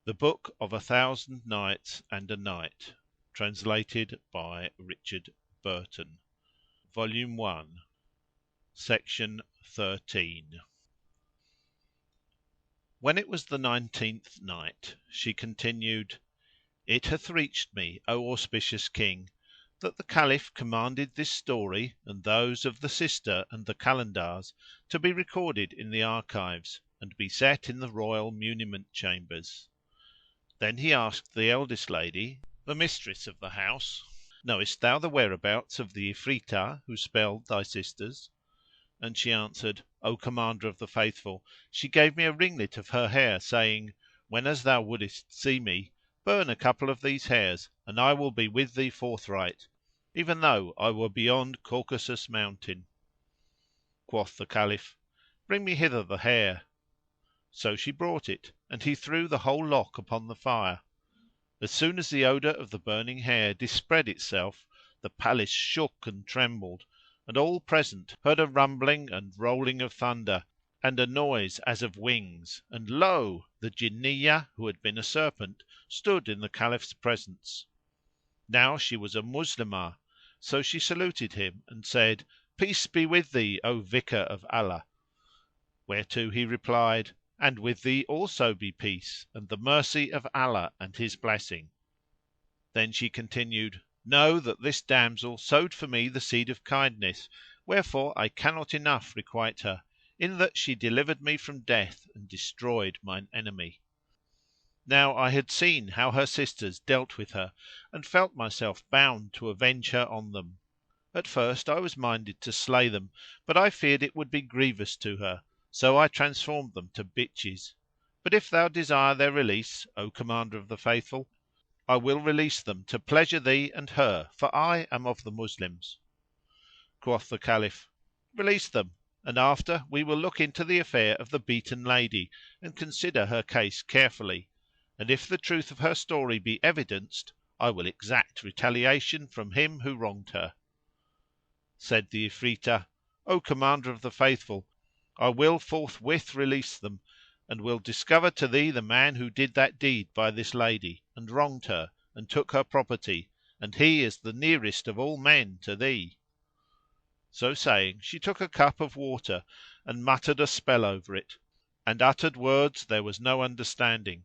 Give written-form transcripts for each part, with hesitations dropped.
The Book of 1000 Nights and a Night, translated by Richard Burton, Volume 1, Section 13. When it was the 19th Night, she continued, It hath reached me, O auspicious King, that the Caliph commanded this story and those of the sister and the Kalandars to be recorded in the archives and be set in the royal muniment chambers. Then he asked the eldest lady, the mistress of the house, Knowest thou the whereabouts of the Ifritah who spelled thy sisters? And she answered, O Commander of the Faithful, she gave me a ringlet of her hair, saying, Whenas thou wouldest see me, burn a couple of these hairs and I will be with thee forthright, even though I were beyond Caucasus mountain. Quoth the Caliph, Bring me hither the hair. So she brought it and he threw the whole lock upon the fire. As soon as the odour of the burning hair dispread itself, the palace shook and trembled, and all present heard a rumbling and rolling of thunder and a noise as of wings, and lo! the Jinniyah, who had been a serpent, stood in the Caliph's presence. Now she was a Moslemah, so she saluted him and said, Peace be with thee, O Vicar of Allah! Whereto he replied, And with thee also be peace, and the mercy of Allah and His blessing. Then she continued, Know that this damsel sowed for me the seed of kindness, wherefore I cannot enough requite her, in that she delivered me from death and destroyed mine enemy. Now I had seen how her sisters dealt with her and felt myself bound to avenge her on them. At first I was minded to slay them, but I feared it would be grievous to her, so I transformed them to bitches. But if thou desire their release, O Commander of the Faithful, I will release them to pleasure thee and her, for I am of the Moslems. Quoth the Caliph, Release them, and after we will look into the affair of the beaten lady and consider her case carefully, and if the truth of her story be evidenced, I will exact retaliation from him who wronged her. Said the Ifritah, O Commander of the Faithful, I will forthwith release them, and will discover to thee the man who did that deed by this lady and wronged her and took her property, and he is the nearest of all men to thee. So saying, she took a cup of water and muttered a spell over it, and uttered words there was no understanding.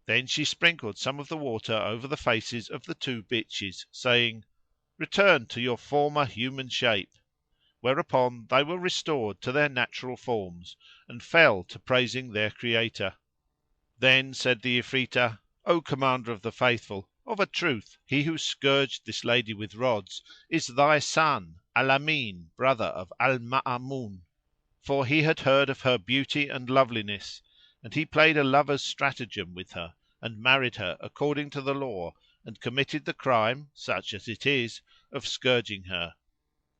Then she sprinkled some of the water over the faces of the two bitches, saying, Return to your former human shape. Whereupon they were restored to their natural forms and fell to praising their Creator. Then said the Ifritah, O Commander of the Faithful, of a truth he who scourged this lady with rods is thy son, Al Amin, brother of Al Ma'amun; for he had heard of her beauty and loveliness, and he played a lover's stratagem with her and married her according to the law and committed the crime, such as it is, of scourging her.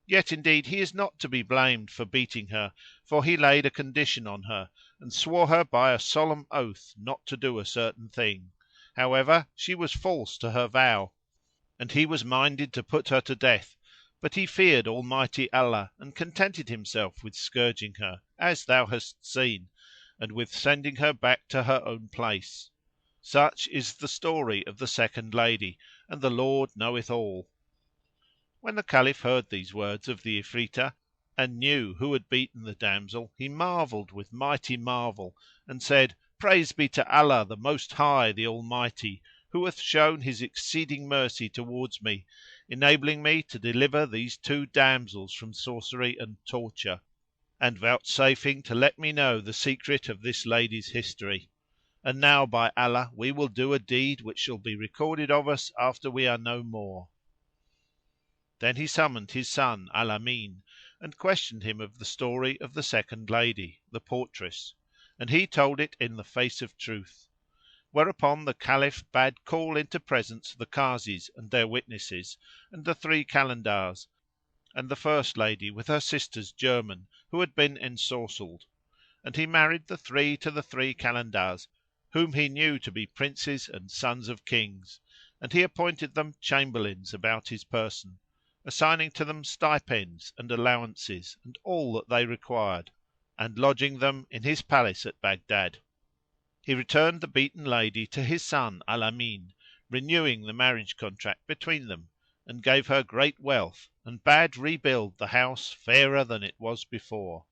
Yet indeed he is not to be blamed for beating her, for he laid a condition on her and swore her by a solemn oath not to do a certain thing. However, she was false to her vow, and he was minded to put her to death, but he feared Almighty Allah and contented himself with scourging her, as thou hast seen, and with sending her back to her own place. Such is the story of the second lady, and the Lord knoweth all. When the Caliph heard these words of the Ifritah and knew who had beaten the damsel, he marvelled with mighty marvel and said, Praise be to Allah, the Most High, the Almighty, who hath shown His exceeding mercy towards me, enabling me to deliver these two damsels from sorcery and torture, and vouchsafing to let me know the secret of this lady's history. And now by Allah we will do a deed which shall be recorded of us after we are no more. Then he summoned his son Al Amin and questioned him of the story of the second lady, the portress, and he told it in the face of truth. Whereupon the Caliph bade call into presence the Kazis and their witnesses and the three Kalandars and the first lady with her sisters german who had been ensorcelled; and he married the three to the three Kalandars whom he knew to be princes and sons of kings, and he appointed them chamberlains about his person, assigning to them stipends and allowances and all that they required, and lodging them in his palace at Baghdad. He returned the beaten lady to his son Al Amin, renewing the marriage contract between them, and gave her great wealth and bade rebuild the house fairer than it was before.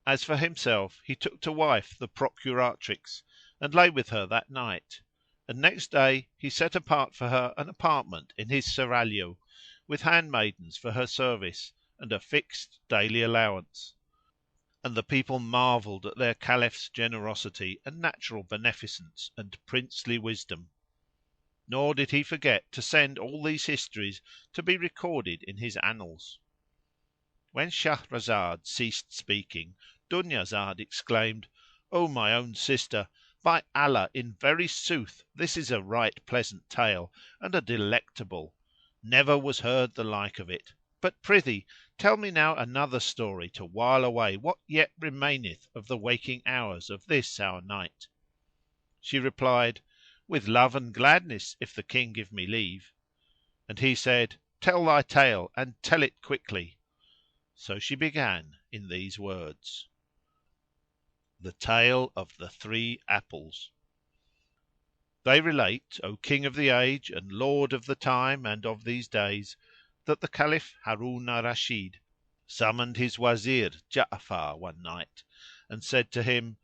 As for himself, he took to wife the procuratrix and lay with her that night; and next day he set apart for her an apartment in his serraglio, with handmaidens for her service and a fixed daily allowance. And the people marvelled at their Caliph's generosity and natural beneficence and princely wisdom. Nor did he forget to send all these histories to be recorded in his annals. When Shahrazad ceased speaking, Dunyazad exclaimed, "O my own sister, by Allah, in very sooth this is a right pleasant tale and a delectable; never was heard the like of it. But prithee tell me now another story to while away what yet remaineth of the waking hours of this our night." She replied, "With love and gladness, if the King give me leave." And he said, "Tell thy tale and tell it quickly." So she began in these words: The Tale of the Three Apples. They relate, O King of the age and Lord of the time and of these days, that the Caliph Harun al Rashid summoned his Wazir Ja'afar one night and said to him,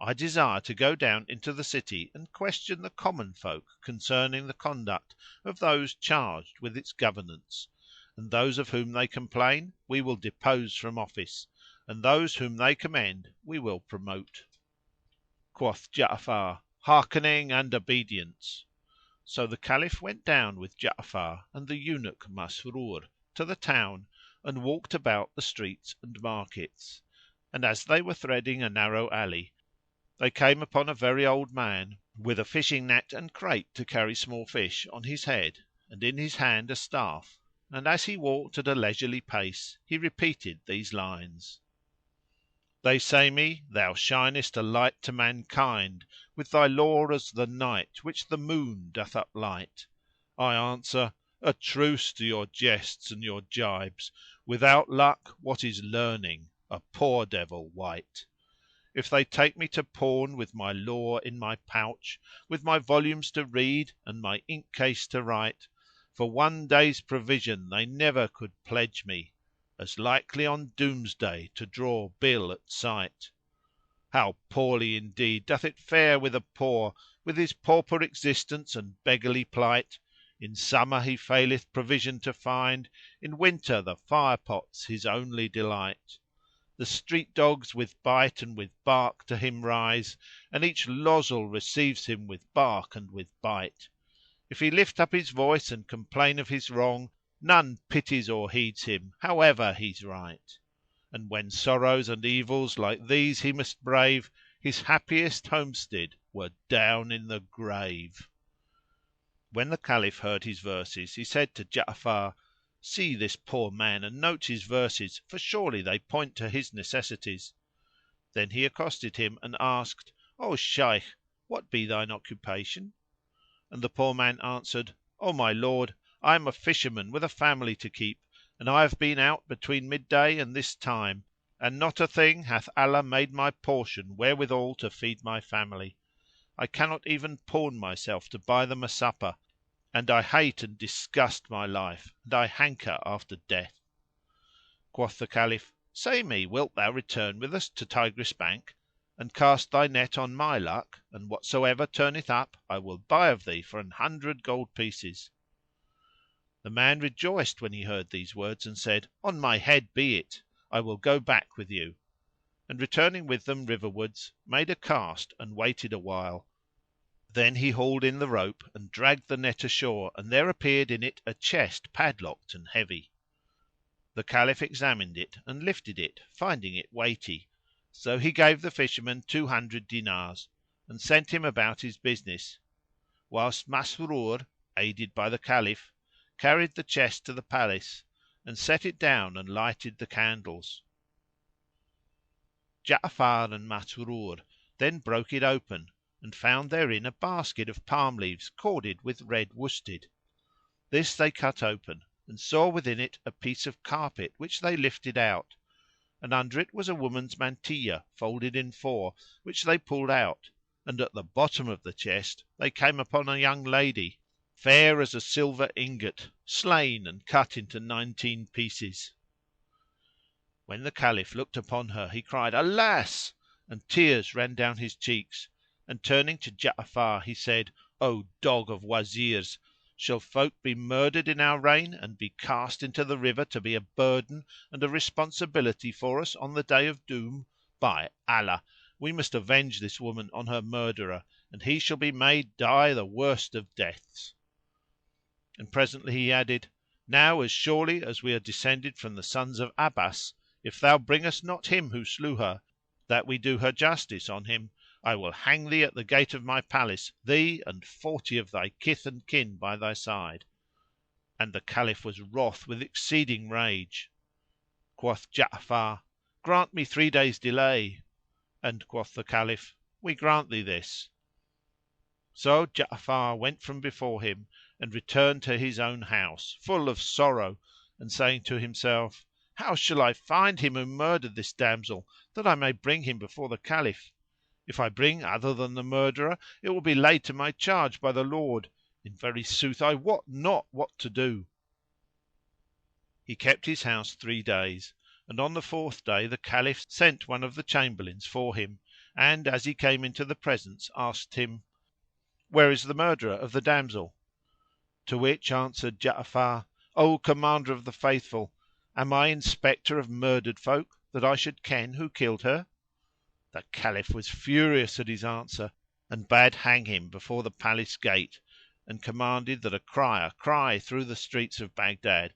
"I desire to go down into the city and question the common folk concerning the conduct of those charged with its governance; and those of whom they complain we will depose from office, and those whom they commend we will promote." Quoth Ja'afar, "Hearkening and obedience." So the Caliph went down with Ja'afar and the eunuch Masrur to the town and walked about the streets and markets; and as they were threading a narrow alley, they came upon a very old man, with a fishing net and crate to carry small fish, on his head, and in his hand a staff; and as he walked at a leisurely pace he repeated these lines: They say me, thou shinest a light to mankind, with thy lore as the night which the moon doth uplight. I answer, a truce to your jests and your gibes; without luck what is learning? A poor devil wight. If they take me to pawn with my lore in my pouch, with my volumes to read and my ink case to write, for one day's provision they never could pledge me, as likely on doomsday to draw bill at sight. How poorly indeed doth it fare with the poor, with his pauper existence and beggarly plight! In summer he faileth provision to find, in winter the fire pot's his only delight. The street dogs with bite and with bark to him rise, and each losel receives him with bark and with bite. If he lift up his voice and complain of his wrong, none pities or heeds him, however he's right. And when sorrows and evils like these he must brave, his happiest homestead were down in the grave. When the Caliph heard his verses he said to Ja'afar, "See this poor man and note his verses, for surely they point to his necessities." Then he accosted him and asked, "O Shaykh, what be thine occupation?" And the poor man answered, "O my lord, I am a fisherman with a family to keep, and I have been out between midday and this time, and not a thing hath Allah made my portion wherewithal to feed my family. I cannot even pawn myself to buy them a supper, and I hate and disgust my life and I hanker after death." Quoth the Caliph, "Say me, wilt thou return with us to Tigris bank and cast thy net on my luck, and whatsoever turneth up I will buy of thee for 100 gold pieces." The man rejoiced when he heard these words and said, "On my head be it! I will go back with you;" and returning with them riverwards made a cast and waited awhile. Then he hauled in the rope and dragged the net ashore and there appeared in it a chest padlocked and heavy. The Caliph examined it and lifted it, finding it weighty; so he gave the fisherman 200 dinars and sent him about his business, whilst Masrur, aided by the Caliph, carried the chest to the palace and set it down and lighted the candles. Ja'afar and Masrur then broke it open and found therein a basket of palm leaves corded with red worsted. This they cut open and saw within it a piece of carpet which they lifted out, and under it was a woman's mantilla folded in four which they pulled out. and at the bottom of the chest they came upon a young lady, fair as a silver ingot, slain and cut into 19 pieces. When the Caliph looked upon her he cried, "Alas!" and tears ran down his cheeks; and turning to Ja'afar he said, "O dog of Wazirs, shall folk be murdered in our reign and be cast into the river to be a burden and a responsibility for us on the Day of Doom? By Allah, we must avenge this woman on her murderer, and he shall be made die the worst of deaths." And presently he added, "Now as surely as we are descended from the sons of Abbas, if thou bring us not him who slew her, that we do her justice on him, I will hang thee at the gate of my palace, thee and 40 of thy kith and kin by thy side." And the Caliph was wroth with exceeding rage. Quoth Ja'afar, "Grant me 3 days' delay;" and quoth the Caliph, "We grant thee this." So Ja'afar went from before him and returned to his own house, full of sorrow and saying to himself, "How shall I find him who murdered this damsel, that I may bring him before the Caliph? If I bring other than the murderer, it will be laid to my charge by the Lord. In very sooth I wot not what to do." He kept his house 3 days, and on the 4th day the Caliph sent one of the Chamberlains for him and, as he came into the presence, asked him, "Where is the murderer of the damsel?" To which answered Ja'afar, "O Commander of the Faithful, am I inspector of murdered folk, that I should ken who killed her?" The Caliph was furious at his answer and bade hang him before the palace gate, and commanded that a crier cry through the streets of Baghdad,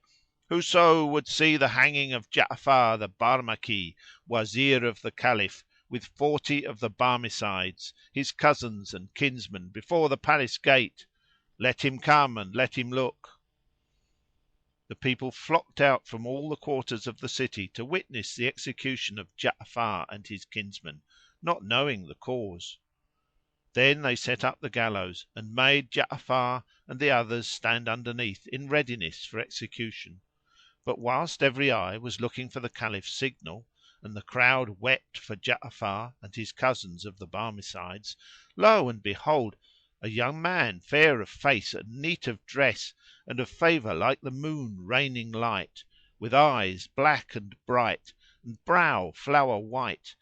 "Whoso would see the hanging of Ja'afar the Barmaki, Wazir of the Caliph, with 40 of the Barmecides, his cousins and kinsmen, before the palace gate, let him come and let him look." The people flocked out from all the quarters of the city to witness the execution of Ja'afar and his kinsmen, not knowing the cause. Then they set up the gallows and made Ja'afar and the others stand underneath in readiness for execution. But whilst every eye was looking for the Caliph's signal, and the crowd wept for Ja'afar and his cousins of the Barmecides, lo and behold! a young man, fair of face and neat of dress and of favour like the moon raining light, with eyes black and bright and brow flower white,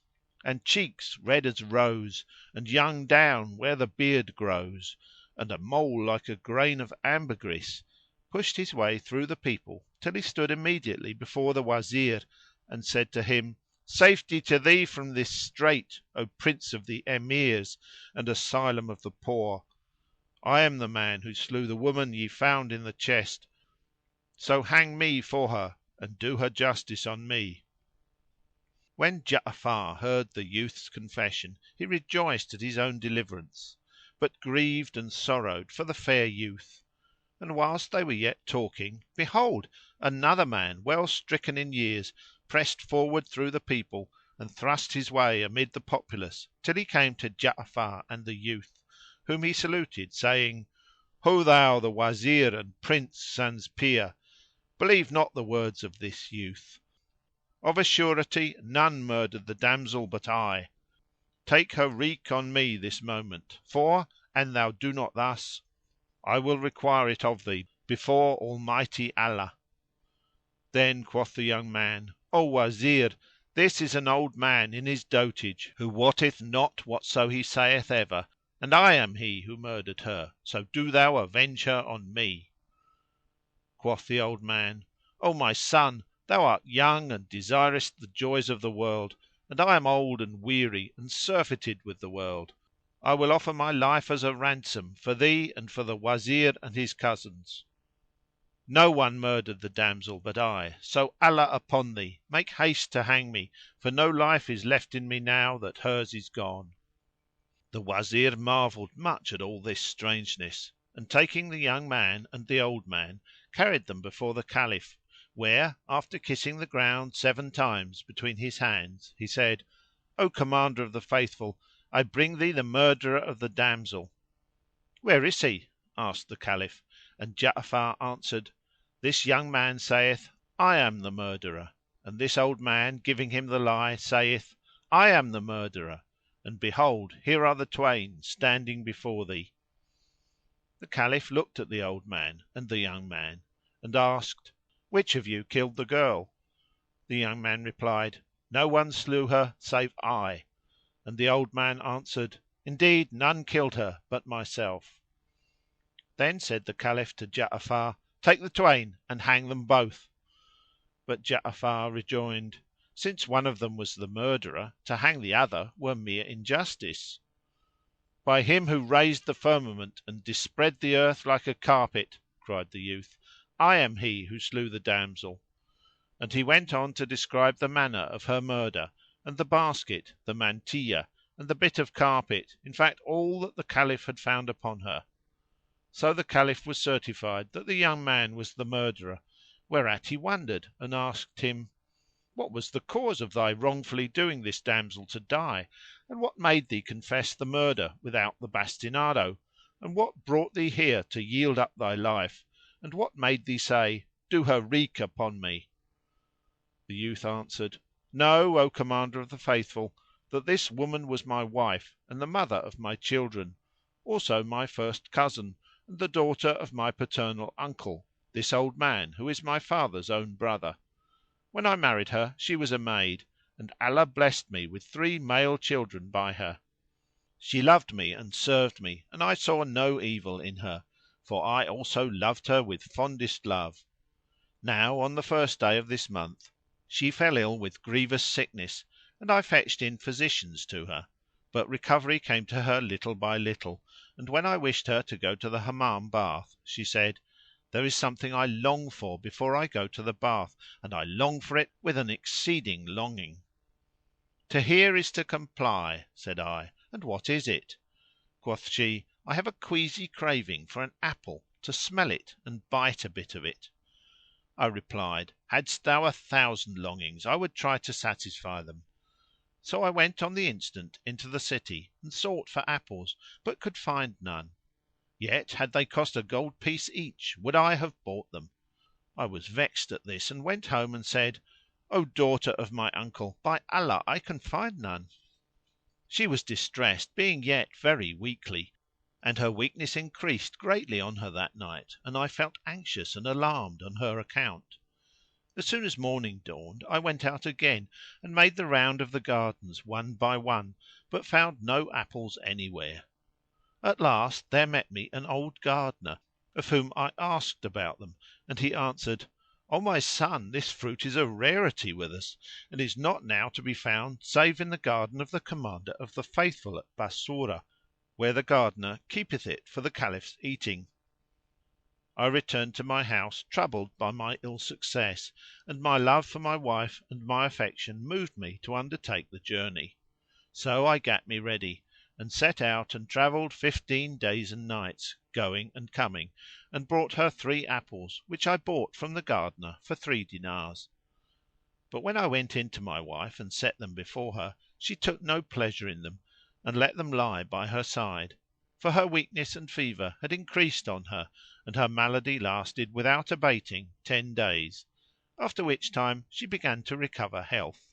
and cheeks red as rose and young down where the beard grows, and a mole like a grain of ambergris, pushed his way through the people till he stood immediately before the Wazir and said to him, "Safety to thee from this strait, O Prince of the Emirs and Asylum of the poor! I am the man who slew the woman ye found in the chest; so hang me for her and do her justice on me." When Ja'afar heard the youth's confession he rejoiced at his own deliverance, but grieved and sorrowed for the fair youth. And whilst they were yet talking, behold, another man well stricken in years pressed forward through the people and thrust his way amid the populace till he came to Ja'afar and the youth, whom he saluted, saying, "Ho thou the Wazir and Prince sans peer, believe not the words of this youth. Of a surety none murdered the damsel but I. Take her wreak on me this moment; for, an thou do not thus, I will require it of thee before Almighty Allah." Then quoth the young man, "O Wazir, this is an old man in his dotage who wotteth not whatso he saith ever, and I am he who murdered her; so do thou avenge her on me." Quoth the old man, "O my son, thou art young and desirest the joys of the world, and I am old and weary and surfeited with the world. I will offer my life as a ransom for thee and for the Wazir and his cousins. No one murdered the damsel but I; so Allah upon thee, make haste to hang me, for no life is left in me now that hers is gone." The Wazir marvelled much at all this strangeness and, taking the young man and the old man, carried them before the Caliph, where, after kissing the ground 7 times between his hands, he said, "O Commander of the Faithful, I bring thee the murderer of the damsel." "Where is he?" asked the Caliph, and Ja'afar answered, "This young man saith, I am the murderer; and this old man, giving him the lie, saith, I am the murderer; and behold, here are the twain standing before thee." The Caliph looked at the old man and the young man and asked, "Which of you killed the girl?" The young man replied, "No one slew her save I;" and the old man answered, "Indeed none killed her but myself." Then said the Caliph to Ja'afar, "Take the twain and hang them both." But Ja'afar rejoined, "Since one of them was the murderer, to hang the other were mere injustice." "By him who raised the firmament and dispread the earth like a carpet," cried the youth, "I am he who slew the damsel." And he went on to describe the manner of her murder and the basket, the mantilla and the bit of carpet, in fact all that the Caliph had found upon her. So the Caliph was certified that the young man was the murderer, whereat he wondered and asked him, "What was the cause of thy wrongfully doing this damsel to die, and what made thee confess the murder without the bastinado, and what brought thee here to yield up thy life, and what made thee say, 'Do her wreak upon me'?" The youth answered, "Know, O Commander of the Faithful, that this woman was my wife and the mother of my children, also my first cousin and the daughter of my paternal uncle, this old man who is my father's own brother. When I married her she was a maid, and Allah blessed me with 3 male children by her. She loved me and served me, and I saw no evil in her, for I also loved her with fondest love. Now on the 1st day of this month she fell ill with grievous sickness, and I fetched in physicians to her; but recovery came to her little by little, and when I wished her to go to the Hammam bath, she said, 'There is something I long for before I go to the bath, and I long for it with an exceeding longing.' 'To hear is to comply,' said I, 'and what is it?' Quoth she, 'I have a queasy craving for an apple, to smell it and bite a bit of it.' I replied, 'Hadst thou 1,000 longings I would try to satisfy them.' So I went on the instant into the city and sought for apples, but could find none. Yet had they cost a gold piece each would I have bought them. I was vexed at this and went home and said, 'O daughter of my uncle, by Allah I can find none.' She was distressed, being yet very weakly, and her weakness increased greatly on her that night, and I felt anxious and alarmed on her account. As soon as morning dawned I went out again and made the round of the gardens one by one, but found no apples anywhere. At last there met me an old gardener, of whom I asked about them, and he answered, 'O my son, this fruit is a rarity with us and is not now to be found save in the garden of the Commander of the Faithful at Bassorah, where the gardener keepeth it for the Caliph's eating.' I returned to my house troubled by my ill success, and my love for my wife and my affection moved me to undertake the journey. So I gat me ready and set out and travelled 15 days and nights, going and coming, and brought her 3 apples, which I bought from the gardener for 3 dinars. But when I went in to my wife and set them before her, she took no pleasure in them and let them lie by her side; for her weakness and fever had increased on her and her malady lasted without abating 10 days, after which time she began to recover health.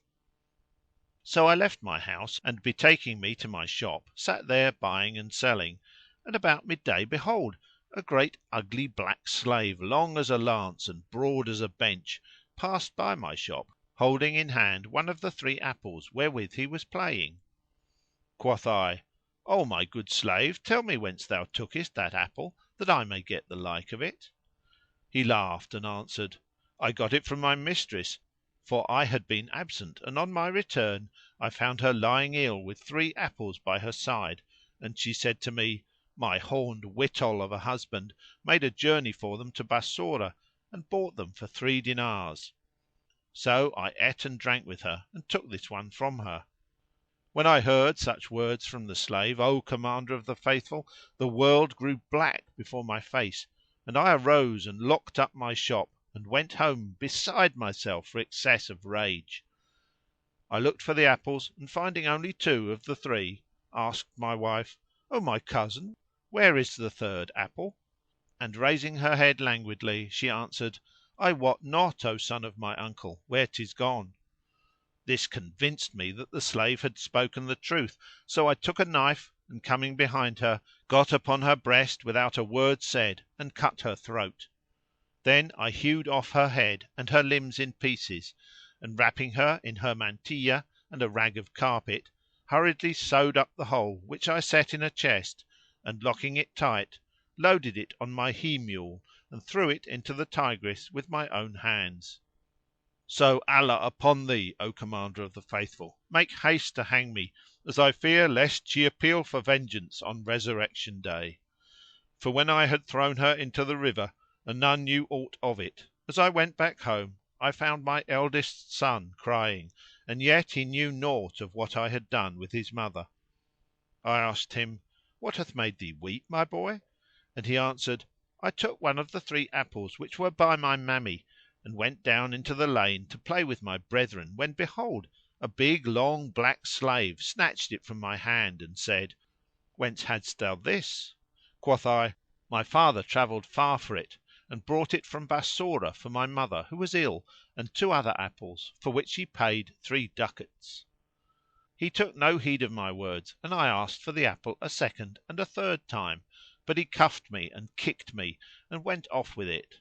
So I left my house and betaking me to my shop sat there buying and selling, and about midday behold, a great ugly black slave, long as a lance and broad as a bench, passed by my shop, holding in hand one of the 3 apples wherewith he was playing. Quoth I, 'O my good slave, tell me whence thou tookest that apple, that I may get the like of it.' He laughed and answered, 'I got it from my mistress, for I had been absent and on my return I found her lying ill with 3 apples by her side, and she said to me, 'My horned wittol of a husband made a journey for them to Bassorah and bought them for 3 dinars.' So I ate and drank with her and took this one from her. When I heard such words from the slave, O Commander of the Faithful, the world grew black before my face and I arose and locked up my shop and went home beside myself for excess of rage. I looked for the apples and finding only 2 of the 3, asked my wife, 'O my cousin, where is the 3rd apple?' And raising her head languidly she answered, 'I wot not, O son of my uncle, where 'tis gone.' This convinced me that the slave had spoken the truth, so I took a knife and, coming behind her, got upon her breast without a word said and cut her throat. Then I hewed off her head and her limbs in pieces and, wrapping her in her mantilla and a rag of carpet, hurriedly sewed up the hole which I set in a chest and, locking it tight, loaded it on my he mule and threw it into the Tigris with my own hands. So Allah upon thee, O Commander of the Faithful, make haste to hang me, as I fear lest she appeal for vengeance on Resurrection Day. For when I had thrown her into the river and none knew aught of it, as I went back home I found my eldest son crying, and yet he knew naught of what I had done with his mother. I asked him, "What hath made thee weep, my boy?" And he answered, "I took one of the three apples which were by my mammy and went down into the lane to play with my brethren when behold, a big long black slave snatched it from my hand and said, 'Whence hadst thou this?' Quoth I, 'My father travelled far for it and brought it from Bassorah for my mother who was ill, and two other apples, for which he paid 3 ducats.' He took no heed of my words and I asked for the apple a second and a third time, but he cuffed me and kicked me and went off with it.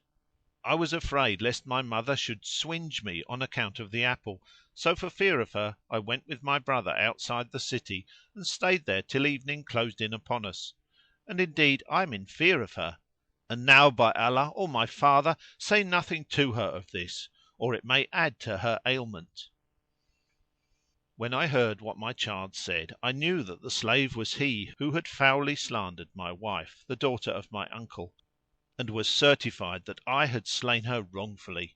I was afraid lest my mother should swinge me on account of the apple, so for fear of her I went with my brother outside the city and stayed there till evening closed in upon us. And indeed I am in fear of her. And now by Allah, O my father, say nothing to her of this, or it may add to her ailment." When I heard what my child said I knew that the slave was he who had foully slandered my wife, the daughter of my uncle, and was certified that I had slain her wrongfully.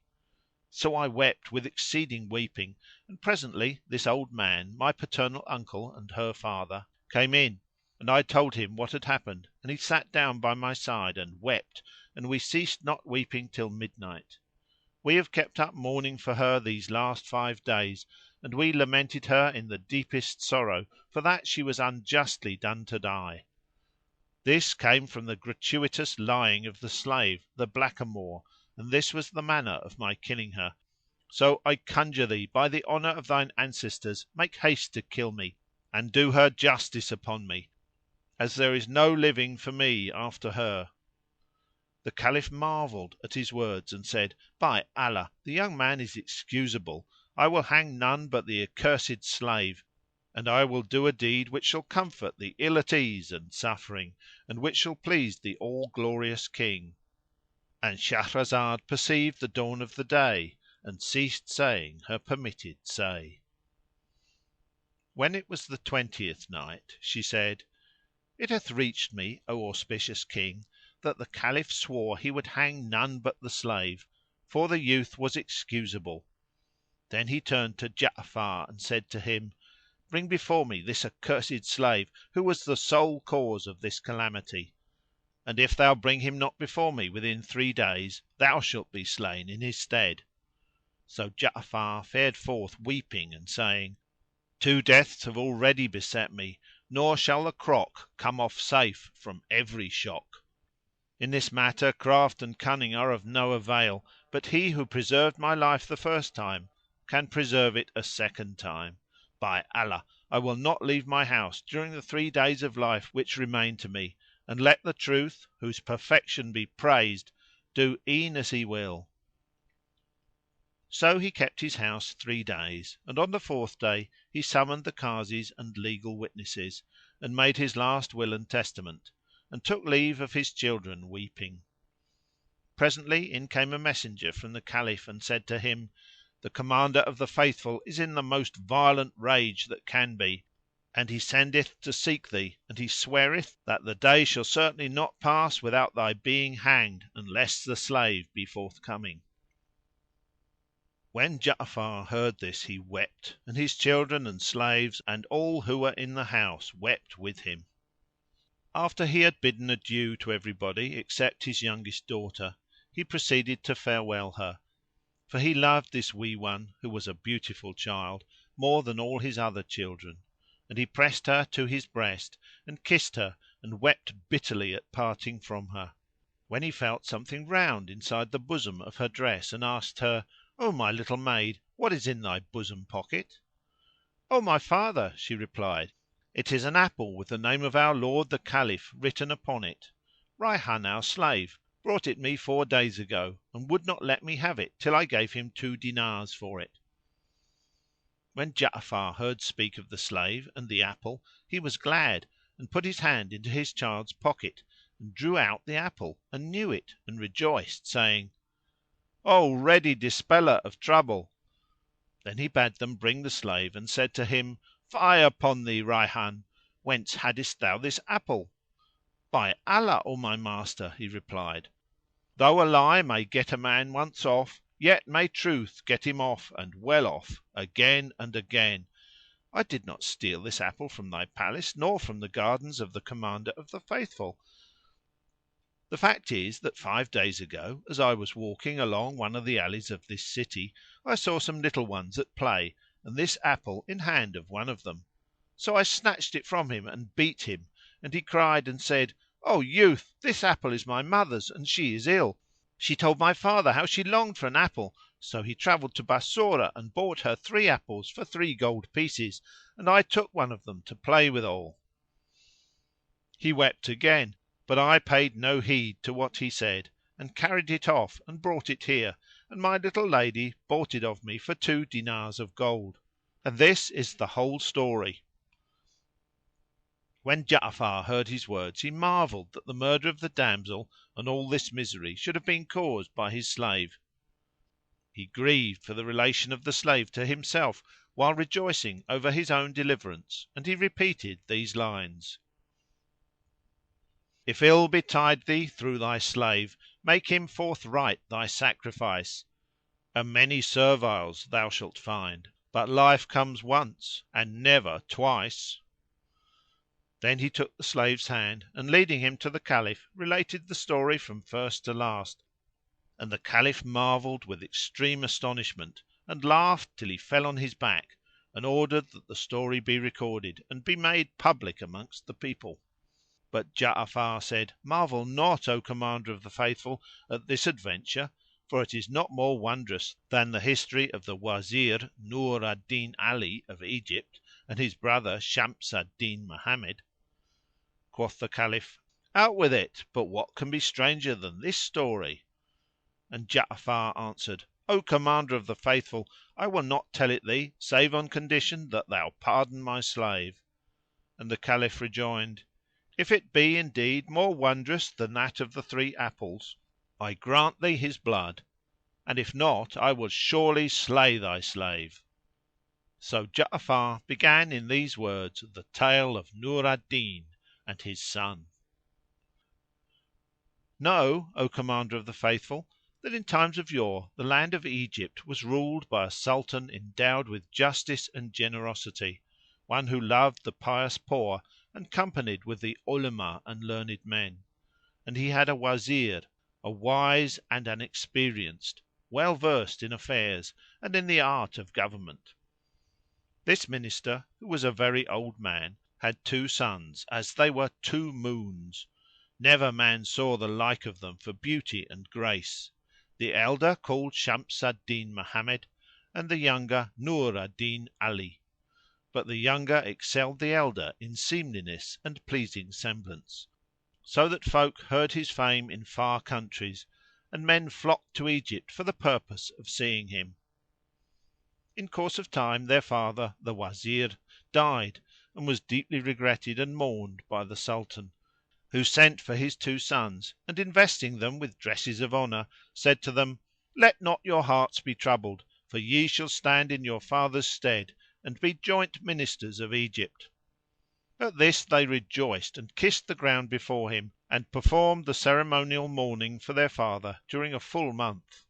So I wept with exceeding weeping, and presently this old man, my paternal uncle and her father, came in, and I told him what had happened and he sat down by my side and wept, and we ceased not weeping till midnight. We have kept up mourning for her these last 5 days, and we lamented her in the deepest sorrow for that she was unjustly done to die. This came from the gratuitous lying of the slave, the blackamoor, and this was the manner of my killing her. So I conjure thee by the honour of thine ancestors make haste to kill me and do her justice upon me, as there is no living for me after her." The Caliph marvelled at his words and said, "By Allah, the young man is excusable. I will hang none but the accursed slave, and I will do a deed which shall comfort the ill at ease and suffering, and which shall please the All glorious King."—And Shahrazad perceived the dawn of the day and ceased saying her permitted say. When it was the 20th Night, She said, It hath reached me, O auspicious King, that the Caliph swore he would hang none but the slave, for the youth was excusable. Then he turned to Ja'afar and said to him, "Bring before me this accursed slave who was the sole cause of this calamity; and if thou bring him not before me within 3 days, thou shalt be slain in his stead." So Ja'afar fared forth weeping and saying, "2 deaths have already beset me, nor shall the crock come off safe from every shock. In this matter craft and cunning are of no avail, but he who preserved my life the first time can preserve it a second time. By Allah, I will not leave my house during the 3 days of life which remain to me, and let the Truth, whose perfection be praised, do e'en as he will." So he kept his house 3 days, and on the 4th day he summoned the Kazis and legal witnesses, and made his last will and testament, and took leave of his children weeping. Presently in came a messenger from the Caliph and said to him, "The Commander of the Faithful is in the most violent rage that can be, and he sendeth to seek thee, and he sweareth that the day shall certainly not pass without thy being hanged unless the slave be forthcoming." When Ja'afar heard this he wept, and his children and slaves and all who were in the house wept with him. After he had bidden adieu to everybody except his youngest daughter, he proceeded to farewell her, for he loved this wee one, who was a beautiful child, more than all his other children, and he pressed her to his breast and kissed her and wept bitterly at parting from her, when he felt something round inside the bosom of her dress and asked her, "O my little maid, what is in thy bosom pocket?" "O my father," she replied, "it is an apple with the name of our lord the Caliph written upon it. Rayhan our slave brought it me 4 days ago and would not let me have it till I gave him 2 dinars for it." When Ja'afar heard speak of the slave and the apple he was glad and put his hand into his child's pocket and drew out the apple and knew it and rejoiced, saying, "O ready dispeller of trouble!" Then he bade them bring the slave and said to him, "Fie upon thee, Rayhan! Whence haddest thou this apple?" "By Allah, O my master," he replied, "though a lie may get a man once off, yet may truth get him off, and well off, again and again. I did not steal this apple from thy palace nor from the gardens of the Commander of the Faithful. The fact is that 5 days ago, as I was walking along one of the alleys of this city, I saw some little ones at play and this apple in hand of one of them. So I snatched it from him and beat him, and he cried and said, 'O youth, this apple is my mother's and she is ill. She told my father how she longed for an apple; so he travelled to Bassorah and bought her 3 apples for 3 gold pieces, and I took one of them to play withal.' He wept again, but I paid no heed to what he said and carried it off and brought it here, and my little lady bought it of me for 2 dinars of gold. And this is the whole story." When Ja'afar heard his words he marvelled that the murder of the damsel and all this misery should have been caused by his slave. He grieved for the relation of the slave to himself while rejoicing over his own deliverance, and he repeated these lines: "If ill betide thee through thy slave, make him forthright thy sacrifice. A many serviles thou shalt find, but life comes once and never twice." Then he took the slave's hand and, leading him to the Caliph, related the story from first to last, and the Caliph marvelled with extreme astonishment and laughed till he fell on his back and ordered that the story be recorded and be made public amongst the people. But Ja'afar said, "Marvel not, O Commander of the Faithful, at this adventure, for it is not more wondrous than the history of the Wazir Nur al Din Ali of Egypt and his brother Shams al Din Mohammed." Quoth the Caliph, "Out with it! But what can be stranger than this story?" And Ja'afar answered, "O Commander of the Faithful, I will not tell it thee save on condition that thou pardon my slave." And the Caliph rejoined, "If it be indeed more wondrous than that of the 3 apples, I grant thee his blood; and if not, I will surely slay thy slave." So Ja'afar began in these words the tale of Nur al Din and his son. Know, O Commander of the Faithful, that in times of yore the land of Egypt was ruled by a Sultan endowed with justice and generosity, one who loved the pious poor and companied with the Olema and learned men; and he had a Wazir, a wise and an experienced, well versed in affairs and in the art of government. This minister, who was a very old man, had 2 sons as they were 2 moons; never man saw the like of them for beauty and grace. The elder called Shams al Din Mohammed and the younger Nur al Din Ali; but the younger excelled the elder in seemliness and pleasing semblance, so that folk heard his fame in far countries and men flocked to Egypt for the purpose of seeing him. In course of time their father, the Wazir, died and was deeply regretted and mourned by the Sultan, who sent for his 2 sons and, investing them with dresses of honour, said to them, "Let not your hearts be troubled, for ye shall stand in your father's stead and be joint ministers of Egypt." At this they rejoiced and kissed the ground before him and performed the ceremonial mourning for their father during a full month;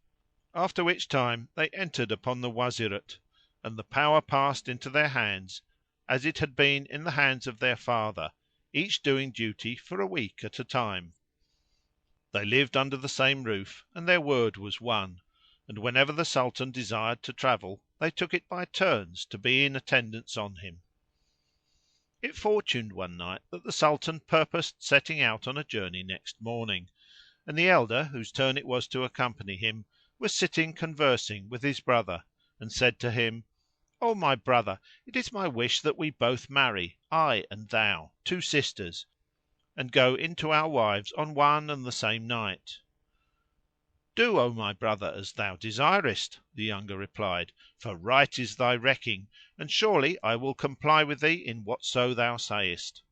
after which time they entered upon the Wazirate, and the power passed into their hands as it had been in the hands of their father, each doing duty for a week at a time. They lived under the same roof and their word was one; and whenever the Sultan desired to travel they took it by turns to be in attendance on him. It fortuned one night that the Sultan purposed setting out on a journey next morning, and the elder, whose turn it was to accompany him, was sitting conversing with his brother and said to him, "O my brother, it is my wish that we both marry, I and thou, two sisters, and go in to our wives on one and the same night." "Do, O my brother, as thou desirest," the younger replied, "for right is thy recking, and surely I will comply with thee in whatso thou sayest."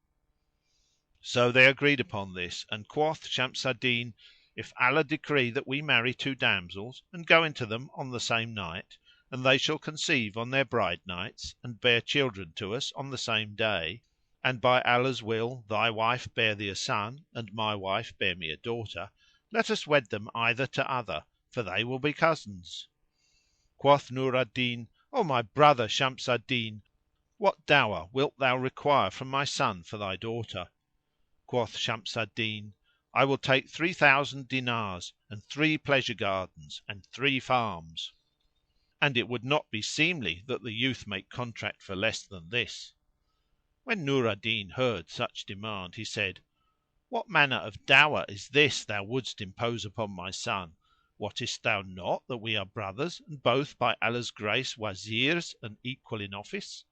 So they agreed upon this and quoth Shams al Din, "If Allah decree that we marry two damsels and go into them on the same night, and they shall conceive on their bride nights and bear children to us on the same day, and by Allah's will thy wife bear thee a son and my wife bear me a daughter, let us wed them either to other, for they will be cousins." Quoth Nur al Din, "O my brother Shams al Din, what dower wilt thou require from my son for thy daughter?" Quoth Shams al Din, "I will take 3000 dinars and 3 pleasure gardens and 3 farms; and it would not be seemly that the youth make contract for less than this." When Nur al Din heard such demand he said, "What manner of dower is this thou wouldst impose upon my son? Wottest thou not that we are brothers and both by Allah's grace Wazirs and equal in office?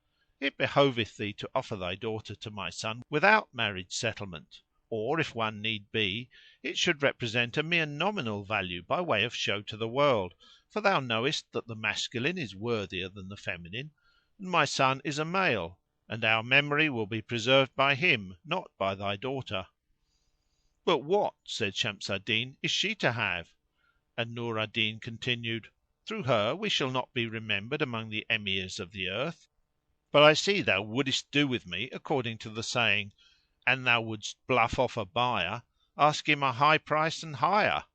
It behoveth thee to offer thy daughter to my son without marriage settlement; or, if one need be, it should represent a mere nominal value by way of show to the world, for thou knowest that the masculine is worthier than the feminine, and my son is a male, and our memory will be preserved by him, not by thy daughter." "But what," said Shams al Din, "is she to have?" And Nur al Din continued, "Through her we shall not be remembered among the Emirs of the earth. But I see thou wouldest do with me according to the saying, 'An thou wouldst bluff off a buyer, ask him a high price and higher;'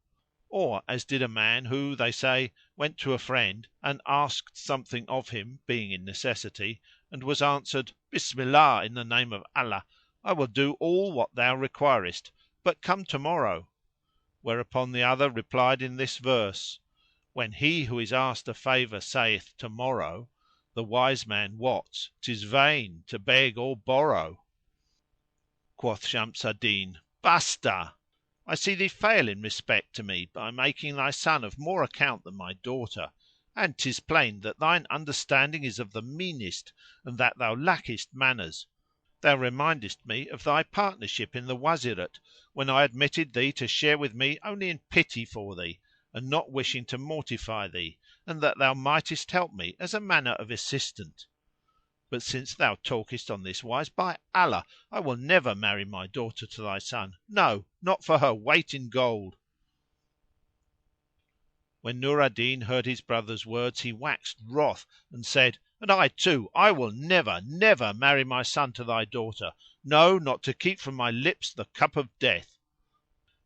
or as did a man who, they say, went to a friend and asked something of him, being in necessity, and was answered, 'Bismillah, in the name of Allah, I will do all what thou requirest, but come to morrow;' whereupon the other replied in this verse, 'When he who is asked a favour saith to morrow, the wise man wots 'tis vain to beg or borrow.'" Quoth Shams al Din, "Basta! I see thee fail in respect to me by making thy son of more account than my daughter; and 'tis plain that thine understanding is of the meanest and that thou lackest manners. Thou remindest me of thy partnership in the Wazirate, when I admitted thee to share with me only in pity for thee and not wishing to mortify thee, and that thou mightest help me as a manner of assistant. But since thou talkest on this wise, by Allah, I will never marry my daughter to thy son; no, not for her weight in gold." When Nur al Din heard his brother's words he waxed wroth and said, "And I too, I will never, never marry my son to thy daughter; no, not to keep from my lips the cup of death."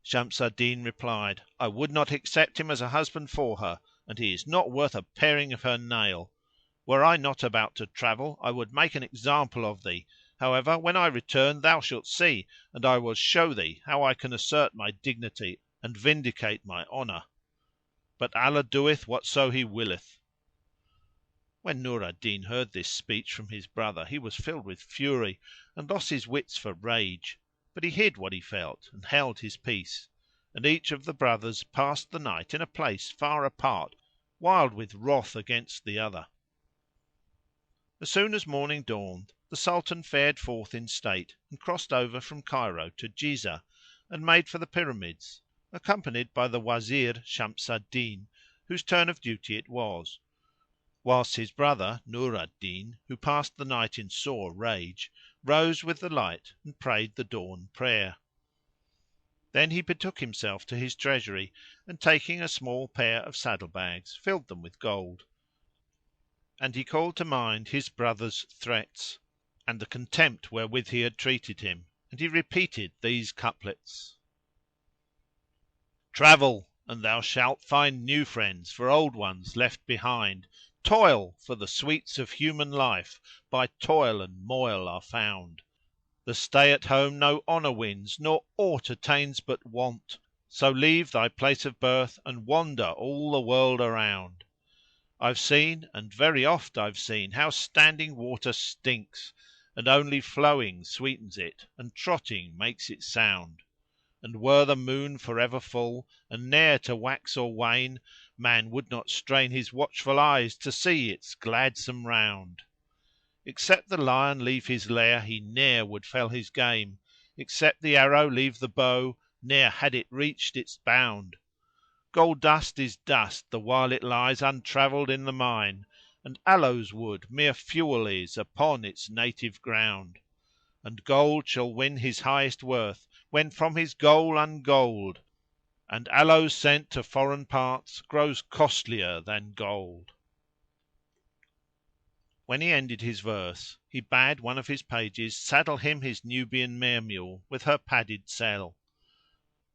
Shams al Din replied, "I would not accept him as a husband for her, and he is not worth a paring of her nail. Were I not about to travel I would make an example of thee; however, when I return thou shalt see, and I will show thee how I can assert my dignity and vindicate my honour. But Allah doeth whatso He willeth." When Nur al Din heard this speech from his brother he was filled with fury and lost his wits for rage; but he hid what he felt and held his peace; and each of the brothers passed the night in a place far apart, wild with wrath against the other. As soon as morning dawned the Sultan fared forth in state and crossed over from Cairo to Jizah and made for the Pyramids, accompanied by the Wazir Shams al Din, whose turn of duty it was; whilst his brother Nur al Din, who passed the night in sore rage, rose with the light and prayed the dawn prayer. Then he betook himself to his treasury and, taking a small pair of saddle bags, filled them with gold; and he called to mind his brother's threats and the contempt wherewith he had treated him, and he repeated these couplets: "Travel, and thou shalt find new friends for old ones left behind; Toil, for the sweets of human life by toil and moil are found. The stay at home no honour wins, nor aught attains but want; So leave thy place of birth and wander all the world around. I've seen, and very oft I've seen, how standing water stinks, And only flowing sweetens it, and trotting makes it sound. And were the moon for ever full, and ne'er to wax or wane, man would not strain his watchful eyes to see its gladsome round. Except the lion leave his lair, he ne'er would fell his game; except the arrow leave the bow, ne'er had it reached its bound. Gold dust is dust the while it lies untravelled in the mine, and aloes wood mere fuel is upon its native ground. And gold shall win his highest worth when from his goal ungold, and aloes sent to foreign parts grows costlier than gold. When he ended his verse, he bade one of his pages saddle him his Nubian mare mule with her padded selle.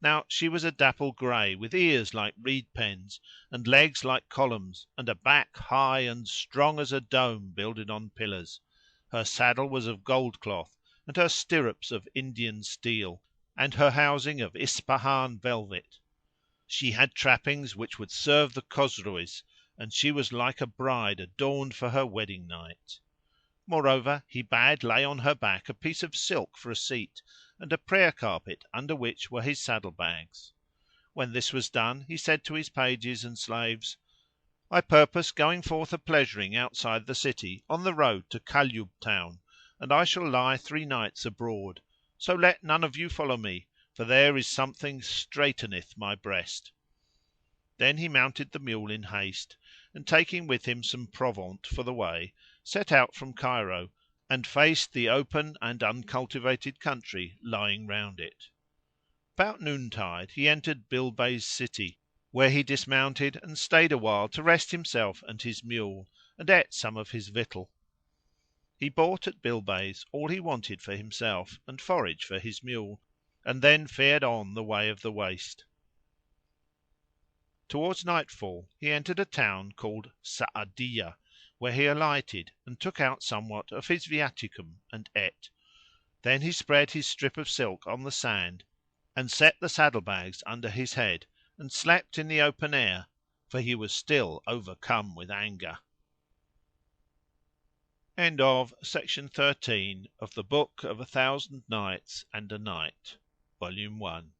Now she was a dapple grey, with ears like reed pens, and legs like columns, and a back high and strong as a dome builded on pillars. Her saddle was of gold cloth, and her stirrups of Indian steel, and her housing of Ispahan velvet. She had trappings which would serve the Chosroes, and she was like a bride adorned for her wedding night. Moreover, he bade lay on her back a piece of silk for a seat, and a prayer carpet under which were his saddle bags. When this was done, he said to his pages and slaves, I purpose going forth a pleasuring outside the city, on the road to Kalyub town, and I shall lie 3 nights abroad. So let none of you follow me, for there is something straiteneth my breast. Then he mounted the mule in haste, and taking with him some provaunt for the way, set out from Cairo, and faced the open and uncultivated country lying round it. About noontide he entered Bilbays city, where he dismounted and stayed awhile to rest himself and his mule, and ate some of his victual. He bought at Bilbays all he wanted for himself, and forage for his mule, and then fared on the way of the waste. Towards nightfall he entered a town called Sa'adiyah, where he alighted and took out somewhat of his viaticum and ate. Then he spread his strip of silk on the sand, and set the saddle bags under his head, and slept in the open air, for he was still overcome with anger. End of Section 13 of the Book of 1000 Nights and a Night, Volume 1.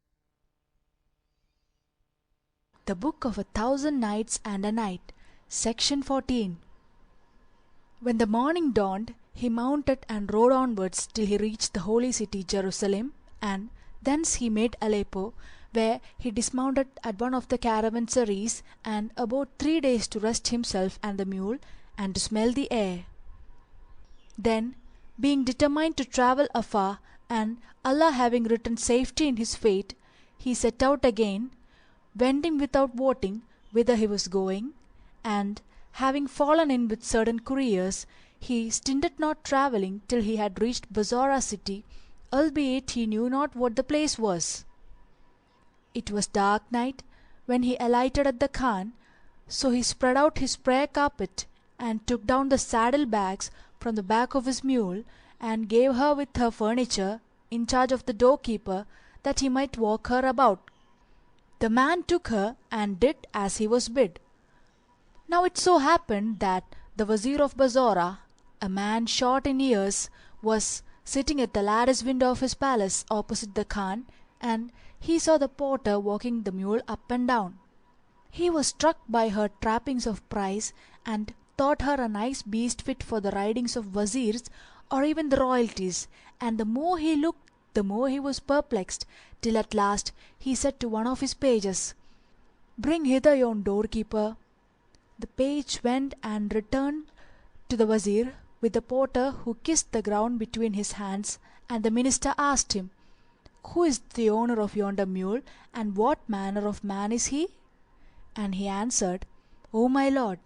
The Book of 1000 Nights and a Night, Section 14. When the morning dawned, he mounted and rode onwards till he reached the holy city Jerusalem, and thence he made Aleppo, where he dismounted at one of the caravansaries, and abode 3 days to rest himself and the mule, and to smell the air. Then, being determined to travel afar, and Allah having written safety in his fate, he set out again, wending without wotting whither he was going, and having fallen in with certain couriers, he stinted not travelling till he had reached Bassorah city, albeit he knew not what the place was. It was dark night when he alighted at the Khan, so he spread out his prayer carpet, and took down the saddle bags from the back of his mule, and gave her with her furniture in charge of the doorkeeper, that he might walk her about. The man took her and did as he was bid. Now it so happened that the Wazir of Bassorah, a man short in years, was sitting at the lattice window of his palace opposite the Khan, and he saw the porter walking the mule up and down. He was struck by her trappings of price, and thought her a nice beast fit for the ridings of Wazirs or even the royalties, and the more he looked the more he was perplexed, till at last he said to one of his pages, Bring hither yon doorkeeper. The page went and returned to the Wazir with the porter, who kissed the ground between his hands, and the minister asked him, Who is the owner of yonder mule, and what manner of man is he? And he answered, O my lord,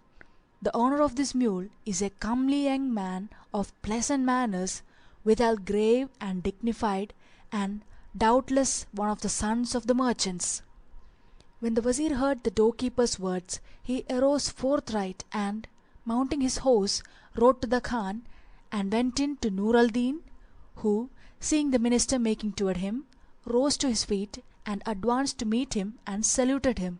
the owner of this mule is a comely young man of pleasant manners, withal grave and dignified, and doubtless one of the sons of the merchants. When the Wazir heard the doorkeeper's words, he arose forthright, and, mounting his horse, rode to the Khan, and went in to Nur al-Din, who, seeing the minister making toward him, rose to his feet, and advanced to meet him, and saluted him.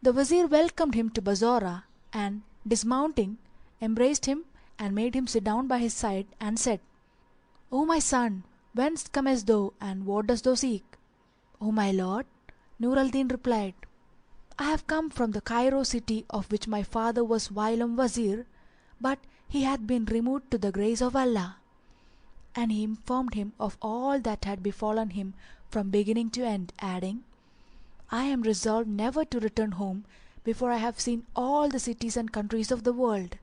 The Wazir welcomed him to Bassorah, and, dismounting, embraced him, and made him sit down by his side, and said, O my son, whence comest thou, and what dost thou seek? "O my lord," Nur al-Din replied, "I have come from the Cairo city of which my father was whilom Wazir, but he hath been removed to the grace of Allah." And he informed him of all that had befallen him from beginning to end, adding, "I am resolved never to return home before I have seen all the cities and countries of the world."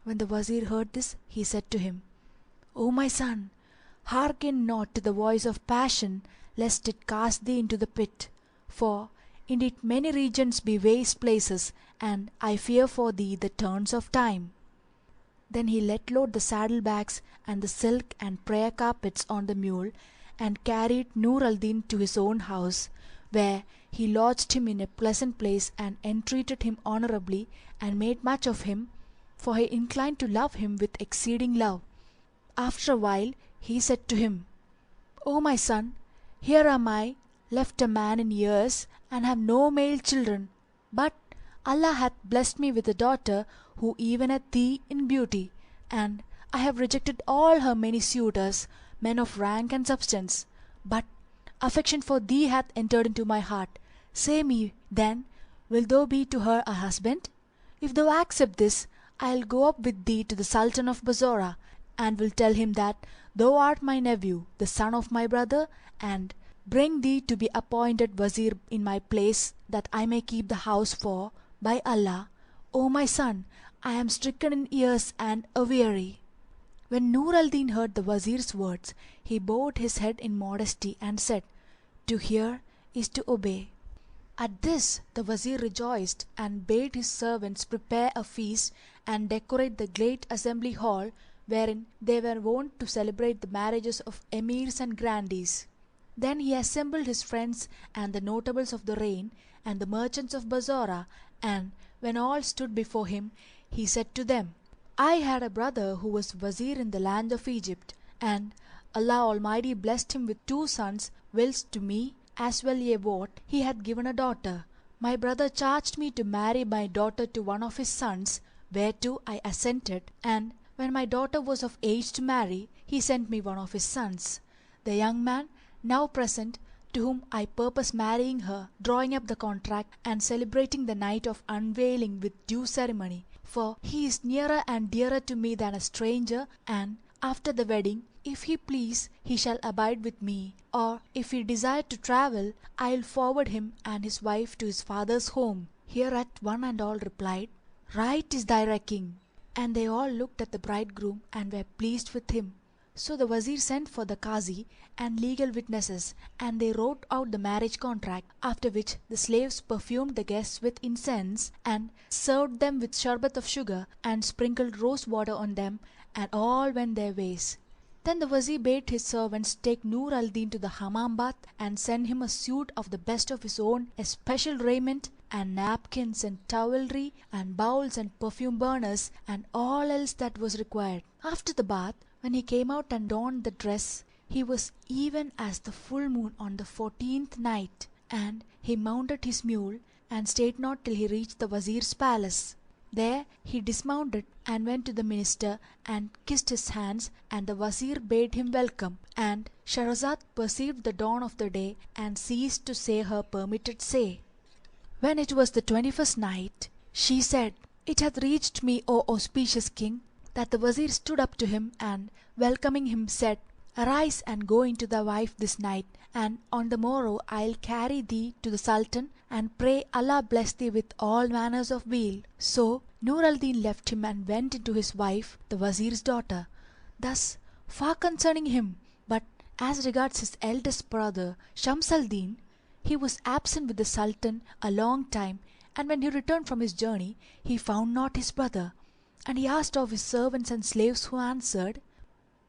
When the Wazir heard this, he said to him, "O my son, hearken not to the voice of passion, lest it cast thee into the pit. For indeed many regions be waste places, and I fear for thee the turns of time." Then he let load the saddle bags and the silk and prayer carpets on the mule, and carried Nur al-Din to his own house, where he lodged him in a pleasant place, and entreated him honourably, and made much of him, for he inclined to love him with exceeding love. After a while he said to him, "O my son, here am I, left a man in years, and have no male children, but Allah hath blessed me with a daughter who eveneth thee in beauty, and I have rejected all her many suitors, men of rank and substance, but affection for thee hath entered into my heart. Say me, then, wilt thou be to her a husband? If thou accept this, I will go up with thee to the Sultan of Bassorah, and will tell him that thou art my nephew, the son of my brother, and bring thee to be appointed Wazir in my place, that I may keep the house, for, by Allah, O my son, I am stricken in years and aweary." When Nur al-Din heard the Wazir's words, he bowed his head in modesty and said, "To hear is to obey." At this the Wazir rejoiced, and bade his servants prepare a feast and decorate the great assembly hall wherein they were wont to celebrate the marriages of emirs and grandees. Then he assembled his friends and the notables of the reign and the merchants of Bassorah, and when all stood before him, he said to them, "I had a brother who was Wazir in the land of Egypt, and Allah Almighty blessed him with 2 sons, whilst to me, as well ye wot, he hath given a daughter. My brother charged me to marry my daughter to one of his sons, whereto I assented, and when my daughter was of age to marry, he sent me one of his sons, the young man now present, to whom I purpose marrying her, drawing up the contract and celebrating the night of unveiling with due ceremony, for he is nearer and dearer to me than a stranger, and after the wedding, if he please, he shall abide with me, or if he desire to travel, I will forward him and his wife to his father's home." Hereat one and all replied, "Right is thy recking." And they all looked at the bridegroom and were pleased with him. So the Wazir sent for the Qazi and legal witnesses, and they wrote out the marriage contract, after which the slaves perfumed the guests with incense, and served them with sharbat of sugar, and sprinkled rose water on them, and all went their ways. Then the Wazir bade his servants take Nur al-Din to the Hammam bath, and send him a suit of the best of his own especial raiment, and napkins and towelry and bowls and perfume burners, and all else that was required. After the bath, when he came out and donned the dress, he was even as the full moon on the 14th night, and he mounted his mule and stayed not till he reached the Wazir's palace. There he dismounted and went to the minister and kissed his hands, and the Wazir bade him welcome. And Shahrazad perceived the dawn of the day and ceased to say her permitted say. When it was the 21st night, she said, "It hath reached me, O auspicious king, that the Wazir stood up to him and, welcoming him, said, Arise and go into thy wife this night, and on the morrow I'll carry thee to the Sultan, and pray Allah bless thee with all manners of weal." So Nur al-Din left him and went into his wife, the Wazir's daughter. Thus far concerning him, but as regards his eldest brother Shams al-Din, he was absent with the Sultan a long time, and when he returned from his journey he found not his brother. And he asked of his servants and slaves, who answered,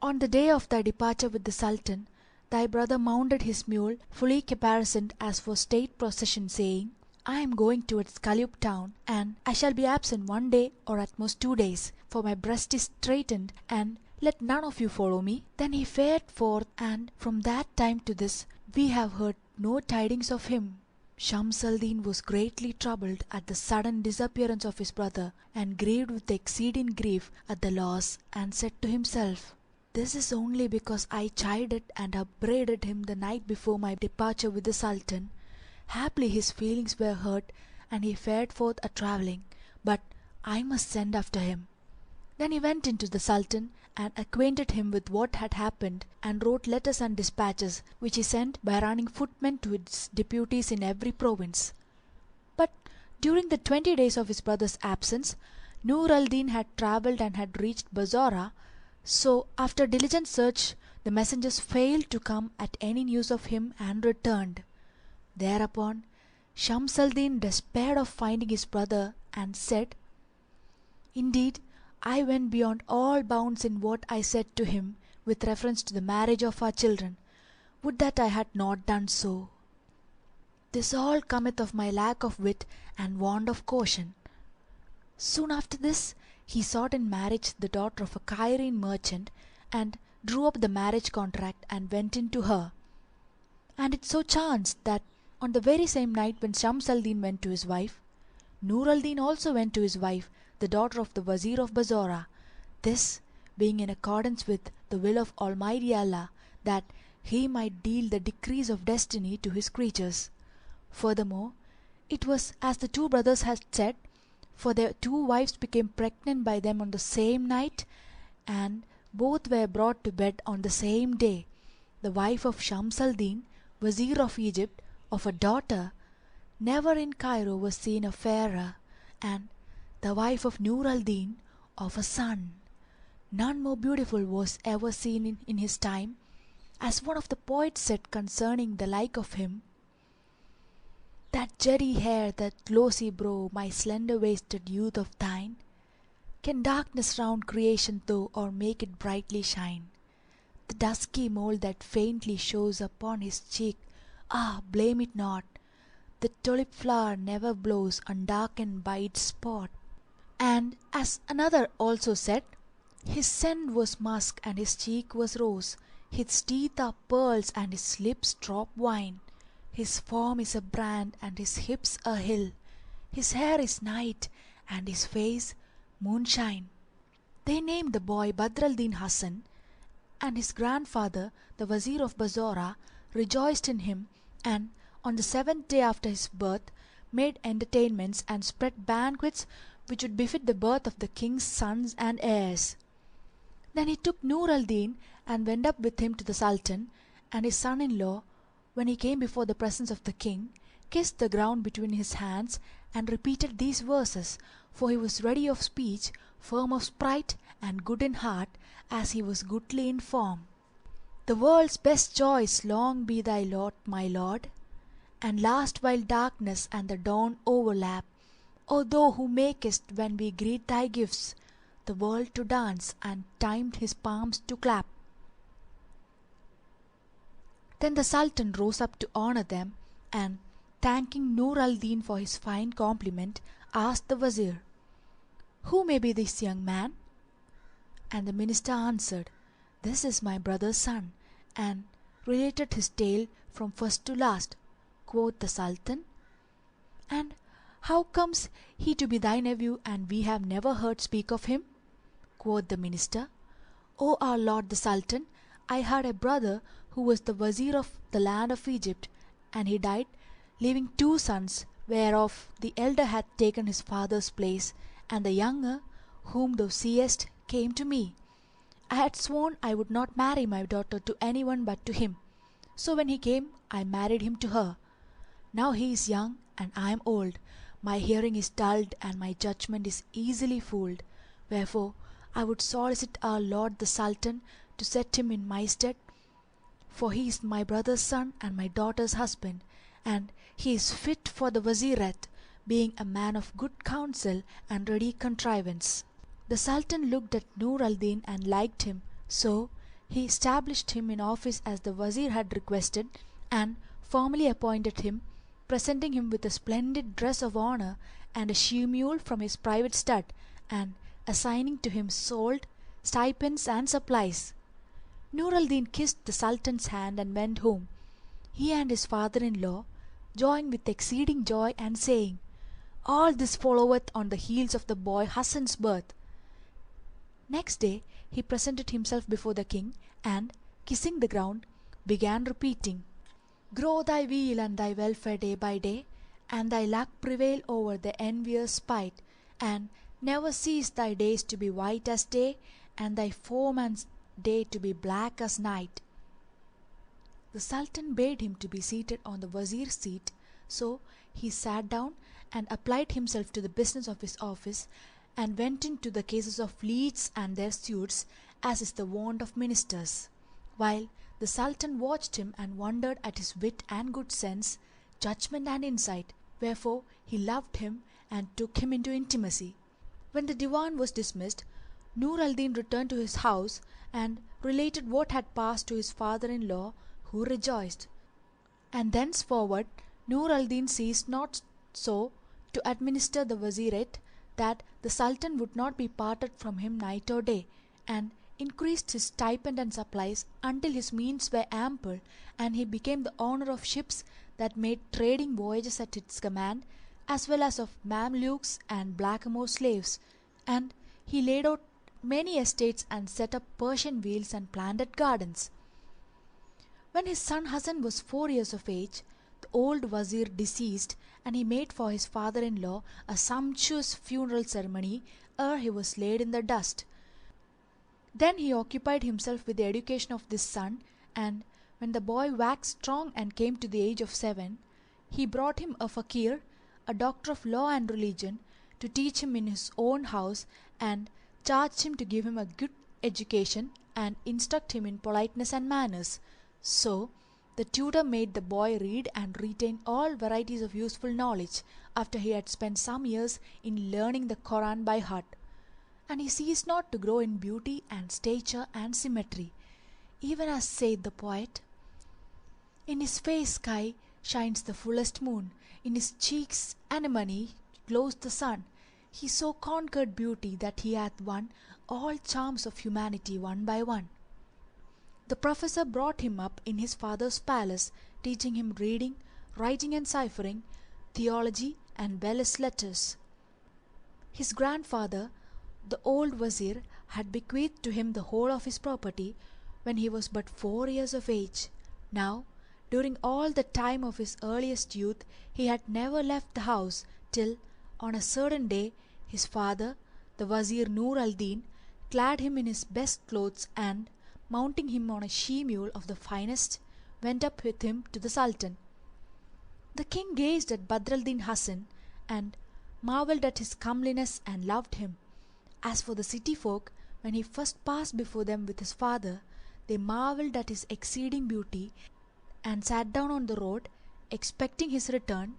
"On the day of thy departure with the Sultan, thy brother mounted his mule fully caparisoned as for state procession, saying, I am going towards Kalyub town, and I shall be absent 1 day or at most 2 days, for my breast is straitened, and let none of you follow me." Then he fared forth, and from that time to this we have heard no tidings of him. Shams al-Din was greatly troubled at the sudden disappearance of his brother, and grieved with exceeding grief at the loss, and said to himself, This is only because I chided and upbraided him the night before my departure with the Sultan. Haply his feelings were hurt, and he fared forth a-travelling, but I must send after him." Then he went in to the Sultan and acquainted him with what had happened, and wrote letters and dispatches, which he sent by running footmen to his deputies in every province. But during the 20 days of his brother's absence, Nur al-Din had travelled and had reached Bassorah, so after diligent search the messengers failed to come at any news of him and returned. Thereupon Shams al-Din despaired of finding his brother and said, "Indeed, I went beyond all bounds in what I said to him with reference to the marriage of our children. Would that I had not done so! This all cometh of my lack of wit and want of caution." Soon after this he sought in marriage the daughter of a Cairene merchant, and drew up the marriage contract and went in to her. And it so chanced that on the very same night when Shams al-Din went to his wife, Nur al-Din also went to his wife, the daughter of the Wazir of Bassorah, this being in accordance with the will of Almighty Allah, that He might deal the decrees of destiny to His creatures. Furthermore, it was as the two brothers had said, for their two wives became pregnant by them on the same night, and both were brought to bed on the same day. The wife of Shams al-Din, Wazir of Egypt, of a daughter, never in Cairo was seen a fairer, and the wife of Nur al-Din, of a son. None more beautiful was ever seen in his time, as one of the poets said concerning the like of him: "That jetty hair, that glossy brow, my slender-waisted youth of thine, can darkness round creation throw, or make it brightly shine? The dusky mole that faintly shows upon his cheek, ah, blame it not! The tulip flower never blows undarkened by its spot." And as another also said, "His scent was musk and his cheek was rose, his teeth are pearls and his lips drop wine. His form is a brand and his hips a hill, his hair is night and his face moonshine." They named the boy Badr al-Din Hasan, and his grandfather, the Wazir of Bassorah, rejoiced in him, and on the 7th day after his birth made entertainments and spread banquets which would befit the birth of the king's sons and heirs. Then he took Nur al-Din and went up with him to the Sultan, and his son-in-law, when he came before the presence of the king, kissed the ground between his hands and repeated these verses, for he was ready of speech, firm of sprite, and good in heart, as he was goodly in form. "The world's best joys long be thy lot, my lord, and last while darkness and the dawn overlap. O thou who makest, when we greet thy gifts, the world to dance and timed his palms to clap." Then the Sultan rose up to honour them, and thanking Nur al-Din for his fine compliment, asked the Wazir, "Who may be this young man?" And the minister answered, "This is my brother's son," and related his tale from first to last. Quoth the Sultan, "And how comes he to be thy nephew, and we have never heard speak of him?" Quoth the minister, "O our lord the Sultan, I had a brother who was the Wazir of the land of Egypt, and he died, leaving two sons, whereof the elder hath taken his father's place, and the younger, whom thou seest, came to me. I had sworn I would not marry my daughter to any one but to him. So when he came, I married him to her. Now he is young and I am old, my hearing is dulled and my judgment is easily fooled. Wherefore I would solicit our lord the Sultan to set him in my stead, for he is my brother's son and my daughter's husband, and he is fit for the Wazirate, being a man of good counsel and ready contrivance." The Sultan looked at Nur al-Din and liked him, so he established him in office as the Wazir had requested, and formally appointed him, presenting him with a splendid dress of honour and a she-mule from his private stud, and assigning to him solde, stipends and supplies. Nur al-Din kissed the Sultan's hand and went home, he and his father-in-law, joying with exceeding joy and saying, "All this followeth on the heels of the boy Hasan's birth." Next day he presented himself before the king, and, kissing the ground, began repeating, "Grow thy weal and thy welfare day by day, and thy luck prevail over the envier's spite, and never cease thy days to be white as day, and thy foeman's day to be black as night." The Sultan bade him to be seated on the Wazir's seat, so he sat down and applied himself to the business of his office, and went into the cases of leets and their suits, as is the wont of ministers, while the Sultan watched him and wondered at his wit and good sense, judgment and insight, wherefore he loved him and took him into intimacy. When the Divan was dismissed, Nur al-Din returned to his house and related what had passed to his father-in-law, who rejoiced. And thenceforward Nur al-Din ceased not so to administer the Wazirate that the Sultan would not be parted from him night or day, and increased his stipend and supplies until his means were ample, and he became the owner of ships that made trading voyages at its command, as well as of Mamluks and blackamoor slaves, and he laid out many estates and set up Persian wheels and planted gardens. When his son Hasan was 4 years of age, the old Wazir deceased, and he made for his father-in-law a sumptuous funeral ceremony ere he was laid in the dust. Then he occupied himself with the education of this son, and when the boy waxed strong and came to the age of 7, he brought him a fakir, a doctor of law and religion, to teach him in his own house, and charged him to give him a good education and instruct him in politeness and manners. So the tutor made the boy read and retain all varieties of useful knowledge, after he had spent some years in learning the Koran by heart. And he ceased not to grow in beauty and stature and symmetry, even as saith the poet, "In his face sky shines the fullest moon, in his cheeks anemone glows the sun. He so conquered beauty that he hath won all charms of humanity one by one." The professor brought him up in his father's palace, teaching him reading, writing and ciphering, theology and belles letters. His grandfather, the old Wazir, had bequeathed to him the whole of his property when he was but 4 years of age. Now, during all the time of his earliest youth, he had never left the house, till on a certain day his father, the Wazir Nur al-Din, clad him in his best clothes, and mounting him on a she-mule of the finest, went up with him to the Sultan. The king gazed at Badr al-Din Hasan and marvelled at his comeliness and loved him. As for the city folk, when he first passed before them with his father, they marvelled at his exceeding beauty, and sat down on the road, expecting his return,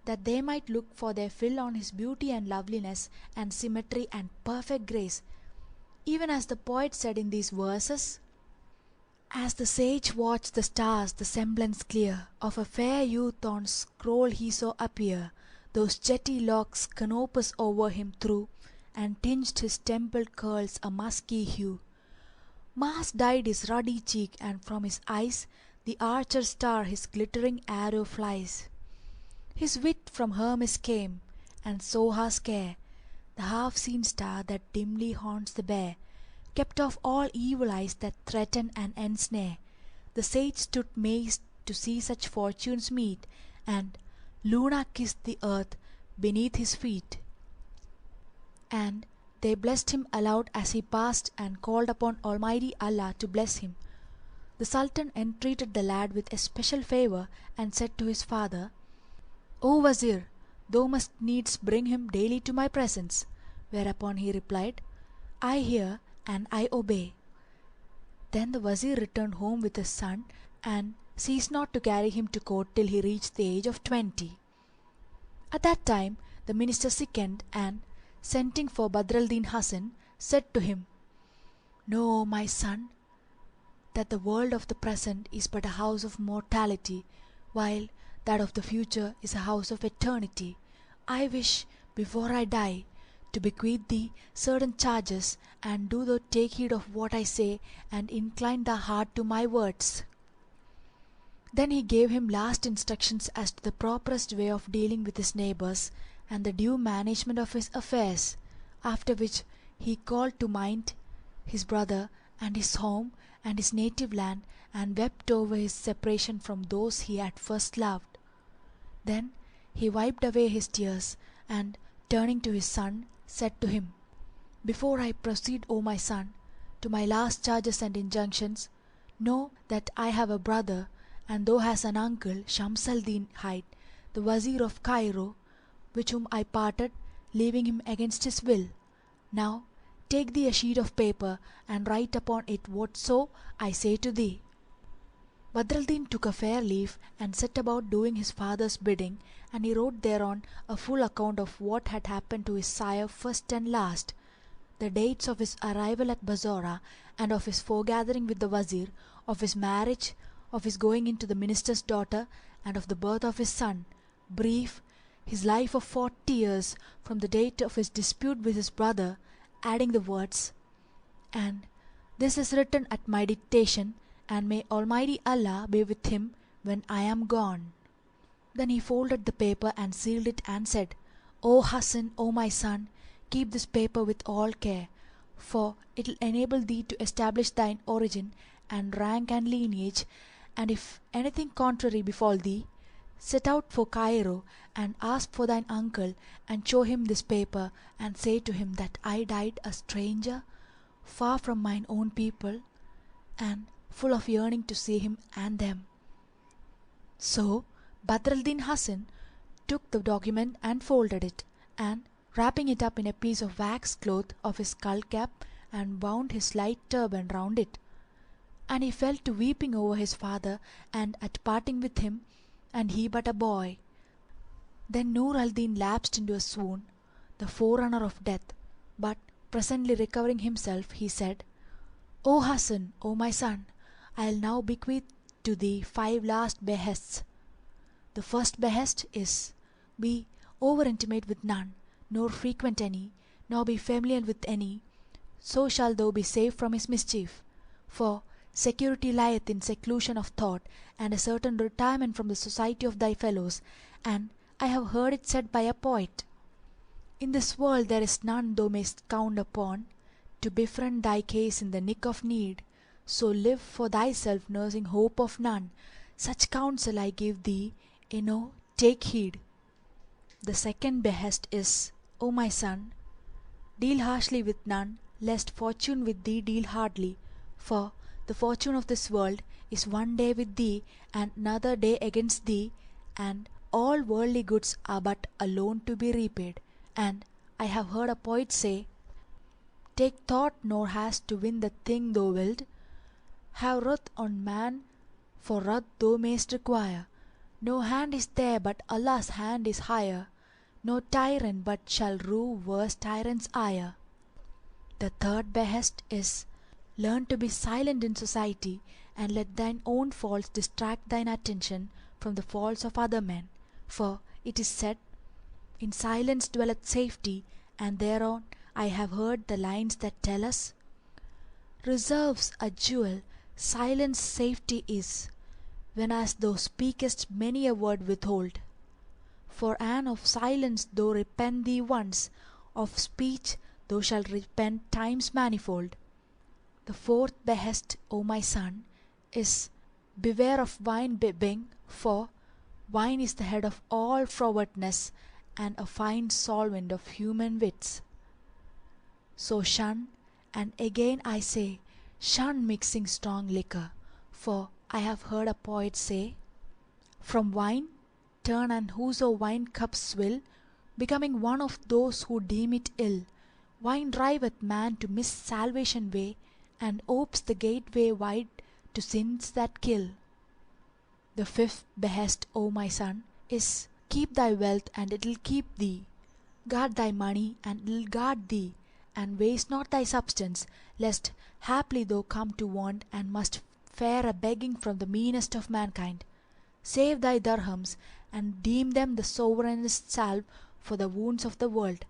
that they might look for their fill on his beauty and loveliness and symmetry and perfect grace, even as the poet said in these verses, "As the sage watched the stars, the semblance clear of a fair youth on scroll he saw appear, those jetty locks canopus over him threw, and tinged his templed curls a musky hue. Mars dyed his ruddy cheek, and from his eyes the archer star his glittering arrow flies. His wit from Hermes came, and Soha's care, the half-seen star that dimly haunts the bear, kept off all evil eyes that threaten and ensnare. The sage stood mazed to see such fortunes meet, and Luna kissed the earth beneath his feet." And they blessed him aloud as he passed, and called upon Almighty Allah to bless him. The Sultan entreated the lad with especial favour, and said to his father, "O Wazir, thou must needs bring him daily to my presence." Whereupon he replied, "I hear and I obey." Then the Wazir returned home with his son, and ceased not to carry him to court till he reached the age of 20. At that time the minister sickened, and sending for Badr al-Din Hasan, said to him, "Know, my son, that the world of the present is but a house of mortality, while that of the future is a house of eternity. I wish, before I die, to bequeath thee certain charges, and do thou take heed of what I say, and incline thy heart to my words." Then he gave him last instructions as to the properest way of dealing with his neighbours, and the due management of his affairs, after which he called to mind his brother, and his home, and his native land, and wept over his separation from those he had first loved. Then he wiped away his tears, and turning to his son, said to him, "Before I proceed, O my son, to my last charges and injunctions, know that I have a brother, and thou hast an uncle, Shams al-Din hight, the Wazir of Cairo, with whom I parted, leaving him against his will. Now take thee a sheet of paper, and write upon it whatso I say to thee." Badr al-Din took a fair leaf, and set about doing his father's bidding, and he wrote thereon a full account of what had happened to his sire first and last, the dates of his arrival at Bassorah, and of his foregathering with the Wazir, of his marriage, of his going into the minister's daughter, and of the birth of his son. Brief, his life of 40 years, from the date of his dispute with his brother, adding the words, "And this is written at my dictation, and may Almighty Allah be with him when I am gone." Then he folded the paper and sealed it, and said, "O Hassan, O my son, keep this paper with all care, for it will enable thee to establish thine origin and rank and lineage, and if anything contrary befall thee, set out for Cairo, and ask for thine uncle, and show him this paper, and say to him that I died a stranger, far from mine own people, and full of yearning to see him and them." So Badr al-Din Hassan took the document and folded it, and wrapping it up in a piece of waxed cloth of his skull cap, and wound his light turban round it. And he fell to weeping over his father, and at parting with him, and he but a boy. Then Nur al-Din lapsed into a swoon, the forerunner of death, but presently recovering himself, he said, "O Hassan, O my son, I will now bequeath to thee 5 last behests. The first behest is, be over intimate with none, nor frequent any, nor be familiar with any, so shalt thou be safe from his mischief. For security lieth in seclusion of thought, and a certain retirement from the society of thy fellows, and I have heard it said by a poet, In this world there is none thou mayst count upon to befriend thy case in the nick of need, so live for thyself nursing hope of none. Such counsel I give thee, take heed. The second behest is, O my son, deal harshly with none, lest fortune with thee deal hardly. For the fortune of this world is one day with thee, and another day against thee, and all worldly goods are but a loan to be repaid. And I have heard a poet say, Take thought nor hast to win the thing thou wilt. Have wrath on man, for wrath thou mayst require. No hand is there but Allah's hand is higher. No tyrant but shall rue worse tyrant's ire. The third behest is, learn to be silent in society, and let thine own faults distract thine attention from the faults of other men. For it is said, In silence dwelleth safety, and thereon I have heard the lines that tell us, Reserve's a jewel, silence safety is, whenas thou speakest many a word withhold. For an of silence thou repent thee once, of speech thou shalt repent times manifold. The fourth behest, O my son, is, beware of wine bibbing, for wine is the head of all frowardness, and a fine solvent of human wits. So shun, and again I say, shun mixing strong liquor, for I have heard a poet say, From wine turn, and whoso wine cups swill, becoming one of those who deem it ill. Wine driveth man to miss salvation way, and opes the gateway wide to sins that kill. The fifth behest, O my son, is, keep thy wealth, and it will keep thee. Guard thy money, and it will guard thee. And waste not thy substance, lest haply thou come to want, and must fare a begging from the meanest of mankind. Save thy dirhams, and deem them the sovereignest salve for the wounds of the world.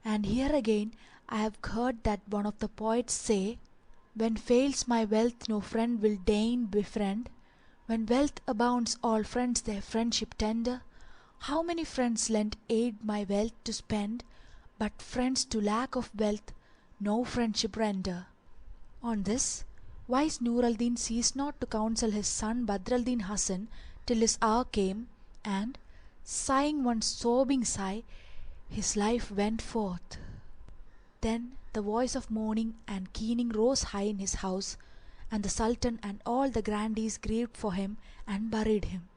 And here again I have heard that one of the poets say, When fails my wealth no friend will deign befriend. When wealth abounds all friends their friendship tender. How many friends lent aid my wealth to spend, but friends to lack of wealth no friendship render. On this, wise Nur al-Din ceased not to counsel his son Badr al-Din Hasan till his hour came, and, sighing one sobbing sigh, his life went forth. Then the voice of mourning and keening rose high in his house, and the Sultan and all the grandees grieved for him and buried him.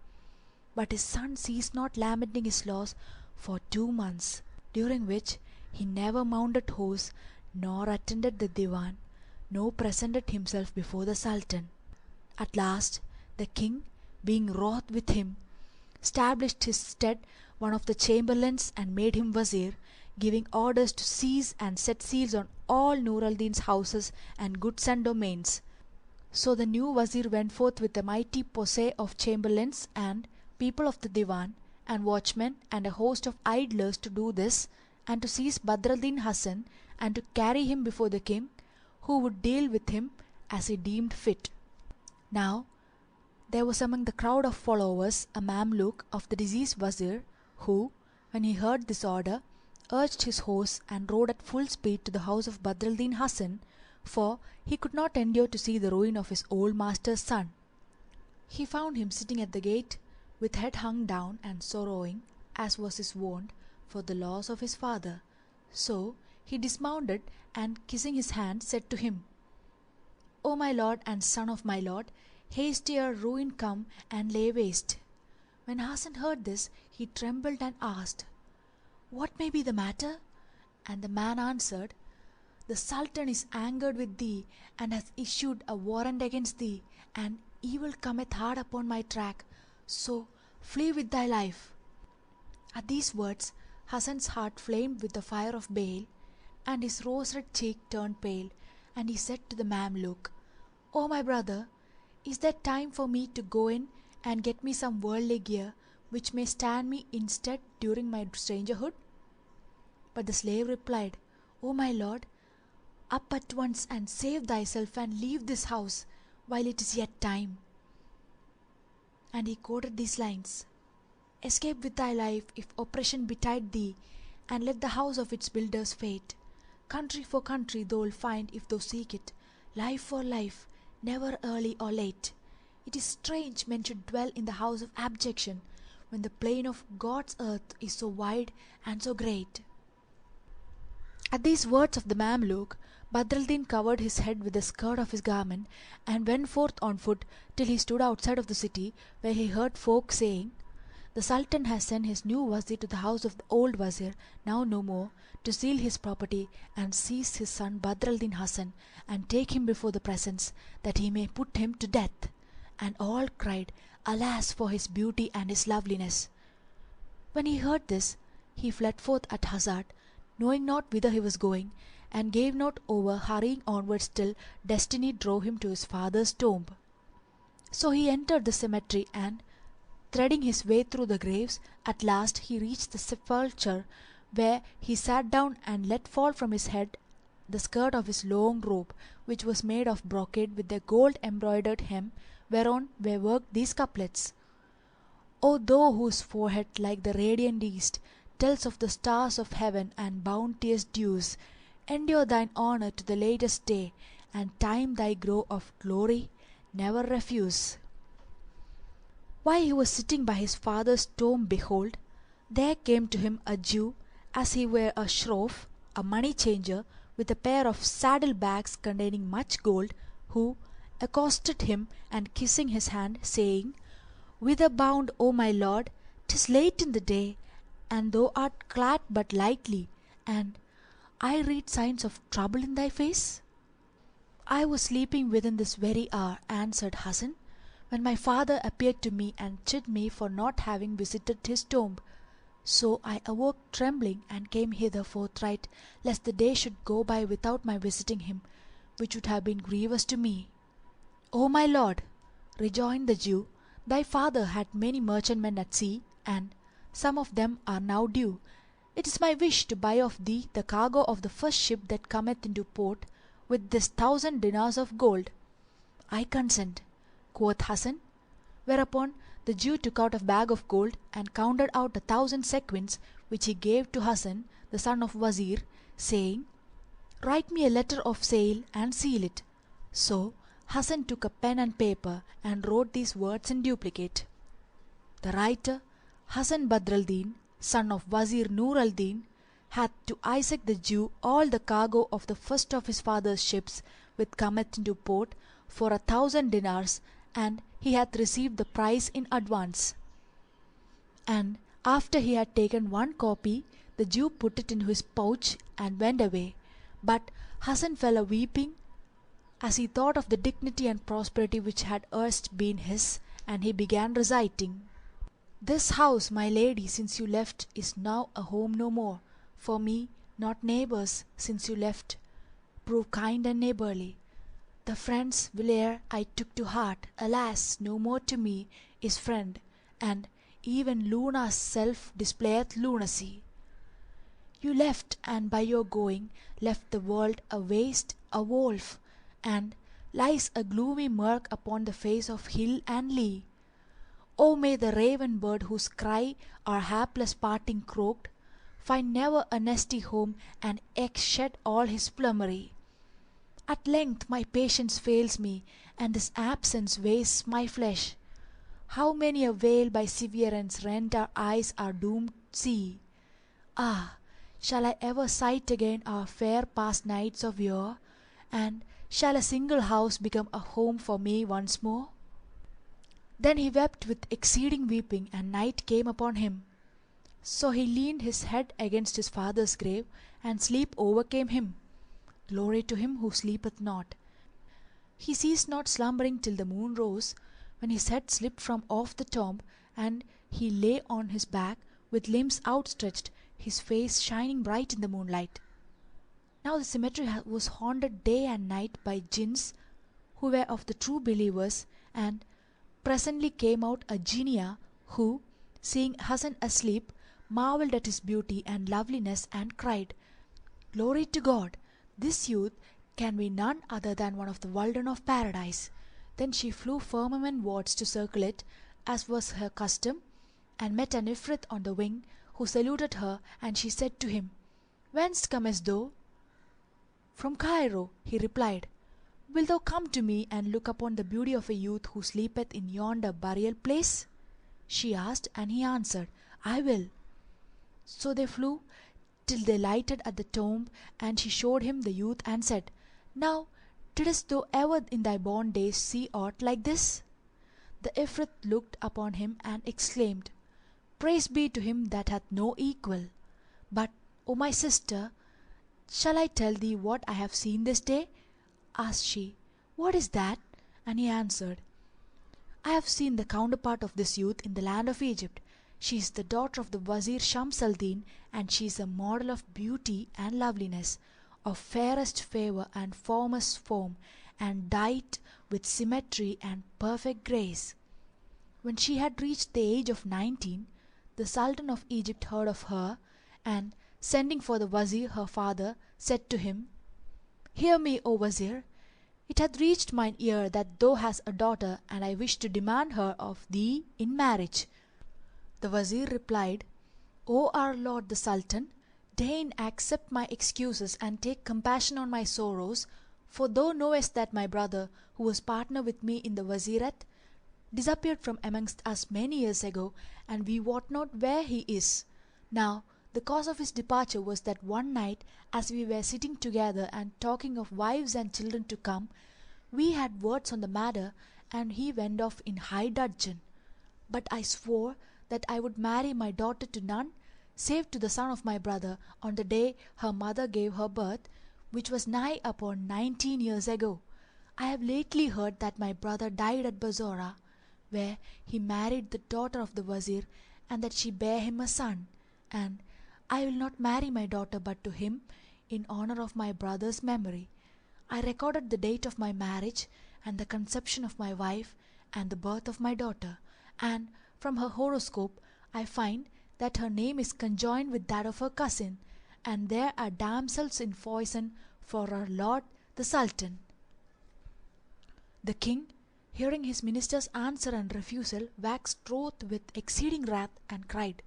But his son ceased not lamenting his loss for 2 months, during which he never mounted horse, nor attended the divan, nor presented himself before the Sultan. At last the king, being wroth with him, stablished his stead one of the chamberlains and made him wazir, giving orders to seize and set seals on all Nur al-Din's houses and goods and domains. So the new wazir went forth with a mighty posse of chamberlains and people of the divan and watchmen and a host of idlers to do this, and to seize Badr al-Din Hasan and to carry him before the king, who would deal with him as he deemed fit. Now there was among the crowd of followers a Mamluk of the deceased wazir, who, when he heard this order, urged his horse and rode at full speed to the house of Badr al-Din Hasan, for he could not endure to see the ruin of his old master's son. He found him sitting at the gate, with head hung down and sorrowing, as was his wont, for the loss of his father. So he dismounted and, kissing his hand, said to him, "O my lord and son of my lord, haste ere ruin come and lay waste." When Hasan heard this, he trembled and asked, "What may be the matter?" And the man answered, "The Sultan is angered with thee and hath issued a warrant against thee, and evil cometh hard upon my track, so flee with thy life." At these words Hasan's heart flamed with the fire of bale, and his rose-red cheek turned pale, and he said to the Mamluk, "O my brother, is there time for me to go in and get me some worldly gear, which may stand me in stead during my strangerhood?" But the slave replied, "O my lord, up at once and save thyself and leave this house while it is yet time." And he quoted these lines: "Escape with thy life if oppression betide thee, and let the house of its builders fate. Country for country thou'lt find if thou seek it, life for life, never early or late. It is strange men should dwell in the house of abjection, when the plain of God's earth is so wide and so great." At these words of the Mamluk, Badr al-Din covered his head with the skirt of his garment and went forth on foot till he stood outside of the city, where he heard folk saying, "The Sultan has sent his new wazir to the house of the old wazir, now no more, to seal his property and seize his son Badr al-Din Hasan and take him before the presence, that he may put him to death." And all cried, "Alas for his beauty and his loveliness!" When he heard this, he fled forth at hazard, knowing not whither he was going, and gave not over hurrying onwards till destiny drove him to his father's tomb. So he entered the cemetery, and, threading his way through the graves, at last he reached the sepulchre, where he sat down and let fall from his head the skirt of his long robe, which was made of brocade with a gold embroidered hem, whereon were worked these couplets: "O thou whose forehead, like the radiant east, tells of the stars of heaven and bounteous dews, endure thine honour to the latest day, and time thy growth of glory never refuse." While he was sitting by his father's tomb, behold, there came to him a Jew, as he were a shroff, a money changer, with a pair of saddle bags containing much gold, who accosted him and kissing his hand, saying, "Whither bound, O my lord? 'Tis late in the day, and thou art clad but lightly, and I read signs of trouble in thy face." "I was sleeping within this very hour," answered Hasan, "when my father appeared to me and chid me for not having visited his tomb. So I awoke trembling and came hither forthright, lest the day should go by without my visiting him, which would have been grievous to me." "O my lord," rejoined the Jew, "thy father had many merchantmen at sea, and some of them are now due. It is my wish to buy of thee the cargo of the first ship that cometh into port, with this 1,000 dinars of gold." "I consent," quoth Hasan. Whereupon the Jew took out a bag of gold and counted out 1,000 sequins, which he gave to Hasan, the son of Wazir, saying, "Write me a letter of sale and seal it." So Hasan took a pen and paper and wrote these words in duplicate. The writer, Hasan Badr al-Din, son of Wazir Nur al-Din, hath to Isaac the Jew all the cargo of the first of his father's ships which cometh into port for 1,000 dinars, and he hath received the price in advance. And after he had taken one copy, the Jew put it into his pouch and went away. But Hasan fell a weeping as he thought of the dignity and prosperity which had erst been his, and he began reciting: This house, my lady, since you left, is now a home no more. For me, not neighbours, since you left, prove kind and neighbourly. The friend's whilere I took to heart, alas, no more to me is friend, and even Luna's self displayeth lunacy. You left, and by your going left the world a waste, a wolf, and lies a gloomy murk upon the face of hill and lea. O may the raven bird whose cry our hapless parting croaked, find never a nesty home, and eke shed all his plumery. At length my patience fails me, and this absence wastes my flesh. How many a veil by severance rent our eyes are doomed see. Ah, shall I ever sight again our fair past nights of yore, and shall a single house become a home for me once more? Then he wept with exceeding weeping, and night came upon him. So he leaned his head against his father's grave, and sleep overcame him. Glory to him who sleepeth not. He ceased not slumbering till the moon rose, when his head slipped from off the tomb, and he lay on his back with limbs outstretched, his face shining bright in the moonlight. Now the cemetery was haunted day and night by jinns who were of the true believers, and presently came out a jinniyah who, seeing Hasan asleep, marvelled at his beauty and loveliness, and cried, Glory to God! This youth can be none other than one of the Walden of Paradise. Then she flew firmament-wards to circle it, as was her custom, and met an Ifrit on the wing, who saluted her, and she said to him, Whence comest thou? From Cairo, he replied. Wilt thou come to me and look upon the beauty of a youth who sleepeth in yonder burial place? She asked, and he answered, I will. So they flew till they lighted at the tomb, and she showed him the youth and said, Now didst thou ever in thy born days see aught like this? The Ifrit looked upon him and exclaimed, Praise be to him that hath no equal. But, O my sister, shall I tell thee what I have seen this day? Asked she. What is that? And he answered, I have seen the counterpart of this youth in the land of Egypt. She is the daughter of the Wazir Shams al-Din, and she is a model of beauty and loveliness, of fairest favour and formest form, and dight with symmetry and perfect grace. When she had reached the age of 19, the Sultan of Egypt heard of her, and sending for the Wazir her father, said to him, Hear me, O Wazir. It hath reached mine ear that thou hast a daughter, and I wish to demand her of thee in marriage. The Wazir replied, O our lord the Sultan, deign accept my excuses and take compassion on my sorrows, for thou knowest that my brother, who was partner with me in the Wazirat, disappeared from amongst us many years ago, and we wot not where he is. Now the cause of his departure was that one night, as we were sitting together and talking of wives and children to come, we had words on the matter, and he went off in high dudgeon. But I swore that I would marry my daughter to none save to the son of my brother on the day her mother gave her birth, which was nigh upon 19 years ago. I have lately heard that my brother died at Bassorah, where he married the daughter of the Wazir, and that she bare him a son, and I will not marry my daughter but to him in honour of my brother's memory. I recorded the date of my marriage, and the conception of my wife, and the birth of my daughter, and from her horoscope I find that her name is conjoined with that of her cousin, and there are damsels in foison for our lord the Sultan. The king, hearing his minister's answer and refusal, waxed wroth with exceeding wrath, and cried,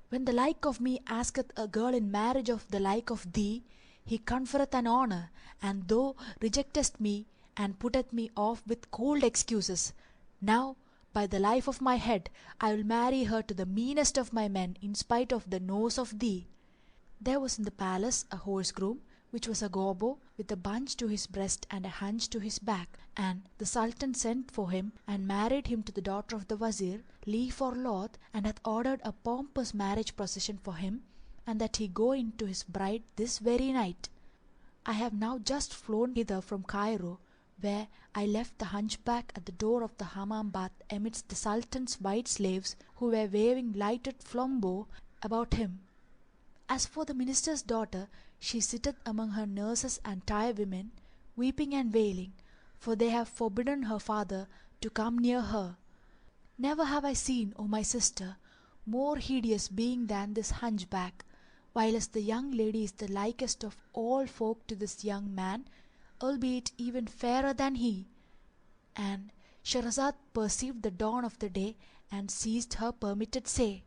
When the like of me asketh a girl in marriage of the like of thee, he conferreth an honour, and thou rejectest me and putteth me off with cold excuses. Now, by the life of my head, I will marry her to the meanest of my men, in spite of the nose of thee. There was in the palace a horse groom, which was a gobbo, with a bunch to his breast and a hunch to his back, and the Sultan sent for him and married him to the daughter of the Wazir, lief for loth, and hath ordered a pompous marriage procession for him, and that he go in to his bride this very night. I have now just flown hither from Cairo, where I left the hunchback at the door of the Hammam bath amidst the Sultan's white slaves, who were waving lighted flambeaux about him. As for the minister's daughter, she sitteth among her nurses and tirewomen, weeping and wailing, for they have forbidden her father to come near her. Never have I seen, O my sister, more hideous being than this hunchback, whilst the young lady is the likest of all folk to this young man, albeit even fairer than he. And Shahrazad perceived the dawn of the day and ceased her permitted say.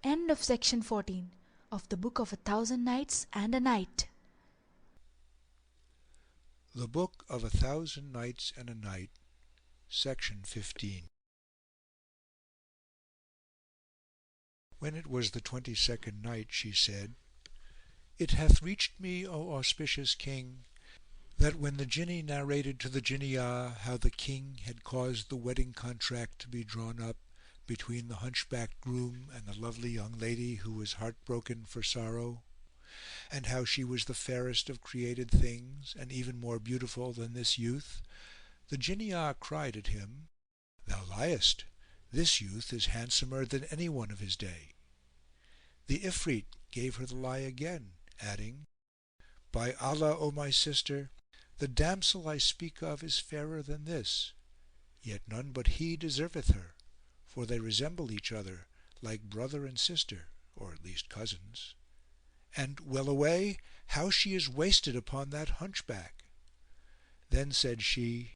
End of section 14 of the Book of 1000 Nights and a Night. The Book of 1000 Nights and a Night, Section 15. When it was the 22nd night, she said, It hath reached me, O auspicious King, that when the Jinni narrated to the Jinniyah how the King had caused the wedding contract to be drawn up between the hunchbacked groom and the lovely young lady who was heartbroken for sorrow, and how she was the fairest of created things, and even more beautiful than this youth, the Jinniyah cried at him, Thou liest, this youth is handsomer than any one of his day. The Ifrit gave her the lie again, adding, By Allah, O my sister, the damsel I speak of is fairer than this, yet none but he deserveth her, for they resemble each other like brother and sister, or at least cousins. And well away, how she is wasted upon that hunchback. Then said she,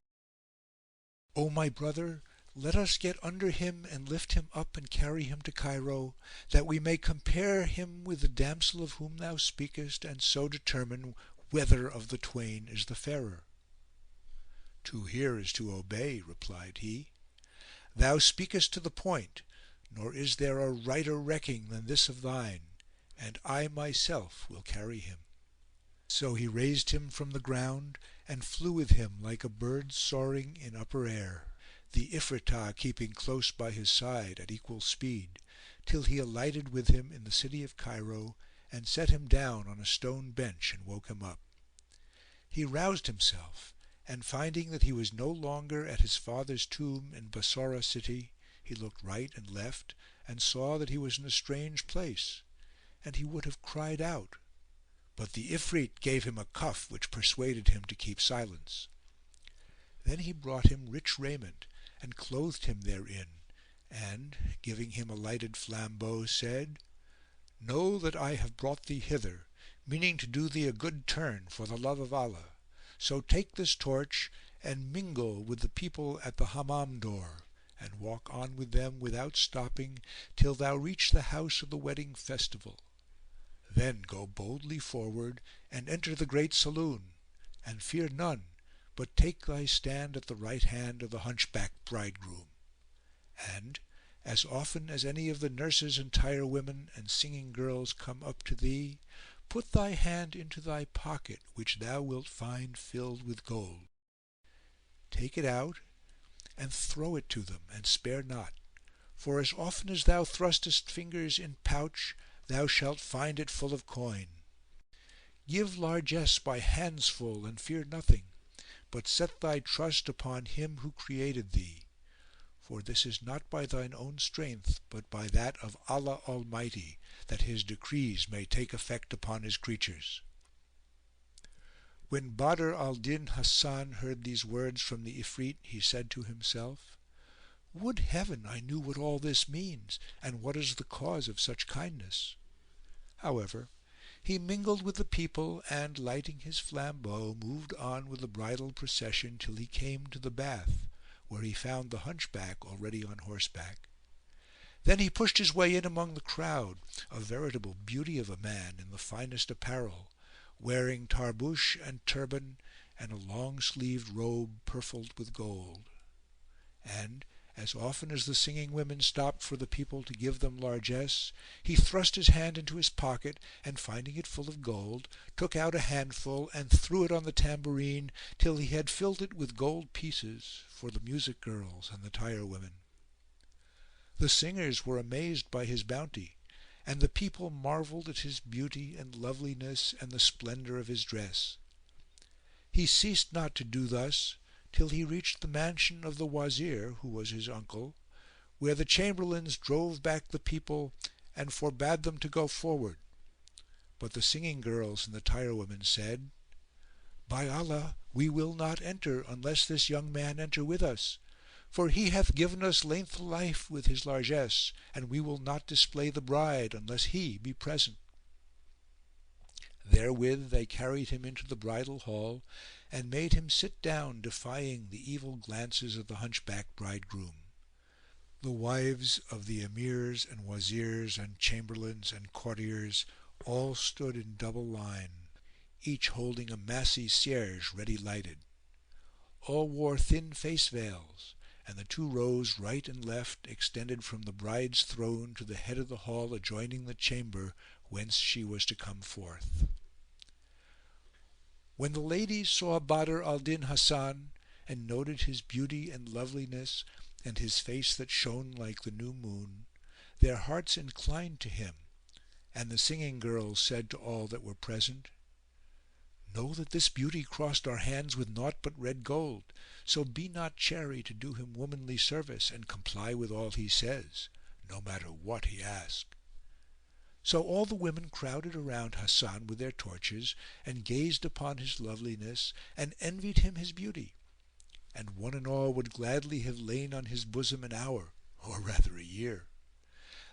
O my brother, let us get under him and lift him up and carry him to Cairo, that we may compare him with the damsel of whom thou speakest, and so determine whether of the twain is the fairer. To hear is to obey, replied he. Thou speakest to the point, nor is there a righter recking than this of thine, and I myself will carry him. So he raised him from the ground and flew with him like a bird soaring in upper air, the Ifritah keeping close by his side at equal speed, till he alighted with him in the city of Cairo and set him down on a stone bench and woke him up. He roused himself, and finding that he was no longer at his father's tomb in Bassorah city, he looked right and left and saw that he was in a strange place, and he would have cried out, but the Ifrit gave him a cuff which persuaded him to keep silence. Then he brought him rich raiment and clothed him therein, and, giving him a lighted flambeau, said, Know that I have brought thee hither, meaning to do thee a good turn for the love of Allah. So take this torch and mingle with the people at the Hammam door, and walk on with them without stopping till thou reach the house of the wedding festival. Then go boldly forward and enter the great saloon, and fear none, but take thy stand at the right hand of the hunchbacked bridegroom. And as often as any of the nurses and tirewomen and singing girls come up to thee, put thy hand into thy pocket which thou wilt find filled with gold. Take it out and throw it to them, and spare not, for as often as thou thrustest fingers in pouch, thou shalt find it full of coin. Give largesse by handsful, and fear nothing, but set thy trust upon him who created thee, for this is not by thine own strength, but by that of Allah Almighty, that his decrees may take effect upon his creatures. When Badr al-Din Hasan heard these words from the Ifrit, he said to himself, Would heaven I knew what all this means, and what is the cause of such kindness. However, he mingled with the people and, lighting his flambeau, moved on with the bridal procession till he came to the bath, where he found the hunchback already on horseback. Then he pushed his way in among the crowd, a veritable beauty of a man in the finest apparel, wearing tarbush and turban and a long-sleeved robe purfled with gold. And as often as the singing women stopped for the people to give them largesse, he thrust his hand into his pocket and, finding it full of gold, took out a handful and threw it on the tambourine till he had filled it with gold pieces for the music girls and the tire women. The singers were amazed by his bounty, and the people marvelled at his beauty and loveliness and the splendour of his dress. He ceased not to do thus till he reached the mansion of the Wazir, who was his uncle, where the chamberlains drove back the people and forbade them to go forward. But the singing girls and the tire women said, "By Allah, we will not enter unless this young man enter with us, for he hath given us length of life with his largesse, and we will not display the bride unless he be present." Therewith they carried him into the bridal hall and made him sit down, defying the evil glances of the hunchbacked bridegroom. The wives of the Emirs and Wazirs and chamberlains and courtiers all stood in double line, each holding a massy cierge ready lighted. All wore thin face veils, and the two rows right and left extended from the bride's throne to the head of the hall adjoining the chamber whence she was to come forth. When the ladies saw Badr al-Din Hasan and noted his beauty and loveliness and his face that shone like the new moon, their hearts inclined to him, and the singing girls said to all that were present, "Know that this beauty crossed our hands with naught but red gold, so be not chary to do him womanly service and comply with all he says, no matter what he ask." So all the women crowded around Hasan with their torches and gazed upon his loveliness and envied him his beauty, and one and all would gladly have lain on his bosom an hour, or rather a year.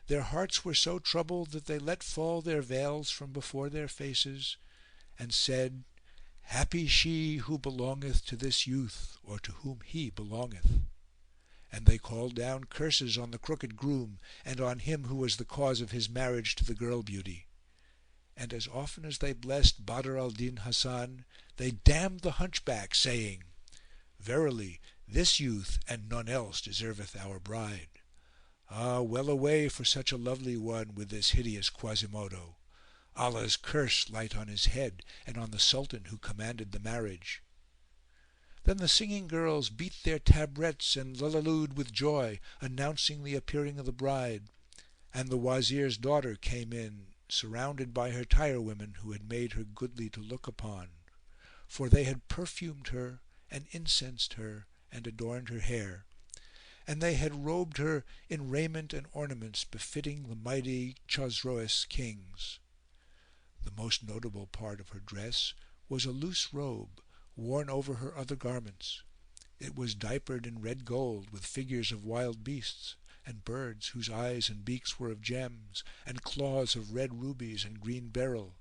Their hearts were so troubled that they let fall their veils from before their faces and said, "Happy she who belongeth to this youth or to whom he belongeth." And they called down curses on the crooked groom and on him who was the cause of his marriage to the girl beauty. And as often as they blessed Badr al-Din Hasan, they damned the hunchback, saying, "Verily this youth and none else deserveth our bride. Ah, well away for such a lovely one with this hideous Quasimodo! Allah's curse light on his head and on the Sultan who commanded the marriage." Then the singing girls beat their tabrets and lullilooed with joy, announcing the appearing of the bride, and the Wazir's daughter came in, surrounded by her tire women who had made her goodly to look upon, for they had perfumed her and incensed her and adorned her hair, and they had robed her in raiment and ornaments befitting the mighty Chosroes kings. The most notable part of her dress was a loose robe worn over her other garments. It was diapered in red gold with figures of wild beasts and birds whose eyes and beaks were of gems, and claws of red rubies and green beryl.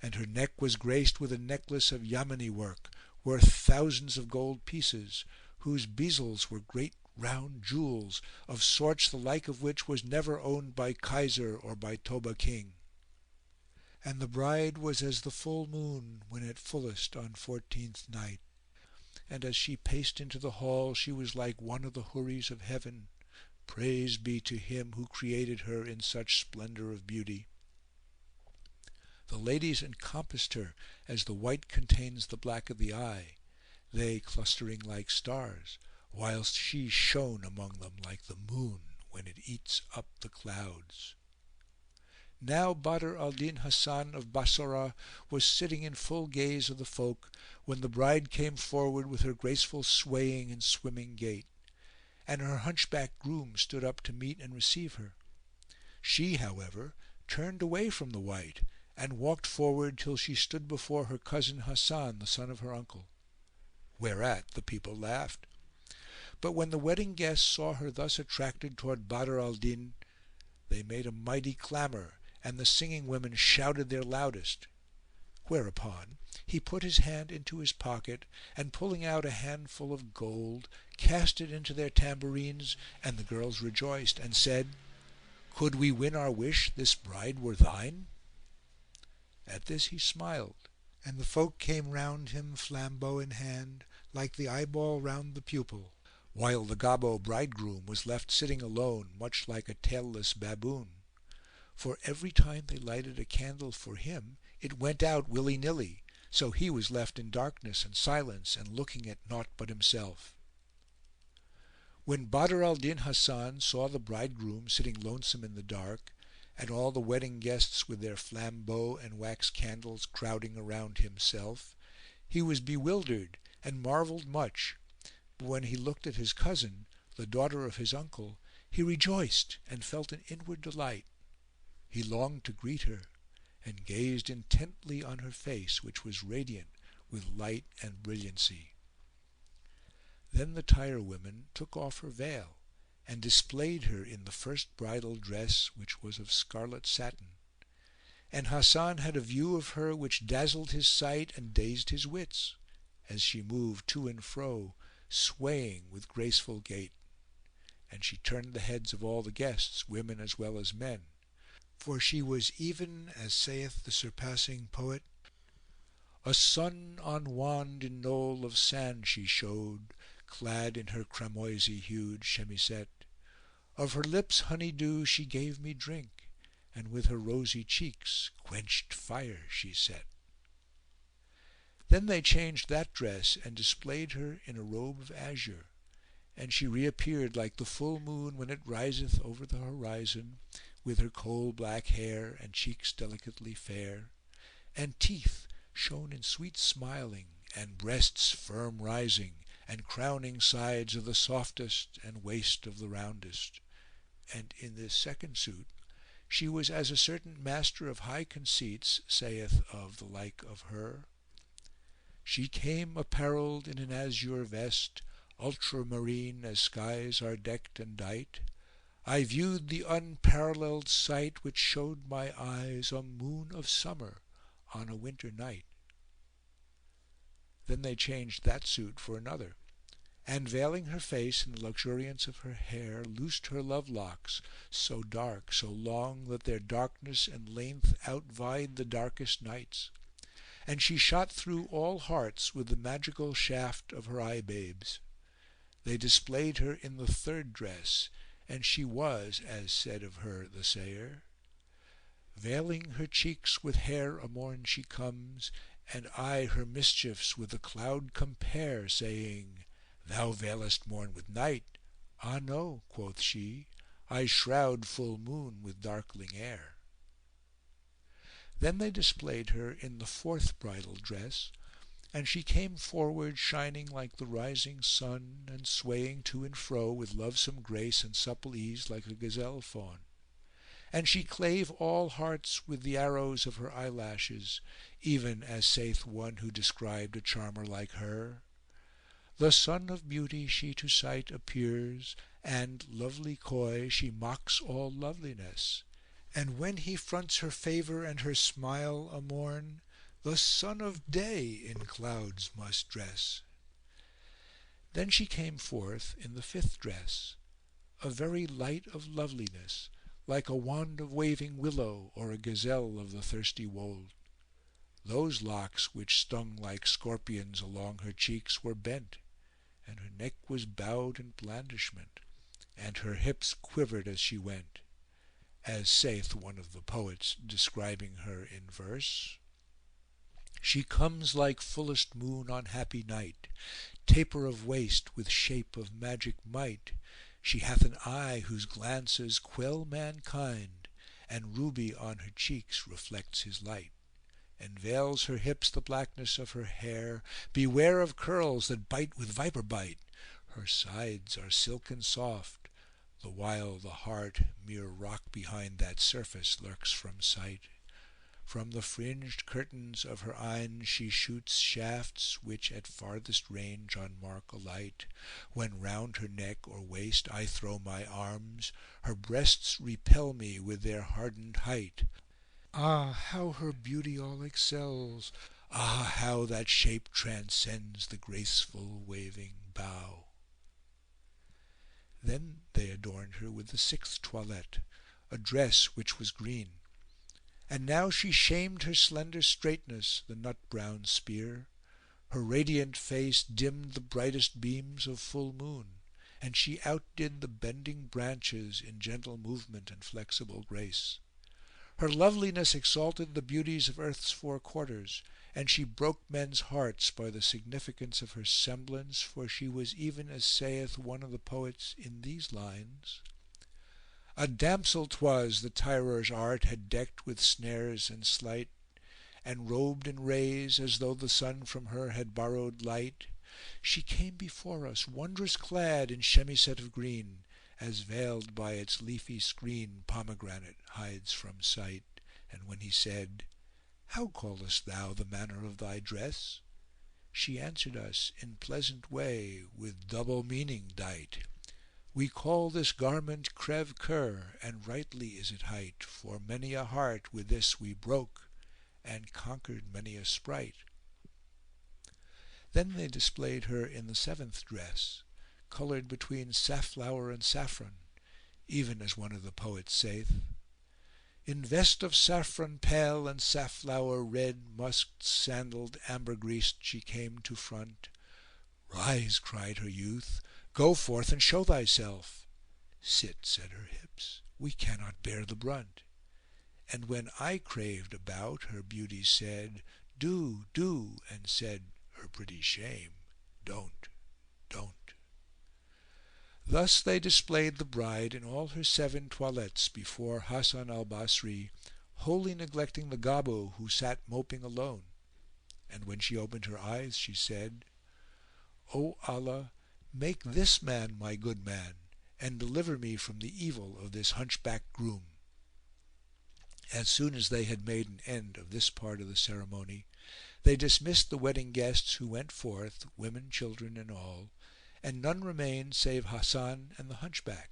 And her neck was graced with a necklace of Yamani work, worth thousands of gold pieces, whose bezels were great round jewels, of sorts the like of which was never owned by Kaiser or by Toba king. And the bride was as the full moon when at fullest on 14th night, and as she paced into the hall she was like one of the Houris of heaven, praise be to Him who created her in such splendour of beauty. The ladies encompassed her as the white contains the black of the eye, they clustering like stars, whilst she shone among them like the moon when it eats up the clouds. Now Badr al-Din Hasan of Bassorah was sitting in full gaze of the folk, when the bride came forward with her graceful swaying and swimming gait, and her hunchback groom stood up to meet and receive her. She, however, turned away from the white and walked forward till she stood before her cousin Hasan, the son of her uncle; whereat the people laughed. But when the wedding guests saw her thus attracted towards Badr al-Din, they made a mighty clamour, and the singing women shouted their loudest. Whereupon he put his hand into his pocket and, pulling out a handful of gold, cast it into their tambourines, and the girls rejoiced and said, "Could we win our wish this bride were thine?" At this he smiled, and the folk came round him flambeau in hand, like the eyeball round the pupil, while the Gobbo bridegroom was left sitting alone, much like a tailless baboon. For every time they lighted a candle for him it went out willy nilly, so he was left in darkness and silence and looking at naught but himself. When Badr al-Din Hasan saw the bridegroom sitting lonesome in the dark, and all the wedding guests with their flambeaux and wax candles crowding around himself, he was bewildered and marvelled much; but when he looked at his cousin, the daughter of his uncle, he rejoiced and felt an inward delight. He longed to greet her, and gazed intently on her face, which was radiant with light and brilliancy. Then the tirewomen took off her veil and displayed her in the first bridal dress, which was of scarlet satin; and Hasan had a view of her which dazzled his sight and dazed his wits, as she moved to and fro, swaying with graceful gait. And she turned the heads of all the guests, women as well as men; for she was even as saith the surpassing poet, "A sun on wand in knoll of sand she showed, clad in her cramoisy hued chemisette. Of her lips honey dew she gave me drink, and with her rosy cheeks quenched fire she set." Then they changed that dress and displayed her in a robe of azure, and she reappeared like the full moon when it riseth over the horizon, with her coal black hair and cheeks delicately fair, and teeth shown in sweet smiling, and breasts firm rising, and crowning sides of the softest and waist of the roundest. And in this second suit she was as a certain master of high conceits saith of the like of her, "She came apparelled in an azure vest, ultramarine as skies are decked and dight. I viewed the unparalleled sight which showed my eyes a moon of summer on a winter night." Then they changed that suit for another, and veiling her face in the luxuriance of her hair, loosed her love locks, so dark, so long, that their darkness and length outvied the darkest nights; and she shot through all hearts with the magical shaft of her eye babes. They displayed her in the third dress, and she was as said of her the sayer, "Veiling her cheeks with hair a morn she comes, and I her mischiefs with the cloud compare, saying, 'Thou veilest morn with night.' 'Ah no,' quoth she, 'I shroud full moon with darkling air.'" Then they displayed her in the fourth bridal dress, and she came forward shining like the rising sun, and swaying to and fro with lovesome grace and supple ease like a gazelle fawn. And she clave all hearts with the arrows of her eyelashes, even as saith one who described a charmer like her, "The sun of beauty she to sight appears, and, lovely coy, she mocks all loveliness. And when he fronts her favour and her smile a morn, the sun of day in clouds must dress." Then she came forth in the fifth dress, a very light of loveliness, like a wand of waving willow or a gazelle of the thirsty wold. Those locks which stung like scorpions along her cheeks were bent, and her neck was bowed in blandishment, and her hips quivered as she went, as saith one of the poets describing her in verse, "She comes like fullest moon on happy night, taper of waist with shape of magic might. She hath an eye whose glances quell mankind, and ruby on her cheeks reflects his light. And veils her hips the blackness of her hair, beware of curls that bite with viper bite. Her sides are silken soft, the while the heart mere rock behind that surface lurks from sight. From the fringed curtains of her eyne she shoots shafts, which at farthest range on mark alight. When round her neck or waist I throw my arms, her breasts repel me with their hardened height. Ah, how her beauty all excels! Ah, how that shape transcends the graceful waving bough!" Then they adorned her with the sixth toilette, a dress which was green; And now she shamed her slender straightness, the nut brown spear; her radiant face dimmed the brightest beams of full moon, and she outdid the bending branches in gentle movement and flexible grace. Her loveliness exalted the beauties of earth's four quarters, and she broke men's hearts by the significance of her semblance, for she was even as saith one of the poets in these lines: a damsel 'twas the tirer's art had decked with snares and sleight, and robed in rays as though the sun from her had borrowed light. She came before us wondrous clad in chemisette of green, as veiled by its leafy screen pomegranate hides from sight. And when he said, how callest thou the manner of thy dress? She answered us in pleasant way with double meaning dight: we call this garment creve coeur, and rightly is it hight, for many a heart with this we broke, and conquered many a sprite. Then they displayed her in the seventh dress, coloured between safflower and saffron, even as one of the poets saith: in vest of saffron pale and safflower red, musked, sandalled, ambergreased, she came to front. Rise, cried her youth, go forth and show thyself. Sit, said her hips, we cannot bear the brunt. And when I craved about, her beauty said, do, do, and said her pretty shame, don't, don't. Thus they displayed the bride in all her 7 toilettes before Hasan al Basri, wholly neglecting the Gobbo, who sat moping alone. And when she opened her eyes she said, O Allah, make this man my good man, and deliver me from the evil of this hunchbacked groom. As soon as they had made an end of this part of the ceremony, they dismissed the wedding guests, who went forth, women, children, and all, and none remained save Hasan and the hunchback,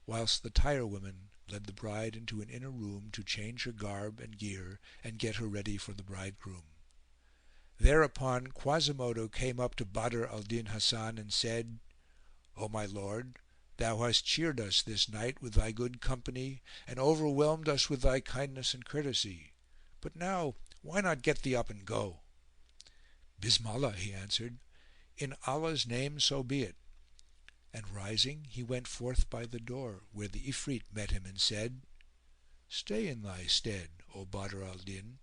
whilst the tirewomen led the bride into an inner room to change her garb and gear and get her ready for the bridegroom. Thereupon Quasimodo came up to Badr al-Din Hasan and said, O my lord, thou hast cheered us this night with thy good company and overwhelmed us with thy kindness and courtesy; but now why not get thee up and go? Bismallah, he answered, in Allah's name so be it. And rising he went forth by the door, where the Ifrit met him and said, stay in thy stead, O Badr al-Din,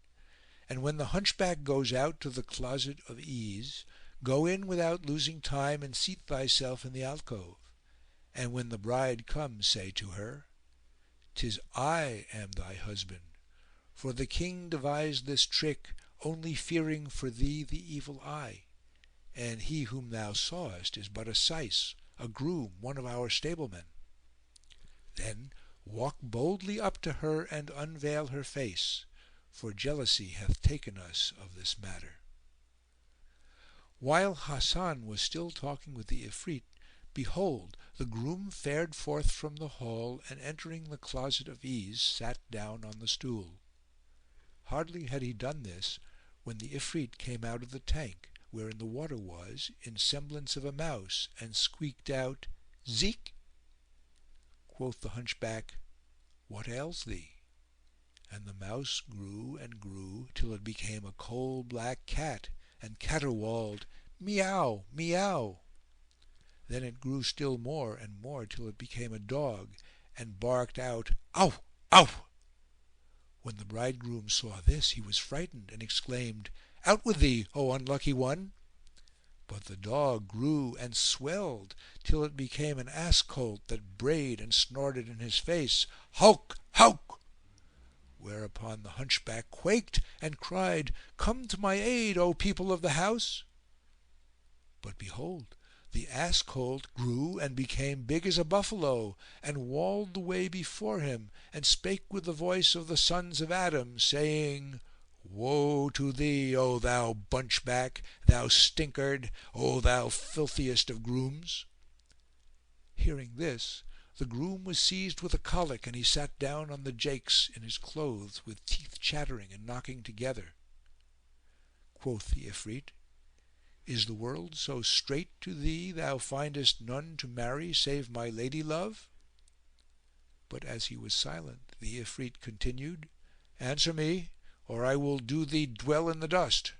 and when the hunchback goes out to the closet of ease, go in without losing time and seat thyself in the alcove. And when the bride comes, say to her, 'tis I am thy husband, for the king devised this trick only fearing for thee the evil eye, and he whom thou sawest is but a syce, a groom, one of our stablemen. Then walk boldly up to her and unveil her face, for jealousy hath taken us of this matter. While Hasan was still talking with the Ifrit, behold, the groom fared forth from the hall and entering the closet of ease sat down on the stool. Hardly had he done this when the Ifrit came out of the tank, wherein the water was, in semblance of a mouse, and squeaked out, Zik! Quoth the hunchback, what ails thee? And the mouse grew and grew till it became a coal black cat, and caterwauled, Meow! Meow! Then it grew still more and more till it became a dog, and barked out, Ow! Ow! When the bridegroom saw this he was frightened and exclaimed, out with thee, O unlucky one! But the dog grew and swelled till it became an ass colt that brayed and snorted in his face, Howk! Howk! Whereupon the hunchback quaked and cried, come to my aid, O people of the house! But behold, the ass colt grew and became big as a buffalo, and walled the way before him, and spake with the voice of the sons of Adam, saying, woe to thee, O thou bunchback, thou stinkard, O thou filthiest of grooms! Hearing this, the groom was seized with a colic, and he sat down on the jakes in his clothes, with teeth chattering and knocking together. Quoth the Ifrit, is the world so strait to thee thou findest none to marry save my lady love? But as he was silent the Ifrit continued, Answer me, or I will do thee dwell in the dust."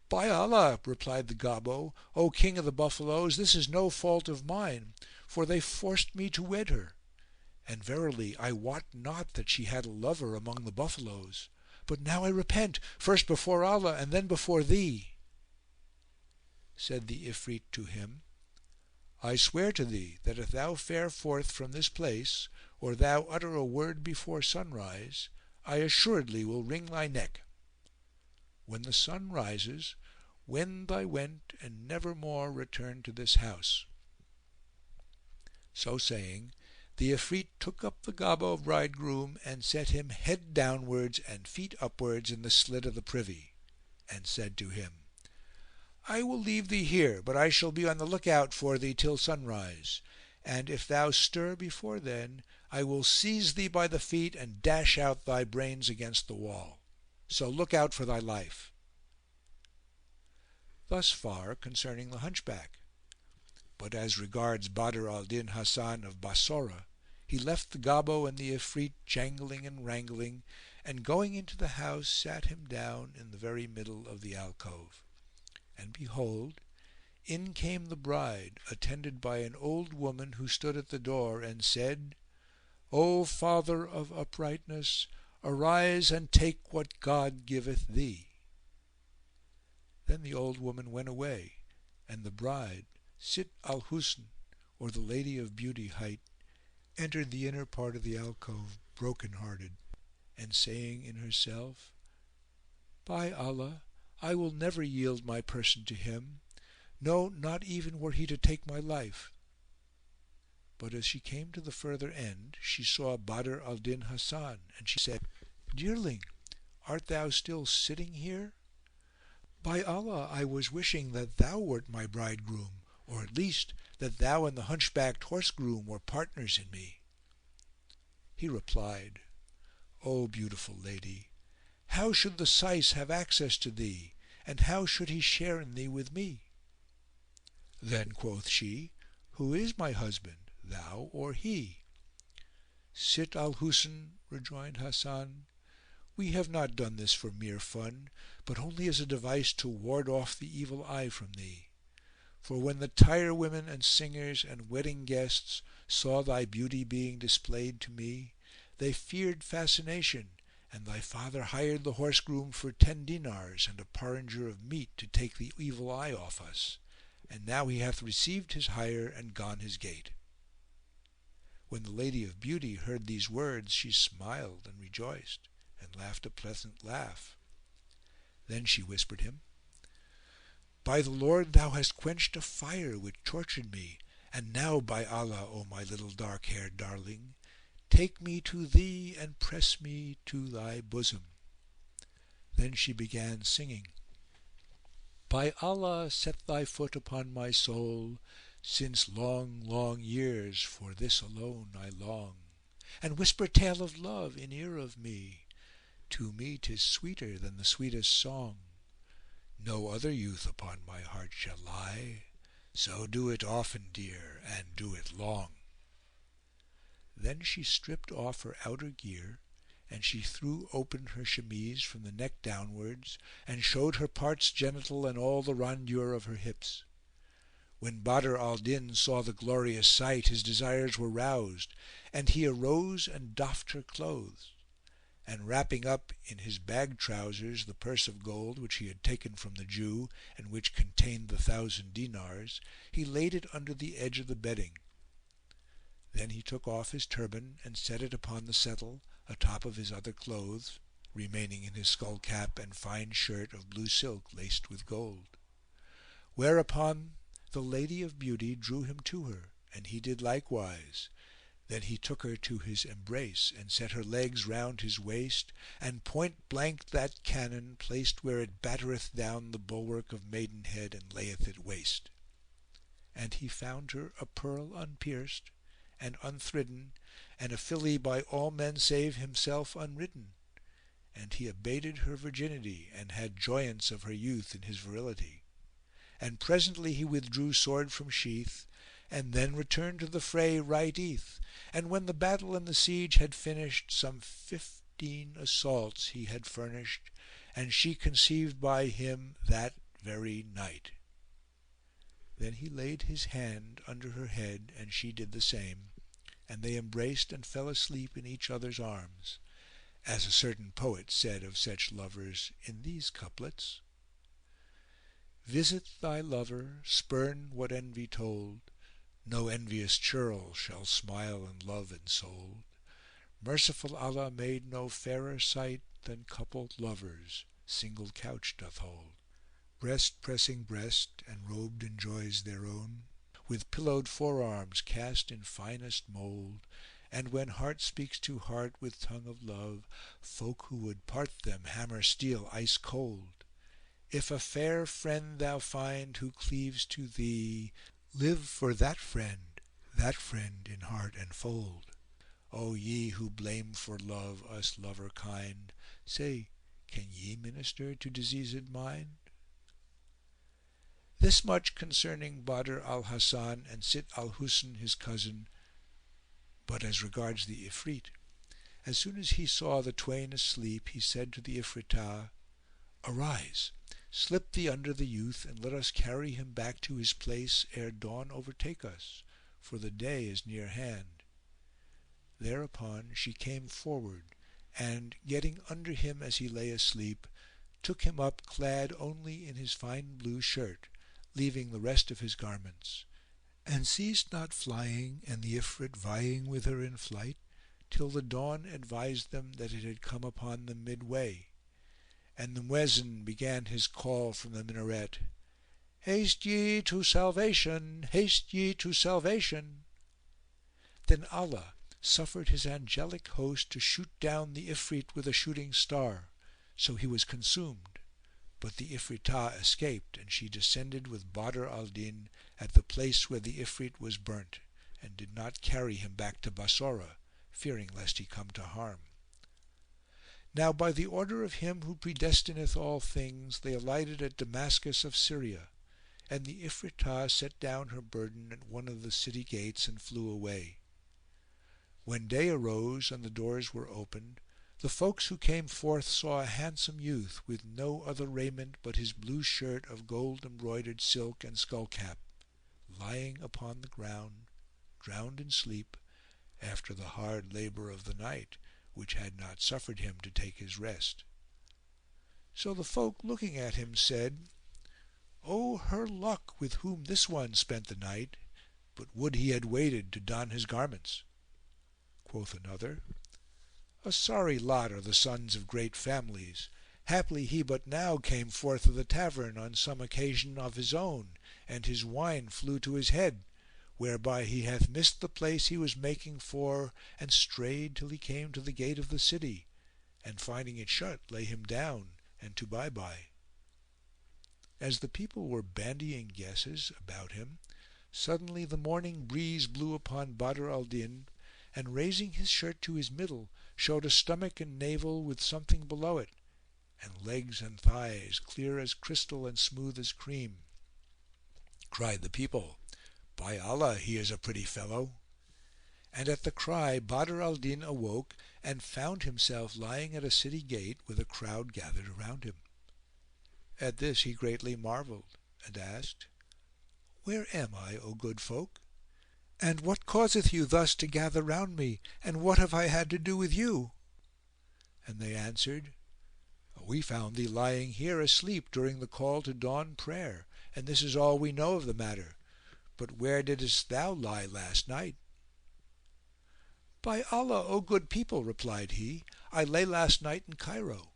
"By Allah," replied the Gobbo, "O King of the Buffaloes, this is no fault of mine, for they forced me to wed her; and verily I wot not that she had a lover among the buffaloes. But now I repent, first before Allah and then before thee." Said the Ifrit to him, "I swear to thee that if thou fare forth from this place, or thou utter a word before sunrise, I assuredly will wring thy neck. When the sun rises, wend thy went and never more return to this house." So saying, the Ifrit took up the Gobbo bridegroom and set him head downwards and feet upwards in the slit of the privy, and said to him, "I will leave thee here, but I shall be on the look out for thee till sunrise; and if thou stir before then, I will seize thee by the feet and dash out thy brains against the wall. So look out for thy life." Thus far concerning the Hunchback; but as regards Badr al-Din Hasan of Bassorah, he left the Gobbo and the Ifrit jangling and wrangling, and going into the house sat him down in the very middle of the alcove. And behold, in came the bride attended by an old woman who stood at the door and said, "O father of uprightness, arise and take what God giveth thee." Then the old woman went away, and the bride, Sitt al-Husn, or the Lady of Beauty hight, entered the inner part of the alcove broken hearted, and saying in herself, "By Allah, I will never yield my person to him, no, not even were he to take my life." But as she came to the further end she saw Badr al-Din Hasan, and she said, "Dearling, art thou still sitting here? By Allah, I was wishing that thou wert my bridegroom, or at least that thou and the hunchbacked horse groom were partners in me." He replied, "O beautiful lady, how should the Syce have access to thee, and how should he share in thee with me?" Then quoth she, "Who is my husband, thou or he?" "Sitt al-Husn," rejoined Hasan, "we have not done this for mere fun, but only as a device to ward off the evil eye from thee. For when the tire women and singers and wedding guests saw thy beauty being displayed to me, they feared fascination, and thy father hired the horse groom for 10 dinars and a porringer of meat to take the evil eye off us; and now he hath received his hire and gone his gait." When the Lady of Beauty heard these words she smiled and rejoiced, and laughed a pleasant laugh. Then she whispered him, "By the Lord, thou hast quenched a fire which tortured me, and now by Allah, O my little dark haired darling, take me to thee and press me to thy bosom." Then she began singing, "By Allah, set thy foot upon my soul, since long, long years for this alone I long, and whisper tale of love in ear of me. To me 'tis sweeter than the sweetest song. No other youth upon my heart shall lie, so do it often, dear, and do it long." Then she stripped off her outer gear, and she threw open her chemise from the neck downwards, and showed her parts genital and all the rondure of her hips. When Badr al-Din saw the glorious sight his desires were roused, and he arose and doffed her clothes; and wrapping up in his bag trousers the purse of gold which he had taken from the Jew, and which contained the 1,000 dinars, he laid it under the edge of the bedding. Then he took off his turban and set it upon the settle, atop of his other clothes, remaining in his skull cap and fine shirt of blue silk laced with gold. Whereupon the Lady of Beauty drew him to her, and he did likewise. Then he took her to his embrace and set her legs round his waist, and point blanked that cannon placed where it battereth down the bulwark of maidenhead and layeth it waste. And he found her a pearl unpierced and unthridden, and a filly by all men save himself unridden; and he abated her virginity and had joyance of her youth in his virility. And presently he withdrew sword from sheath, and then returned to the fray right eke; and when the battle and the siege had finished, some 15 assaults he had furnished, and she conceived by him that very night. Then he laid his hand under her head, and she did the same, and they embraced and fell asleep in each other's arms, as a certain poet said of such lovers in these couplets: Visit thy lover, spurn what envy told, no envious churl shall smile in love ensouled. Merciful Allah made no fairer sight than coupled lovers single couch doth hold. Breast pressing breast, and robed in joys their own, with pillowed forearms cast in finest mould. And when heart speaks to heart with tongue of love, folk who would part them hammer steel ice cold. If a fair friend thou find who cleaves to thee, live for that friend in heart enfold. O ye who blame for love us lover kind, say, can ye minister to diseased mind? This much concerning Badr al-Hasan and Sitt al-Husn his cousin. But as regards the Ifrit, as soon as he saw the twain asleep, he said to the Ifritah, Arise, slip thee under the youth, and let us carry him back to his place ere dawn overtake us, for the day is near hand. Thereupon she came forward and, getting under him as he lay asleep, took him up clad only in his fine blue shirt, leaving the rest of his garments, and ceased not flying and the Ifrit vying with her in flight, till the dawn advised them that it had come upon them midway, and the Muezzin began his call from the minaret, Haste ye to salvation! Haste ye to salvation! Then Allah suffered his angelic host to shoot down the Ifrit with a shooting star, so he was consumed, but the Ifritah escaped, and she descended with Badr al-Din at the place where the Ifrit was burnt, and did not carry him back to Bassorah, fearing lest he come to harm. Now by the order of Him who predestineth all things, they alighted at Damascus of Syria, and the Ifritah set down her burden at one of the city gates and flew away. When day arose and the doors were opened, the folks who came forth saw a handsome youth with no other raiment but his blue shirt of gold embroidered silk and skull cap, lying upon the ground, drowned in sleep, after the hard labour of the night, which had not suffered him to take his rest. So the folk looking at him said, O her luck with whom this one spent the night, but would he had waited to don his garments. Quoth another, A sorry lot are the sons of great families. Haply he but now came forth of the tavern on some occasion of his own, and his wine flew to his head, whereby he hath missed the place he was making for, and strayed till he came to the gate of the city, and finding it shut lay him down and to bye. As the people were bandying guesses about him, suddenly the morning breeze blew upon Badr al-Din, and raising his shirt to his middle, showed a stomach and navel with something below it, and legs and thighs clear as crystal and smooth as cream. Cried the people, By Allah, he is a pretty fellow! And at the cry Badr al-Din awoke and found himself lying at a city gate with a crowd gathered around him. At this he greatly marvelled and asked, Where am I, O good folk? And what causeth you thus to gather round me, and what have I had to do with you? And they answered, We found thee lying here asleep during the call to dawn prayer, and this is all we know of the matter. But where didst thou lie last night? By Allah, O good people, replied he, I lay last night in Cairo.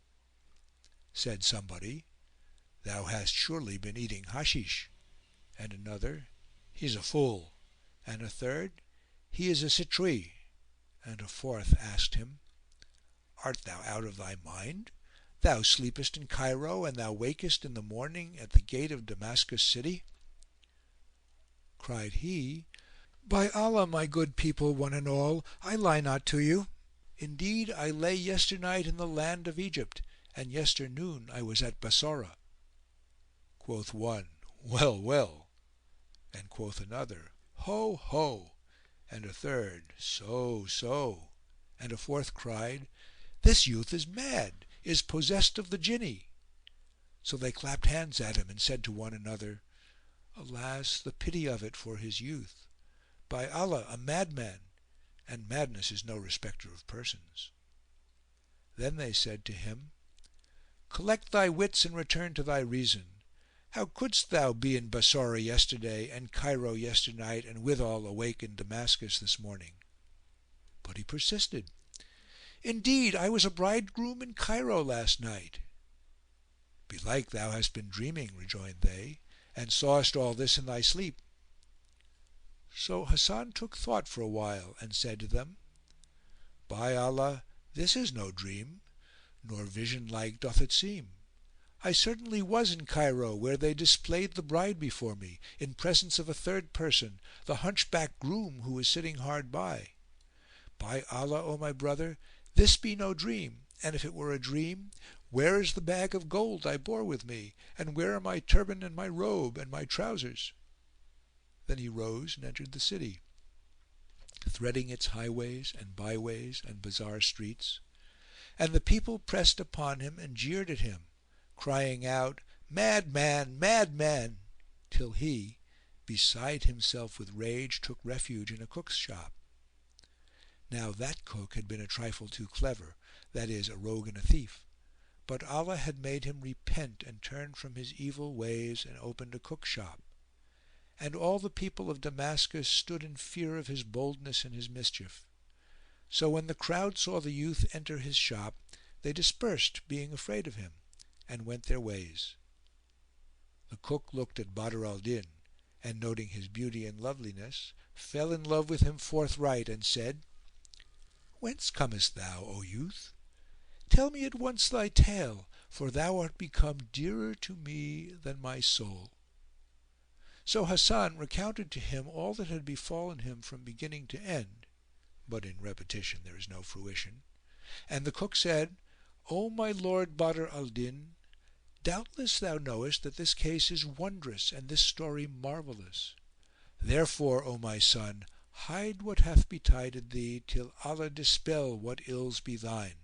Said somebody, Thou hast surely been eating hashish, and another, He is a fool, and a third, He is a citrouille, and a fourth asked him, Art thou out of thy mind? Thou sleepest in Cairo, and thou wakest in the morning at the gate of Damascus city. Cried he, By Allah, my good people, one and all, I lie not to you. Indeed, I lay yesternight in the land of Egypt, and yesternoon I was at Bassorah. Quoth one, Well, well! And quoth another, Ho, ho! And a third, So, so! And a fourth cried, This youth is mad, is possessed of the Jinni." So they clapped hands at him and said to one another, "Alas, the pity of it for his youth! By Allah, a madman, and madness is no respecter of persons." Then they said to him, "Collect thy wits and return to thy reason. How couldst thou be in Bassorah yesterday and Cairo yesternight and withal awake in Damascus this morning?" But he persisted, "Indeed, I was a bridegroom in Cairo last night." "Belike thou hast been dreaming," rejoined they, "and sawest all this in thy sleep." So Hasan took thought for a while and said to them, "By Allah, this is no dream, nor vision like doth it seem. I certainly was in Cairo, where they displayed the bride before me, in presence of a third person, the hunchbacked groom who was sitting hard by. By Allah, O my brother, this be no dream, and if it were a dream, where is the bag of gold I bore with me, and where are my turban and my robe and my trousers?" Then he rose and entered the city, threading its highways and byways and bazar streets; and the people pressed upon him and jeered at him, crying out, "Madman! Madman!" till he, beside himself with rage, took refuge in a cook's shop. Now that cook had been a trifle too clever, that is, a rogue and a thief; but Allah had made him repent and turn from his evil ways and opened a cook shop; and all the people of Damascus stood in fear of his boldness and his mischief. So when the crowd saw the youth enter his shop, they dispersed, being afraid of him, and went their ways. The cook looked at Badr al-Din and, noting his beauty and loveliness, fell in love with him forthright and said, "Whence comest thou, O youth? Tell me at once thy tale, for thou art become dearer to me than my soul." So Hasan recounted to him all that had befallen him from beginning to end (but in repetition there is no fruition), and the cook said, "O my lord Badr al-Din, doubtless thou knowest that this case is wondrous and this story marvellous. Therefore, O my son, hide what hath betided thee till Allah dispel what ills be thine,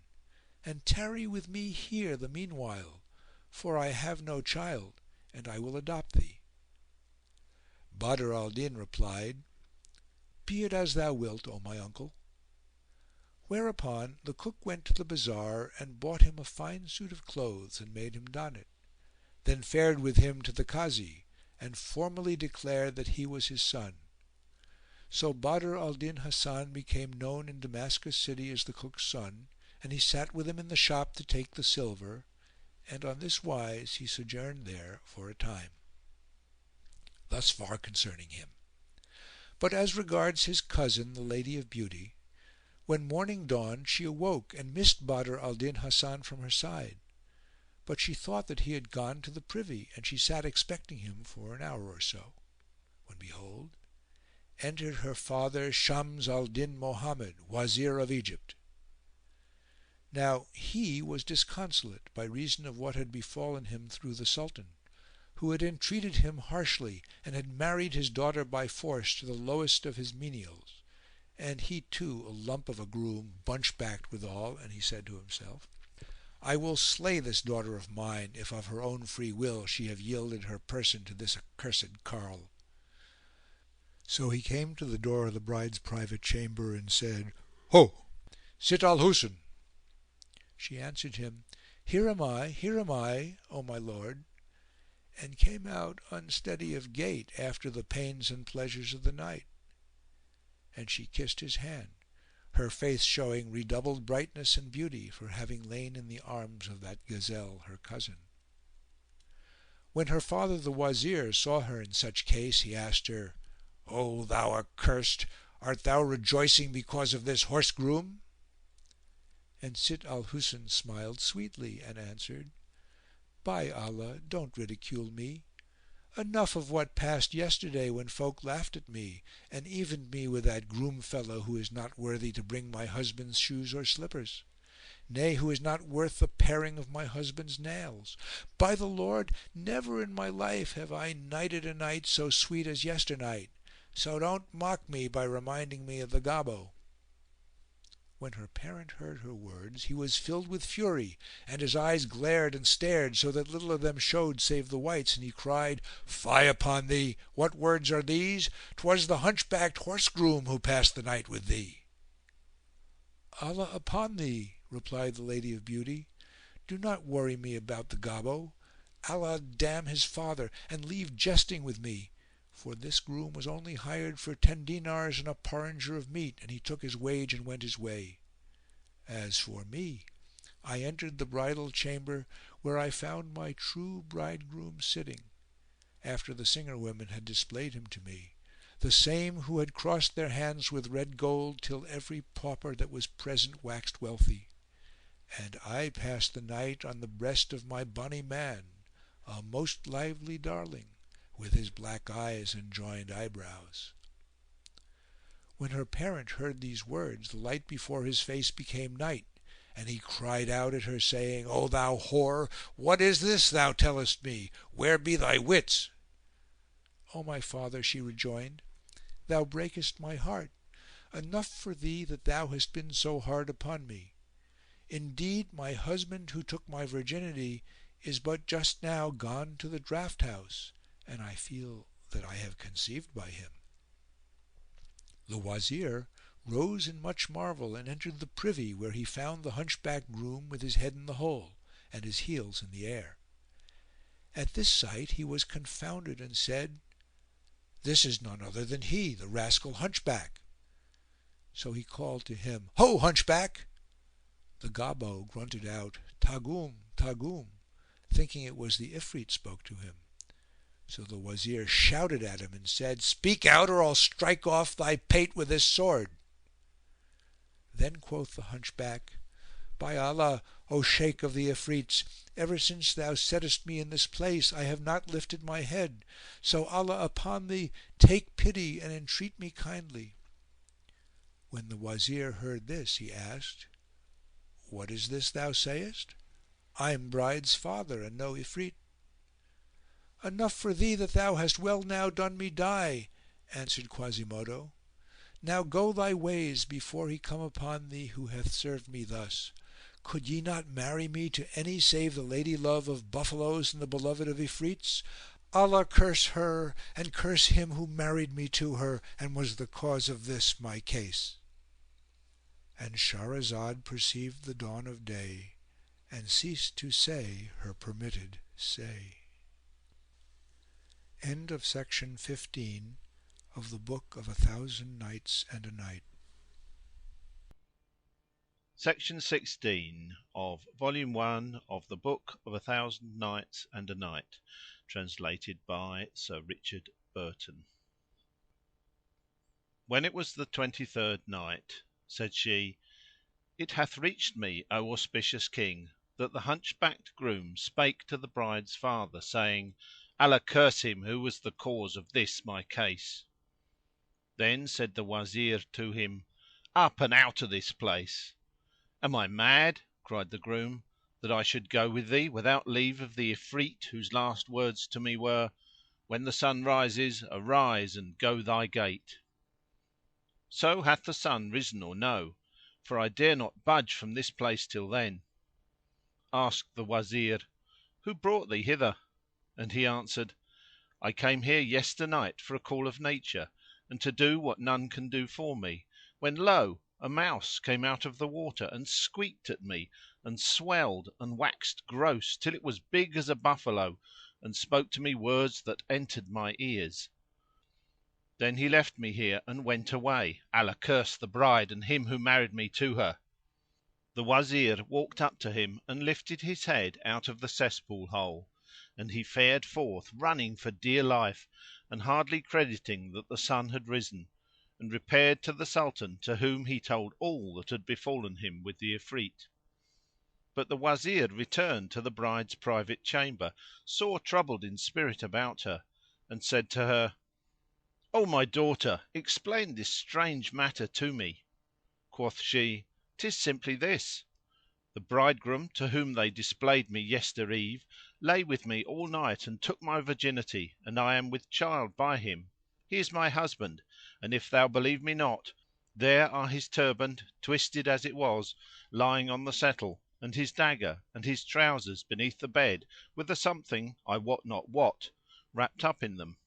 and tarry with me here the meanwhile, for I have no child and I will adopt thee." Badr al-Din replied, "Be it as thou wilt, O my uncle." Whereupon the cook went to the bazar and bought him a fine suit of clothes and made him don it; then fared with him to the Kazi and formally declared that he was his son. So Badr al-Din Hasan became known in Damascus city as the cook's son, and he sat with him in the shop to take the silver, and on this wise he sojourned there for a time. Thus far concerning him. But as regards his cousin, the Lady of Beauty, when morning dawned she awoke and missed Badr al-Din Hasan from her side; but she thought that he had gone to the privy and she sat expecting him for an hour or so, when behold, entered her father Shams al-Din Mohammed, Wazir of Egypt. Now he was disconsolate by reason of what had befallen him through the Sultan, who had entreated him harshly and had married his daughter by force to the lowest of his menials, and he too a lump of a groom, bunch-backed withal, and he said to himself, "I will slay this daughter of mine, if of her own free will she have yielded her person to this accursed carle." So he came to the door of the bride's private chamber and said, "Ho, Sitt al-Husn!" She answered him, here am I, O my lord," and came out unsteady of gait after the pains and pleasures of the night. And she kissed his hand, her face showing redoubled brightness and beauty for having lain in the arms of that gazelle her cousin. When her father the Wazir saw her in such case, he asked her, "O thou accursed, art thou rejoicing because of this horse groom?" And Sitt al-Husn smiled sweetly and answered, "By Allah, don't ridicule me! Enough of what passed yesterday when folk laughed at me and evened me with that groom fellow who is not worthy to bring my husband's shoes or slippers; nay, who is not worth the paring of my husband's nails. By the Lord, never in my life have I nighted a night so sweet as yesternight; so don't mock me by reminding me of the Gobbo." When her parent heard her words he was filled with fury, and his eyes glared and stared, so that little of them showed save the whites, and he cried, "Fie upon thee! What words are these? 'Twas the hunchbacked horse groom who passed the night with thee." "Allah upon thee," replied the Lady of Beauty, "do not worry me about the Gobbo. Allah damn his father, and leave jesting with me; for this groom was only hired for 10 dinars and a porringer of meat, and he took his wage and went his way. As for me, I entered the bridal chamber, where I found my true bridegroom sitting, after the singer women had displayed him to me, the same who had crossed their hands with red gold till every pauper that was present waxed wealthy. And I passed the night on the breast of my bonny man, a most lively darling, with his black eyes and joined eyebrows." When her parent heard these words the light before his face became night, and he cried out at her, saying, "O thou whore, what is this thou tellest me? Where be thy wits?" "O my father," she rejoined, "thou breakest my heart. Enough for thee that thou hast been so hard upon me. Indeed my husband who took my virginity is but just now gone to the draught house, and I feel that I have conceived by him." The Wazir rose in much marvel and entered the privy, where he found the hunchbacked groom with his head in the hole and his heels in the air. At this sight he was confounded and said, "This is none other than he, the rascal hunchback." So he called to him, "Ho, hunchback!" The Gobbo grunted out, "Tagum! Tagum!" thinking it was the Ifrit spoke to him. So the Wazir shouted at him and said, "Speak out, or I'll strike off thy pate with this sword." Then quoth the hunchback, "By Allah, O Shaykh of the Ifrits, ever since thou settest me in this place I have not lifted my head; so Allah upon thee, take pity and entreat me kindly." When the Wazir heard this he asked, "What is this thou sayest? I'm bride's father and no Ifrit." "Enough for thee that thou hast well now done me die," answered Quasimodo. "Now go thy ways before he come upon thee who hath served me thus. Could ye not marry me to any save the lady love of buffaloes and the beloved of Ifrits? Allah curse her and curse him who married me to her and was the cause of this my case." And Shahrazad perceived the dawn of day and ceased to say her permitted say. End of Section 15 of the Book of 1000 Nights and a Night. Section 16 of Volume 1 of the Book of 1000 Nights and a Night, translated by Sir Richard Burton. When it was the 23rd night, said she, "It hath reached me, O auspicious King, that the hunchbacked groom spake to the bride's father, saying, Allah curse him who was the cause of this my case. Then said the Wazir to him, Up and out of this place. Am I mad, cried the groom, that I should go with thee without leave of the Ifrit whose last words to me were, When the sun rises, arise and go thy gait? So hath the sun risen or no? For I dare not budge from this place till then. Asked the Wazir, Who brought thee hither? And he answered, I came here yesternight for a call of nature, and to do what none can do for me, when lo! a mouse came out of the water and squeaked at me and swelled and waxed gross till it was big as a buffalo and spoke to me words that entered my ears. Then he left me here and went away, Allah curse the bride and him who married me to her. The Wazir walked up to him and lifted his head out of the cesspool hole, and he fared forth running for dear life and hardly crediting that the sun had risen, and repaired to the Sultan, to whom he told all that had befallen him with the Ifrit. But the Wazir returned to the bride's private chamber, sore troubled in spirit about her, and said to her, O my daughter, explain this strange matter to me. Quoth she, "'Tis simply this. The bridegroom to whom they displayed me yester eve lay with me all night and took my virginity, and I am with child by him. He is my husband, and if thou believe me not, There are his turband, twisted as it was, lying on the settle, and his dagger, and his trousers beneath the bed, with a something, I wot not what, wrapped up in them."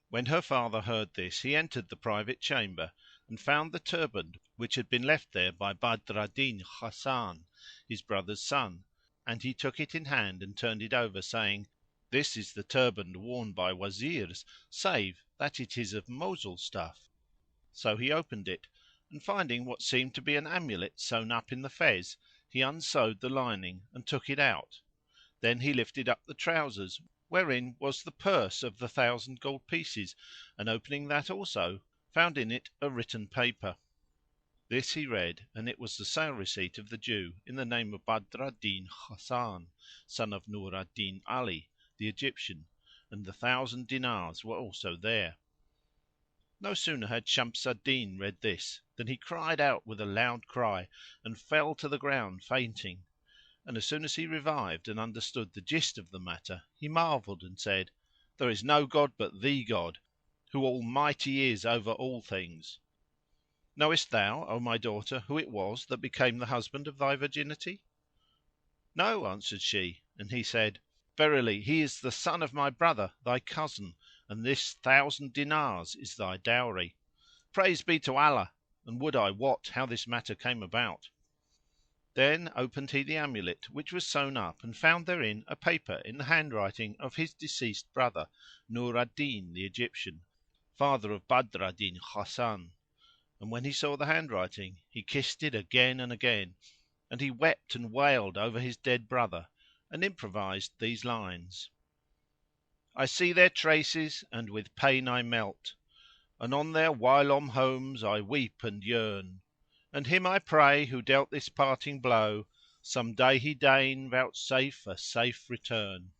When her father heard this he entered the private chamber and found the turband which had been left there by Badr al Din Hasan, his brother's son, and he took it in hand and turned it over, saying, "This is the turband worn by Wazirs, save that it is of Mosul stuff." So he opened it and, finding what seemed to be an amulet sewn up in the fez, he unsewed the lining and took it out. Then he lifted up the trousers, wherein was the purse of the 1,000 gold pieces, and opening that also, found in it a written paper. This he read, and it was the sale receipt of the Jew in the name of Badr al Din Hasan, son of Nur al Din Ali, the Egyptian, and the 1,000 dinars were also there. No sooner had Shams al Din read this than he cried out with a loud cry and fell to the ground fainting; and as soon as he revived and understood the gist of the matter he marvelled and said, "There is no god but the God, who almighty is over all things! Knowest thou, O my daughter, who it was that became the husband of thy virginity?" "No," answered she, and he said, "Verily he is the son of my brother thy cousin, and this 1,000 dinars is thy dowry. Praise be to Allah! and would I wot how this matter came about." Then opened he the amulet which was sewn up and found therein a paper in the handwriting of his deceased brother, Nur al Din the Egyptian, father of Badr al Din Hasan; and when he saw the handwriting he kissed it again and again, and he wept and wailed over his dead brother and improvised these lines: "I see their traces and with pain I melt, and on their whilom homes I weep and yearn; and Him I pray who dealt this parting blow, some day He deign vouchsafe a safe return."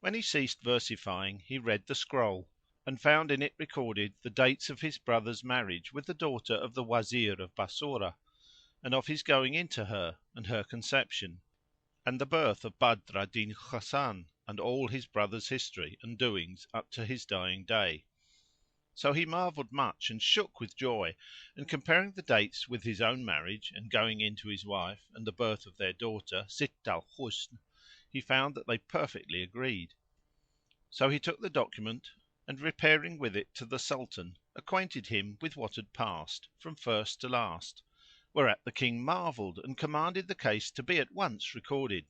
When he ceased versifying he read the scroll and found in it recorded the dates of his brother's marriage with the daughter of the Wazir of Bassorah, and of his going in to her and her conception, and the birth of Badr al Din Hasan, and all his brother's history and doings up to his dying day. So he marvelled much and shook with joy, and comparing the dates with his own marriage and going in to his wife and the birth of their daughter Sitt al Husn, he found that they perfectly agreed. So he took the document and, repairing with it to the Sultan, acquainted him with what had passed, from first to last; whereat the King marvelled and commanded the case to be at once recorded.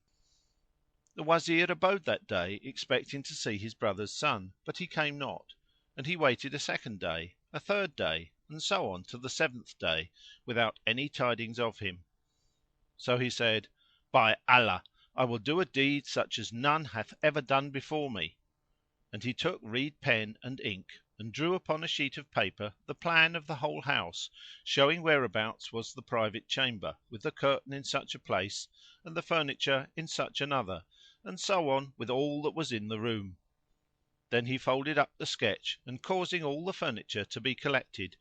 The Wazir abode that day expecting to see his brother's son, but he came not, and he waited a second day, a third day, and so on to the 7th day, without any tidings of him. So he said, "By Allah, I will do a deed such as none hath ever done before me." And he took reed pen and ink and drew upon a sheet of paper the plan of the whole house, showing whereabouts was the private chamber, with the curtain in such a place and the furniture in such another, and so on with all that was in the room. Then he folded up the sketch and, causing all the furniture to be collected,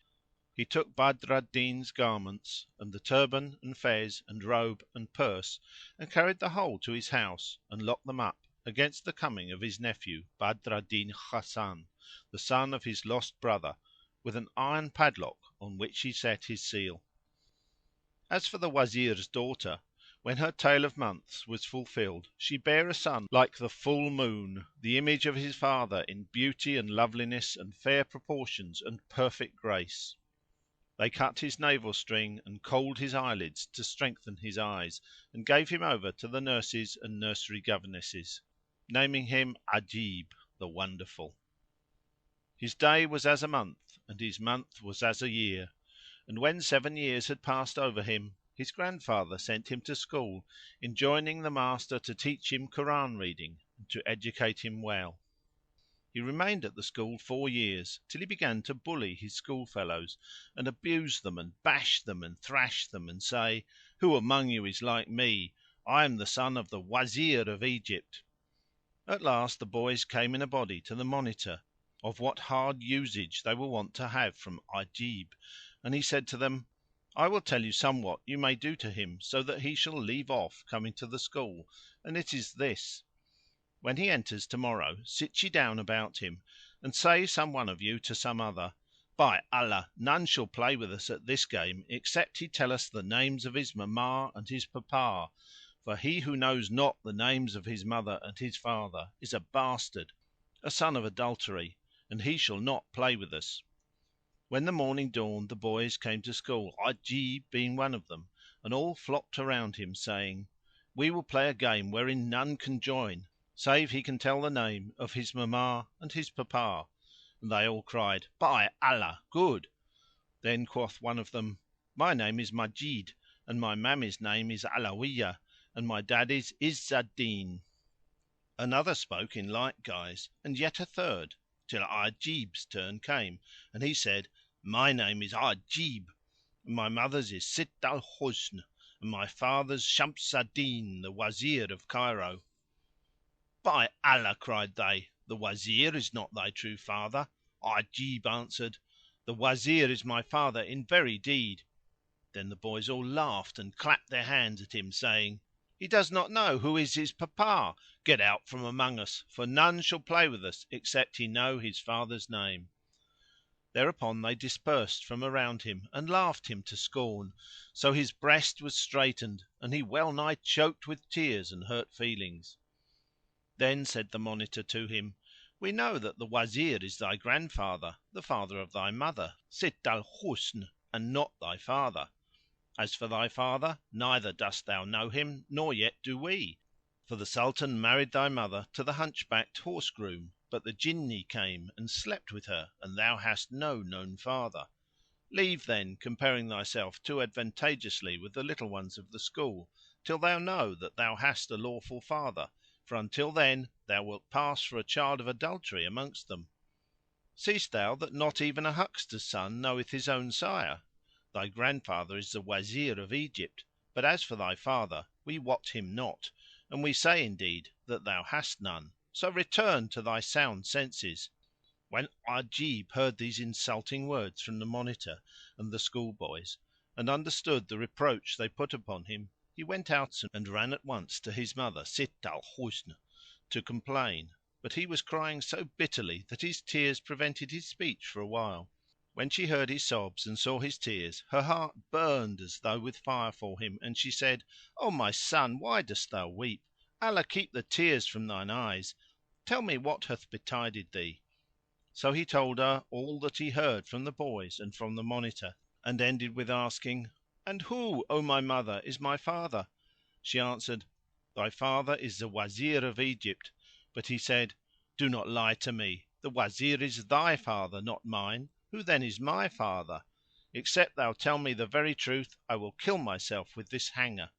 he took Badr al Din's garments and the turban and fez and robe and purse and carried the whole to his house and locked them up, against the coming of his nephew Badr al Din Hasan, the son of his lost brother, with an iron padlock on which he set his seal. As for the Wazir's daughter, when her tale of months was fulfilled she bare a son like the full moon, the image of his father in beauty and loveliness and fair proportions and perfect grace. They cut his navel string and kohled his eyelids to strengthen his eyes, and gave him over to the nurses and nursery governesses, naming him Ajib, the Wonderful. His day was as a month and his month was as a year, and when 7 years had passed over him, his grandfather sent him to school, enjoining the master to teach him Koran reading and to educate him well. He remained at the school 4 years, till he began to bully his schoolfellows and abuse them and bash them and thrash them and say, "Who among you is like me? I am the son of the Wazir of Egypt." At last the boys came in a body to the monitor of what hard usage they were wont to have from Ajib, and he said to them, "I will tell you somewhat you may do to him, so that he shall leave off coming to the school, and it is this. When he enters to morrow sit ye down about him, and say some one of you to some other, By Allah, none shall play with us at this game except he tell us the names of his mamma and his papa; for he who knows not the names of his mother and his father is a bastard, a son of adultery, and he shall not play with us." When the morning dawned the boys came to school, Ajib being one of them, and all flocked around him saying, "We will play a game wherein none can join, save he can tell the name of his mamma and his papa." And they all cried, "By Allah, good!" Then quoth one of them, "My name is Majid and my mammy's name is Alawiyah and my daddy's Izz al Din." Another spoke in like guise and yet a third, till Ajib's turn came and he said, "My name is Ajib and my mother's is Sitt al Husn and my father's Shams al Din, the Wazir of Cairo." "By Allah," cried they, "the Wazir is not thy true father." Ajib answered, "The Wazir is my father in very deed." Then the boys all laughed and clapped their hands at him, saying, "He does not know who is his papa. Get out from among us, for none shall play with us except he know his father's name." Thereupon they dispersed from around him and laughed him to scorn, so his breast was straitened and he well nigh choked with tears and hurt feelings. Then said the Monitor to him, "We know that the Wazir is thy grandfather, the father of thy mother, Sitt al Husn, and not thy father. As for thy father, neither dost thou know him nor yet do we; for the Sultan married thy mother to the hunchbacked horse groom, but the Jinni came and slept with her and thou hast no known father. Leave then comparing thyself too advantageously with the little ones of the school, till thou know that thou hast a lawful father, for until then thou wilt pass for a child of adultery amongst them. Seest thou that not even a huckster's son knoweth his own sire? Thy grandfather is the Wazir of Egypt, but as for thy father we wot him not, and we say indeed that thou hast none; so return to thy sound senses." When Ajib heard these insulting words from the Monitor and the schoolboys and understood the reproach they put upon him, he went out and ran at once to his mother Sitt al Husn to complain; but he was crying so bitterly that his tears prevented his speech for a while. When she heard his sobs and saw his tears, her heart burned as though with fire for him and she said, "O my son, why dost thou weep? Allah keep the tears from thine eyes! Tell me what hath betided thee." So he told her all that he heard from the boys and from the Monitor, and ended with asking, "And who, O my mother, is my father?" She answered, "Thy father is the Wazir of Egypt." But he said, "Do not lie to me; the Wazir is thy father, not mine. Who then is my father? Except thou tell me the very truth I will kill myself with this hanger."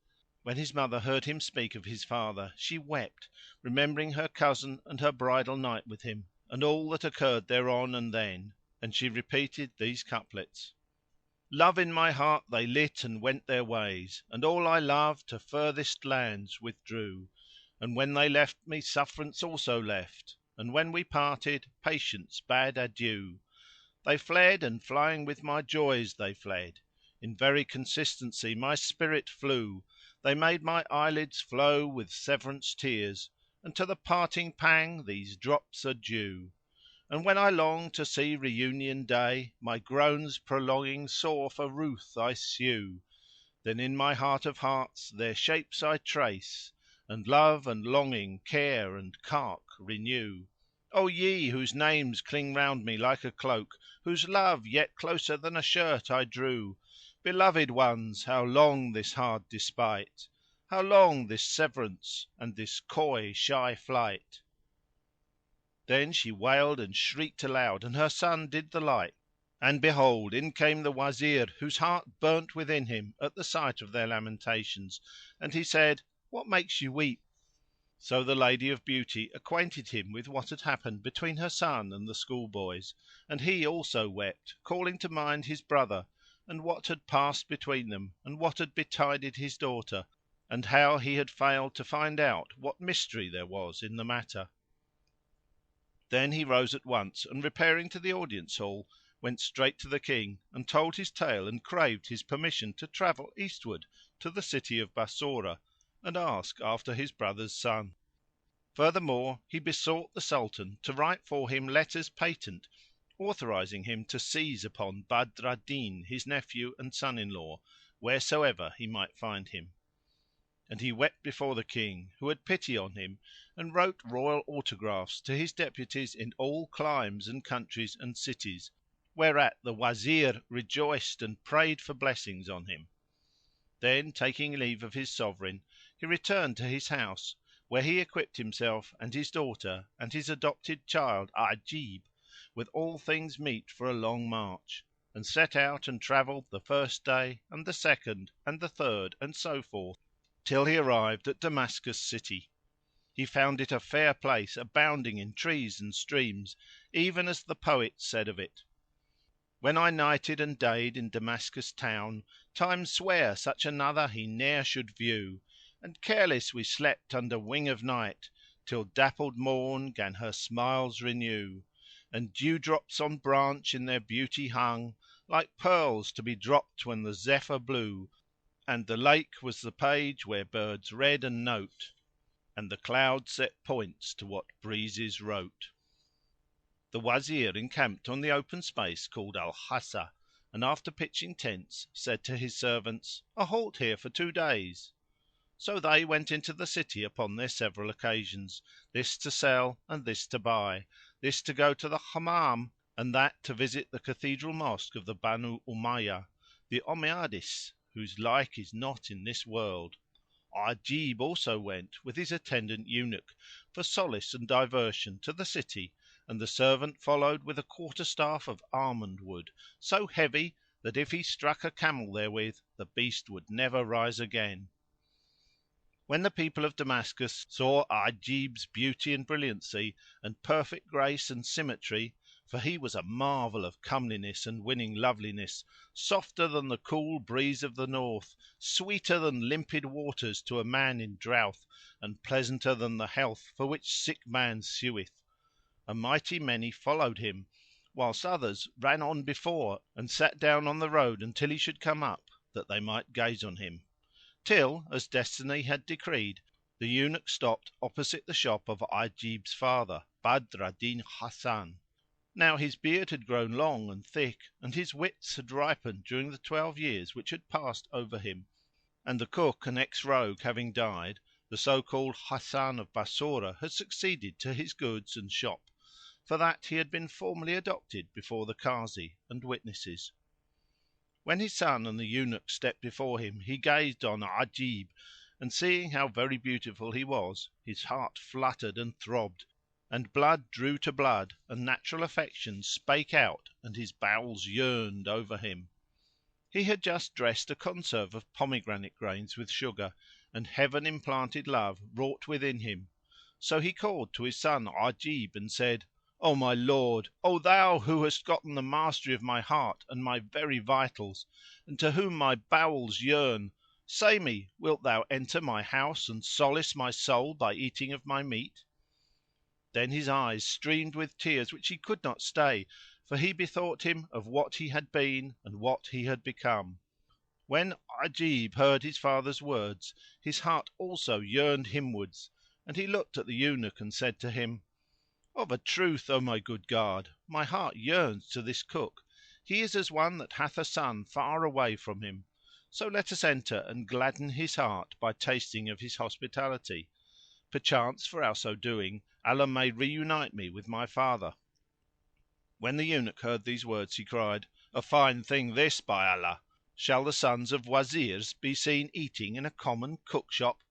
When his mother heard him speak of his father she wept, remembering her cousin and her bridal night with him and all that occurred thereon and then, and she repeated these couplets:— Love in my heart they lit and went their ways, and all I loved to furthest lands withdrew. And when they left me sufferance also left, and when we parted patience bade adieu. They fled, and flying with my joys they fled. In very consistency my spirit flew. They made my eyelids flow with severance tears, and to the parting pang these drops are due. And when I long to see reunion day, my groans prolonging sore for ruth I sue. Then in my heart of hearts their shapes I trace, and love and longing, care and cark renew. O ye whose names cling round me like a cloak, whose love yet closer than a shirt I drew, beloved ones, how long this hard despite? How long this severance and this coy shy flight? Then she wailed and shrieked aloud and her son did the like; and behold, in came the Wazir whose heart burnt within him at the sight of their lamentations, and he said, "What makes you weep?" So the Lady of Beauty acquainted him with what had happened between her son and the schoolboys, and he also wept, calling to mind his brother and what had passed between them and what had betided his daughter, and how he had failed to find out what mystery there was in the matter. Then he rose at once and repairing to the audience hall went straight to the King and told his tale and craved his permission to travel eastward to the city of Bassorah and ask after his brother's son. Furthermore he besought the Sultan to write for him letters patent authorising him to seize upon Badr al-Din, his nephew and son-in-law, wheresoever he might find him. And he wept before the King, who had pity on him, and wrote royal autographs to his deputies in all climes and countries and cities, whereat the Wazir rejoiced and prayed for blessings on him. Then, taking leave of his sovereign, he returned to his house, where he equipped himself and his daughter and his adopted child Ajib with all things meet for a long march, and set out and travelled the first day and the second and the third and so forth, till he arrived at Damascus city. He found it a fair place, abounding in trees and streams, even as the poets said of it: When I nighted and dayed in Damascus town, time sware such another he ne'er should view; and careless we slept under wing of night, till dappled morn 'gan her smiles renew, and dewdrops on branch in their beauty hung, like pearls to be dropped when the zephyr blew, and the lake was the page where birds read and note, and the clouds set points to what breezes wrote. The Wazir encamped on the open space called Al-Hasa, and after pitching tents said to his servants, "A halt here for 2 days." So they went into the city upon their several occasions, this to sell and this to buy, this to go to the Hammam and that to visit the cathedral mosque of the Banu Umayyah, the Umayyadists, whose like is not in this world. Ajib also went, with his attendant eunuch, for solace and diversion, to the city, and the servant followed with a quarterstaff of almond wood, so heavy that if he struck a camel therewith the beast would never rise again. When the people of Damascus saw Ajib's beauty and brilliancy and perfect grace and symmetry, for he was a marvel of comeliness and winning loveliness, softer than the cool breeze of the north, sweeter than limpid waters to a man in drouth, and pleasanter than the health for which sick man sueth, a mighty many followed him, whilst others ran on before and sat down on the road until he should come up, that they might gaze on him; till, as destiny had decreed, the eunuch stopped opposite the shop of Ajib's father, Badr al-Din Hasan. Now his beard had grown long and thick, and his wits had ripened during the 12 years which had passed over him; and the cook and ex-rogue having died, the so called Hasan of Bassorah had succeeded to his goods and shop, for that he had been formally adopted before the Kazi and witnesses. When his son and the eunuch stepped before him he gazed on Ajib and, seeing how very beautiful he was, his heart fluttered and throbbed, and blood drew to blood and natural affections spake out and his bowels yearned over him. He had just dressed a conserve of pomegranate grains with sugar, and heaven implanted love wrought within him; so he called to his son Ajib and said, "O my lord, O thou who hast gotten the mastery of my heart and my very vitals, and to whom my bowels yearn, say me, wilt thou enter my house and solace my soul by eating of my meat?" Then his eyes streamed with tears which he could not stay, for he bethought him of what he had been and what he had become. When Ajib heard his father's words his heart also yearned himwards, and he looked at the eunuch and said to him, "Of a truth, O my good guard, my heart yearns to this cook; he is as one that hath a son far away from him: so let us enter and gladden his heart by tasting of his hospitality. Perchance for our so doing Allah may reunite me with my father." When the eunuch heard these words he cried, "A fine thing this, by Allah! Shall the sons of Wazirs be seen eating in a common cook shop?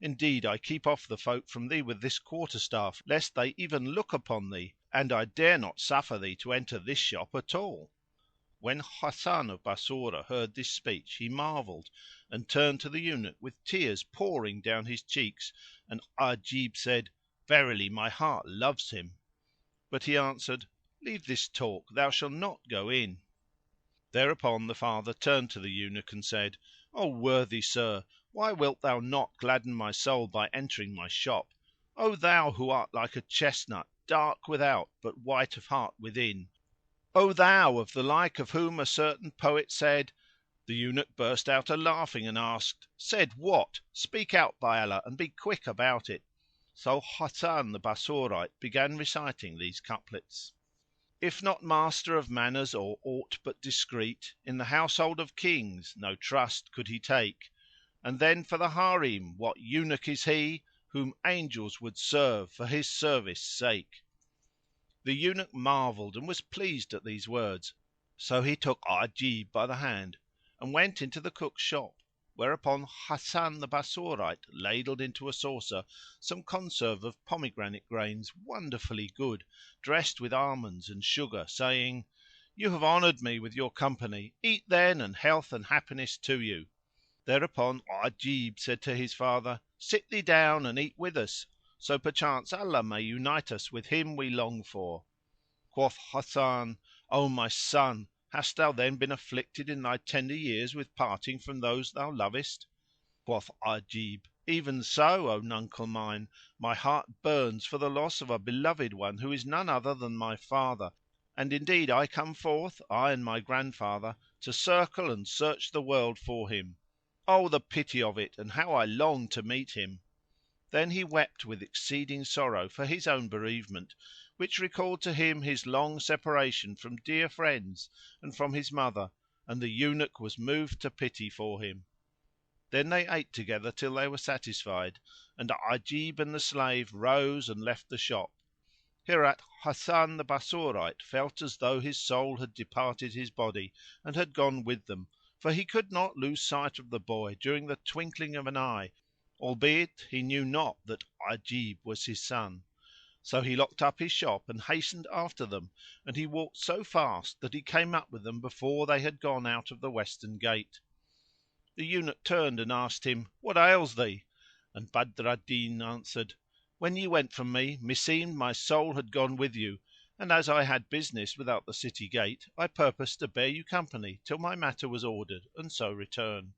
Indeed I keep off the folk from thee with this quarterstaff, lest they even look upon thee, and I dare not suffer thee to enter this shop at all." When Hasan of Bassorah heard this speech he marvelled and turned to the eunuch with tears pouring down his cheeks, and Ajib said, "Verily my heart loves him." But he answered, "Leave this talk, thou shalt not go in." Thereupon the father turned to the eunuch and said, "O worthy sir, why wilt thou not gladden my soul by entering my shop? O thou who art like a chestnut, dark without but white of heart within! O thou of the like of whom a certain poet said—" The eunuch burst out a laughing and asked, "Said what? Speak out, by Allah, and be quick about it." So Hasan the Bassorite began reciting these couplets. If not master of manners or aught but discreet, in the household of kings no trust could he take. And then for the Harim, what eunuch is he whom angels would serve for his service sake? The eunuch marvelled and was pleased at these words; so he took Ajib by the hand and went into the cook's shop, whereupon Hasan the Bassorite ladled into a saucer some conserve of pomegranate grains wonderfully good, dressed with almonds and sugar, saying, "You have honoured me with your company; eat then and health and happiness to you." Thereupon Ajib said to his father, "Sit thee down and eat with us, so perchance Allah may unite us with him we long for." Quoth Hasan, "O my son, hast thou then been afflicted in thy tender years with parting from those thou lovest?" Quoth Ajib, "Even so, O nuncle mine, my heart burns for the loss of a beloved one who is none other than my father; and indeed I come forth, I and my grandfather, to circle and search the world for him. Oh the pity of it, and how I long to meet him!" Then he wept with exceeding sorrow for his own bereavement, which recalled to him his long separation from dear friends and from his mother, and the eunuch was moved to pity for him. Then they ate together till they were satisfied, and Ajib and the slave rose and left the shop. Hereat Hasan the Bassorite felt as though his soul had departed his body and had gone with them, for he could not lose sight of the boy during the twinkling of an eye, albeit he knew not that Ajib was his son. So he locked up his shop and hastened after them, and he walked so fast that he came up with them before they had gone out of the western gate. The eunuch turned and asked him, "What ails thee?" And Badr al Din answered, "When ye went from me, meseemed my soul had gone with you, and as I had business without the city gate, I purposed to bear you company till my matter was ordered and so return."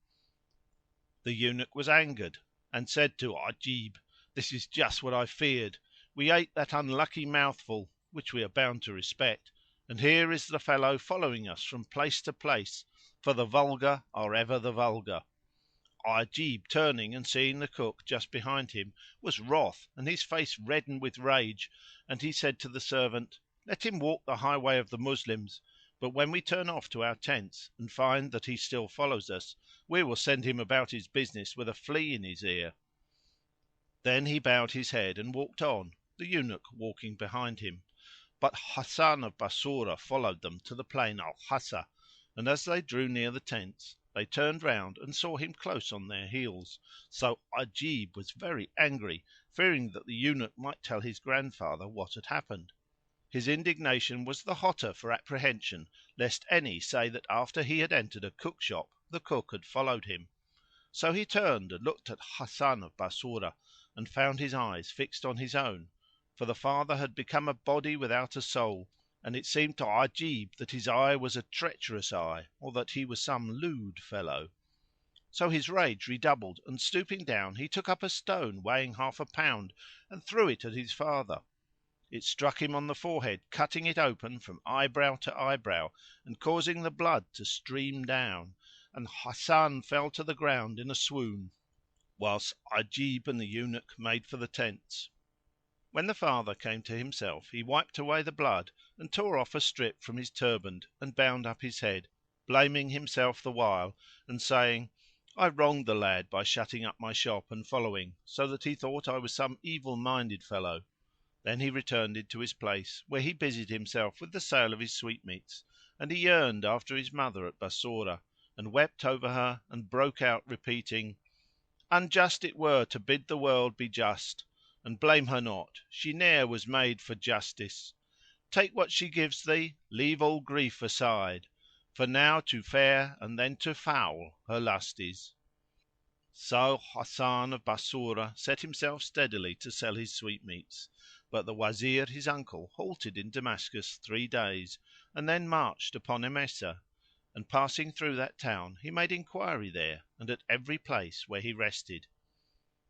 The eunuch was angered and said to Ajib, "This is just what I feared. We ate that unlucky mouthful which we are bound to respect, and here is the fellow following us from place to place, for the vulgar are ever the vulgar." Ajib turning and seeing the cook just behind him was wroth and his face reddened with rage, and he said to the servant, "Let him walk the highway of the Moslems, but when we turn off to our tents and find that he still follows us, we will send him about his business with a flea in his ear." Then he bowed his head and walked on, the eunuch walking behind him. But Hasan of Bassorah followed them to the plain Al Hasa, and as they drew near the tents they turned round and saw him close on their heels. So Ajib was very angry, fearing that the eunuch might tell his grandfather what had happened. His indignation was the hotter for apprehension lest any say that after he had entered a cook shop the cook had followed him. So he turned and looked at Hasan of Bassorah and found his eyes fixed on his own, for the father had become a body without a soul, and it seemed to Ajib that his eye was a treacherous eye, or that he was some lewd fellow. So his rage redoubled and stooping down he took up a stone weighing half a pound and threw it at his father. It struck him on the forehead, cutting it open from eyebrow to eyebrow and causing the blood to stream down, and Hasan fell to the ground in a swoon, whilst Ajib and the eunuch made for the tents. When the father came to himself he wiped away the blood and tore off a strip from his turband and bound up his head, blaming himself the while and saying, "I wronged the lad by shutting up my shop and following, so that he thought I was some evil minded fellow." Then he returned into his place, where he busied himself with the sale of his sweetmeats, and he yearned after his mother at Bassorah and wept over her and broke out repeating, "Unjust it were to bid the world be just, and blame her not, she ne'er was made for justice. Take what she gives thee, leave all grief aside, for now to fair and then to foul her lust is." So Hasan of Bassorah set himself steadily to sell his sweetmeats, but the Wazir his uncle halted in Damascus 3 days and then marched upon Emesa, and passing through that town he made enquiry there and at every place where he rested.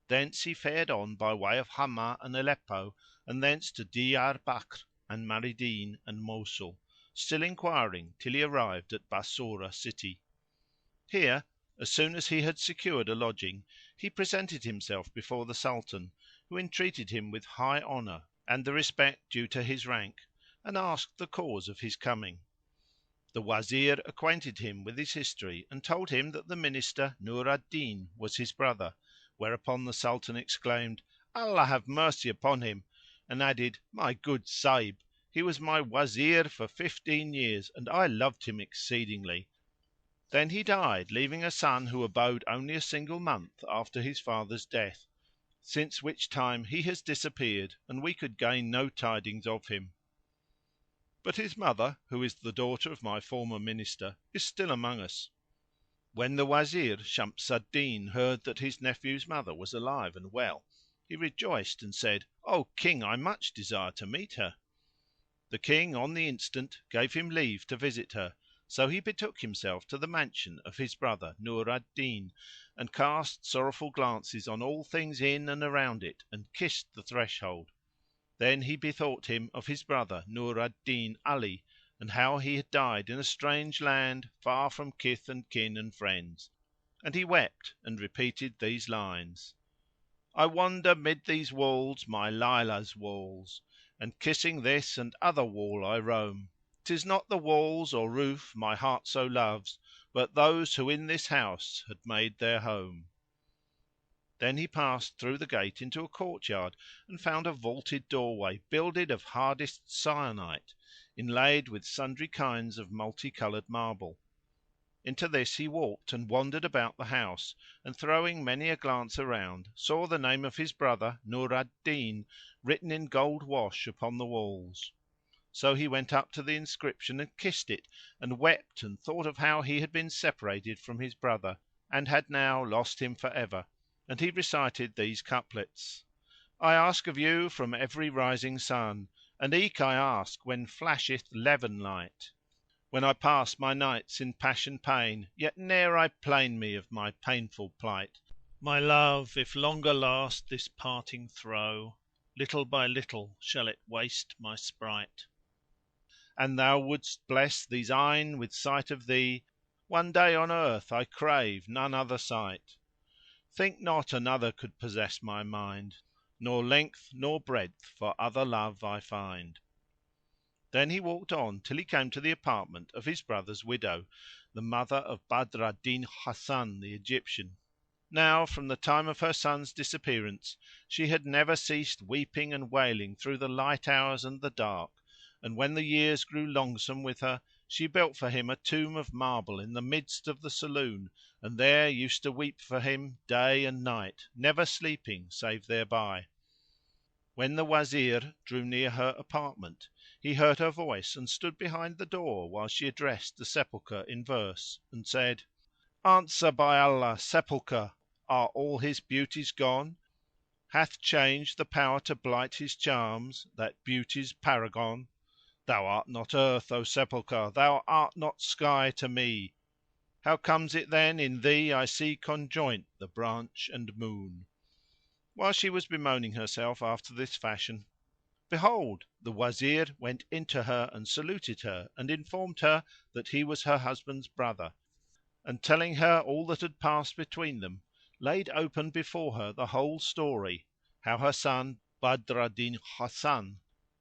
Thence he fared on by way of Hama and Aleppo, and thence to Diyar Bakr and Maridin and Mosul, still enquiring till he arrived at Bassorah city. Here, as soon as he had secured a lodging, he presented himself before the Sultan, who entreated him with high honour and the respect due to his rank, and asked the cause of his coming. The Wazir acquainted him with his history and told him that the Minister Nur al Din was his brother, whereupon the Sultan exclaimed, "Allah have mercy upon him!" and added, "My good Sahib, he was my Wazir for 15 years and I loved him exceedingly." Then he died, leaving a son who abode only a single month after his father's death, since which time he has disappeared and we could gain no tidings of him. But his mother, who is the daughter of my former Minister, is still among us. When the Wazir Shams al Din heard that his nephew's mother was alive and well, he rejoiced and said, "O King, I much desire to meet her." The King on the instant gave him leave to visit her, so he betook himself to the mansion of his brother Nur al Din and cast sorrowful glances on all things in and around it and kissed the threshold. Then he bethought him of his brother Nur al Din Ali and how he had died in a strange land far from kith and kin and friends, and he wept and repeated these lines: I wander mid these walls, my Laylah's walls, and kissing this and other wall I roam. 'Tis not the walls or roof my heart so loves, but those who in this house had made their home. Then he passed through the gate into a courtyard and found a vaulted doorway builded of hardest syenite, inlaid with sundry kinds of multi coloured marble. Into this he walked and wandered about the house and, throwing many a glance around, saw the name of his brother Nur al Din written in gold wash upon the walls. So he went up to the inscription and kissed it and wept and thought of how he had been separated from his brother and had now lost him for ever, and he recited these couplets: I ask of you from every rising sun, and eke I ask when flasheth leven light, when I pass my nights in passion pain, yet ne'er I 'plain me of my painful plight. My love, if longer last this parting throe, little by little shall it waste my sprite. An thou wouldst bless these eyne with sight of thee, one day on earth I crave none other sight. Think not another could possess my mind, nor length nor breadth for other love I find. Then he walked on till he came to the apartment of his brother's widow, the mother of Badr al Din Hasan the Egyptian. Now from the time of her son's disappearance she had never ceased weeping and wailing through the light hours and the dark, and when the years grew longsome with her she built for him a tomb of marble in the midst of the saloon and there used to weep for him day and night, never sleeping save thereby. When the Wazir drew near her apartment he heard her voice and stood behind the door while she addressed the sepulchre in verse and said, Answer by Allah, sepulchre, are all his beauties gone? Hath change the power to blight his charms, that beauty's paragon? Thou art not earth, O sepulchre, thou art not sky to me. How comes it then in thee I see conjoint the branch and moon? While she was bemoaning herself after this fashion, behold, the Wazir went in to her and saluted her and informed her that he was her husband's brother, and telling her all that had passed between them, laid open before her the whole story, how her son Badr al Din Hasan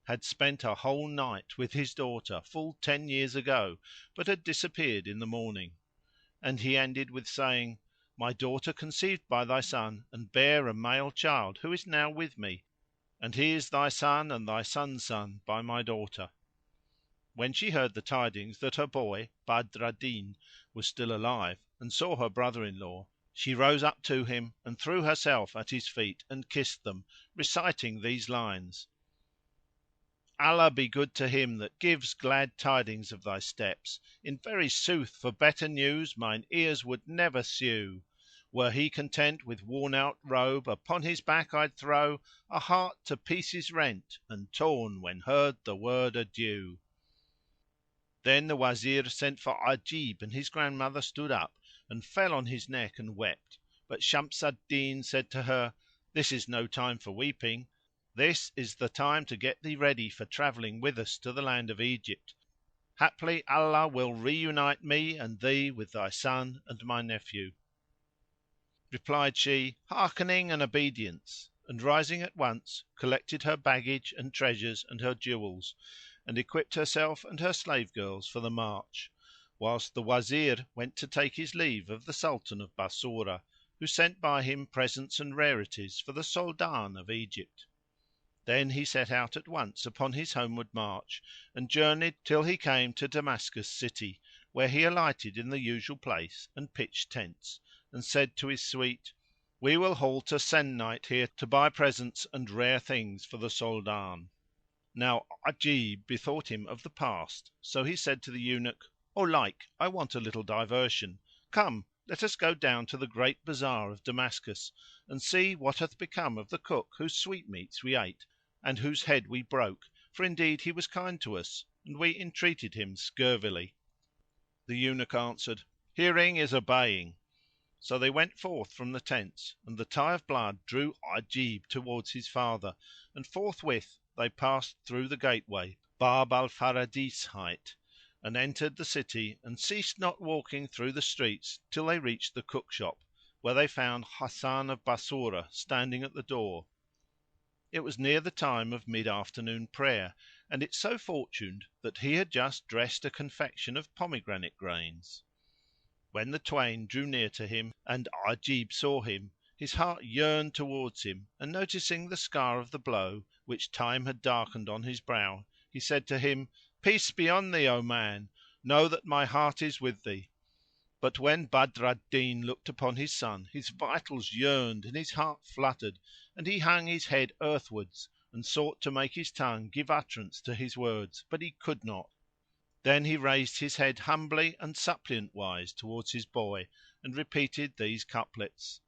had spent a whole night with his daughter full 10 years ago, but had disappeared in the morning. And he ended with saying, My daughter conceived by thy son and bare a male child who is now with me, and he is thy son and thy son's son by my daughter. When she heard the tidings that her boy Badr al Din was still alive and saw her brother in law, she rose up to him and threw herself at his feet and kissed them, reciting these lines: Allah be good to him that gives glad tidings of thy steps. In very sooth for better news mine ears would never sue. Were he content with worn out robe, upon his back I'd throw a heart to pieces rent and torn when heard the word adieu. Then the Wazir sent for Ajib and his grandmother stood up and fell on his neck and wept, but Shams al Din said to her, This is no time for weeping. This is the time to get thee ready for travelling with us to the land of Egypt. Haply Allah will reunite me and thee with thy son and my nephew. Replied she, Hearkening and obedience, and rising at once collected her baggage and treasures and her jewels, and equipped herself and her slave girls for the march, whilst the Wazir went to take his leave of the Sultan of Bassorah, who sent by him presents and rarities for the Soldan of Egypt. Then he set out at once upon his homeward march and journeyed till he came to Damascus city, where he alighted in the usual place and pitched tents, and said to his suite, "We will halt a se'nnight here to buy presents and rare things for the Soldan." Now Ajib bethought him of the past, so he said to the eunuch, "O like, I want a little diversion. Come, let us go down to the great bazar of Damascus and see what hath become of the cook whose sweetmeats we ate and whose head we broke, for indeed he was kind to us, and we entreated him scurvily." The eunuch answered, "Hearing is obeying." So they went forth from the tents and the tie of blood drew Ajib towards his father, and forthwith they passed through the gateway, Bab al Faradis hight, and entered the city and ceased not walking through the streets till they reached the cook shop, where they found Hasan of Bassorah standing at the door. It was near the time of mid afternoon prayer, and it so fortuned that he had just dressed a confection of pomegranate grains. When the twain drew near to him and Ajib saw him, his heart yearned towards him and noticing the scar of the blow which time had darkened on his brow, he said to him, "Peace be on thee, O man! Know that my heart is with thee." But when Badr al Din looked upon his son his vitals yearned and his heart fluttered, and he hung his head earthwards and sought to make his tongue give utterance to his words, but he could not. Then he raised his head humbly and suppliant wise towards his boy and repeated these couplets: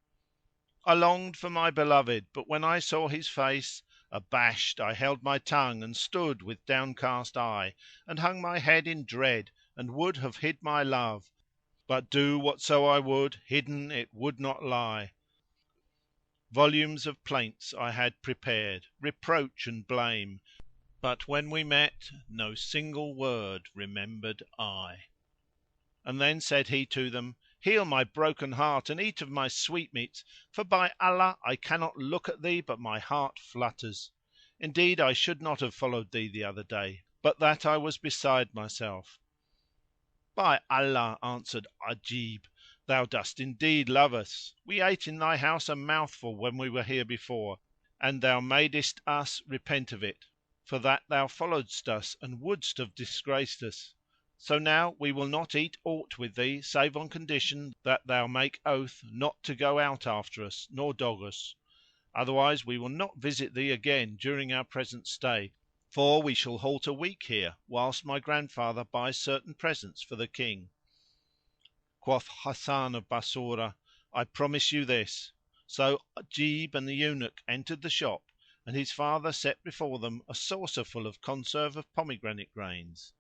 I longed for my beloved, but when I saw his face, abashed I held my tongue and stood with downcast eye, and hung my head in dread and would have hid my love, but do whatso I would, hidden it would not lie. Volumes of plaints I had prepared, reproach and blame, but when we met no single word remembered I. And then said he to them, Heal my broken heart and eat of my sweetmeats, for by Allah I cannot look at thee but my heart flutters. Indeed I should not have followed thee the other day, but that I was beside myself. By Allah, answered Ajib, thou dost indeed love us. We ate in thy house a mouthful when we were here before, and thou madest us repent of it, for that thou followedst us and wouldst have disgraced us. So now we will not eat aught with thee save on condition that thou make oath not to go out after us nor dog us. Otherwise we will not visit thee again during our present stay, for we shall halt a week here, whilst my grandfather buys certain presents for the King. Quoth Hasan of Bassorah, I promise you this. So Ajib and the eunuch entered the shop, and his father set before them a saucer full of conserve of pomegranate grains.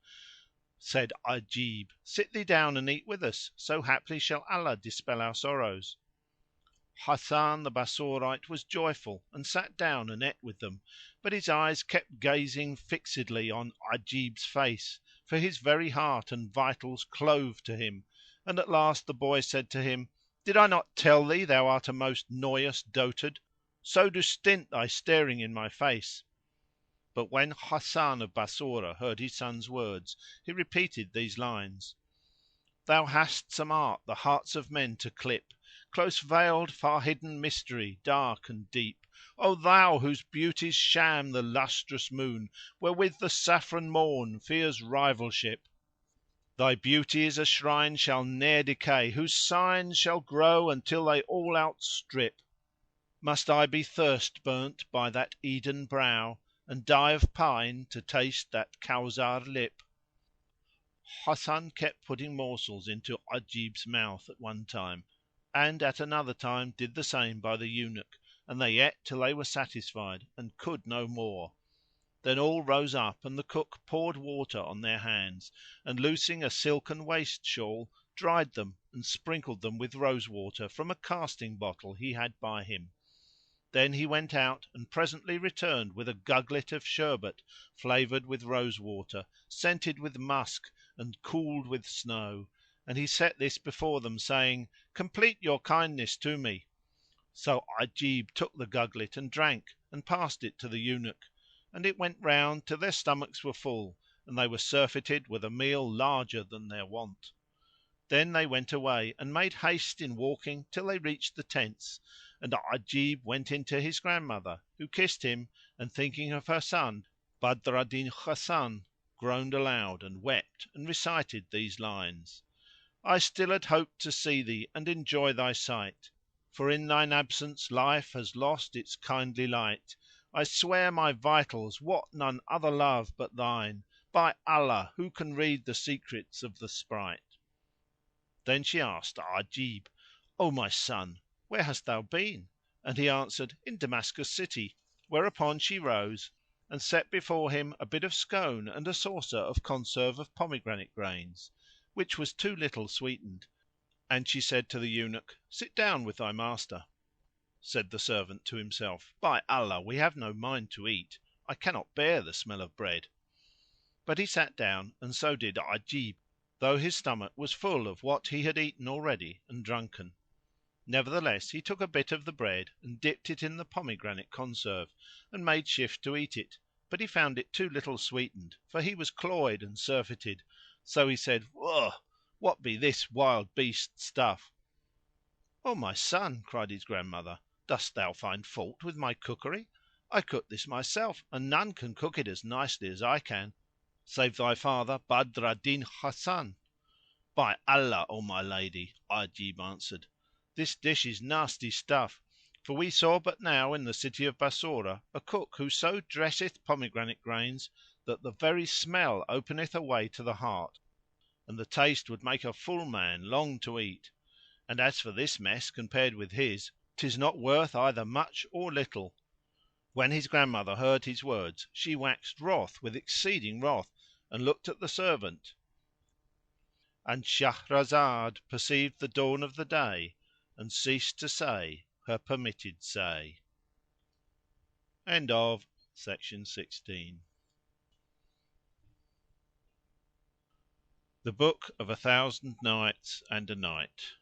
Said Ajib, Sit thee down and eat with us, so haply shall Allah dispel our sorrows. Hasan the Bassorite was joyful and sat down and ate with them, but his eyes kept gazing fixedly on Ajib's face, for his very heart and vitals clove to him, and at last the boy said to him, Did I not tell thee thou art a most noyous dotard? So do stint thy staring in my face. But when Hasan of Bassorah heard his son's words, he repeated these lines: Thou hast some art the hearts of men to clip, close veiled, far hidden mystery, dark and deep. O thou whose beauties sham the lustrous moon, wherewith the saffron morn fears rivalship! Thy beauty is a shrine shall ne'er decay, whose signs shall grow until they all outstrip. Must I be thirst burnt by that Eden brow, and die of pine to taste that Kawsar lip? Hasan kept putting morsels into Ajib's mouth at one time, and at another time did the same by the eunuch, and they ate till they were satisfied and could no more. Then all rose up and the cook poured water on their hands and, loosing a silken waist shawl, dried them and sprinkled them with rose water from a casting bottle he had by him. Then he went out and presently returned with a gugglet of sherbet flavoured with rose water, scented with musk and cooled with snow, and he set this before them, saying, Complete your kindness to me. So Ajib took the gugglet and drank and passed it to the eunuch, and it went round till their stomachs were full, and they were surfeited with a meal larger than their wont. Then they went away and made haste in walking till they reached the tents, and Ajib went in to his grandmother, who kissed him and, thinking of her son Badr al Din Hasan, groaned aloud and wept and recited these lines: I still had hoped to see thee and enjoy thy sight, for in thine absence life has lost its kindly light. I swear my vitals wot none other love but thine. By Allah, who can read the secrets of the sprite? Then she asked Ajib, "O my son, where hast thou been?" And he answered, "In Damascus city." Whereupon she rose and set before him a bit of scone and a saucer of conserve of pomegranate grains, which was too little sweetened; and she said to the eunuch, "Sit down with thy master." Said the servant to himself, "By Allah, we have no mind to eat; I cannot bear the smell of bread." But he sat down and so did Ajib, though his stomach was full of what he had eaten already and drunken. Nevertheless he took a bit of the bread and dipped it in the pomegranate conserve and made shift to eat it; but he found it too little sweetened, for he was cloyed and surfeited. So he said, "Ugh! what be this wild beast stuff?" "O my son," cried his grandmother, "dost thou find fault with my cookery? I cooked this myself and none can cook it as nicely as I can, save thy father Badr al Din Hasan." "By Allah, O my lady," Ajib answered, "this dish is nasty stuff; for we saw but now in the city of Bassorah a cook who so dresseth pomegranate grains that the very smell openeth a way to the heart, and the taste would make a full man long to eat. And as for this mess compared with his, 'tis not worth either much or little." When his grandmother heard his words she waxed wroth with exceeding wrath and looked at the servant.—And Shahrazad perceived the dawn of the day and ceased to say her permitted say. Section 16. The Book of 1000 Nights and a Night.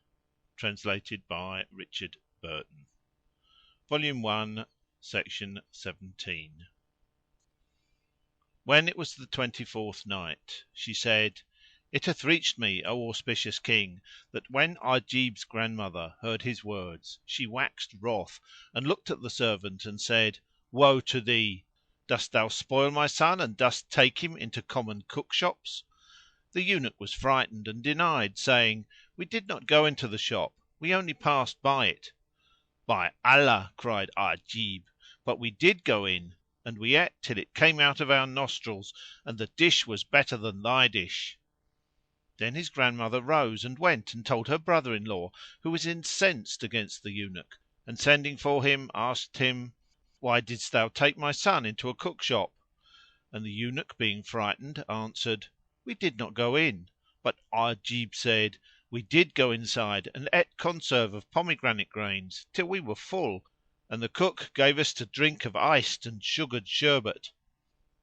Translated by Richard Burton. Volume 1, Section 17. When it was the 24th Night, she said, It hath reached me, O auspicious King, that when Ajib's grandmother heard his words she waxed wroth and looked at the servant and said, "Woe to thee! Dost thou spoil my son and dost take him into common cookshops?" The eunuch was frightened and denied, saying, "We did not go into the shop; we only passed by it." "By Allah," cried Ajib, "but we did go in, and we ate till it came out of our nostrils, and the dish was better than thy dish." Then his grandmother rose and went and told her brother in law, who was incensed against the eunuch, and sending for him asked him, "Why didst thou take my son into a cookshop?" And the eunuch, being frightened, answered, "We did not go in." But Ajib said, "We did go inside and ate conserve of pomegranate grains till we were full, and the cook gave us to drink of iced and sugared sherbet."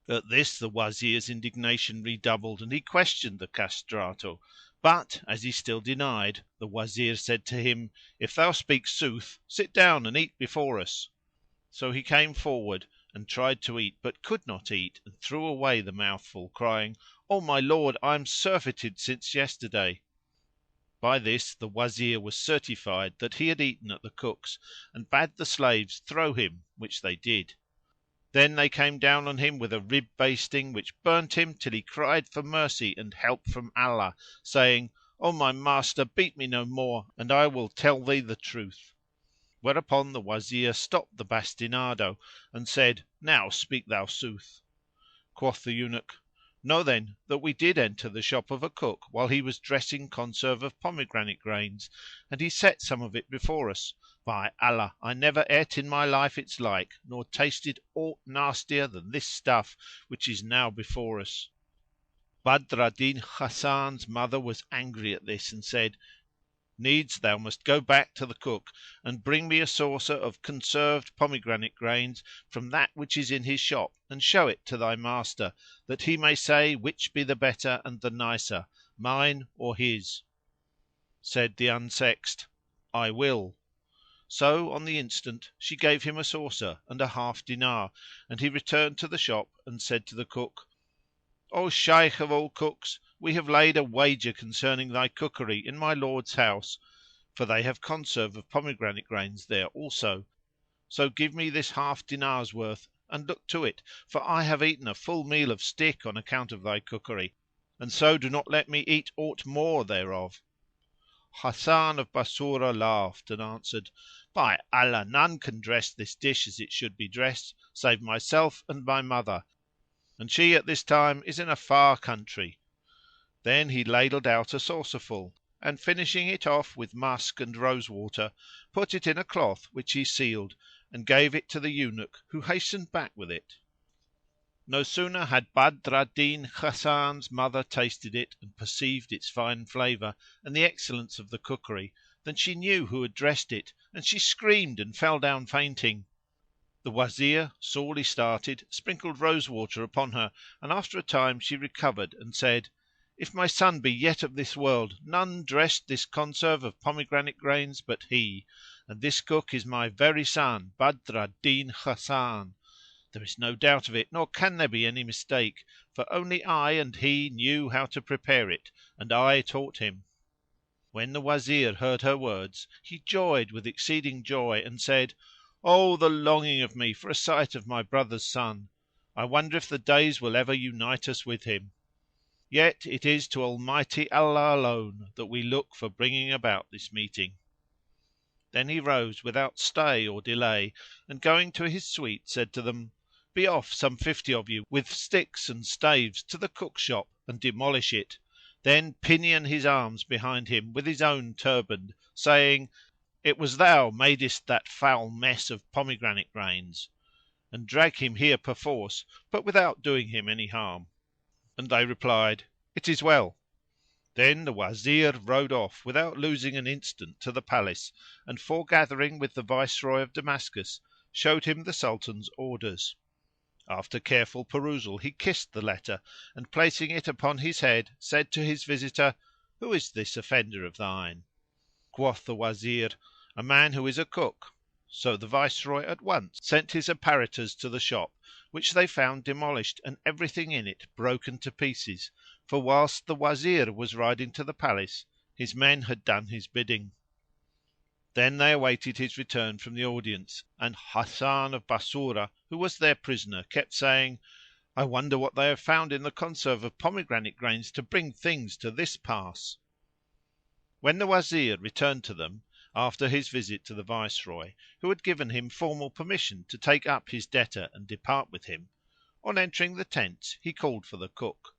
At this the Wazir's indignation redoubled and he questioned the castrato; but, as he still denied, the Wazir said to him, "If thou speak sooth, sit down and eat before us." So he came forward and tried to eat but could not eat and threw away the mouthful, crying, "O my lord, I am surfeited since yesterday." By this the Wazir was certified that he had eaten at the cook's and bade the slaves throw him, which they did. Then they came down on him with a rib basting which burnt him till he cried for mercy and help from Allah, saying, "O my master, beat me no more and I will tell thee the truth." Whereupon the Wazir stopped the bastinado and said, "Now speak thou sooth." Quoth the eunuch, "Know then that we did enter the shop of a cook while he was dressing conserve of pomegranate grains, and he set some of it before us. By Allah, I never ate in my life its like nor tasted aught nastier than this stuff which is now before us." Badr al Din Hasan's mother was angry at this and said, "Needs thou must go back to the cook and bring me a saucer of conserved pomegranate grains from that which is in his shop and show it to thy master, that he may say which be the better and the nicer, mine or his." Said the unsexed, "I will." So on the instant she gave him a saucer and a half dinar, and he returned to the shop and said to the cook, "O Shaykh of all cooks, we have laid a wager concerning thy cookery in my lord's house, for they have conserve of pomegranate grains there also: so give me this half dinar's worth and look to it, for I have eaten a full meal of stick on account of thy cookery, and so do not let me eat aught more thereof." Hasan of Bassorah laughed and answered, "By Allah, none can dress this dish as it should be dressed save myself and my mother, and she at this time is in a far country." Then he ladled out a saucerful and, finishing it off with musk and rose water, put it in a cloth which he sealed and gave it to the eunuch who hastened back with it. No sooner had Badr al Din Hasan's mother tasted it and perceived its fine flavour and the excellence of the cookery than she knew who had dressed it, and she screamed and fell down fainting. The Wazir, sorely started, sprinkled rose water upon her, and after a time she recovered and said, "If my son be yet of this world, none dressed this conserve of pomegranate grains but he, and this cook is my very son Badr al Din Hasan. There is no doubt of it, nor can there be any mistake, for only I and he knew how to prepare it, and I taught him." When the Wazir heard her words he joyed with exceeding joy and said, "O the longing of me for a sight of my brother's son! I wonder if the days will ever unite us with him. Yet it is to Almighty Allah alone that we look for bringing about this meeting." Then he rose without stay or delay and, going to his suite, said to them, "Be off, some 50 of you, with sticks and staves to the cook's shop and demolish it; then pinion his arms behind him with his own turband, saying, 'It was thou madest that foul mess of pomegranate grains,' and drag him here perforce, but without doing him any harm." And they replied, "It is well." Then the Wazir rode off without losing an instant to the palace and, foregathering with the Viceroy of Damascus, showed him the Sultan's orders. After careful perusal he kissed the letter and, placing it upon his head, said to his visitor, "Who is this offender of thine?" Quoth the Wazir, "A man who is a cook." So the Viceroy at once sent his apparitors to the shop, which they found demolished and everything in it broken to pieces, for whilst the Wazir was riding to the palace his men had done his bidding. Then they awaited his return from the audience, and Hasan of Bassorah, who was their prisoner, kept saying, "I wonder what they have found in the conserve of pomegranate grains to bring things to this pass." When the Wazir returned to them, after his visit to the Viceroy, who had given him formal permission to take up his debtor and depart with him, on entering the tents he called for the cook.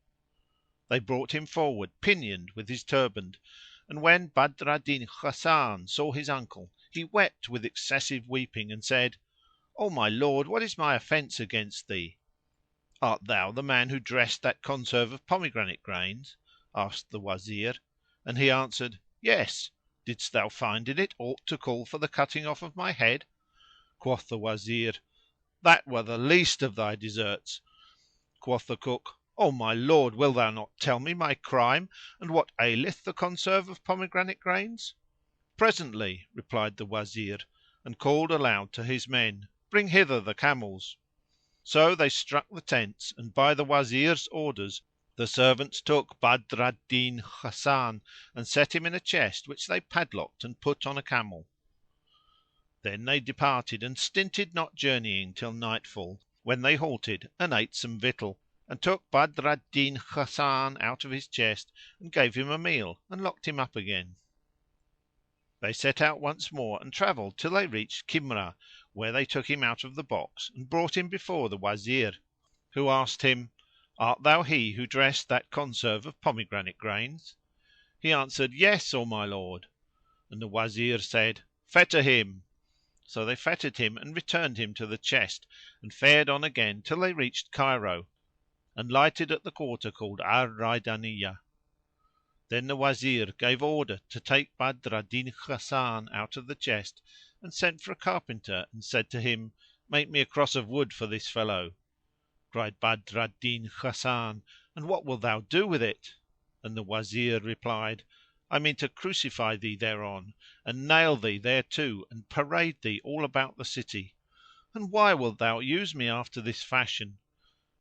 They brought him forward pinioned with his turband, and when Badr al Din Hasan saw his uncle he wept with excessive weeping and said, "O my lord, what is my offence against thee?" "Art thou the man who dressed that conserve of pomegranate grains?" asked the Wazir, and he answered, "Yes. Didst thou find in it aught to call for the cutting off of my head?" Quoth the Wazir, "That were the least of thy deserts." Quoth the cook, "O my lord, wilt thou not tell me my crime and what aileth the conserve of pomegranate grains?" "Presently," replied the Wazir and called aloud to his men, "Bring hither the camels." So they struck the tents and, by the Wazir's orders, the servants took Badr al Din Hasan and set him in a chest which they padlocked and put on a camel. Then they departed and stinted not journeying till nightfall, when they halted and ate some victual, and took Badr al Din Hasan out of his chest and gave him a meal and locked him up again. They set out once more and travelled till they reached Kimrah, where they took him out of the box and brought him before the Wazir, who asked him, "Art thou he who dressed that conserve of pomegranate grains?" He answered, "Yes, O my lord." And the Wazir said, "Fetter him." So they fettered him and returned him to the chest and fared on again till they reached Cairo and lighted at the quarter called Al Raydaniyah. Then the Wazir gave order to take Badr al Din Hasan out of the chest and sent for a carpenter and said to him, "Make me a cross of wood for this fellow." Cried Badr al Din Hasan, "And what wilt thou do with it?" And the Wazir replied, "I mean to crucify thee thereon and nail thee thereto and parade thee all about the city. And why wilt thou use me after this fashion?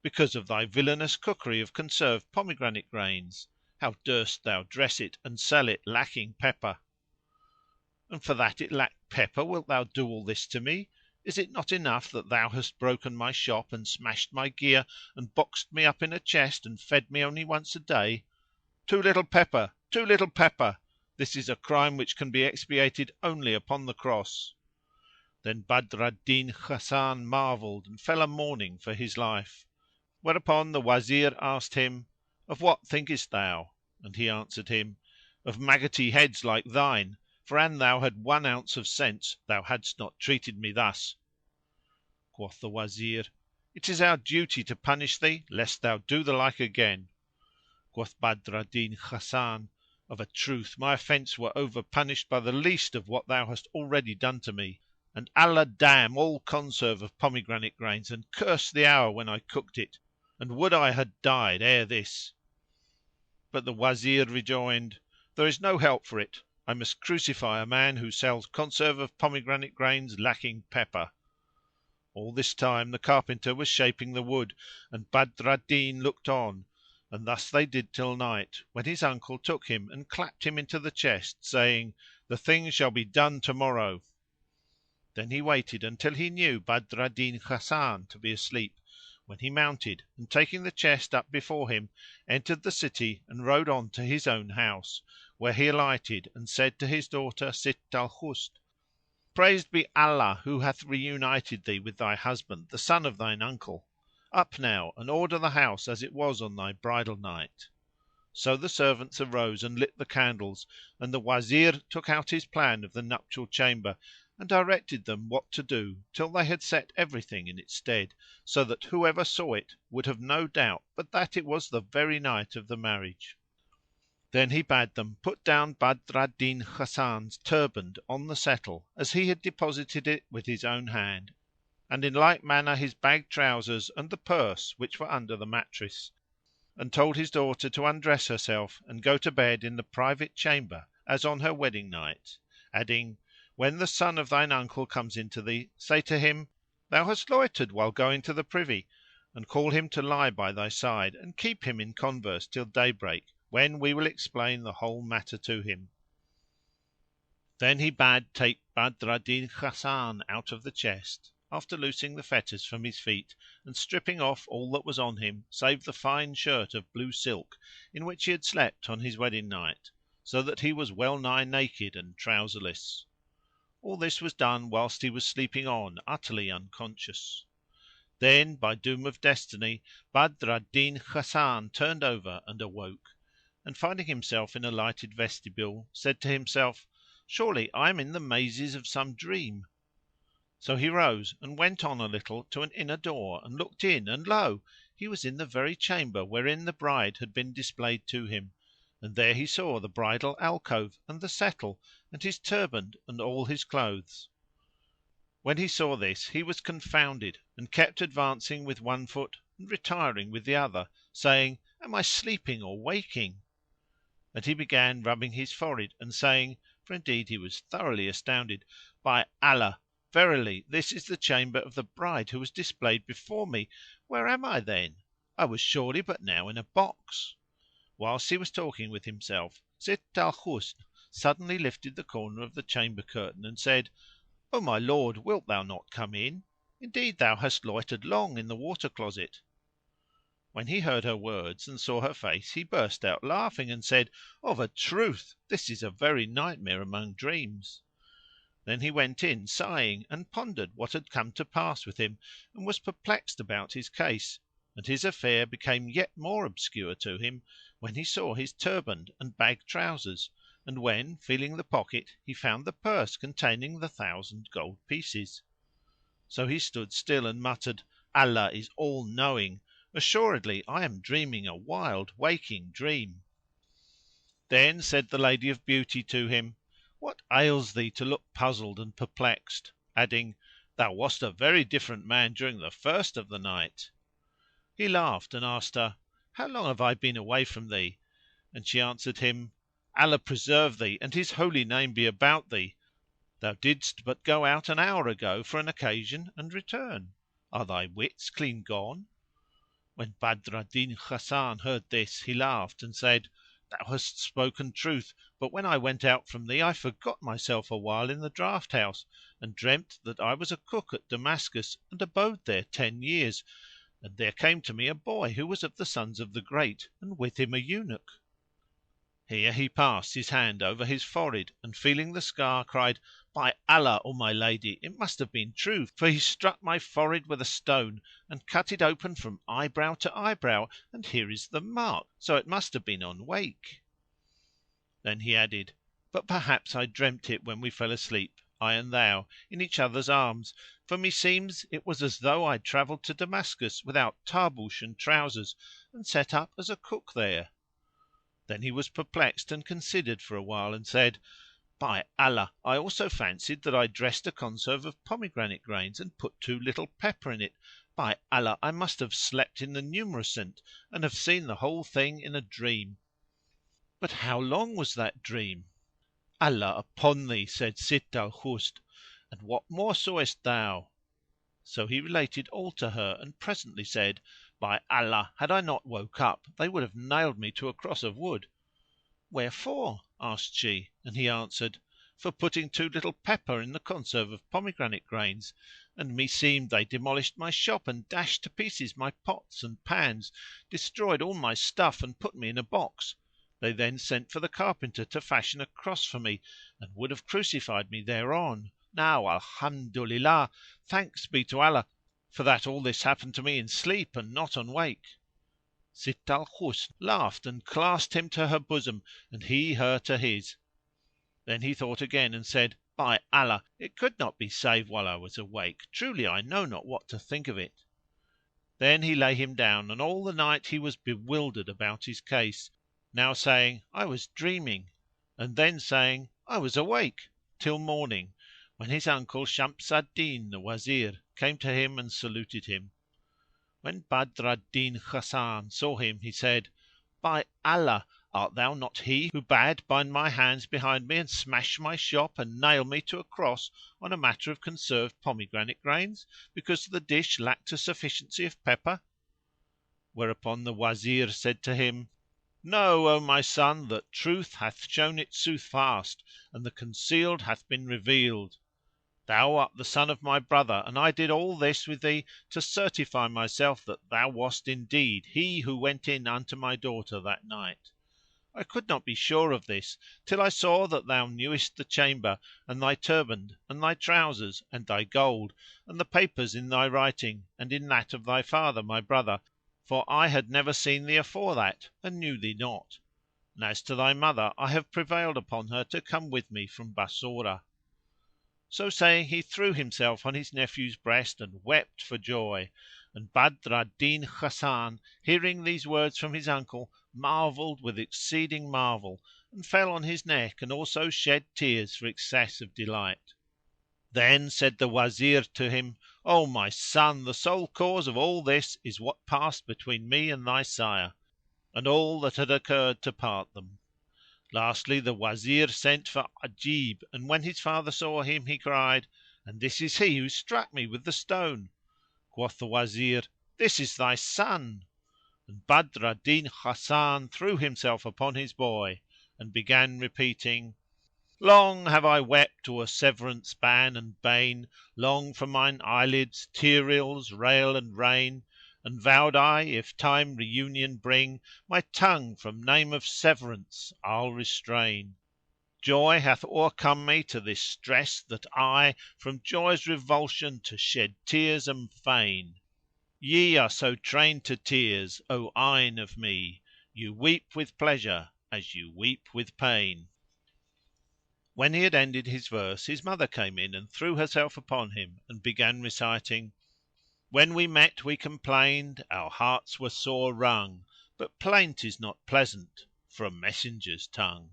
because of thy villainous cookery of conserved pomegranate grains. How durst thou dress it and sell it lacking pepper? And for that it lacked pepper wilt thou do all this to me? Is it not enough that thou hast broken my shop and smashed my gear and boxed me up in a chest and fed me only once a day? Too little pepper! Too little pepper! This is a crime which can be expiated only upon the cross." Then Badr al Din Hasan marvelled and fell a mourning for his life; whereupon the Wazir asked him, "Of what thinkest thou?" And he answered him, "Of maggoty heads like thine; for an thou had 1 ounce of sense thou hadst not treated me thus." Quoth the Wazir, "It is our duty to punish thee lest thou do the like again." Quoth Badr al Din Hasan, "Of a truth my offence were over punished by the least of what thou hast already done to me; and Allah damn all conserve of pomegranate grains and curse the hour when I cooked it, and would I had died ere this!" But the Wazir rejoined, "There is no help for it; I must crucify a man who sells conserve of pomegranate grains lacking pepper." All this time the carpenter was shaping the wood and Badr al Din looked on; and thus they did till night, when his uncle took him and clapped him into the chest, saying, "The thing shall be done to morrow." Then he waited until he knew Badr al Din Hasan to be asleep, when he mounted and, taking the chest up before him, entered the city and rode on to his own house, where he alighted and said to his daughter Sitt al Husn, "Praised be Allah who hath reunited thee with thy husband, the son of thine uncle! Up now and order the house as it was on thy bridal night." So the servants arose and lit the candles, and the Wazir took out his plan of the nuptial chamber and directed them what to do till they had set everything in its stead, so that whoever saw it would have no doubt but that it was the very night of the marriage. Then he bade them put down Badr al Din Hasan's turband on the settle as he had deposited it with his own hand, and in like manner his bag trousers and the purse which were under the mattress, and told his daughter to undress herself and go to bed in the private chamber as on her wedding night, adding, "When the son of thine uncle comes in to thee, say to him, 'Thou hast loitered while going to the privy,' and call him to lie by thy side and keep him in converse till daybreak, when we will explain the whole matter to him." Then he bade take Badr al Din Hasan out of the chest, after loosing the fetters from his feet and stripping off all that was on him save the fine shirt of blue silk in which he had slept on his wedding night, so that he was well nigh naked and trouserless. All this was done whilst he was sleeping on utterly unconscious. Then, by doom of destiny, Badr al Din Hasan turned over and awoke, and finding himself in a lighted vestibule, said to himself, "Surely I am in the mazes of some dream." So he rose and went on a little to an inner door and looked in and lo! he was in the very chamber wherein the bride had been displayed to him, and there he saw the bridal alcove and the settle and his turband and all his clothes. When he saw this he was confounded and kept advancing with one foot and retiring with the other, saying, "Am I sleeping or waking?" And he began rubbing his forehead and saying, for indeed he was thoroughly astounded, "By Allah, verily this is the chamber of the bride who was displayed before me! Where am I then? I was surely but now in a box." Whilst he was talking with himself, Sitt al Husn suddenly lifted the corner of the chamber curtain and said, "O my lord, wilt thou not come in? Indeed thou hast loitered long in the water closet." When he heard her words and saw her face he burst out laughing and said, "Of a truth this is a very nightmare among dreams." Then he went in sighing and pondered what had come to pass with him and was perplexed about his case; and his affair became yet more obscure to him when he saw his turband and bag trousers, and when, feeling the pocket, he found the purse containing the 1,000 gold pieces. So he stood still and muttered, "Allah is all knowing! Assuredly I am dreaming a wild waking dream." Then said the Lady of Beauty to him, "What ails thee to look puzzled and perplexed?" adding, "Thou wast a very different man during the first of the night." He laughed and asked her, "How long have I been away from thee?" And she answered him, "Allah preserve thee and His holy name be about thee! Thou didst but go out an hour ago for an occasion and return. Are thy wits clean gone?" When Badr al-Din Hasan heard this he laughed and said, "Thou hast spoken truth, but when I went out from thee I forgot myself awhile in the draught house and dreamt that I was a cook at Damascus and abode there 10 years, and there came to me a boy who was of the sons of the great and with him a eunuch." Here he passed his hand over his forehead and feeling the scar cried, "By Allah, O my lady, it must have been true, for he struck my forehead with a stone and cut it open from eyebrow to eyebrow, and here is the mark; so it must have been on wake." Then he added, "But perhaps I dreamt it when we fell asleep, I and thou, in each other's arms; for meseems it was as though I travelled to Damascus without tarboosh and trousers and set up as a cook there." Then he was perplexed and considered for a while and said, "By Allah, I also fancied that I dressed a conserve of pomegranate grains and put too little pepper in it. By Allah, I must have slept in the numerocent and have seen the whole thing in a dream." "But how long was that dream?" "Allah upon thee," said Sitt al Husn, "and what more sawest thou?" So he related all to her and presently said, "By Allah, had I not woke up they would have nailed me to a cross of wood." "Wherefore?" asked she, and he answered, "For putting too little pepper in the conserve of pomegranate grains; and meseemed they demolished my shop and dashed to pieces my pots and pans, destroyed all my stuff and put me in a box. They then sent for the carpenter to fashion a cross for me and would have crucified me thereon. Now Alhamdolillah, thanks be to Allah, for that all this happened to me in sleep and not on wake." Sitt al Husn laughed and clasped him to her bosom and he her to his. Then he thought again and said, "By Allah, it could not be save while I was awake; truly I know not what to think of it." Then he lay him down and all the night he was bewildered about his case, now saying, "I was dreaming," and then saying, "I was awake," till morning, when his uncle Shams al Din the Wazir came to him and saluted him. When Badr al Din Hasan saw him he said, "By Allah, art thou not he who bade bind my hands behind me and smash my shop and nail me to a cross on a matter of conserved pomegranate grains, because the dish lacked a sufficiency of pepper?" Whereupon the Wazir said to him, "Know, O my son, that truth hath shown its soothfast and the concealed hath been revealed. Thou art the son of my brother and I did all this with thee to certify myself that thou wast indeed he who went in unto my daughter that night. I could not be sure of this till I saw that thou knewest the chamber and thy turband and thy trousers and thy gold and the papers in thy writing and in that of thy father my brother, for I had never seen thee afore that and knew thee not. And as to thy mother I have prevailed upon her to come with me from Bassorah." So saying he threw himself on his nephew's breast and wept for joy; and Badr al Din Hasan, hearing these words from his uncle, marvelled with exceeding marvel and fell on his neck and also shed tears for excess of delight. Then said the Wazir to him, "O my son, the sole cause of all this is what passed between me and thy sire, and all that had occurred to part them." Lastly the Wazir sent for Ajib and when his father saw him he cried, "And this is he who struck me with the stone!" Quoth the Wazir, "This is thy son." And Badr al Din Hasan threw himself upon his boy and began repeating, "Long have I wept o'er severance ban and bane; * Long from mine eyelids tear rills rail and rain: And vowed I, if Time reunion bring, * My tongue from name of severance I'll restrain. Joy hath o'ercome me to this stress that I * From joy's revulsion to shed tears am fain: Ye are so trained to tears, O eyne of me, * You weep with pleasure as you weep with pain." When he had ended his verse his mother came in and threw herself upon him and began reciting, "When we met we complained, our hearts were sore wrung; * But plaint is not pleasant from messenger's tongue."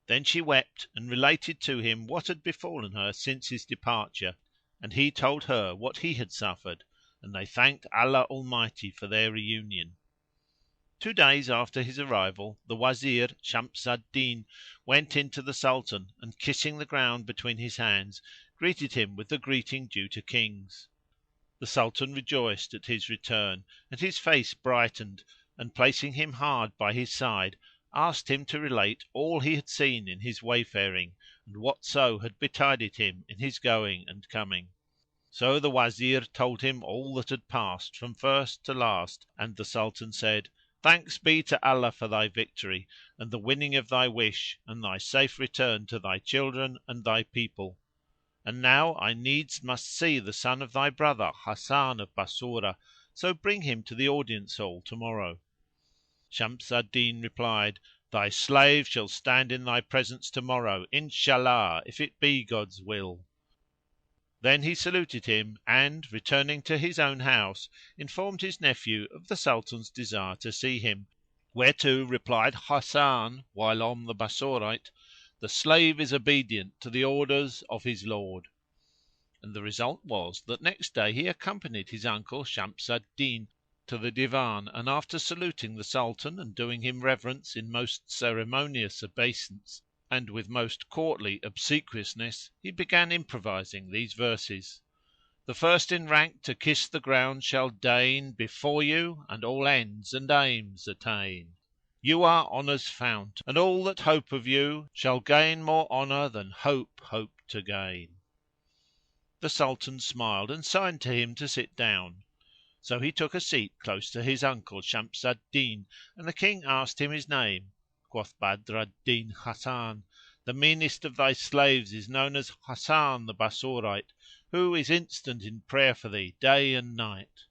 Then she wept and related to him what had befallen her since his departure, and he told her what he had suffered, and they thanked Allah Almighty for their reunion. 2 days after his arrival the Wazir Shams al Din went in to the Sultan and, kissing the ground between his hands, greeted him with the greeting due to Kings. The Sultan rejoiced at his return and his face brightened and, placing him hard by his side, asked him to relate all he had seen in his wayfaring and whatso had betided him in his going and coming. So the Wazir told him all that had passed from first to last, and the Sultan said, "Thanks be to Allah for thy victory and the winning of thy wish and thy safe return to thy children and thy people. And now I needs must see the son of thy brother Hasan of Bassorah, so bring him to the audience hall to morrow." Shams al Din replied, "Thy slave shall stand in thy presence to morrow, Inshallah, if it be God's will." Then he saluted him and, returning to his own house, informed his nephew of the Sultan's desire to see him, whereto replied Hasan whilome the Bassorite, "The slave is obedient to the orders of his lord." And the result was that next day he accompanied his uncle Shams al Din to the Divan and, after saluting the Sultan and doing him reverence in most ceremonious obeisance and with most courtly obsequiousness, he began improvising these verses: "The first in rank to kiss the ground shall deign before you and all ends and aims attain. You are honour's fount and all that hope of you shall gain more honour than hope to gain." The Sultan smiled and signed to him to sit down. So he took a seat close to his uncle Shams al Din, and the King asked him his name. Quoth Badr al Din Hasan, "The meanest of thy slaves is known as Hasan the Bassorite, who is instant in prayer for thee day and night."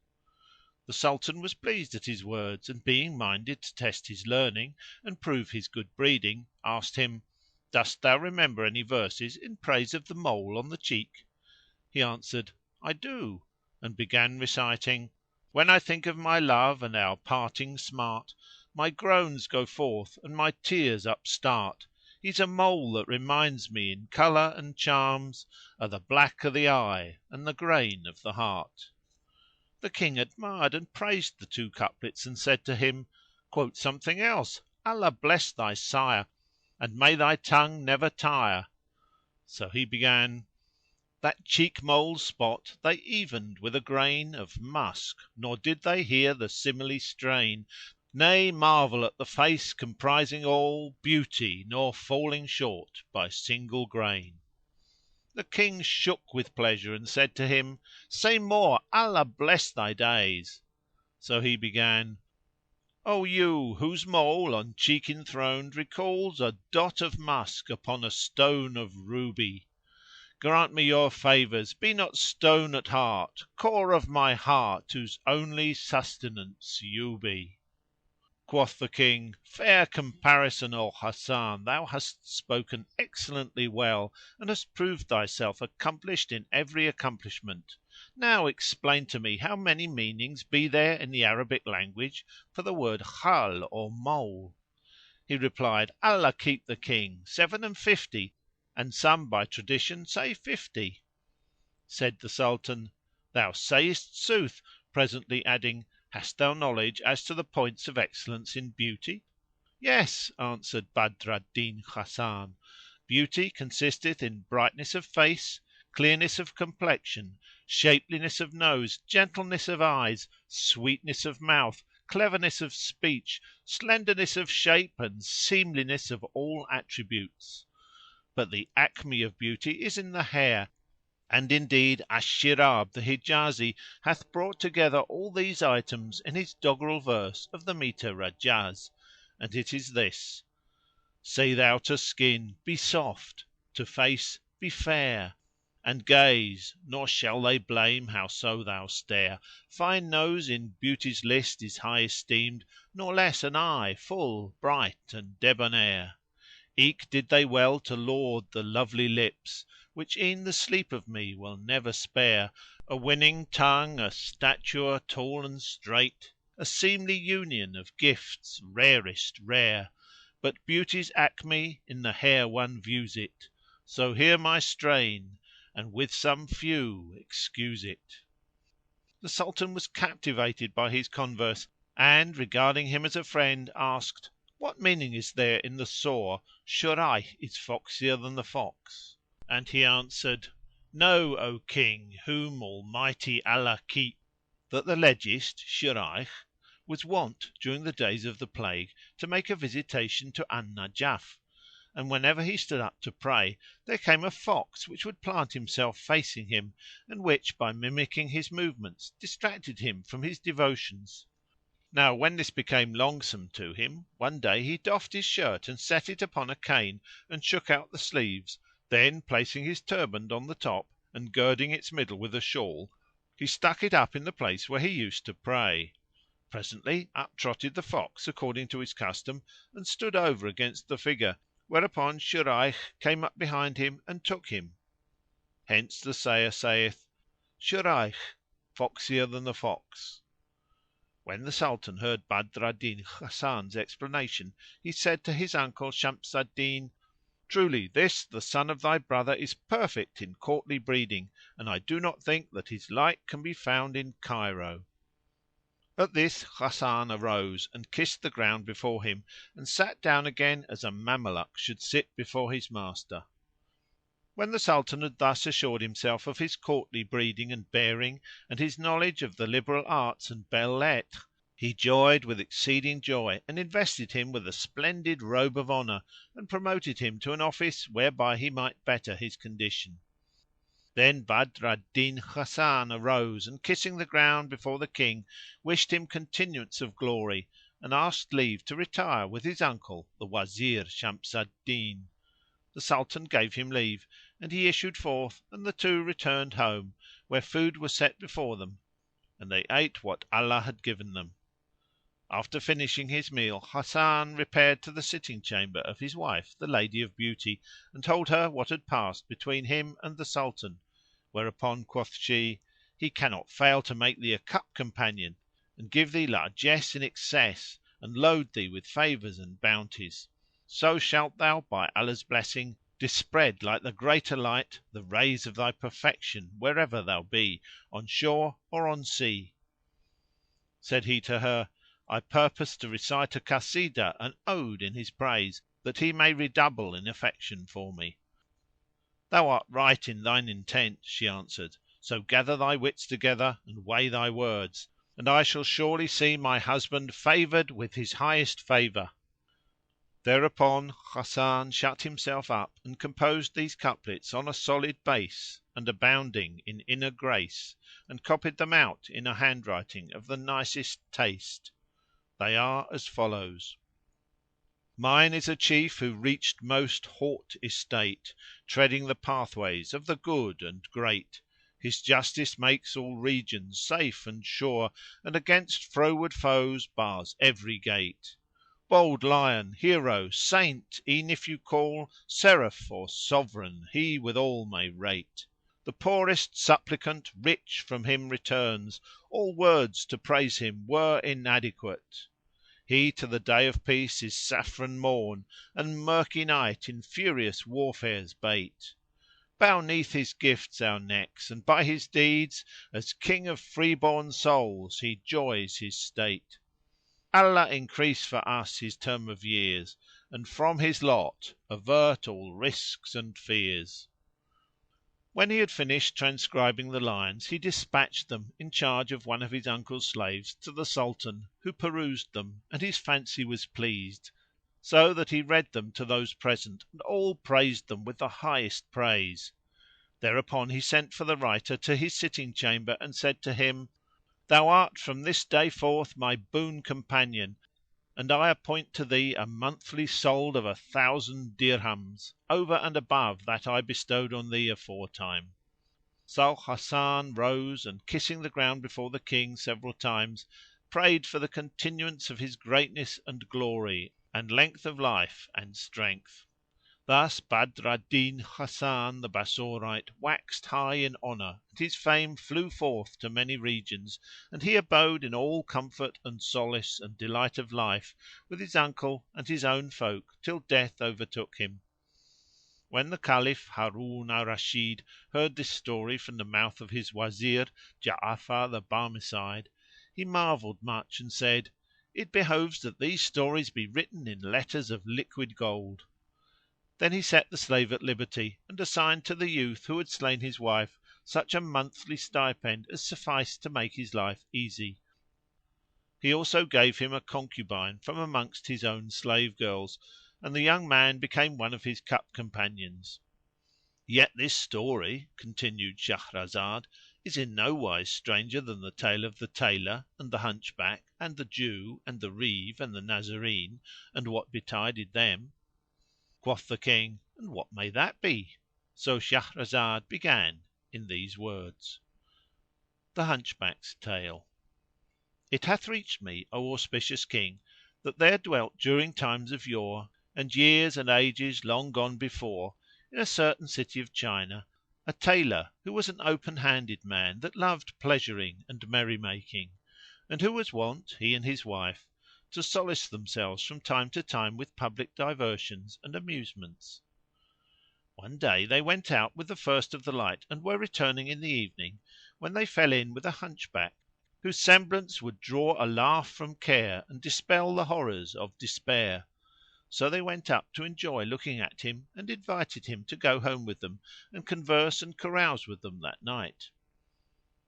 The Sultan was pleased at his words and, being minded to test his learning and prove his good breeding, asked him, "Dost thou remember any verses in praise of the mole on the cheek?" He answered, "I do," and began reciting: "When I think of my love and our parting smart, my groans go forth and my tears upstart. He's a mole that reminds me in colour and charms o' the black o' the eye and the grain of the heart." The King admired and praised the two couplets and said to him, "Quote something else. Allah bless thy sire, and may thy tongue never tire." So he began: "That cheek mole's spot they evened with a grain of musk, nor did they hear the simile strain, nay marvel at the face comprising all beauty nor falling short by single grain." The King shook with pleasure and said to him, "Say more, Allah bless thy days!" So he began: "O you whose mole on cheek enthroned recalls a dot of musk upon a stone of ruby, grant me your favours, be not stone at heart, core of my heart, whose only sustenance you be." Quoth the King, "Fair comparison, O Hasan, thou hast spoken excellently well and hast proved thyself accomplished in every accomplishment. Now explain to me how many meanings be there in the Arabic language for the word Khal or mole." He replied, "Allah keep the King! 57, and some by tradition say 50." Said the Sultan, "Thou sayest sooth," presently adding, "Hast thou knowledge as to the points of excellence in beauty?" "Yes," answered Badr al Din Hasan, "beauty consisteth in brightness of face, clearness of complexion, shapeliness of nose, gentleness of eyes, sweetness of mouth, cleverness of speech, slenderness of shape and seemliness of all attributes. But the acme of beauty is in the hair, and indeed Ash-Shirab the Hijazi hath brought together all these items in his doggerel verse of the metre Rajaz, and it is this: Say thou to skin, be soft; to face, be fair; and gaze, nor shall they blame howso thou stare. Fine nose in beauty's list is high esteemed, nor less an eye full, bright and debonair. Eke did they well to laud the lovely lips, which e'en the sleep of me will never spare, a winning tongue, a stature tall and straight, a seemly union of gifts rarest rare. But beauty's acme in the hair one views it; so hear my strain, and with some few excuse it." The Sultan was captivated by his converse and, regarding him as a friend, asked, "What meaning is there in the saw, 'Shurayh is foxier than the fox'?" And he answered, Know, O King, whom Almighty Allah keep, that the legist Shurayh was wont during the days of the plague to make a visitation to Al Najaf, and whenever he stood up to pray there came a fox which would plant himself facing him, and which, by mimicking his movements, distracted him from his devotions. Now when this became longsome to him, one day he doffed his shirt and set it upon a cane and shook out the sleeves; then, placing his turband on the top and girding its middle with a shawl, he stuck it up in the place where he used to pray. Presently up trotted the fox according to his custom and stood over against the figure, whereupon Shurayh came up behind him and took him. Hence the sayer saith, Shurayh, foxier than the fox. When the Sultan heard Badr al Din Hasan's explanation, he said to his uncle Shams al Din, "Truly this the son of thy brother is perfect in courtly breeding, and I do not think that his like can be found in Cairo." At this Hasan arose and kissed the ground before him and sat down again as a Mameluke should sit before his master. When the Sultan had thus assured himself of his courtly breeding and bearing and his knowledge of the liberal arts and belles lettres, he joyed with exceeding joy and invested him with a splendid robe of honour and promoted him to an office whereby he might better his condition. Then Badr al Din Hasan arose and, kissing the ground before the King, wished him continuance of glory and asked leave to retire with his uncle the Wazir Shams al Din. The Sultan gave him leave and he issued forth and the two returned home, where food was set before them and they ate what Allah had given them. After finishing his meal Hasan repaired to the sitting chamber of his wife the Lady of Beauty and told her what had passed between him and the Sultan, whereupon quoth she, "He cannot fail to make thee a cup companion and give thee largesse in excess and load thee with favours and bounties. So shalt thou, by Allah's blessing, dispread like the greater light the rays of thy perfection wherever thou be, on shore or on sea." Said he to her, "I purpose to recite a Kasidah, an ode in his praise, that he may redouble in affection for me." "Thou art right in thine intent," she answered, "so gather thy wits together and weigh thy words, and I shall surely see my husband favoured with his highest favour." Thereupon Hasan shut himself up and composed these couplets on a solid base and abounding in inner grace, and copied them out in a handwriting of the nicest taste. They are as follows: Mine is a chief who reached most haught estate, treading the pathways of the good and great. His justice makes all regions safe and sure, and against froward foes bars every gate. Bold lion, hero, saint, e'en if you call seraph or sovereign, he with all may rate. The poorest supplicant rich from him returns; all words to praise him were inadequate. He to the day of peace is saffron morn, and murky night in furious warfare's bait. Bow 'neath his gifts our necks, and by his deeds, as king of freeborn souls, he joys his state. Allah increase for us his term of years, and from his lot avert all risks and fears. When he had finished transcribing the lines he dispatched them, in charge of one of his uncle's slaves, to the Sultan, who perused them and his fancy was pleased, so that he read them to those present and all praised them with the highest praise. Thereupon he sent for the writer to his sitting chamber and said to him, "Thou art from this day forth my boon companion, and I appoint to thee a monthly solde of 1,000 dirhams, over and above that I bestowed on thee aforetime." So Hasan rose and, kissing the ground before the King several times, prayed for the continuance of his greatness and glory and length of life and strength. Thus Badr al Din Hasan the Bassorite waxed high in honour and his fame flew forth to many regions, and he abode in all comfort and solace and delight of life with his uncle and his own folk till death overtook him. When the Caliph Harun al Rashid heard this story from the mouth of his Wazir Ja'afar the Barmecide, he marvelled much and said, "It behoves that these stories be written in letters of liquid gold." Then he set the slave at liberty and assigned to the youth who had slain his wife such a monthly stipend as sufficed to make his life easy. He also gave him a concubine from amongst his own slave girls, and the young man became one of his cup companions. Yet this story, continued Shahrazad, is in no wise stranger than the tale of the Tailor and the Hunchback and the Jew and the Reeve and the Nazarene and what betided them. Quoth the King, and what may that be? So Shahrazad began in these words. The Hunchback's Tale. It hath reached me, O auspicious King, that there dwelt during times of yore and years and ages long gone before, in a certain city of China, a tailor who was an open handed man that loved pleasuring and merry making, and who was wont, he and his wife, to solace themselves from time to time with public diversions and amusements. One day they went out with the first of the light and were returning in the evening, when they fell in with a hunchback, whose semblance would draw a laugh from care and dispel the horrors of despair. So they went up to enjoy looking at him and invited him to go home with them and converse and carouse with them that night.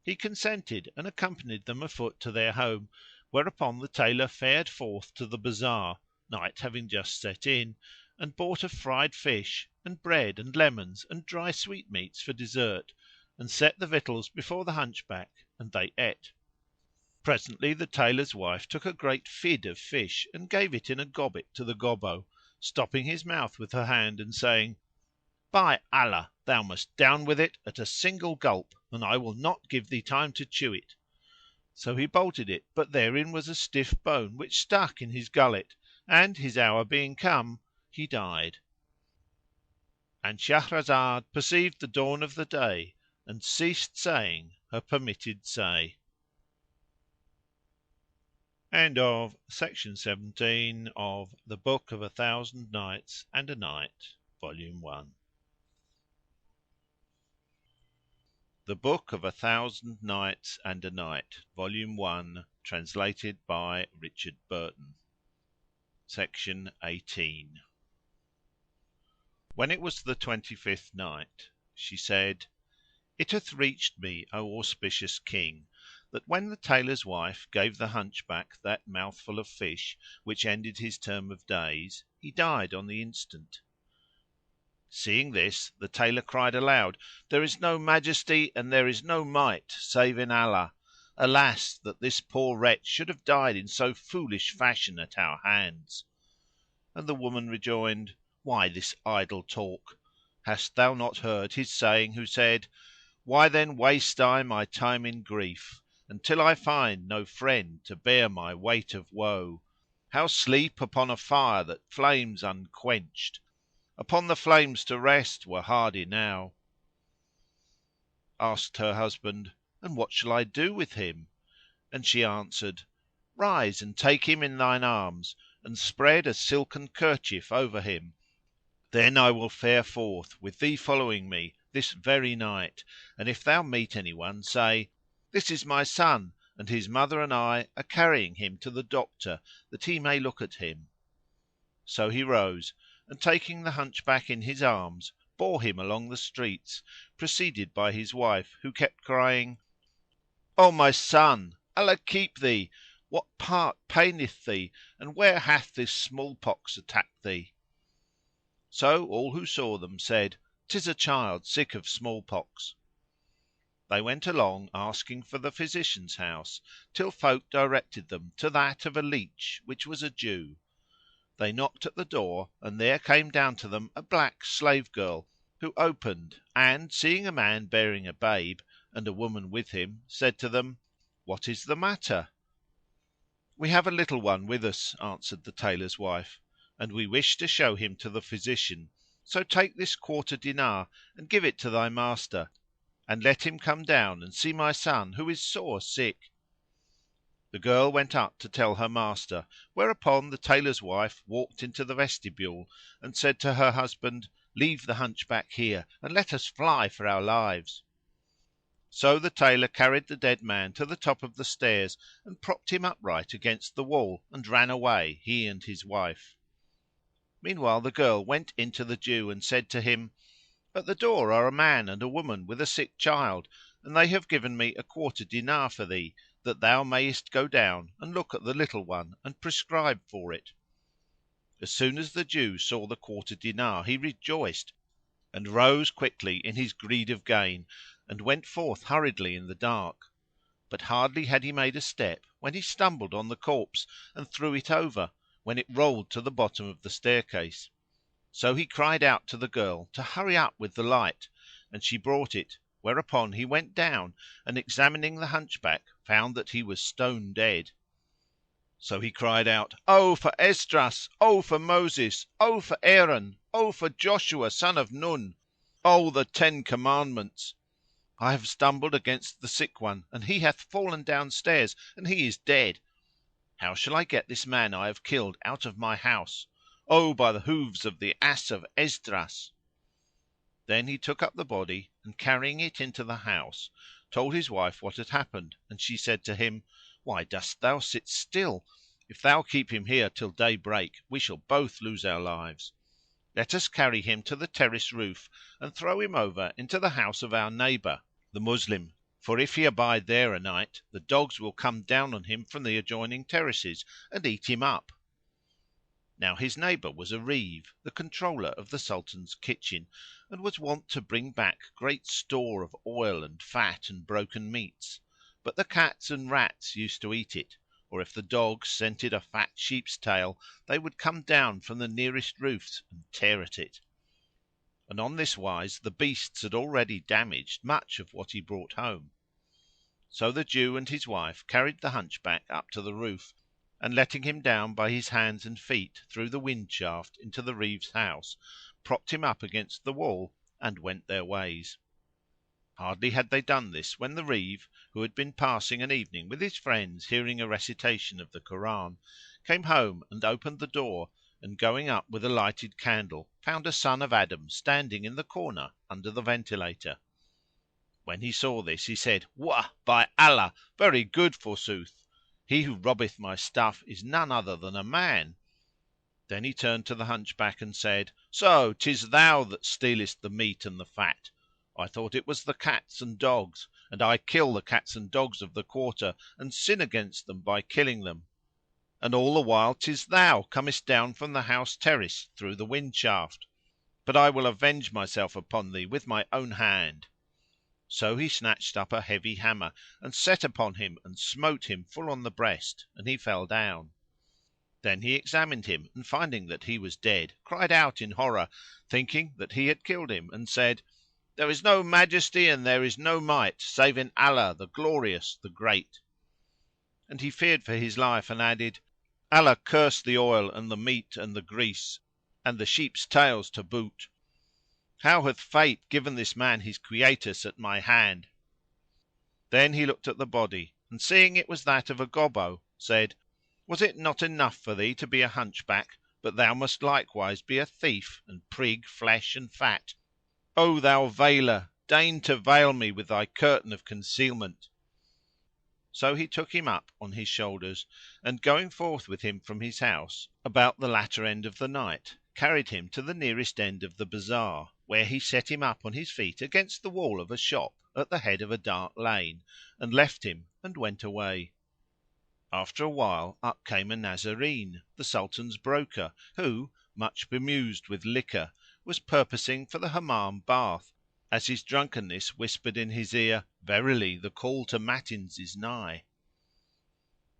He consented and accompanied them afoot to their home, whereupon the Tailor fared forth to the bazar, night having just set in, and bought a fried fish and bread and lemons and dry sweetmeats for dessert, and set the victuals before the Hunchback and they ate. Presently the Tailor's wife took a great fid of fish and gave it in a gobbet to the Gobbo, stopping his mouth with her hand and saying, "By Allah, thou must down with it at a single gulp, and I will not give thee time to chew it." So he bolted it, but therein was a stiff bone which stuck in his gullet, and his hour being come, he died.—And Shahrazad perceived the dawn of the day and ceased saying her permitted say. End of Section 17 of The Book of 1000 Nights and a Night, Volume 1. The Book of 1000 Nights and a Night, Volume 1, translated by Richard Burton. Section 18. When it was the 25th Night, she said, It hath reached me, O auspicious King, that when the Tailor's wife gave the Hunchback that mouthful of fish which ended his term of days, he died on the instant. Seeing this, the Tailor cried aloud, There is no majesty and there is no might save in Allah! Alas, that this poor wretch should have died in so foolish fashion at our hands! And the woman rejoined, Why this idle talk? Hast thou not heard his saying who said, Why then waste I my time in grief, until I find no friend to bear my weight of woe? How sleep upon a fire that flames unquenched? Upon the flames to rest were hard enow. Asked her husband, And what shall I do with him? And she answered, Rise and take him in thine arms and spread a silken kerchief over him. Then I will fare forth, with thee following me, this very night, and if thou meet any one, say, This is my son, and his mother and I are carrying him to the doctor, that he may look at him. So he rose and, taking the Hunchback in his arms, bore him along the streets, preceded by his wife, who kept crying, O my son, Allah keep thee! What part paineth thee, and where hath this small pox attacked thee? So all who saw them said, "'Tis a child sick of small pox." They went along asking for the physician's house, till folk directed them to that of a leach which was a Jew. They knocked at the door and there came down to them a black slave girl, who opened and, seeing a man bearing a babe and a woman with him, said to them, "What is the matter?" "We have a little one with us," answered the Tailor's wife, "and we wish to show him to the physician: so take this quarter dinar and give it to thy master, and let him come down and see my son who is sore sick." The girl went up to tell her master, whereupon the Tailor's wife walked into the vestibule and said to her husband, "Leave the Hunchback here and let us fly for our lives." So the Tailor carried the dead man to the top of the stairs and propped him upright against the wall and ran away, he and his wife. Meanwhile the girl went in to the Jew and said to him, "At the door are a man and a woman with a sick child, and they have given me a quarter dinar for thee, that thou mayest go down and look at the little one and prescribe for it." As soon as the Jew saw the quarter dinar he rejoiced and rose quickly in his greed of gain and went forth hurriedly in the dark. But hardly had he made a step when he stumbled on the corpse and threw it over, when it rolled to the bottom of the staircase. So he cried out to the girl to hurry up with the light, and she brought it, whereupon he went down and examining the Hunchback found that he was stone dead. So he cried out, "O for Esdras! O for Moses! O for Aaron! O for Joshua son of Nun! O the 10 Commandments! I have stumbled against the sick one and he hath fallen downstairs and he is dead. How shall I get this man I have killed out of my house? O by the hoofs of the ass of Esdras!" Then he took up the body and, carrying it into the house, told his wife what had happened, and she said to him, "Why dost thou sit still? If thou keep him here till day break we shall both lose our lives. Let us carry him to the terrace roof and throw him over into the house of our neighbour, the Moslem; for if he abide there a night, the dogs will come down on him from the adjoining terraces and eat him up." Now his neighbour was a Reeve, the controller of the Sultan's kitchen, and was wont to bring back great store of oil and fat and broken meats; but the cats and rats used to eat it, or if the dogs scented a fat sheep's tail they would come down from the nearest roofs and tear at it. And on this wise the beasts had already damaged much of what he brought home. So the Jew and his wife carried the Hunchback up to the roof and, letting him down by his hands and feet through the wind shaft into the Reeve's house, propped him up against the wall and went their ways. Hardly had they done this when the Reeve, who had been passing an evening with his friends hearing a recitation of the Koran, came home and opened the door and, going up with a lighted candle, found a son of Adam standing in the corner under the ventilator. When he saw this he said, "Wah! by Allah, very good forsooth! He who robbeth my stuff is none other than a man." Then he turned to the Hunchback and said, "So 'tis thou that stealest the meat and the fat? I thought it was the cats and dogs, and I kill the cats and dogs of the quarter and sin against them by killing them; and all the while 'tis thou comest down from the house terrace through the wind shaft. But I will avenge myself upon thee with my own hand." So he snatched up a heavy hammer and set upon him and smote him full on the breast, and he fell down. Then he examined him and, finding that he was dead, cried out in horror, thinking that he had killed him, and said, "There is no majesty and there is no might save in Allah, the Glorious, the Great!" And he feared for his life and added, "Allah curse the oil and the meat and the grease and the sheep's tails to boot! How hath Fate given this man his quietus at my hand?" Then he looked at the body and, seeing it was that of a Gobbo, said, "Was it not enough for thee to be a Hunchback, but thou must likewise be a thief and prig flesh and fat? O thou Veiler, deign to veil me with thy curtain of concealment." So he took him up on his shoulders and, going forth with him from his house about the latter end of the night, carried him to the nearest end of the bazar, where he set him up on his feet against the wall of a shop at the head of a dark lane, and left him and went away. After a while up came a Nazarene, the Sultan's broker, who, much bemused with liquor, was purposing for the Hammam bath, as his drunkenness whispered in his ear, "Verily the call to matins is nigh."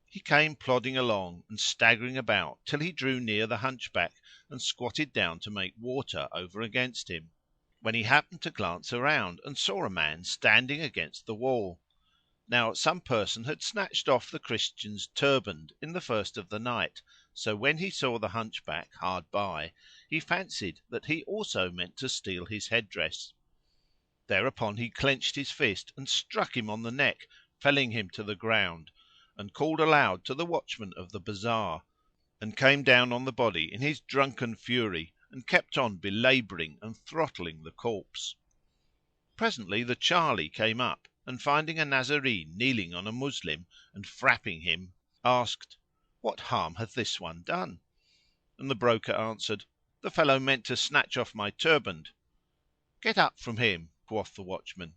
He came plodding along and staggering about till he drew near the Hunchback and squatted down to make water over against him, when he happened to glance around and saw a man standing against the wall. Now some person had snatched off the Christian's turband in the first of the night, so when he saw the Hunchback hard by, he fancied that he also meant to steal his headdress. Thereupon he clenched his fist and struck him on the neck, felling him to the ground, and called aloud to the watchman of the bazar, and came down on the body in his drunken fury and kept on belabouring and throttling the corpse. Presently the Charley came up and, finding a Nazarene kneeling on a Moslem and frapping him, asked, "What harm hath this one done?" And the broker answered, The fellow meant to snatch off my turband." "Get up from him," quoth the watchman.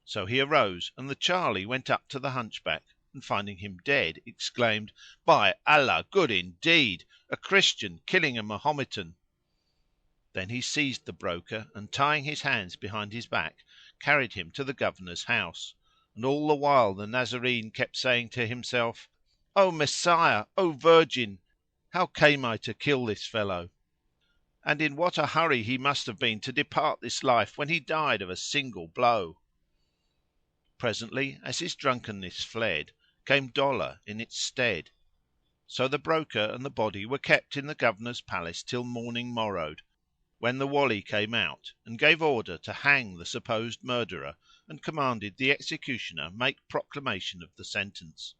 So he arose and the Charley went up to the Hunchback and, finding him dead, exclaimed, "By Allah, good indeed! A Christian killing a Mahometan!" Then he seized the broker and, tying his hands behind his back, carried him to the Governor's house; and all the while the Nazarene kept saying to himself, "O Messiah! O Virgin! how came I to kill this fellow? And in what a hurry he must have been to depart this life when he died of a single blow!" Presently, as his drunkenness fled, came dolour in its stead. So the broker and the body were kept in the Governor's palace till morning morrowed, when the Wali came out and gave order to hang the supposed murderer and commanded the executioner make proclamation of the sentence.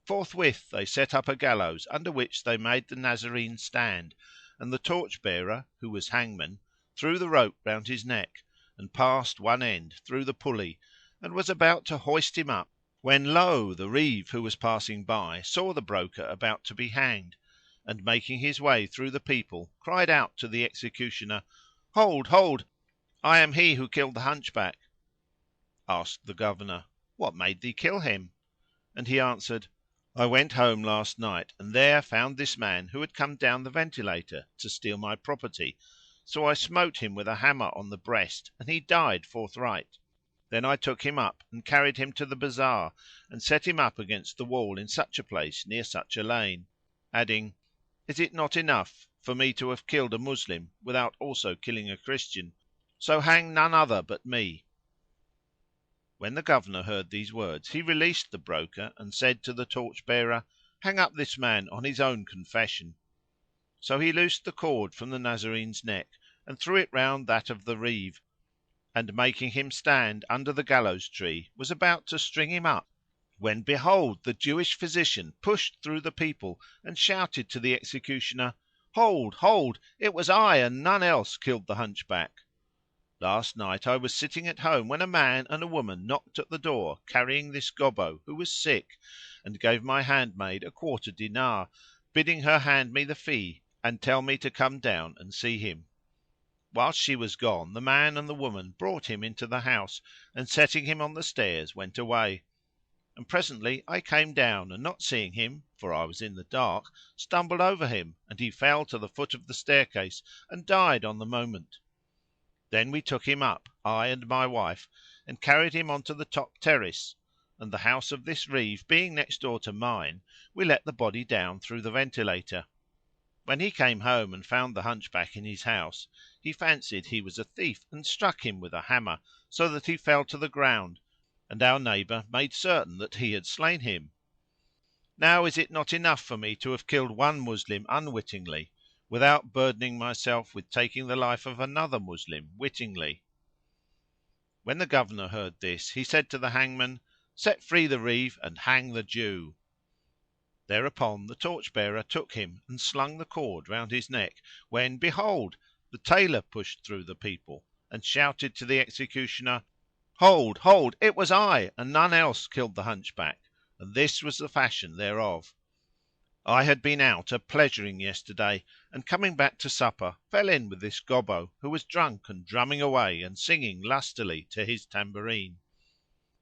Forthwith they set up a gallows under which they made the Nazarene stand, and the torch bearer, who was hangman, threw the rope round his neck and passed one end through the pulley and was about to hoist him up, when lo! the Reeve, who was passing by, saw the broker about to be hanged and, making his way through the people, cried out to the executioner, "Hold! hold! I am he who killed the Hunchback." Asked the Governor, "What made thee kill him?" And he answered, "I went home last night and there found this man who had come down the ventilator to steal my property; so I smote him with a hammer on the breast and he died forthright. Then I took him up and carried him to the bazar and set him up against the wall in such a place near such a lane," adding, "Is it not enough for me to have killed a Moslem without also killing a Christian? So hang none other but me." When the Governor heard these words he released the broker and said to the torch bearer, "Hang up this man on his own confession." So he loosed the cord from the Nazarene's neck and threw it round that of the Reeve and, making him stand under the gallows tree, was about to string him up, when behold, the Jewish physician pushed through the people and shouted to the executioner, "Hold! hold! It was I and none else killed the Hunchback. Last night I was sitting at home when a man and a woman knocked at the door carrying this Gobbo, who was sick, and gave my handmaid a quarter dinar, bidding her hand me the fee and tell me to come down and see him. Whilst she was gone the man and the woman brought him into the house and, setting him on the stairs, went away. And presently I came down and, not seeing him, for I was in the dark, stumbled over him and he fell to the foot of the staircase and died on the moment. Then we took him up, I and my wife, and carried him on to the top terrace; and the house of this Reeve being next door to mine, we let the body down through the ventilator. When he came home and found the Hunchback in his house, he fancied he was a thief and struck him with a hammer, so that he fell to the ground, and our neighbour made certain that he had slain him. Now is it not enough for me to have killed one Moslem unwittingly, without burdening myself with taking the life of another Moslem wittingly?" When the Governor heard this he said to the hangman, "Set free the Reeve and hang the Jew." Thereupon the torch bearer took him and slung the cord round his neck, when behold, the Tailor pushed through the people and shouted to the executioner, "Hold! hold! It was I and none else killed the Hunchback, and this was the fashion thereof. I had been out a pleasuring yesterday and, coming back to supper, fell in with this Gobbo, who was drunk and drumming away and singing lustily to his tambourine.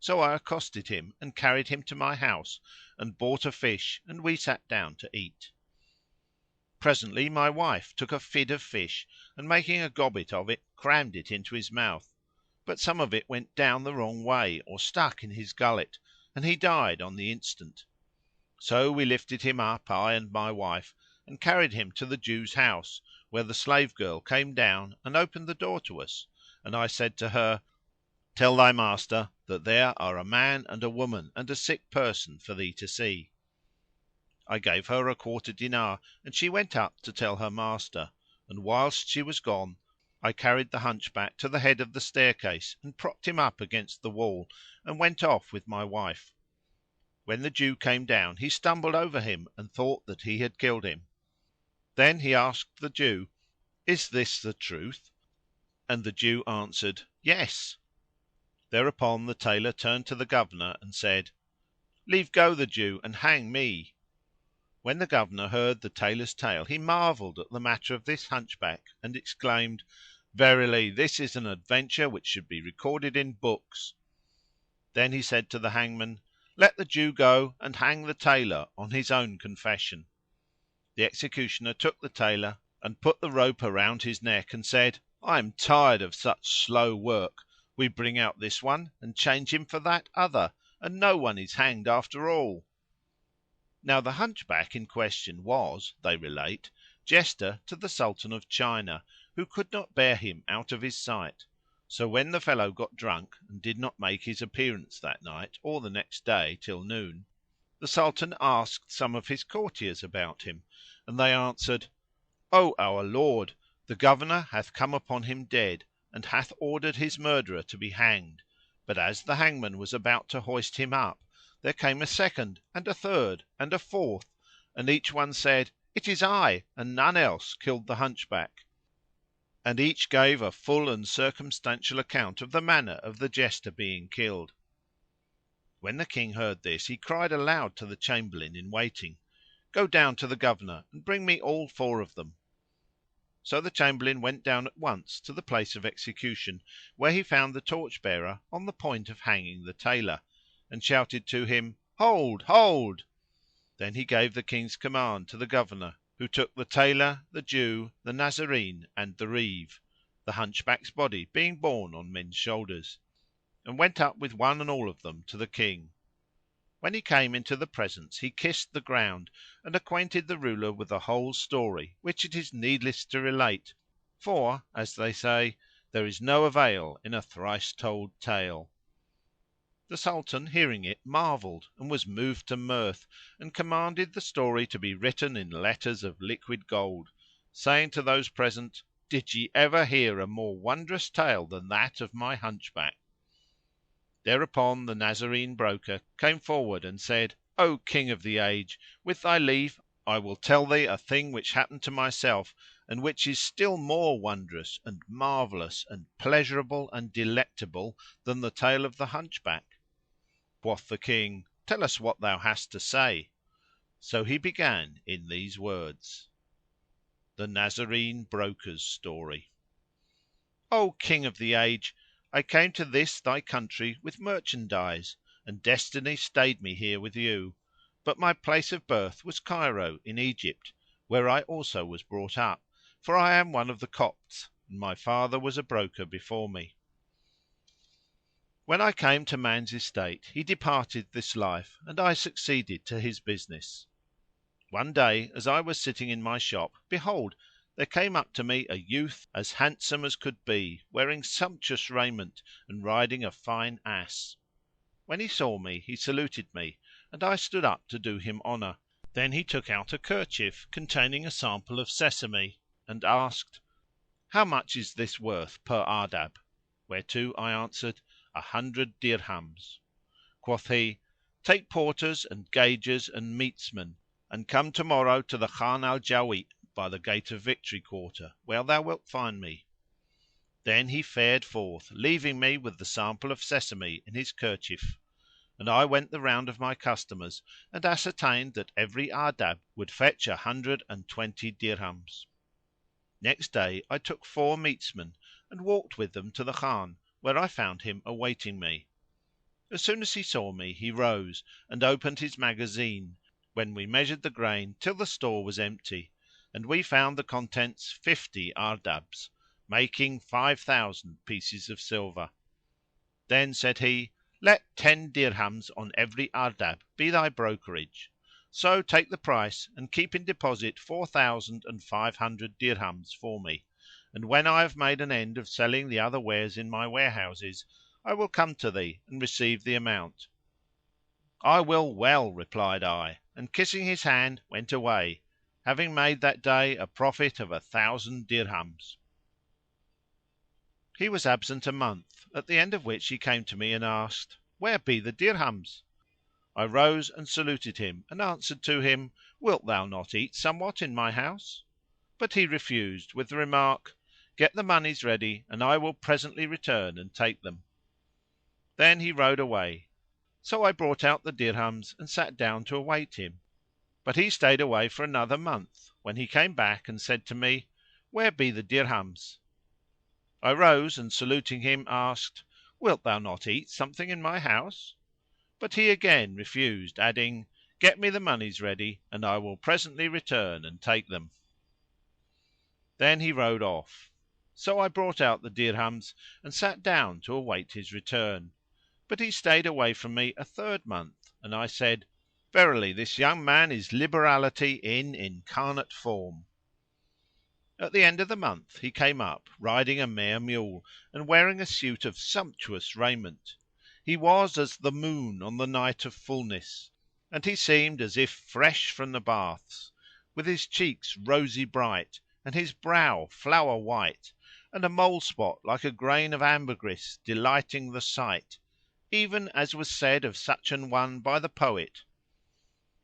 So I accosted him and carried him to my house and bought a fish and we sat down to eat. Presently my wife took a fid of fish and, making a gobbet of it, crammed it into his mouth; but some of it went down the wrong way or stuck in his gullet and he died on the instant. So we lifted him up, I and my wife, and carried him to the Jew's house, where the slave girl came down and opened the door to us, and I said to her, "Tell thy master that there are a man and a woman and a sick person for thee to see." I gave her a quarter dinar and she went up to tell her master, and whilst she was gone I carried the Hunchback to the head of the staircase and propped him up against the wall and went off with my wife. When the Jew came down he stumbled over him and thought that he had killed him. Then he asked the Jew, "Is this the truth?" And the Jew answered, "Yes." Thereupon the Tailor turned to the Governor and said, "Leave go the Jew and hang me." When the Governor heard the Tailor's tale he marvelled at the matter of this Hunchback and exclaimed, "Verily this is an adventure which should be recorded in books." Then he said to the hangman, "Let the Jew go and hang the Tailor on his own confession." The executioner took the Tailor and put the rope around his neck and said, "I am tired of such slow work. We bring out this one and change him for that other, and no one is hanged after all." Now the Hunchback in question was, they relate, jester to the Sultan of China, who could not bear him out of his sight. So when the fellow got drunk and did not make his appearance that night or the next day till noon, the Sultan asked some of his courtiers about him, and they answered, "O our lord, the Governor hath come upon him dead and hath ordered his murderer to be hanged; but as the hangman was about to hoist him up, there came a second and a third and a fourth, and each one said, 'It is I, and none else, killed the Hunchback;' and each gave a full and circumstantial account of the manner of the jester being killed. When the King heard this he cried aloud to the Chamberlain in waiting, "Go down to the Governor and bring me all four of them." So the Chamberlain went down at once to the place of execution, where he found the torch bearer on the point of hanging the Tailor, and shouted to him, "Hold! hold!" Then he gave the King's command to the Governor, who took the Tailor, the Jew, the Nazarene and the Reeve, the Hunchback's body being borne on men's shoulders, and went up with one and all of them to the King. When he came into the presence he kissed the ground and acquainted the ruler with the whole story, which it is needless to relate, for, as they say, there is no avail in a thrice told tale. The Sultan, hearing it, marvelled and was moved to mirth and commanded the story to be written in letters of liquid gold, saying to those present, "Did ye ever hear a more wondrous tale than that of my Hunchback?" Thereupon the Nazarene broker came forward and said, "O King of the age, with thy leave I will tell thee a thing which happened to myself and which is still more wondrous and marvellous and pleasurable and delectable than the tale of the Hunchback." Quoth the King, "Tell us what thou hast to say." So he began in these words: The Nazarene Broker's Story. O King of the age, I came to this thy country with merchandise, and destiny stayed me here with you; but my place of birth was Cairo in Egypt, where I also was brought up, for I am one of the Copts, and my father was a broker before me. When I came to man's estate he departed this life and I succeeded to his business. One day as I was sitting in my shop, behold, there came up to me a youth as handsome as could be, wearing sumptuous raiment and riding a fine ass. When he saw me he saluted me and I stood up to do him honour. Then he took out a kerchief containing a sample of sesame and asked, "How much is this worth per ardab?" Whereto I answered, 100 dirhams. Quoth he, "Take porters and gaugers and metesmen and come to morrow to the Khan al Jawit by the Gate of Victory quarter, where thou wilt find me." Then he fared forth, leaving me with the sample of sesame in his kerchief, and I went the round of my customers and ascertained that every ardab would fetch 120 dirhams. Next day I took 4 metesmen and walked with them to the Khan, where I found him awaiting me. As soon as he saw me he rose and opened his magazine, when we measured the grain till the store was empty, and we found the contents 50 ardabs, making 5000 pieces of silver. Then said he, "Let 10 dirhams on every ardab be thy brokerage; so take the price and keep in deposit 4500 dirhams for me, and when I have made an end of selling the other wares in my warehouses, I will come to thee and receive the amount." "I will well," replied I, and kissing his hand went away, having made that day a profit of 1000 dirhams. He was absent a month, at the end of which he came to me and asked, "Where be the dirhams?" I rose and saluted him and answered to him, "Wilt thou not eat somewhat in my house?" But he refused with the remark, "Get the monies ready and I will presently return and take them." Then he rode away; so I brought out the dirhams and sat down to await him. But he stayed away for another month, when he came back and said to me, "Where be the dirhams?" I rose and saluting him asked, "Wilt thou not eat something in my house?" But he again refused, adding, "Get me the monies ready and I will presently return and take them." Then he rode off. So I brought out the dirhams and sat down to await his return. But he stayed away from me a third month and I said, "Verily this young man is liberality in incarnate form." At the end of the month he came up, riding a mare mule and wearing a suit of sumptuous raiment. He was as the moon on the night of fullness, and he seemed as if fresh from the baths, with his cheeks rosy bright and his brow flower white, and a mole spot like a grain of ambergris delighting the sight, even as was said of such an one by the poet: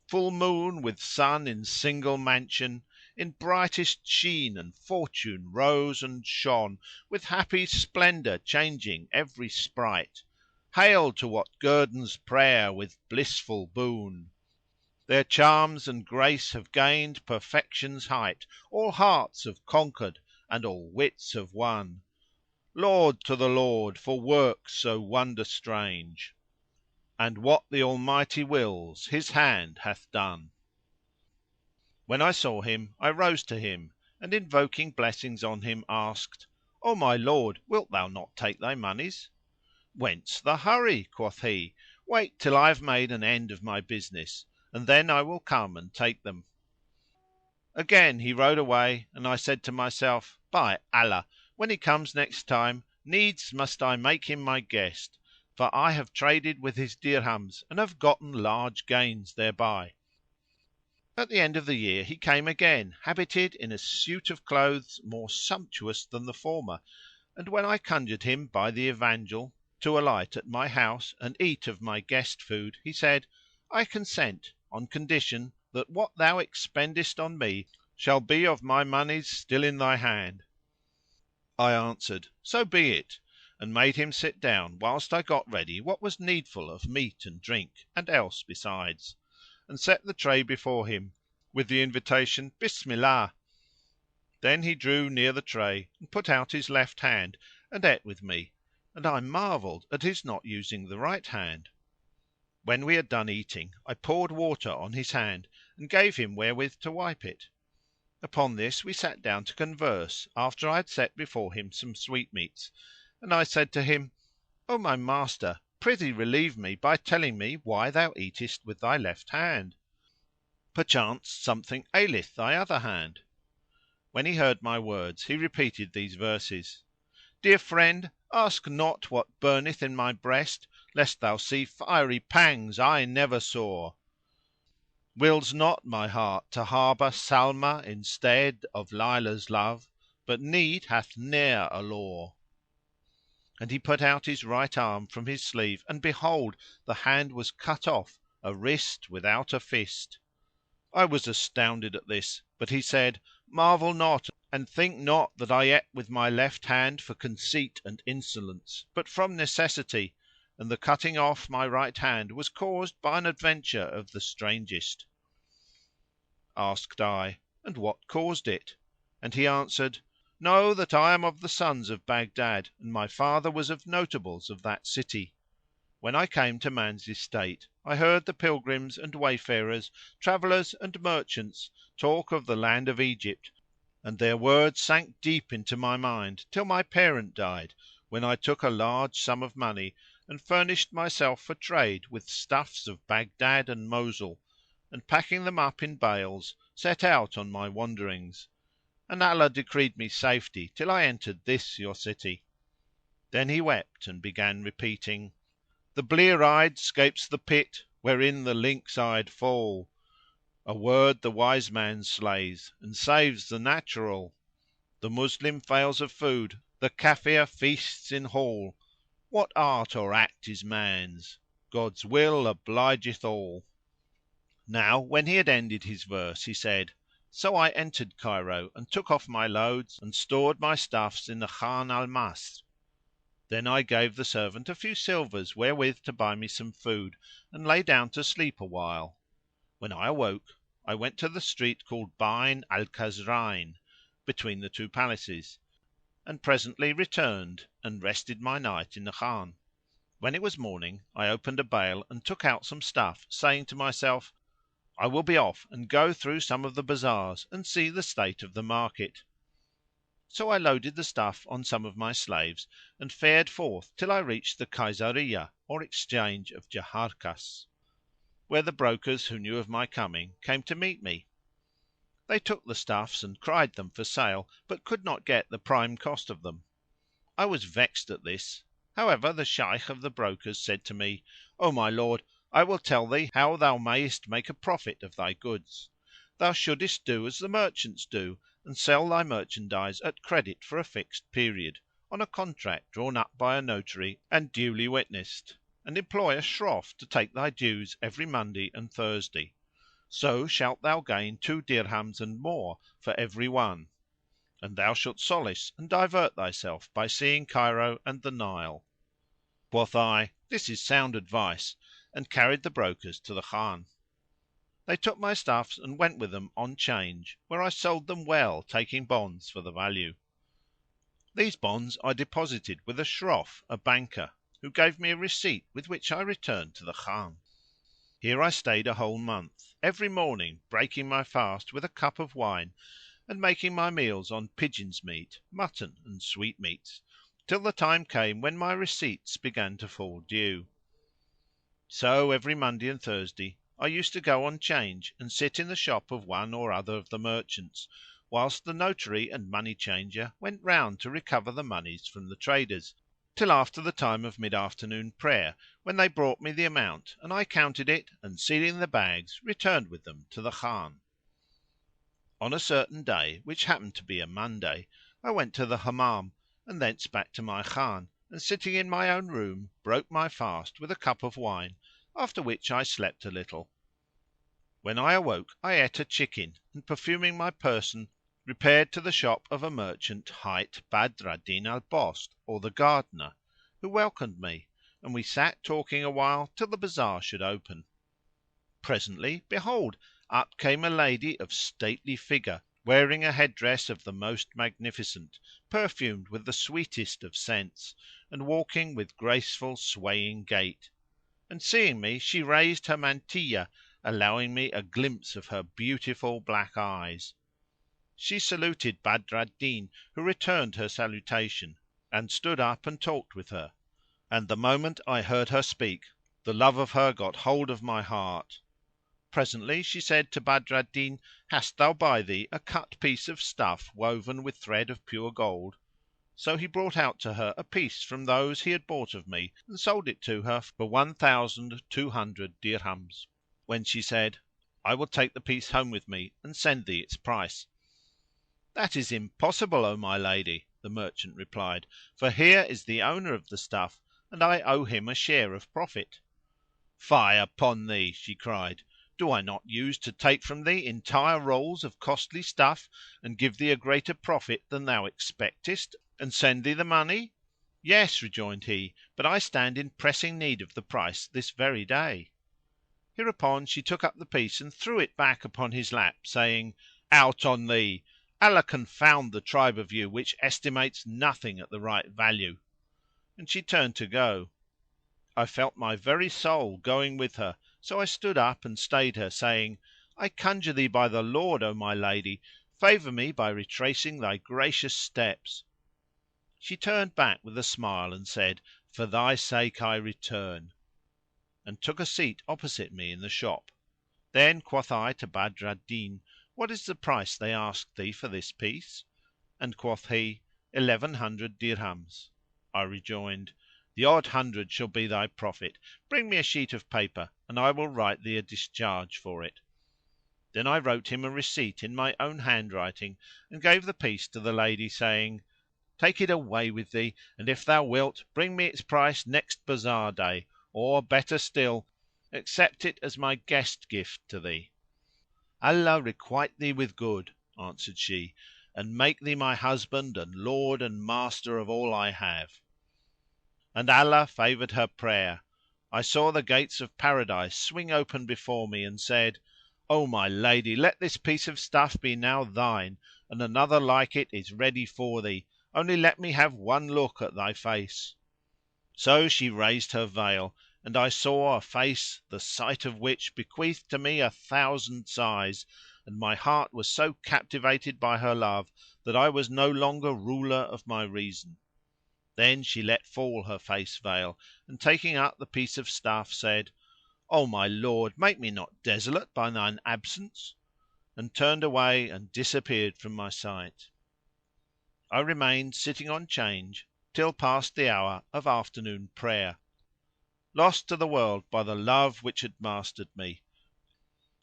Full moon with sun in single mansion, in brightest sheen and fortune rose and shone, with happy splendour changing every sprite. Hail to what guerdons prayer with blissful boon! Their charms and grace have gained perfection's height, all hearts have conquered and all wits have won. Laud to the Lord for works so wonder strange, and what the Almighty wills His hand hath done. When I saw him I rose to him and, invoking blessings on him, asked, "O my lord, wilt thou not take thy monies?" "Whence the hurry?" quoth he. "Wait till I have made an end of my business, and then I will come and take them." Again he rode away and I said to myself, "By Allah, when he comes next time, needs must I make him my guest, for I have traded with his dirhams and have gotten large gains thereby." At the end of the year he came again, habited in a suit of clothes more sumptuous than the former, and when I conjured him by the Evangel to alight at my house and eat of my guest food, he said, "I consent, on condition that what thou expendest on me shall be of my monies still in thy hand." I answered, "So be it," and made him sit down whilst I got ready what was needful of meat and drink and else besides, and set the tray before him with the invitation "Bismillah!" Then he drew near the tray and put out his left hand and ate with me, and I marvelled at his not using the right hand. When we had done eating I poured water on his hand and gave him wherewith to wipe it. Upon this we sat down to converse after I had set before him some sweetmeats, and I said to him, "O my master, prithee relieve me by telling me why thou eatest with thy left hand. Perchance something aileth thy other hand." When he heard my words he repeated these verses: "Dear friend, ask not what burneth in my breast, lest thou see fiery pangs eye never saw. Wills not my heart to harbour Salma instead of Laylah's love, but need hath ne'er a law." And he put out his right arm from his sleeve and behold, the hand was cut off, a wrist without a fist. I was astounded at this, but he said, "Marvel not and think not that I ate with my left hand for conceit and insolence, but from necessity, and the cutting off my right hand was caused by an adventure of the strangest." Asked I, "And what caused it?" And he answered, "Know that I am of the sons of Baghdad and my father was of notables of that city. When I came to man's estate I heard the pilgrims and wayfarers, travellers and merchants talk of the land of Egypt, and their words sank deep into my mind till my parent died, when I took a large sum of money and furnished myself for trade with stuffs of Baghdad and Mosul, and packing them up in bales set out on my wanderings; and Allah decreed me safety till I entered this your city." Then he wept and began repeating, "The blear eyed 'scapes the pit wherein the lynx eyed fall; a word the wise man slays and saves the natural. The Moslem fails of food, the Kafir feasts in hall. What art or act is man's? God's will obligeth all." Now when he had ended his verse he said, "So I entered Cairo and took off my loads and stored my stuffs in the Khan al Masr. Then I gave the servant a few silvers wherewith to buy me some food and lay down to sleep awhile. When I awoke I went to the street called Bayn al Kasrayn, between the two palaces, and presently returned and rested my night in the Khan. When it was morning I opened a bale and took out some stuff, saying to myself, I will be off and go through some of the bazars and see the state of the market. So I loaded the stuff on some of my slaves and fared forth till I reached the Kaysariyah, or exchange of Jaharkas, where the brokers who knew of my coming came to meet me. They took the stuffs and cried them for sale, but could not get the prime cost of them. I was vexed at this. However, the Shaykh of the brokers said to me, O my lord, I will tell thee how thou mayest make a profit of thy goods. Thou shouldest do as the merchants do, and sell thy merchandise at credit for a fixed period, on a contract drawn up by a notary and duly witnessed, and employ a shroff to take thy dues every Monday and Thursday. So shalt thou gain 2 dirhams and more for every one, and thou shalt solace and divert thyself by seeing Cairo and the Nile. Quoth I, This is sound advice, and carried the brokers to the Khan. They took my stuffs and went with them on 'change, where I sold them well, taking bonds for the value. These bonds I deposited with a shroff, a banker, who gave me a receipt with which I returned to the Khan. Here I stayed a whole month, every morning breaking my fast with a cup of wine and making my meals on pigeon's meat, mutton and sweetmeats, till the time came when my receipts began to fall due. So every Monday and Thursday I used to go on 'change and sit in the shop of one or other of the merchants, whilst the notary and money changer went round to recover the monies from the traders, till after the time of mid-afternoon prayer, when they brought me the amount and I counted it and, sealing the bags, returned with them to the Khan. On a certain day, which happened to be a Monday, I went to the Hammam and thence back to my Khan, and sitting in my own room broke my fast with a cup of wine, after which I slept a little. When I awoke I ate a chicken and, perfuming my person, repaired to the shop of a merchant hight Badr al-Din al-Bost, or the gardener, who welcomed me, and we sat talking awhile till the bazar should open. Presently, behold, up came a lady of stately figure, wearing a head dress of the most magnificent, perfumed with the sweetest of scents, and walking with graceful swaying gait. And seeing me she raised her mantilla, allowing me a glimpse of her beautiful black eyes. She saluted Badr al-Din, who returned her salutation, and stood up and talked with her. And the moment I heard her speak, the love of her got hold of my heart. Presently she said to Badr al-Din, Hast thou by thee a cut piece of stuff woven with thread of pure gold? So he brought out to her a piece from those he had bought of me and sold it to her for 1,200 dirhams, when she said, I will take the piece home with me and send thee its price. That is impossible, O my lady, the merchant replied, for here is the owner of the stuff and I owe him a share of profit. Fie upon thee, she cried. Do I not use to take from thee entire rolls of costly stuff and give thee a greater profit than thou expectest, and send thee the money? Yes, rejoined he, but I stand in pressing need of the price this very day. Hereupon she took up the piece and threw it back upon his lap, saying, Out on thee! Allah confound the tribe of you which estimates nothing at the right value. And she turned to go. I felt my very soul going with her, so I stood up and stayed her, saying, I conjure thee by the Lord, O my lady, favour me by retracing thy gracious steps. She turned back with a smile and said, For thy sake I return, and took a seat opposite me in the shop. Then quoth I to Badr al-Din, What is the price they asked thee for this piece? And quoth he, 1,100 dirhams. I rejoined, The odd hundred shall be thy profit. Bring me a sheet of paper and I will write thee a discharge for it. Then I wrote him a receipt in my own handwriting and gave the piece to the lady, saying, Take it away with thee, and if thou wilt, bring me its price next bazar day, or, better still, accept it as my guest gift to thee. Allah requite thee with good, answered she, and make thee my husband and lord and master of all I have. And Allah favoured her prayer. I saw the gates of Paradise swing open before me and said, "O my lady, let this piece of stuff be now thine, and another like it is ready for thee: only let me have one look at thy face." So she raised her veil and I saw a face the sight of which bequeathed to me 1,000 sighs, and my heart was so captivated by her love that I was no longer ruler of my reason. Then she let fall her face veil and, taking up the piece of stuff, said, "O my lord, make me not desolate by thine absence," and turned away and disappeared from my sight. I remained sitting on 'Change till past the hour of afternoon prayer, lost to the world by the love which had mastered me,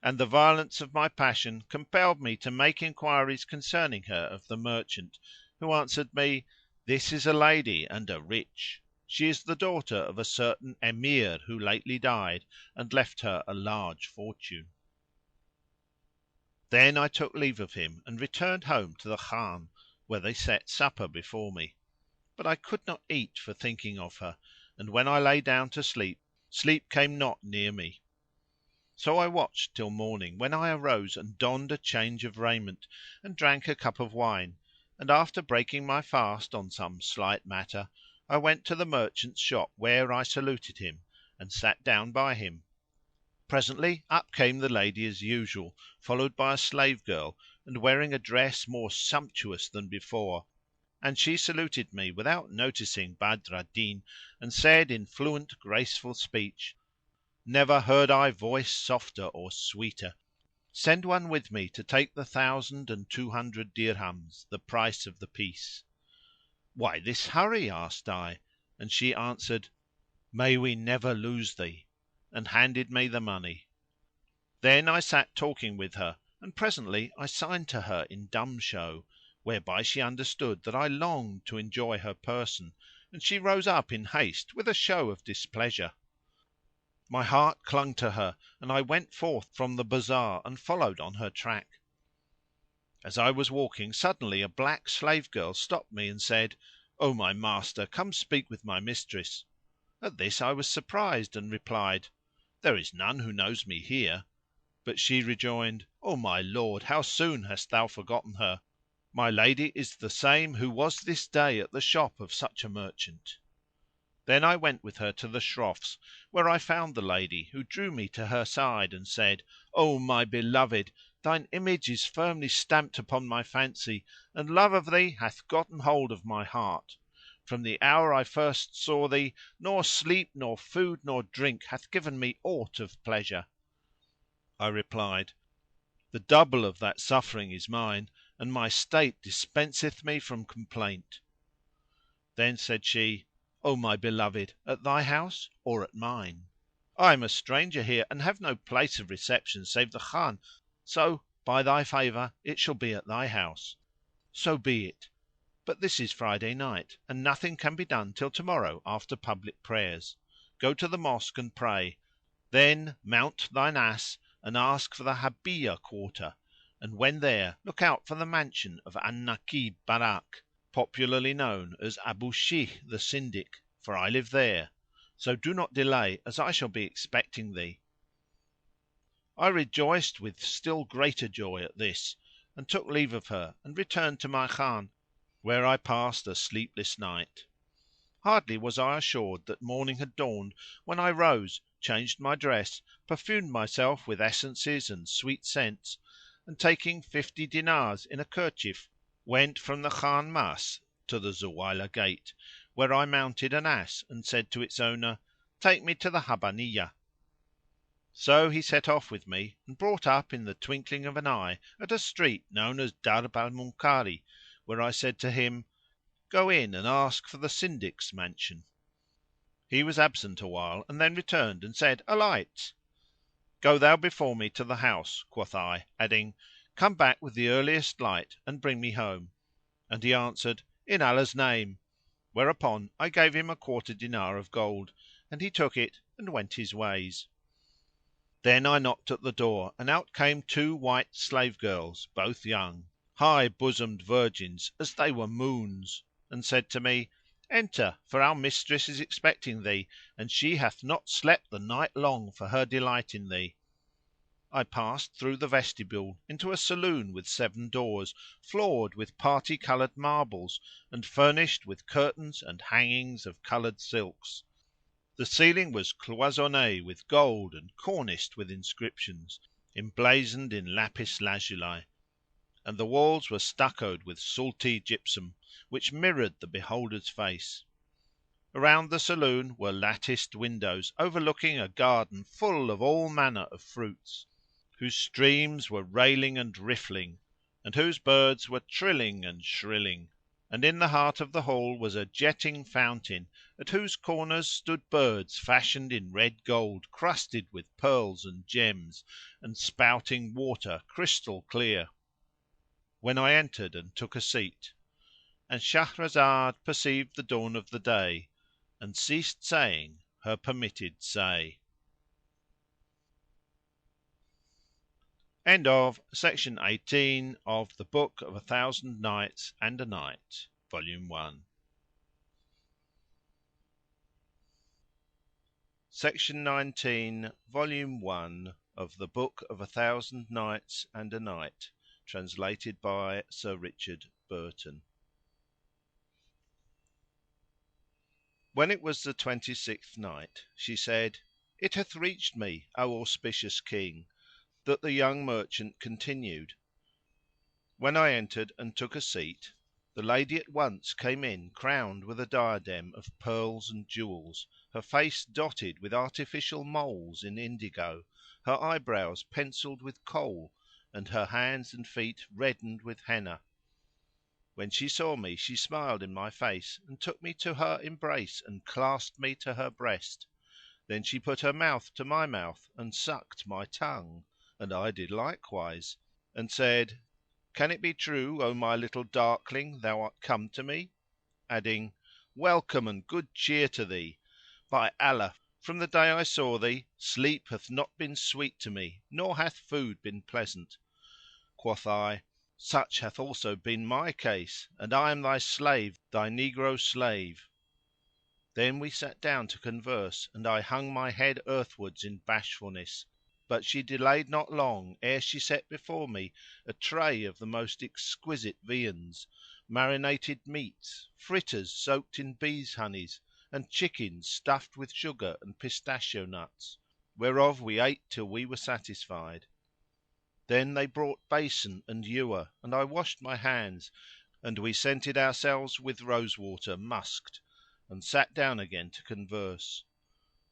and the violence of my passion compelled me to make inquiries concerning her of the merchant, who answered me, "This is a lady and a rich. She is the daughter of a certain Emir who lately died and left her a large fortune." Then I took leave of him and returned home to the Khan, where they set supper before me. But I could not eat for thinking of her, and when I lay down to sleep, sleep came not near me. So I watched till morning, when I arose and donned a change of raiment and drank a cup of wine, and after breaking my fast on some slight matter, I went to the merchant's shop where I saluted him and sat down by him. Presently up came the lady as usual, followed by a slave girl and wearing a dress more sumptuous than before, and she saluted me without noticing Badr al Din and said in fluent graceful speech, "Never heard I voice softer or sweeter. Send one with me to take the 1,200 dirhams, the price of the piece." "Why this hurry?" asked I, and she answered, "May we never lose thee!" and handed me the money. Then I sat talking with her and presently I signed to her in dumb show, whereby she understood that I longed to enjoy her person, and she rose up in haste with a show of displeasure. My heart clung to her and I went forth from the bazar and followed on her track. As I was walking, suddenly a black slave girl stopped me and said, "O my master, come speak with my mistress." At this I was surprised and replied, "There is none who knows me here." But she rejoined, "O my lord, how soon hast thou forgotten her? My lady is the same who was this day at the shop of such a merchant." Then I went with her to the Shroff's, where I found the lady, who drew me to her side and said, "O my beloved, thine image is firmly stamped upon my fancy, and love of thee hath gotten hold of my heart. From the hour I first saw thee, nor sleep nor food nor drink hath given me aught of pleasure." I replied, "The double of that suffering is mine, and my state dispenseth me from complaint." Then said she, "O my beloved, at thy house or at mine? I am a stranger here and have no place of reception save the Khan; so, by thy favour, it shall be at thy house." "So be it; but this is Friday night and nothing can be done till to morrow after public prayers. Go to the mosque and pray; then mount thine ass and ask for the Habbiya quarter, and when there, look out for the mansion of Al Nakib Barak, popularly known as Abu Shih the Syndic, for I live there; so do not delay, as I shall be expecting thee." I rejoiced with still greater joy at this and took leave of her and returned to my Khan, where I passed a sleepless night. Hardly was I assured that morning had dawned when I rose, changed my dress, perfumed myself with essences and sweet scents, and taking 50 dinars in a kerchief, went from the Khan Mas to the Zuwaylah Gate, where I mounted an ass and said to its owner, "Take me to the Habbaniyah." So he set off with me and brought up in the twinkling of an eye at a street known as Darb al Munkari, where I said to him, "Go in and ask for the Syndic's mansion." He was absent awhile and then returned and said, "Alight." "Go thou before me to the house," quoth I, adding, "Come back with the earliest light and bring me home." And he answered, "In Allah's name!" Whereupon I gave him a quarter dinar of gold and he took it and went his ways. Then I knocked at the door and out came two white slave girls, both young, high bosomed virgins as they were moons, and said to me, "Enter, for our mistress is expecting thee and she hath not slept the night long for her delight in thee." I passed through the vestibule into a saloon with 7 doors, floored with parti coloured marbles and furnished with curtains and hangings of coloured silks. The ceiling was cloisonné with gold and corniced with inscriptions, emblazoned in lapis lazuli, and the walls were stuccoed with Sulti gypsum, which mirrored the beholder's face. Around the saloon were latticed windows overlooking a garden full of all manner of fruits, whose streams were railing and riffling, and whose birds were trilling and shrilling. And in the heart of the hall was a jetting fountain, at whose corners stood birds fashioned in red gold crusted with pearls and gems, and spouting water crystal clear. When I entered and took a seat,—And Shahrazad perceived the dawn of the day and ceased saying her permitted say. End of Section 18 of the Book of 1000 Nights and a Night, Volume 1. Section 19, Volume 1 of the Book of 1000 Nights and a Night, translated by Sir Richard Burton. When it was the 26th night, she said, It hath reached me, O auspicious King, that the young merchant continued. When I entered and took a seat, the lady at once came in crowned with a diadem of pearls and jewels, her face dotted with artificial moles in indigo, her eyebrows pencilled with kohl, and her hands and feet reddened with henna. When she saw me she smiled in my face and took me to her embrace and clasped me to her breast. Then she put her mouth to my mouth and sucked my tongue, and I did likewise, and said, Can it be true, O my little darkling, thou art come to me? Adding, Welcome and good cheer to thee! By Allah, from the day I saw thee, sleep hath not been sweet to me, nor hath food been pleasant. Quoth I, Such hath also been my case, and I am thy slave, thy negro slave. Then we sat down to converse, and I hung my head earthwards in bashfulness. But she delayed not long ere she set before me a tray of the most exquisite viands, marinated meats, fritters soaked in bees' honeys, and chickens stuffed with sugar and pistachio nuts, whereof we ate till we were satisfied. Then they brought basin and ewer, and I washed my hands, and we scented ourselves with rose water musked, and sat down again to converse.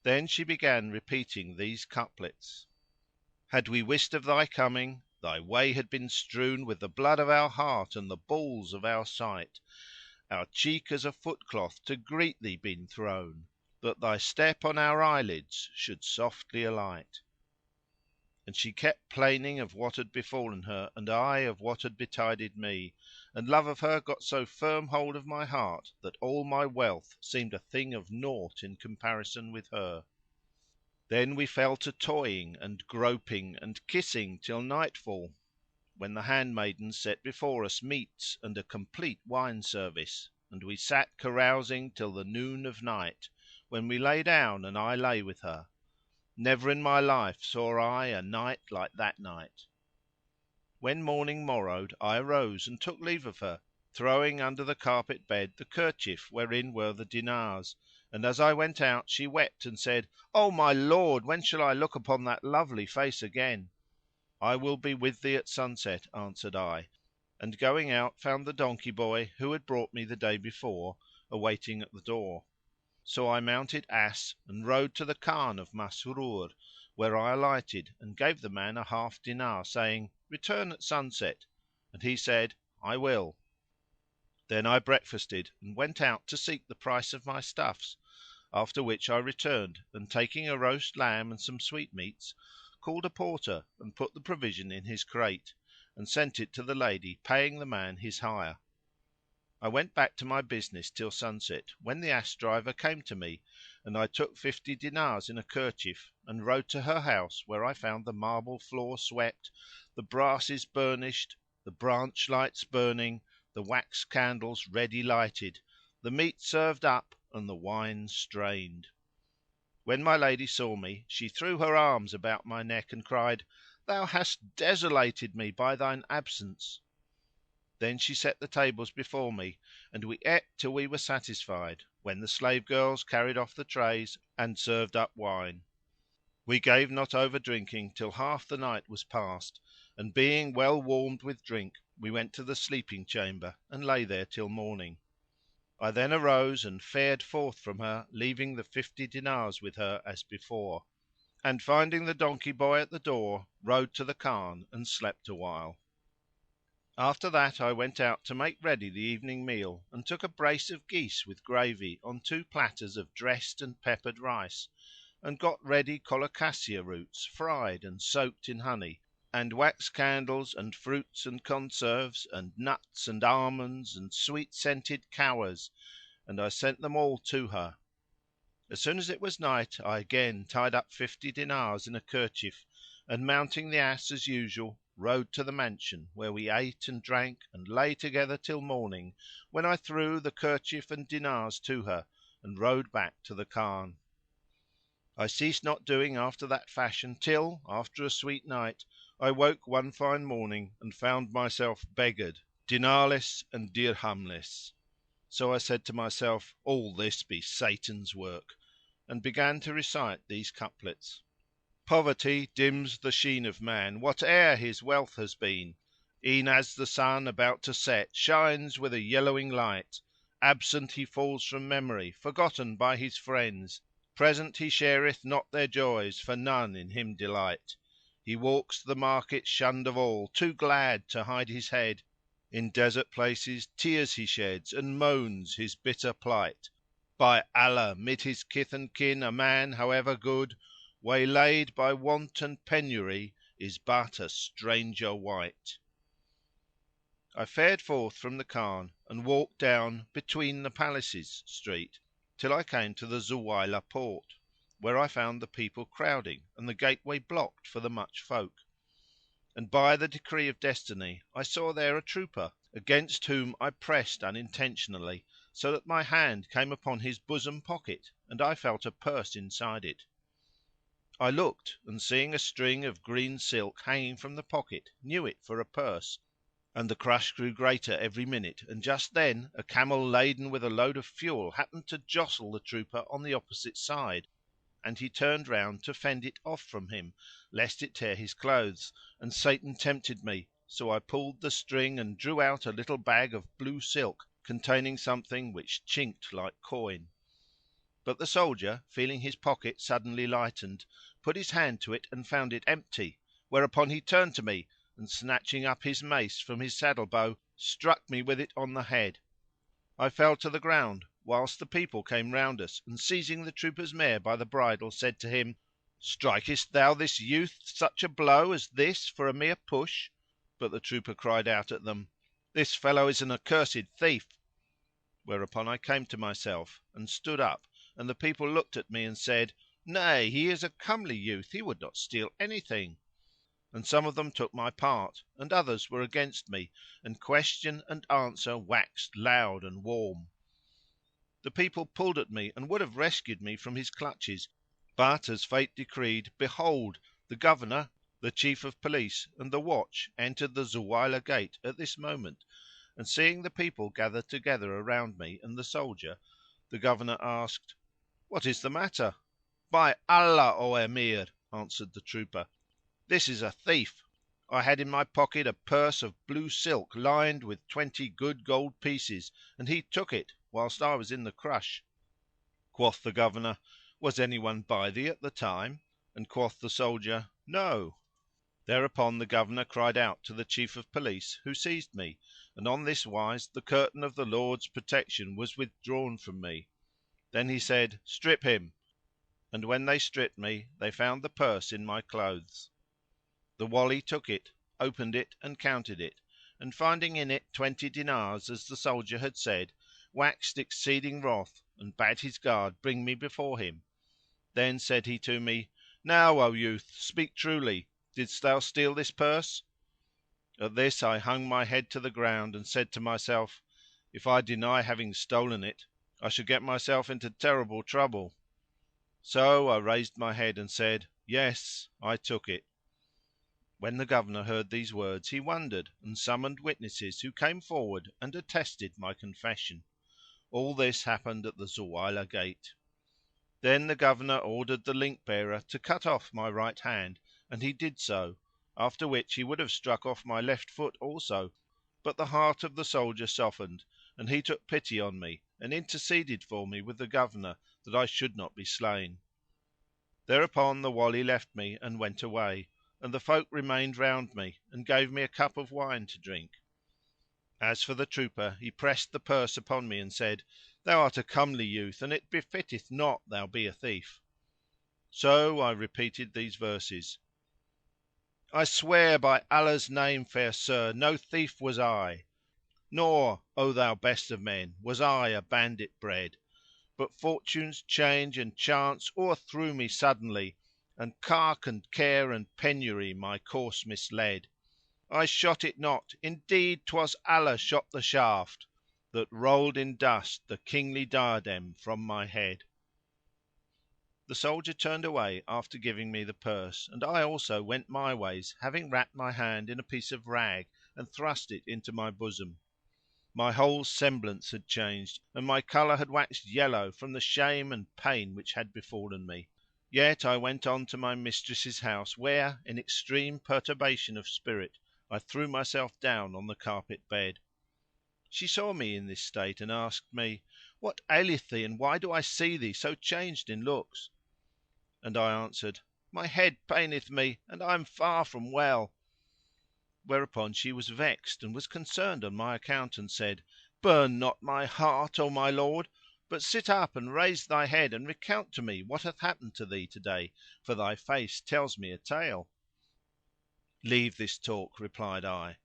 Then she began repeating these couplets: Had we wist of thy coming, thy way had been strewn with the blood of our heart and the balls of our sight, our cheek as a footcloth to greet thee been thrown, that thy step on our eyelids should softly alight. And she kept plaining of what had befallen her, and I of what had betided me, and love of her got so firm hold of my heart that all my wealth seemed a thing of naught in comparison with her. Then we fell to toying and groping and kissing till nightfall, when the handmaidens set before us meats and a complete wine service, and we sat carousing till the noon of night, when we lay down and I lay with her. Never in my life saw I a night like that night. When morning morrowed I arose and took leave of her, throwing under the carpet bed the kerchief wherein were the dinars, and as I went out she wept and said, O my lord, when shall I look upon that lovely face again? I will be with thee at sunset, answered I, and going out found the donkey boy who had brought me the day before awaiting at the door. So I mounted ass and rode to the Khan of Masrur, where I alighted and gave the man a half dinar, saying, Return at sunset, and he said, I will. Then I breakfasted and went out to seek the price of my stuffs, after which I returned and, taking a roast lamb and some sweetmeats, called a porter and put the provision in his crate, and sent it to the lady, paying the man his hire. I went back to my business till sunset, when the ass driver came to me, and I took 50 dinars in a kerchief and rode to her house, where I found the marble floor swept, the brasses burnished, the branch lights burning, the wax candles ready lighted, the meat served up and the wine strained. When my lady saw me she threw her arms about my neck and cried, thou hast desolated me by thine absence." Then she set the tables before me and we ate till we were satisfied, when the slave girls carried off the trays and served up wine. We gave not over drinking till half the night was past, and being well warmed with drink we went to the sleeping chamber and lay there till morning. I then arose and fared forth from her, leaving the 50 dinars with her as before, and finding the donkey boy at the door, rode to the Khan and slept awhile. After that I went out to make ready the evening meal and took a brace of geese with gravy on 2 platters of dressed and peppered rice, and got ready colocasia roots fried and soaked in honey, and wax candles and fruits and conserves and nuts and almonds and sweet scented cowers, and I sent them all to her. As soon as it was night I again tied up 50 dinars in a kerchief and, mounting the ass as usual, rode to the mansion, where we ate and drank and lay together till morning, when I threw the kerchief and dinars to her and rode back to the Khan. I ceased not doing after that fashion till, after a sweet night, I woke one fine morning and found myself beggared, dinarless and dirhamless. So I said to myself, "All this be Satan's work," and began to recite these couplets. Poverty dims the sheen of man, whate'er his wealth has been, e'en as the sun about to set shines with a yellowing light. Absent he falls from memory, forgotten by his friends, present he shareth not their joys, for none in him delight. He walks the market shunned of all, too glad to hide his head, in desert places tears he sheds and moans his bitter plight. By Allah, mid his kith and kin a man, however good, waylaid by want and penury, is but a stranger wight. I fared forth from the Khan and walked down "Between the Palaces" street till I came to the Zuwaylah port, where I found the people crowding and the gateway blocked for the much folk. And by the decree of destiny I saw there a trooper, against whom I pressed unintentionally, so that my hand came upon his bosom pocket and I felt a purse inside it. I looked and, seeing a string of green silk hanging from the pocket, knew it for a purse, and the crush grew greater every minute, and just then a camel laden with a load of fuel happened to jostle the trooper on the opposite side, and he turned round to fend it off from him, lest it tear his clothes, and Satan tempted me, so I pulled the string and drew out a little bag of blue silk containing something which chinked like coin. But the soldier, feeling his pocket suddenly lightened, put his hand to it and found it empty, whereupon he turned to me and, snatching up his mace from his saddle bow, struck me with it on the head. I fell to the ground, whilst the people came round us and, seizing the trooper's mare by the bridle, said to him, "Strikest thou this youth such a blow as this for a mere push?" But the trooper cried out at them, "This fellow is an accursed thief." Whereupon I came to myself and stood up, and the people looked at me and said, "Nay, he is a comely youth, he would not steal anything." And some of them took my part and others were against me, and question and answer waxed loud and warm. The people pulled at me and would have rescued me from his clutches, but, as fate decreed, behold, the Governor, the Chief of Police and the watch entered the Zuwaylah gate at this moment, and seeing the people gathered together around me and the soldier, the Governor asked, "What is the matter?" "By Allah, O Emir," answered the trooper, "this is a thief. I had in my pocket a purse of blue silk lined with 20 good gold pieces, and he took it whilst I was in the crush." Quoth the Governor, "Was any one by thee at the time?" And quoth the soldier, "No." Thereupon the Governor cried out to the Chief of Police, who seized me, and on this wise the curtain of the Lord's protection was withdrawn from me. Then he said, "Strip him." And when they stripped me they found the purse in my clothes. The Wali took it, opened it and counted it, and finding in it 20 dinars as the soldier had said, waxed exceeding wroth and bade his guard bring me before him. Then said he to me, "Now, O youth, speak truly, didst thou steal this purse?" At this I hung my head to the ground and said to myself, "If I deny having stolen it, I shall get myself into terrible trouble." So I raised my head and said, "Yes, I took it." When the Governor heard these words he wondered and summoned witnesses who came forward and attested my confession. All this happened at the Zuwaylah Gate. Then the Governor ordered the link bearer to cut off my right hand, and he did so, after which he would have struck off my left foot also, but the heart of the soldier softened and he took pity on me and interceded for me with the Governor that I should not be slain. Thereupon the Wali left me and went away, and the folk remained round me and gave me a cup of wine to drink. As for the trooper, he pressed the purse upon me and said, "Thou art a comely youth and it befitteth not thou be a thief." So I repeated these verses: I swear by Allah's name, fair sir, no thief was I, nor, O thou best of men, was I a bandit bred; but Fortune's change and chance o'erthrew me suddenly, and cark and care and penury my course misled. I shot it not, indeed 'twas Allah shot the shaft that rolled in dust the kingly diadem from my head. The soldier turned away after giving me the purse, and I also went my ways, having wrapped my hand in a piece of rag and thrust it into my bosom. My whole semblance had changed and my colour had waxed yellow from the shame and pain which had befallen me. Yet I went on to my mistress's house where, in extreme perturbation of spirit, I threw myself down on the carpet bed. She saw me in this state and asked me, "What aileth thee and why do I see thee so changed in looks?" And I answered, "My head paineth me and I am far from well." Whereupon she was vexed and was concerned on my account and said, "Burn not my heart, O my lord, but sit up and raise thy head and recount to me what hath happened to thee to day, for thy face tells me a tale." "Leave this talk," replied I;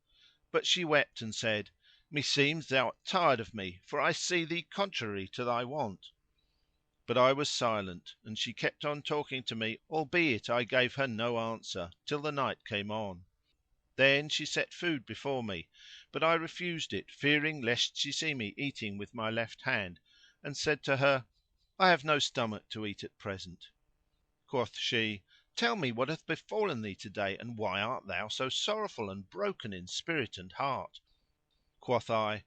but she wept and said, "Meseems thou art tired of me, for I see thee contrary to thy wont." But I was silent and she kept on talking to me albeit I gave her no answer, till the night came on. Then she set food before me, but I refused it, fearing lest she see me eating with my left hand, and said to her, "I have no stomach to eat at present." Quoth she, "Tell me what hath befallen thee to day and why art thou so sorrowful and broken in spirit and heart?" Quoth I,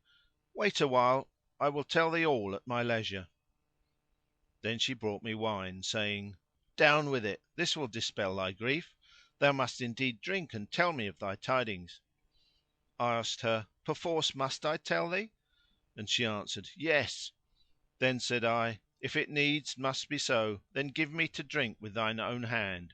"Wait awhile, I will tell thee all at my leisure." Then she brought me wine, saying, "Down with it; this will dispel thy grief. Thou must indeed drink and tell me of thy tidings." I asked her, "Perforce must I tell thee?" and she answered, "Yes." Then said I, "If it needs must be so, then give me to drink with thine own hand."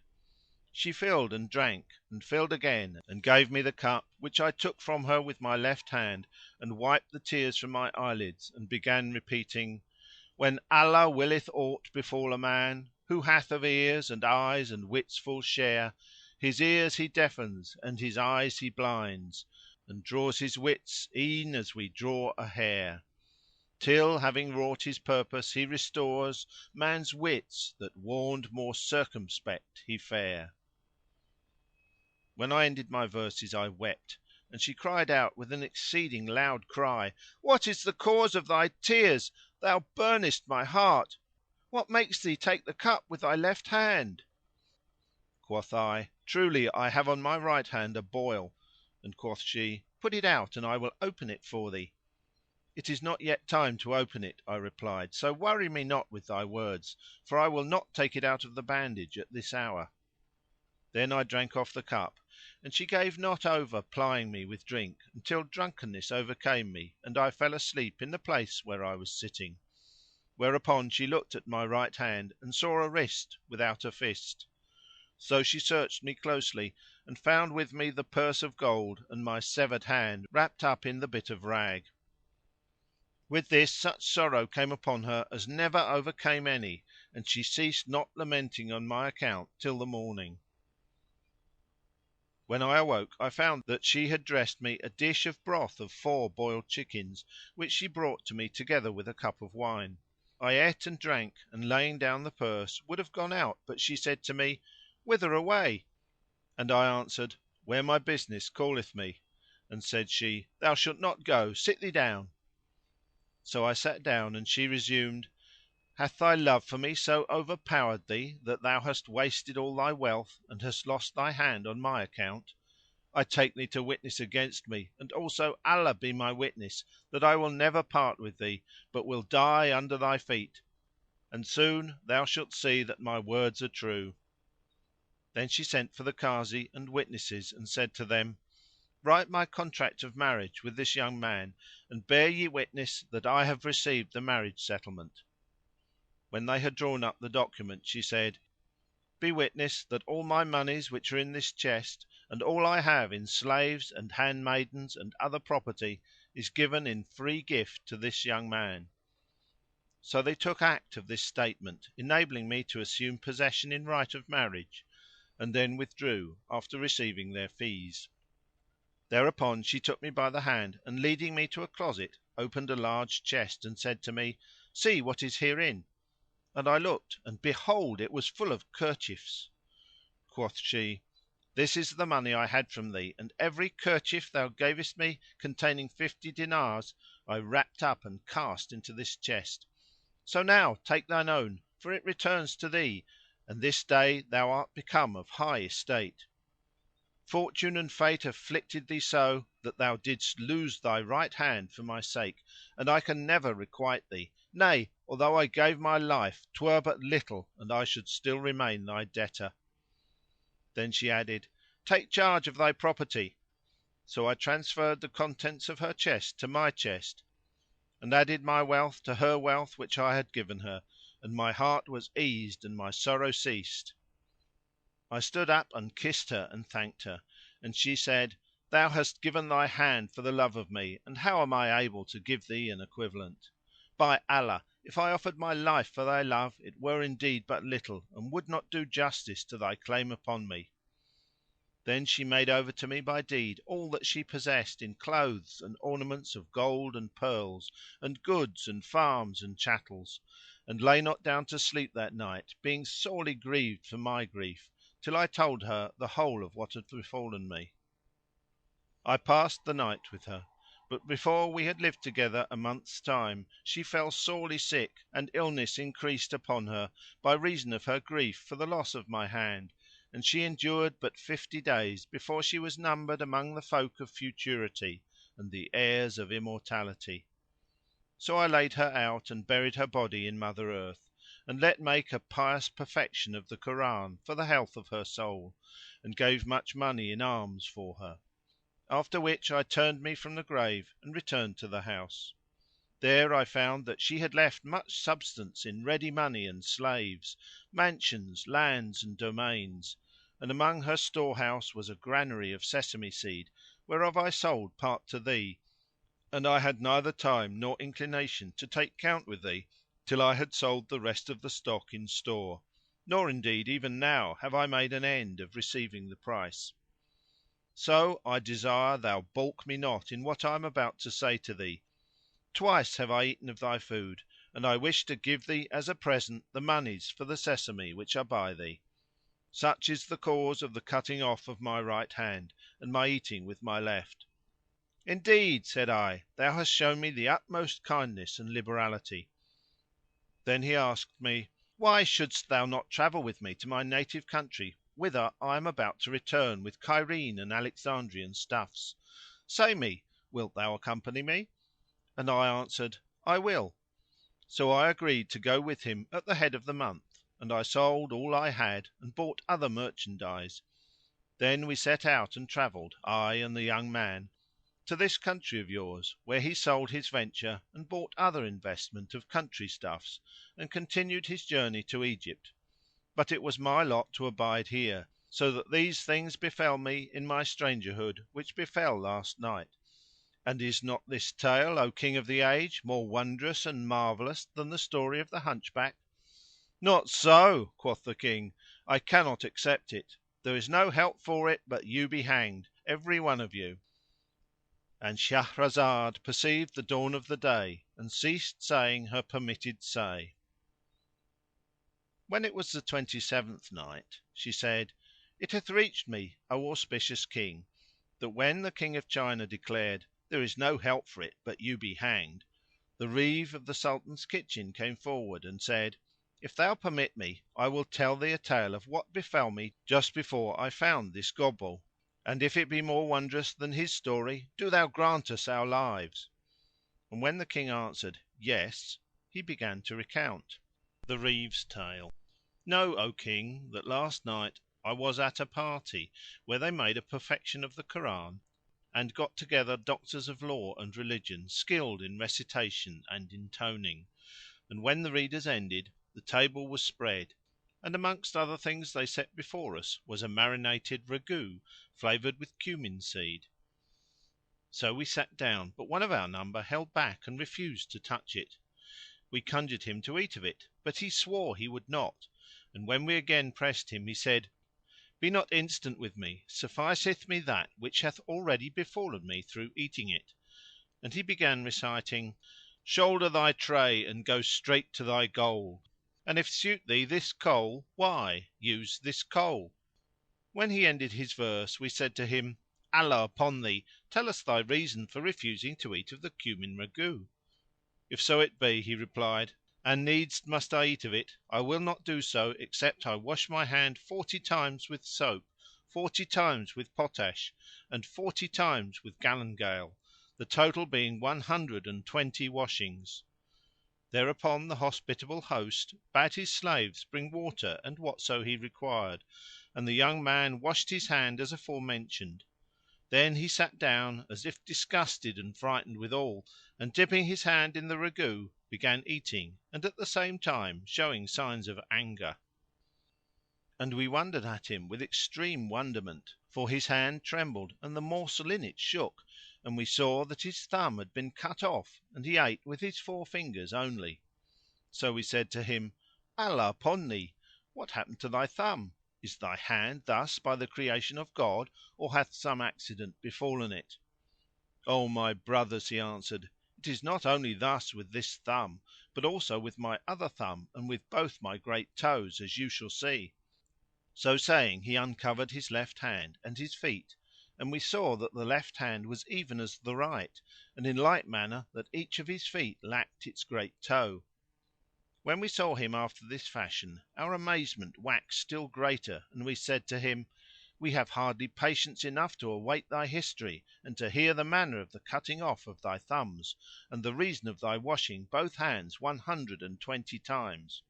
She filled and drank and filled again and gave me the cup, which I took from her with my left hand and wiped the tears from my eyelids and began repeating, "When Allah willeth aught befall a man, who hath of ears and eyes and wits full share, his ears he deafens and his eyes he blinds, and draws his wits e'en as we draw a hair, till, having wrought his purpose, he restores man's wits that warned more circumspect he fare." When I ended my verses I wept, and she cried out with an exceeding loud cry, "What is the cause of thy tears? Thou burnest my heart. What makes thee take the cup with thy left hand?" Quoth I, "Truly I have on my right hand a boil;" and quoth she, "Put it out and I will open it for thee." "It is not yet time to open it," I replied, "so worry me not with thy words, for I will not take it out of the bandage at this hour." Then I drank off the cup and she gave not over plying me with drink until drunkenness overcame me and I fell asleep in the place where I was sitting. Whereupon she looked at my right hand and saw a wrist without a fist. So she searched me closely and found with me the purse of gold and my severed hand wrapped up in the bit of rag. With this such sorrow came upon her as never overcame any, and she ceased not lamenting on my account till the morning. When I awoke I found that she had dressed me a dish of broth of 4 boiled chickens, which she brought to me together with a cup of wine. I ate and drank and laying down the purse would have gone out, but she said to me, "Whither away?" and I answered, "Where my business calleth me;" and said she, "Thou shalt not go; sit thee down." So I sat down and she resumed, "Hath thy love for me so overpowered thee that thou hast wasted all thy wealth and hast lost thy hand on my account? I take thee to witness against me, and also Allah be my witness, that I will never part with thee, but will die under thy feet; and soon thou shalt see that my words are true." Then she sent for the Kazi and witnesses and said to them, "Write my contract of marriage with this young man and bear ye witness that I have received the marriage settlement." When they had drawn up the document she said, "Be witness that all my monies which are in this chest, and all I have in slaves and handmaidens and other property, is given in free gift to this young man." So they took act of this statement, enabling me to assume possession in right of marriage, and then withdrew, after receiving their fees. Thereupon she took me by the hand and, leading me to a closet, opened a large chest and said to me, "See what is herein." And I looked and behold, it was full of kerchiefs. Quoth she, "This is the money I had from thee, and every kerchief thou gavest me, containing 50 dinars, I wrapped up and cast into this chest. So now take thine own, for it returns to thee, and this day thou art become of high estate. Fortune and fate afflicted thee so that thou didst lose thy right hand for my sake, and I can never requite thee; nay, although I gave my life 'twere but little and I should still remain thy debtor." Then she added, "Take charge of thy property." So I transferred the contents of her chest to my chest, and added my wealth to her wealth which I had given her, and my heart was eased and my sorrow ceased. I stood up and kissed her and thanked her, and she said, "Thou hast given thy hand for the love of me, and how am I able to give thee an equivalent? By Allah, if I offered my life for thy love it were indeed but little and would not do justice to thy claim upon me." Then she made over to me by deed all that she possessed in clothes and ornaments of gold and pearls and goods and farms and chattels, and lay not down to sleep that night, being sorely grieved for my grief, till I told her the whole of what had befallen me. I passed the night with her, but before we had lived together a month's time she fell sorely sick and illness increased upon her by reason of her grief for the loss of my hand, and she endured but 50 days before she was numbered among the folk of futurity and the heirs of immortality. So I laid her out and buried her body in Mother Earth, and let make a pious perfection of the Koran for the health of her soul, and gave much money in alms for her. After which I turned me from the grave and returned to the house. There I found that she had left much substance in ready money and slaves, mansions, lands and domains, and among her storehouse was a granary of sesame seed, whereof I sold part to thee, and I had neither time nor inclination to take count with thee till I had sold the rest of the stock in store; nor indeed even now have I made an end of receiving the price. So I desire thou baulk me not in what I am about to say to thee. Twice have I eaten of thy food, and I wish to give thee as a present the monies for the sesame which are by thee. Such is the cause of the cutting off of my right hand and my eating with my left." "Indeed," said I, "thou hast shown me the utmost kindness and liberality." Then he asked me, "Why shouldst thou not travel with me to my native country, whither I am about to return with Cairene and Alexandrian stuffs? Say me, wilt thou accompany me?" And I answered, "I will." So I agreed to go with him at the head of the month, and I sold all I had and bought other merchandise. Then we set out and travelled, I and the young man, to this country of yours, where he sold his venture and bought other investment of country stuffs and continued his journey to Egypt. But it was my lot to abide here, so that these things befell me in my strangerhood which befell last night. And is not this tale, O King of the Age, more wondrous and marvellous than the story of the Hunchback?" "Not so," quoth the King, "I cannot accept it. There is no help for it but you be hanged, every one of you." And Shahrazad perceived the dawn of the day and ceased saying her permitted say. When it was the 27th Night, She said, It hath reached me, O auspicious King, that when the King of China declared, "There is no help for it but you be hanged," the Reeve of the Sultan's kitchen came forward and said, "If thou permit me, I will tell thee a tale of what befell me just before I found this Gobbo." And if it be more wondrous than his story, do thou grant us our lives." And when the King answered, "Yes," he began to recount the Reeve's Tale. "Know, O King, that last night I was at a party where they made a perfection of the Koran and got together doctors of law and religion, skilled in recitation and intoning; and when the readers ended, the table was spread, and amongst other things they set before us was a marinated ragout flavoured with cumin seed. So we sat down, but one of our number held back and refused to touch it. We conjured him to eat of it, but he swore he would not; and when we again pressed him he said, "Be not instant with me; sufficeth me that which hath already befallen me through eating it." And he began reciting, "Shoulder thy tray and go straight to thy goal; and if suit thee this coal, why, use this coal." When he ended his verse we said to him, "Allah upon thee, tell us thy reason for refusing to eat of the cumin ragout." "If so it be," he replied, "and needs must I eat of it, I will not do so except I wash my hand 40 times with soap, 40 times with potash, and 40 times with galangale, the total being 120 washings." Thereupon the hospitable host bade his slaves bring water and whatso he required, and the young man washed his hand as aforementioned. Then he sat down as if disgusted and frightened withal, and dipping his hand in the ragout began eating and at the same time showing signs of anger. And we wondered at him with extreme wonderment, for his hand trembled and the morsel in it shook, and we saw that his thumb had been cut off and he ate with his 4 fingers only. So we said to him, "Allah upon thee, what happened to thy thumb? Is thy hand thus by the creation of God, or hath some accident befallen it?" "O my brothers," he answered, "it is not only thus with this thumb, but also with my other thumb and with both my great toes, as you shall see." So saying he uncovered his left hand and his feet, and we saw that the left hand was even as the right, and in like manner that each of his feet lacked its great toe. When we saw him after this fashion our amazement waxed still greater and we said to him, "We have hardly patience enough to await thy history and to hear the manner of the cutting off of thy thumbs and the reason of thy washing both hands 120 times."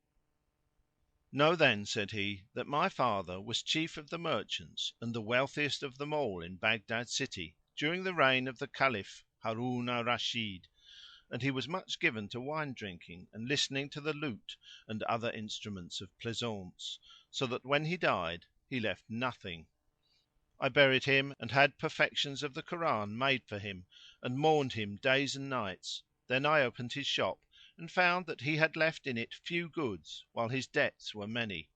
"Know then," said he, "that my father was chief of the merchants and the wealthiest of them all in Baghdad city during the reign of the Caliph Harun al Rashid, and he was much given to wine drinking and listening to the lute and other instruments of pleasaunce, so that when he died he left nothing. I buried him and had perfections of the Koran made for him and mourned him days and nights. Then I opened his shop and found that he had left in it few goods while his debts were many.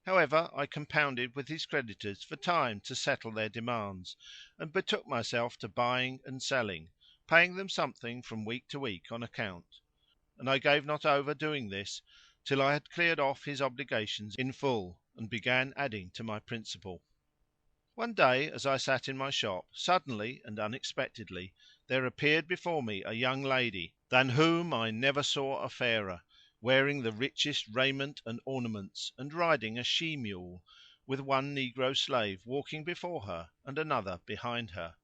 However, I compounded with his creditors for time to settle their demands, and betook myself to buying and selling, paying them something from week to week on account; and I gave not over doing this till I had cleared off his obligations in full and began adding to my principal. One day as I sat in my shop, suddenly and unexpectedly there appeared before me a young lady, than whom I never saw a fairer, wearing the richest raiment and ornaments and riding a she mule, with one negro slave walking before her and another behind her.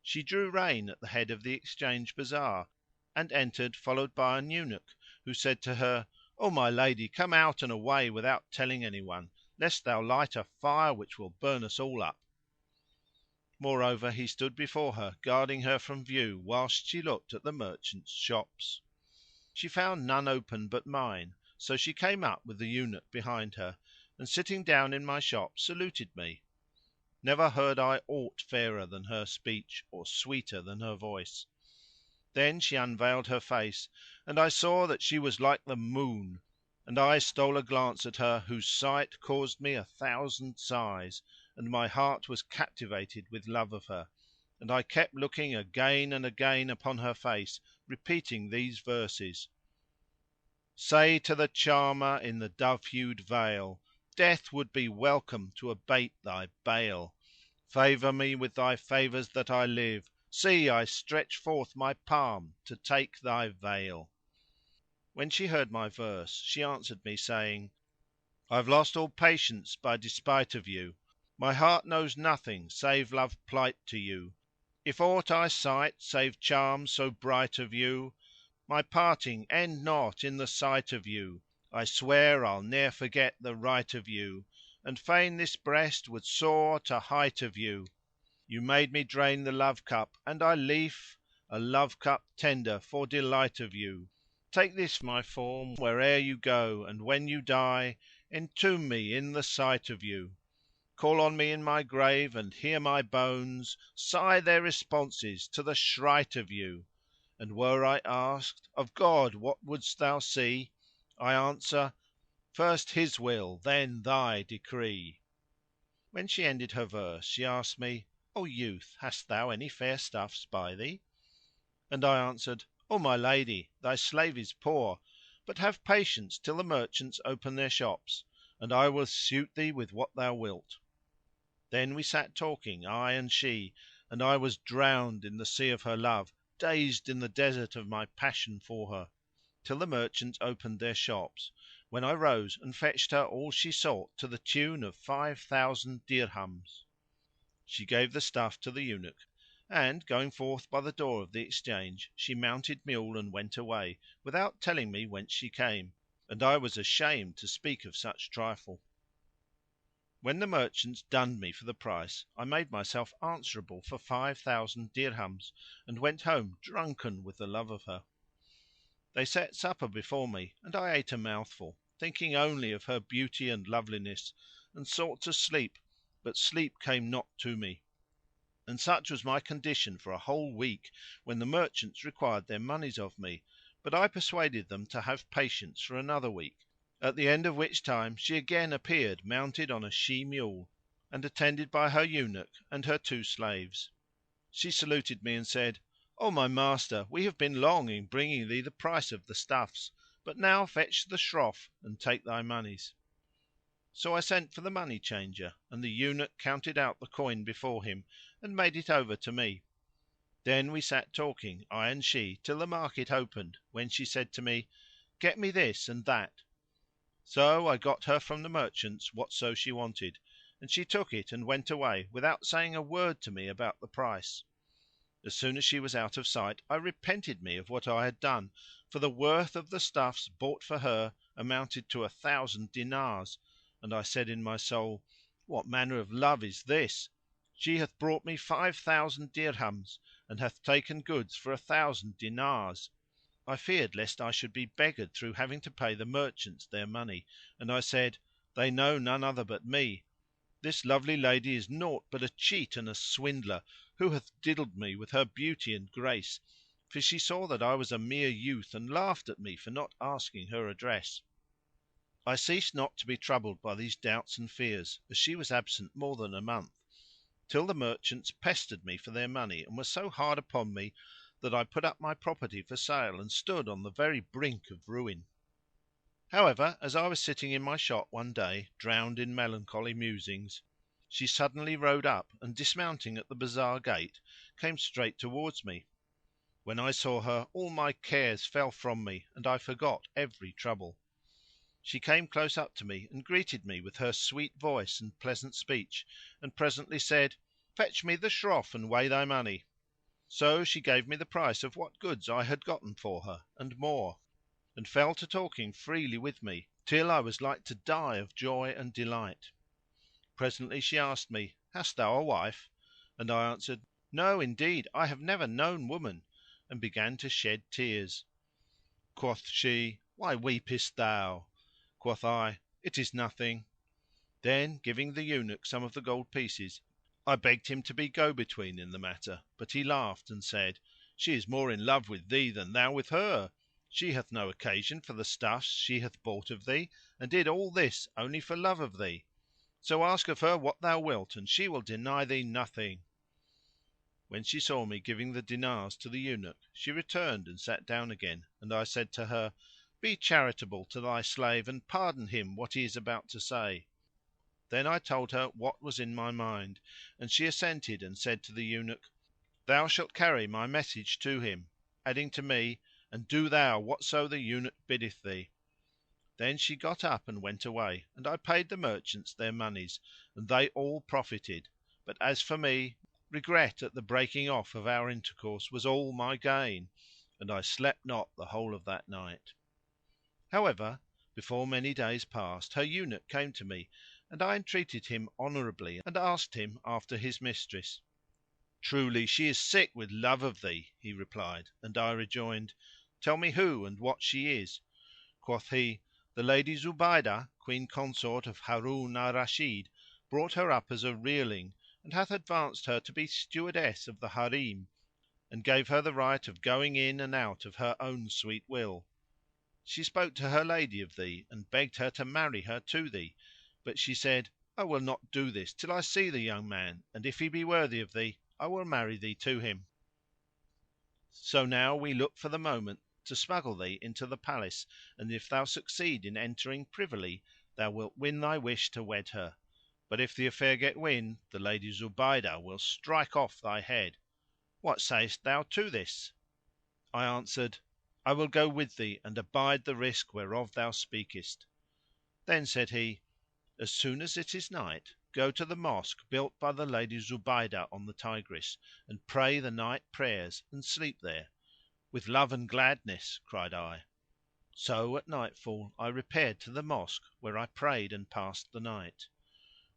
She drew rein at the head of the Exchange Bazaar and entered followed by an eunuch, who said to her, "O my lady, come out and away without telling any one, lest thou light a fire which will burn us all up." Moreover, he stood before her guarding her from view whilst she looked at the merchants' shops. She found none open but mine, so she came up with the eunuch behind her and sitting down in my shop saluted me. Never heard I aught fairer than her speech or sweeter than her voice. Then she unveiled her face and I saw that she was like the moon, and I stole a glance at her whose sight caused me 1,000 sighs, and my heart was captivated with love of her, and I kept looking again and again upon her face, repeating these verses:— Say to the charmer in the dove hued veil, Death would be welcome to abate thy bale. Favour me with thy favours that I live; See, I stretch forth my palm to take thy veil. When she heard my verse she answered me saying, "I've lost all patience by despite of you. My heart knows nothing save love plight to you. If aught I sight save charms so bright of you, my parting end not in the sight of you. I swear I'll ne'er forget the right of you, and fain this breast would soar to height of you. You made me drain the love cup, and I lief a love cup tender for delight of you. Take this my form where'er you go, and when you die, entomb me in the sight of you. Call on me in my grave, and hear my bones sigh their responses to the shright of you. And were I asked, of God what wouldst thou see? I answer, first His will, then thy decree. When she ended her verse she asked me, O youth, hast thou any fair stuffs by thee? And I answered, O my lady, thy slave is poor, but have patience till the merchants open their shops, and I will suit thee with what thou wilt. Then we sat talking, I and she, and I was drowned in the sea of her love, dazed in the desert of my passion for her, till the merchants opened their shops, when I rose and fetched her all she sought to the tune of 5,000 dirhams. She gave the stuff to the eunuch and, going forth by the door of the exchange, she mounted mule and went away, without telling me whence she came, and I was ashamed to speak of such trifle. When the merchants dunned me for the price, I made myself answerable for 5,000 dirhams and went home drunken with the love of her. They set supper before me and I ate a mouthful, thinking only of her beauty and loveliness, and sought to sleep, but sleep came not to me. And such was my condition for a whole week, when the merchants required their monies of me, but I persuaded them to have patience for another week, at the end of which time she again appeared mounted on a she mule and attended by her eunuch and her 2 slaves. She saluted me and said, O my master, we have been long in bringing thee the price of the stuffs, but now fetch the shroff and take thy monies. So I sent for the money changer, and the eunuch counted out the coin before him and made it over to me. Then we sat talking, I and she, till the market opened, when she said to me, Get me this and that. So I got her from the merchants whatso she wanted, and she took it and went away without saying a word to me about the price. As soon as she was out of sight I repented me of what I had done, for the worth of the stuffs bought for her amounted to 1,000 dinars, and I said in my soul, What manner of love is this? She hath brought me 5,000 dirhams and hath taken goods for 1,000 dinars. I feared lest I should be beggared through having to pay the merchants their money, and I said, They know none other but me. This lovely lady is naught but a cheat and a swindler, who hath diddled me with her beauty and grace, for she saw that I was a mere youth and laughed at me for not asking her address. I ceased not to be troubled by these doubts and fears, as she was absent more than a month, till the merchants pestered me for their money and were so hard upon me that I put up my property for sale and stood on the very brink of ruin. However, as I was sitting in my shop one day, drowned in melancholy musings, she suddenly rode up and, dismounting at the bazar gate, came straight towards me. When I saw her all my cares fell from me and I forgot every trouble. She came close up to me and greeted me with her sweet voice and pleasant speech, and presently said, Fetch me the shroff and weigh thy money. So she gave me the price of what goods I had gotten for her and more, and fell to talking freely with me, till I was like to die of joy and delight. Presently she asked me, Hast thou a wife? And I answered, No, indeed, I have never known woman, and began to shed tears. Quoth she, Why weepest thou? Quoth I, It is nothing. Then, giving the eunuch some of the gold pieces, I begged him to be go between in the matter, but he laughed and said, She is more in love with thee than thou with her. She hath no occasion for the stuffs she hath bought of thee, and did all this only for love of thee. So ask of her what thou wilt, and she will deny thee nothing. When she saw me giving the dinars to the eunuch, she returned and sat down again, and I said to her, Be charitable to thy slave and pardon him what he is about to say. Then I told her what was in my mind, and she assented and said to the eunuch, Thou shalt carry my message to him, adding to me, And do thou whatso the eunuch biddeth thee. Then she got up and went away, and I paid the merchants their monies and they all profited; but as for me, regret at the breaking off of our intercourse was all my gain, and I slept not the whole of that night. However, before many days passed her eunuch came to me and I entreated him honourably and asked him after his mistress. "Truly she is sick with love of thee," he replied, and I rejoined, "Tell me who and what she is." Quoth he, "The Lady Zubaydah, Queen Consort of Harun al Rashid, brought her up as a rearling and hath advanced her to be stewardess of the Harim and gave her the right of going in and out of her own sweet will. She spoke to her lady of thee and begged her to marry her to thee; but she said, 'I will not do this till I see the young man, and if he be worthy of thee I will marry thee to him.' So now we look for the moment to smuggle thee into the palace, and if thou succeed in entering privily thou wilt win thy wish to wed her; but if the affair get wind, the Lady Zubaydah will strike off thy head. What sayest thou to this?" I answered, "I will go with thee and abide the risk whereof thou speakest." Then said he, "As soon as it is night, go to the mosque built by the Lady Zubaydah on the Tigris and pray the night prayers and sleep there." "With love and gladness," cried I. So at nightfall I repaired to the mosque where I prayed and passed the night.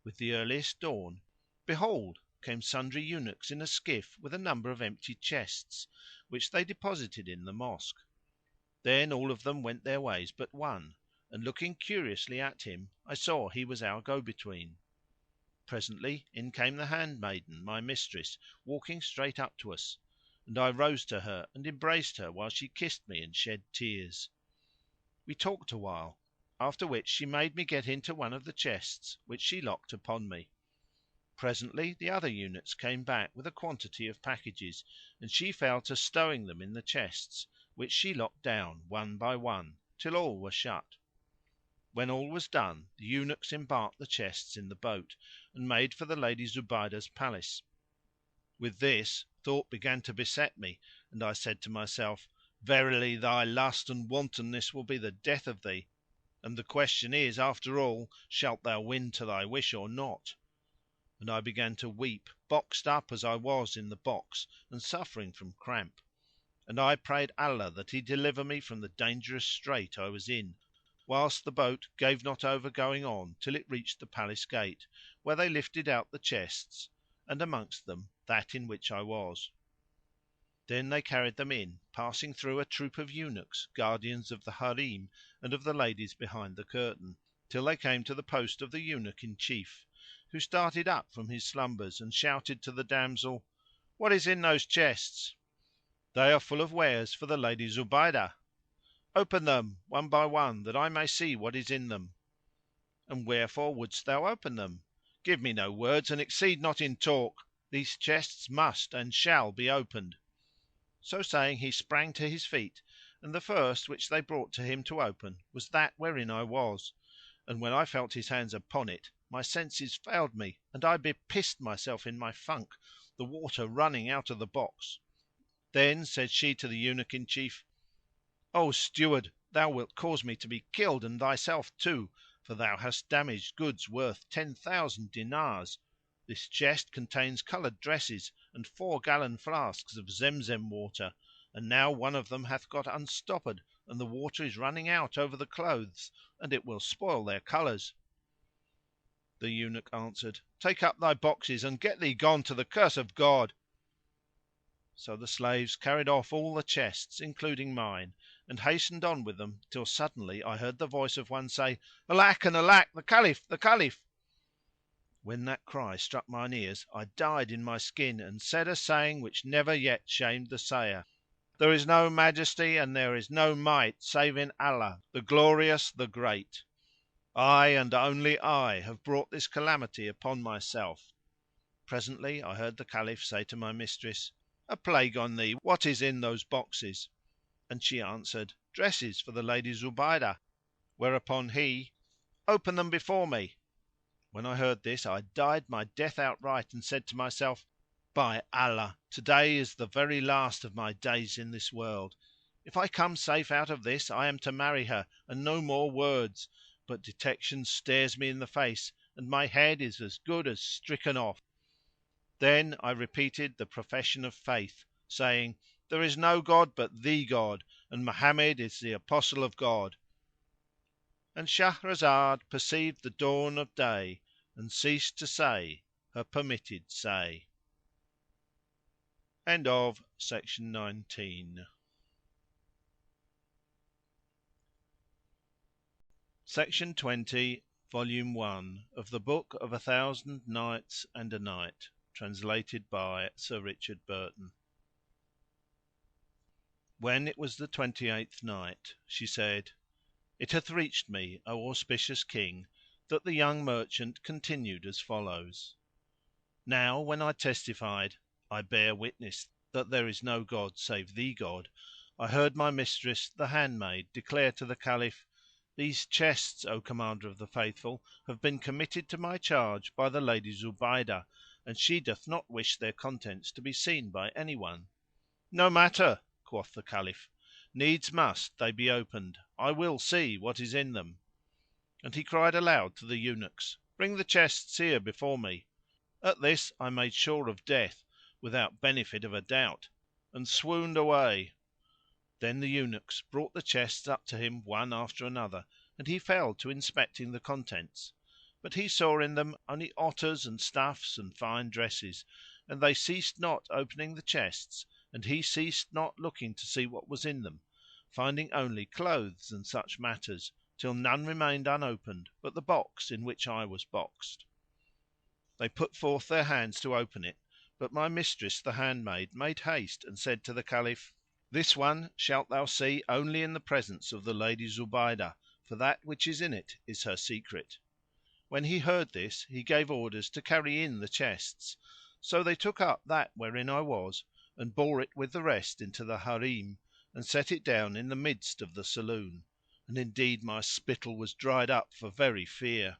With the earliest dawn, behold, came sundry eunuchs in a skiff with a number of empty chests, which they deposited in the mosque. Then all of them went their ways but one, and looking curiously at him I saw he was our go between. Presently in came the handmaiden, my mistress, walking straight up to us, and I rose to her and embraced her while she kissed me and shed tears. We talked awhile, after which she made me get into one of the chests which she locked upon me. Presently the other eunuchs came back with a quantity of packages, and she fell to stowing them in the chests, which she locked down one by one, till all were shut. When all was done the eunuchs embarked the chests in the boat and made for the Lady Zubaydah's palace. With this thought began to beset me and I said to myself, "Verily thy lust and wantonness will be the death of thee, and the question is, after all, shalt thou win to thy wish or not?" And I began to weep, boxed up as I was in the box and suffering from cramp; and I prayed Allah that He deliver me from the dangerous strait I was in, whilst the boat gave not over going on till it reached the palace gate, where they lifted out the chests, and amongst them that in which I was. Then they carried them in, passing through a troop of eunuchs, guardians of the Harim and of the ladies behind the curtain, till they came to the post of the eunuch in chief, who started up from his slumbers and shouted to the damsel, "What is in those chests?" "They are full of wares for the Lady Zubaydah." "Open them one by one that I may see what is in them." "And wherefore wouldst thou open them? Give me no words and exceed not in talk. These chests must and shall be opened." So saying he sprang to his feet, and the first which they brought to him to open was that wherein I was; and when I felt his hands upon it my senses failed me and I bepissed myself in my funk, the water running out of the box. Then said she to the eunuch in chief, "O steward, thou wilt cause me to be killed and thyself too, for thou hast damaged goods worth 10,000 dinars. This chest contains coloured dresses and 4 gallon flasks of Zemzem water, and now one of them hath got unstoppered and the water is running out over the clothes and it will spoil their colours." The eunuch answered, "Take up thy boxes and get thee gone, to the curse of God." So the slaves carried off all the chests including mine, and hastened on with them till suddenly I heard the voice of one say, "Alack and alack, the Caliph! the Caliph!" When that cry struck mine ears I died in my skin and said a saying which never yet shamed the sayer, "There is no Majesty and there is no Might save in Allah, the Glorious, the Great! I, and only I, have brought this calamity upon myself." Presently I heard the Caliph say to my mistress, "A plague on thee! what is in those boxes?" And she answered, "Dresses for the Lady Zubaydah." Whereupon he, "Open them before me." When I heard this I died my death outright and said to myself, "By Allah, to day is the very last of my days in this world! If I come safe out of this I am to marry her, and no more words; but detection stares me in the face and my head is as good as stricken off." Then I repeated the profession of Faith, saying, "There is no god but the God, and Mohammed is the Apostle of God."—And Shahrazad perceived the dawn of day and ceased to say her permitted say. Section 20, Volume 1 of the Book of 1000 Nights and a Night, translated by Sir Richard Burton. When it was the 28th Night, she said, It hath reached me, O auspicious King, that the young merchant continued as follows. Now when I testified, I bear witness that there is no god save the God, I heard my mistress the handmaid declare to the Caliph, "These chests, O Commander of the Faithful, have been committed to my charge by the Lady Zubaydah, and she doth not wish their contents to be seen by any one." "No matter," quoth the Caliph, "needs must they be opened. I will see what is in them." And he cried aloud to the eunuchs, "Bring the chests here before me." At this I made sure of death, without benefit of a doubt, and swooned away. Then the eunuchs brought the chests up to him one after another, and he fell to inspecting the contents; but he saw in them only ottars and stuffs and fine dresses, and they ceased not opening the chests, and he ceased not looking to see what was in them, finding only clothes and such matters, till none remained unopened but the box in which I was boxed. They put forth their hands to open it, but my mistress the handmaid made haste and said to the Caliph, "This one shalt thou see only in the presence of the Lady Zubaydah, for that which is in it is her secret." When he heard this he gave orders to carry in the chests; so they took up that wherein I was and bore it with the rest into the Harim and set it down in the midst of the saloon; and indeed my spittle was dried up for very fear.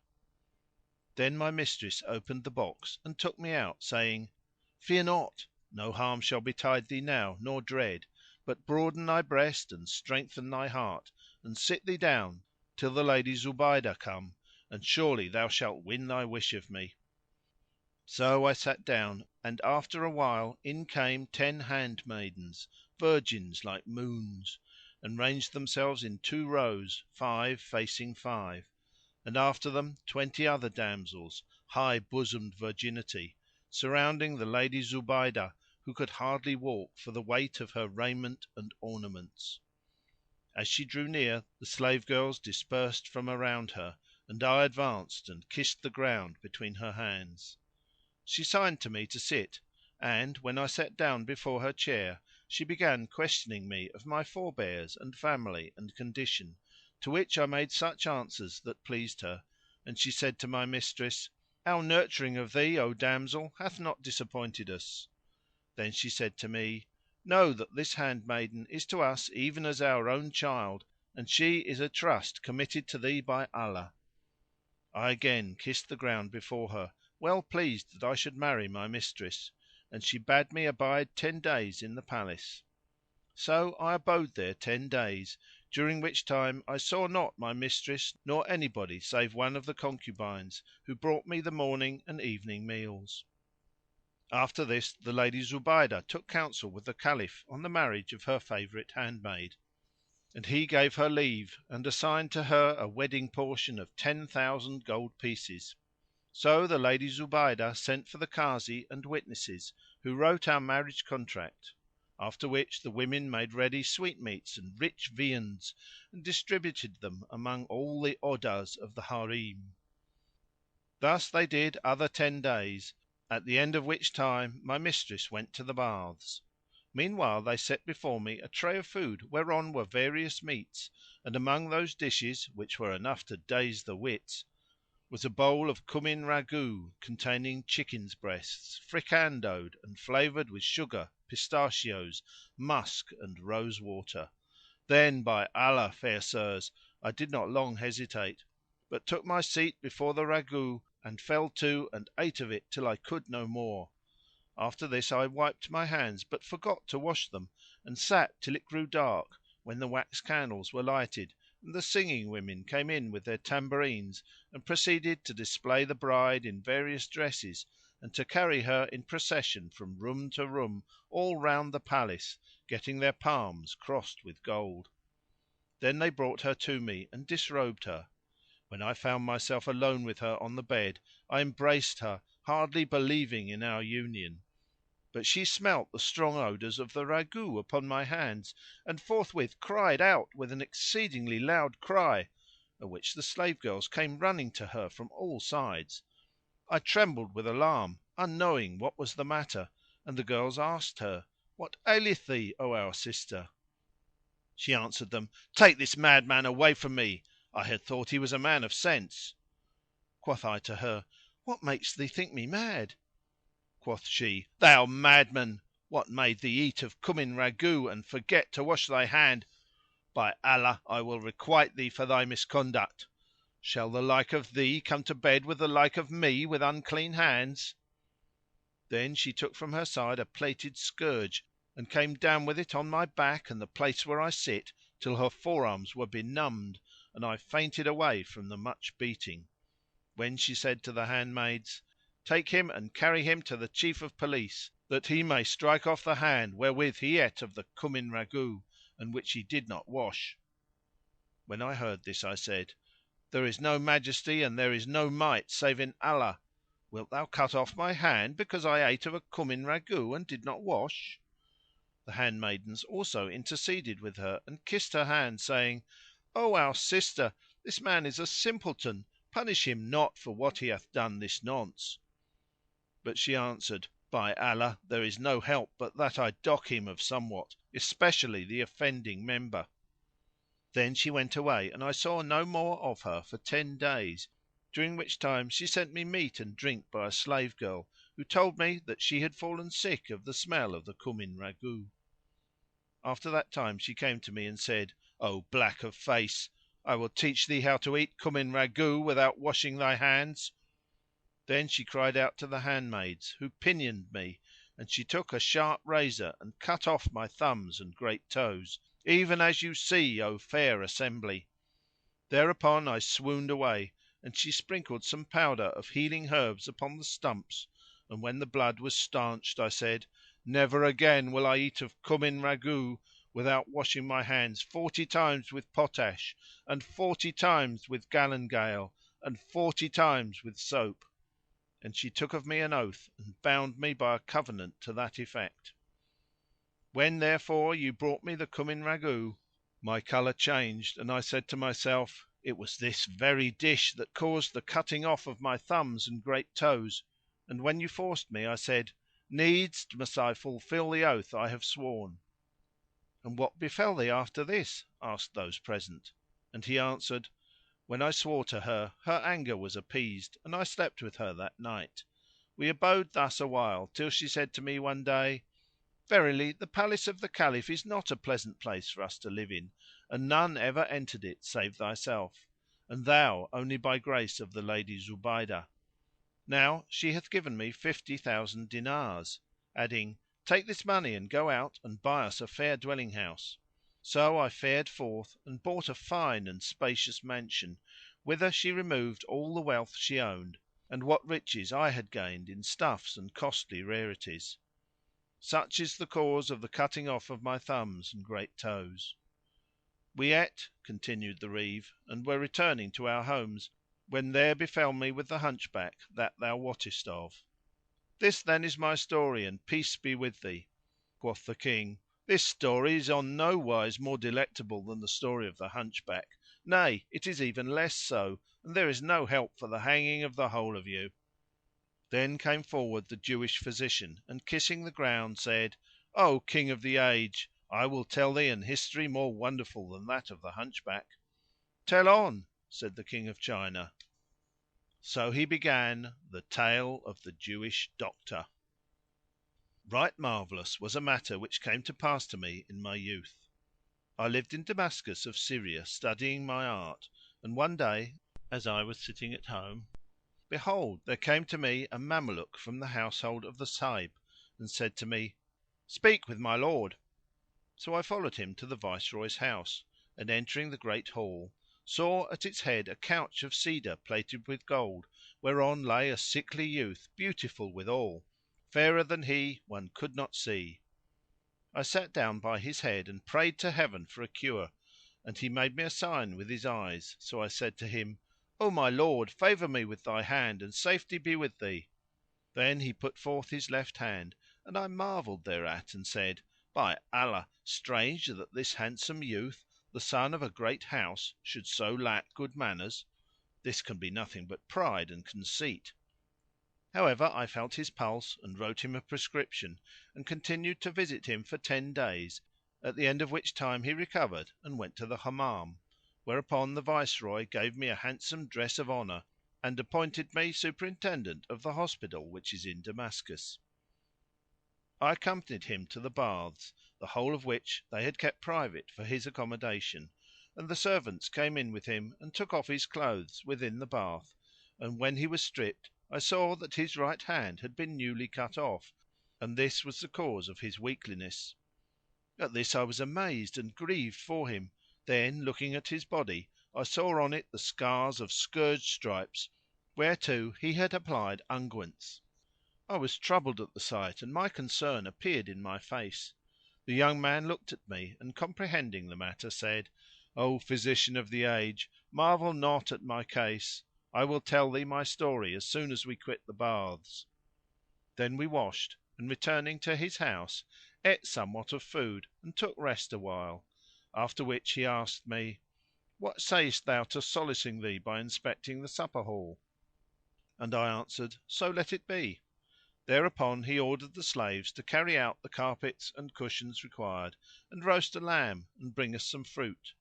Then my mistress opened the box and took me out, saying, "Fear not; no harm shall betide thee now nor dread; but broaden thy breast and strengthen thy heart and sit thee down till the Lady Zubaydah come, and surely thou shalt win thy wish of me." So I sat down and after a while in came 10 handmaidens, virgins like moons, and ranged themselves in 2 rows, 5 facing 5; and after them 20 other damsels, high bosomed virginity, surrounding the Lady Zubaydah, who could hardly walk for the weight of her raiment and ornaments. As she drew near, the slave girls dispersed from around her, and I advanced and kissed the ground between her hands. She signed to me to sit, and, when I sat down before her chair, she began questioning me of my forbears and family and condition, to which I made such answers that pleased her, and she said to my mistress, "Our nurturing of thee, O damsel, hath not disappointed us." Then she said to me, "Know that this handmaiden is to us even as our own child, and she is a trust committed to thee by Allah." I again kissed the ground before her, well pleased that I should marry my mistress, and she bade me abide 10 days in the palace. So I abode there 10 days, during which time I saw not my mistress nor anybody save one of the concubines, who brought me the morning and evening meals. After this the Lady Zubaydah took counsel with the Caliph on the marriage of her favourite handmaid, and he gave her leave and assigned to her a wedding portion of 10,000 gold pieces. So the Lady Zubaydah sent for the Kazi and witnesses, who wrote our marriage contract; after which the women made ready sweetmeats and rich viands and distributed them among all the Odahs of the Harim. Thus they did other 10 days, at the end of which time my mistress went to the baths. Meanwhile they set before me a tray of food whereon were various meats, and among those dishes, which were enough to daze the wits, was a bowl of cumin ragout containing chickens' breasts, fricandoed and flavoured with sugar, pistachios, musk and rose water. Then, by Allah, fair sirs, I did not long hesitate, but took my seat before the ragout and fell to and ate of it till I could no more. After this I wiped my hands but forgot to wash them, and sat till it grew dark, when the wax candles were lighted and the singing women came in with their tambourines and proceeded to display the bride in various dresses and to carry her in procession from room to room all round the palace, getting their palms crossed with gold. Then they brought her to me and disrobed her. When I found myself alone with her on the bed, I embraced her, hardly believing in our union. But she smelt the strong odours of the ragout upon my hands and forthwith cried out with an exceedingly loud cry, at which the slave girls came running to her from all sides. I trembled with alarm, unknowing what was the matter, and the girls asked her, "What aileth thee, O our sister?" She answered them, "Take this madman away from me. I had thought he was a man of sense." Quoth I to her, "What makes thee think me mad?" Quoth she, "Thou madman! What made thee eat of cumin ragout and forget to wash thy hand? By Allah, I will requite thee for thy misconduct. Shall the like of thee come to bed with the like of me with unclean hands?" Then she took from her side a plaited scourge and came down with it on my back and the place where I sit, till her forearms were benumbed and I fainted away from the much beating. When she said to the handmaids, "Take him and carry him to the Chief of Police, that he may strike off the hand wherewith he ate of the cumin ragout and which he did not wash." When I heard this I said, "There is no Majesty and there is no Might save in Allah! Wilt thou cut off my hand because I ate of a cumin ragout and did not wash?" The handmaidens also interceded with her and kissed her hand, saying, "O our sister, this man is a simpleton; punish him not for what he hath done this nonce." But she answered, "By Allah, there is no help but that I dock him of somewhat, especially the offending member." Then she went away and I saw no more of her for 10 days, during which time she sent me meat and drink by a slave girl, who told me that she had fallen sick of the smell of the cumin ragout. After that time she came to me and said, "O black of face, I will teach thee how to eat cumin ragout without washing thy hands." Then she cried out to the handmaids, who pinioned me, and she took a sharp razor and cut off my thumbs and great toes, even as you see, O fair assembly. Thereupon I swooned away and she sprinkled some powder of healing herbs upon the stumps, and when the blood was stanched I said, "Never again will I eat of cumin ragout without washing my hands 40 times with potash and 40 times with galangale and 40 times with soap." And she took of me an oath and bound me by a covenant to that effect. When therefore you brought me the cumin ragout, my colour changed and I said to myself, "It was this very dish that caused the cutting off of my thumbs and great toes;" and when you forced me I said, "Needs must I fulfil the oath I have sworn." "And what befell thee after this?" asked those present; and he answered, "When I swore to her, her anger was appeased and I slept with her that night. We abode thus awhile till she said to me one day, 'Verily the palace of the Caliph is not a pleasant place for us to live in, and none ever entered it save thyself, and thou only by grace of the Lady Zubaydah. Now she hath given me 50,000 dinars," adding, "Take this money and go out and buy us a fair dwelling house." So I fared forth and bought a fine and spacious mansion, whither she removed all the wealth she owned and what riches I had gained in stuffs and costly rarities. Such is the cause of the cutting off of my thumbs and great toes. We ate, continued the Reeve, and were returning to our homes, when there befell me with the Hunchback that thou wottest of. This then is my story and peace be with thee. Quoth the King, "This story is on no wise more delectable than the story of the Hunchback; nay, it is even less so, and there is no help for the hanging of the whole of you." Then came forward the Jewish physician and kissing the ground said, "O King of the Age, I will tell thee an history more wonderful than that of the Hunchback." "Tell on," said the King of China. So he began the Tale of the Jewish Doctor. Right marvellous was a matter which came to pass to me in my youth. I lived in Damascus of Syria studying my art, and one day, as I was sitting at home, behold, there came to me a Mameluke from the household of the Sahib and said to me, "Speak with my lord." So I followed him to the Viceroy's house and, entering the great hall, saw at its head a couch of cedar plated with gold, whereon lay a sickly youth beautiful withal, fairer than he one could not see. I sat down by his head and prayed to Heaven for a cure, and he made me a sign with his eyes. So I said to him, "O my lord, favour me with thy hand and safety be with thee!" Then he put forth his left hand and I marvelled thereat and said, "By Allah, strange that this handsome youth, the son of a great house, should so lack good manners! This can be nothing but pride and conceit." However, I felt his pulse and wrote him a prescription and continued to visit him for 10 days, at the end of which time he recovered and went to the Hammam; whereupon the Viceroy gave me a handsome dress of honour and appointed me superintendent of the hospital which is in Damascus. I accompanied him to the baths, the whole of which they had kept private for his accommodation, and the servants came in with him and took off his clothes within the bath, and when he was stripped I saw that his right hand had been newly cut off, and this was the cause of his weakliness. At this I was amazed and grieved for him; then, looking at his body, I saw on it the scars of scourge stripes, whereto he had applied unguents. I was troubled at the sight and my concern appeared in my face. The young man looked at me and, comprehending the matter, said, "O physician of the age, marvel not at my case. I will tell thee my story as soon as we quit the baths." Then we washed and, returning to his house, ate somewhat of food and took rest awhile; after which he asked me, "What sayest thou to solacing thee by inspecting the supper hall?" And I answered, "So let it be." Thereupon he ordered the slaves to carry out the carpets and cushions required and roast a lamb and bring us some fruit.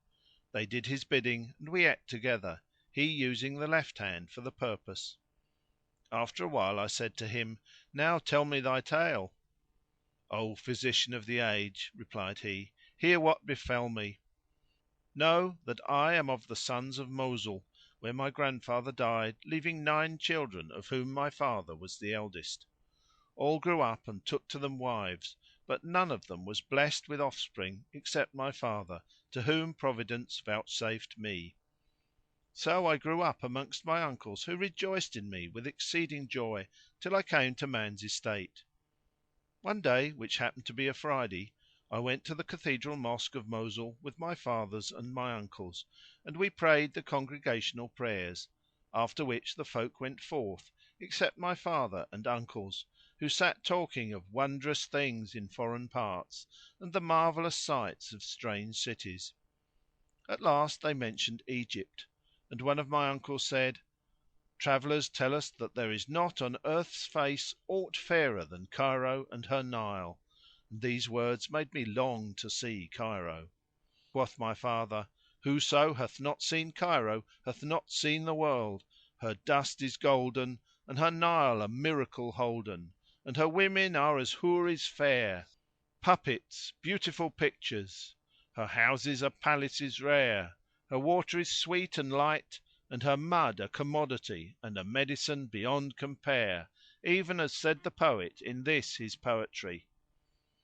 They did his bidding and we ate together, he using the left hand for the purpose. After a while I said to him, "Now tell me thy tale." "O physician of the age," replied he, "hear what befell me. Know that I am of the sons of Mosul, where my grandfather died leaving 9 children, of whom my father was the eldest. All grew up and took to them wives, but none of them was blessed with offspring except my father, to whom Providence vouchsafed me. So I grew up amongst my uncles who rejoiced in me with exceeding joy till I came to man's estate. One day, which happened to be a Friday, I went to the Cathedral Mosque of Mosul with my fathers and my uncles, and we prayed the congregational prayers, after which the folk went forth, except my father and uncles, who sat talking of wondrous things in foreign parts and the marvellous sights of strange cities. At last they mentioned Egypt, and one of my uncles said, "Travellers tell us that there is not on earth's face aught fairer than Cairo and her Nile," and these words made me long to see Cairo. Quoth my father, "Whoso hath not seen Cairo hath not seen the world. Her dust is golden and her Nile a miracle holden, and her women are as houris fair, puppets, beautiful pictures. Her houses are palaces rare, her water is sweet and light, and her mud a commodity and a medicine beyond compare, even as said the poet in this his poetry: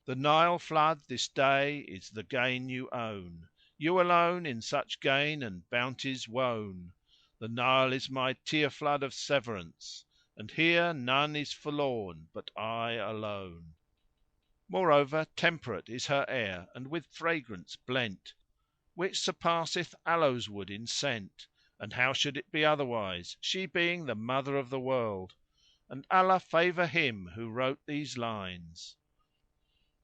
The Nile flood this day is the gain you own; you alone in such gain and bounties wone. The Nile is my tear flood of severance, and here none is forlorn but I alone. Moreover, temperate is her air and with fragrance blent, which surpasseth aloes wood in scent; and how should it be otherwise, she being the mother of the world? And Allah favour him who wrote these lines: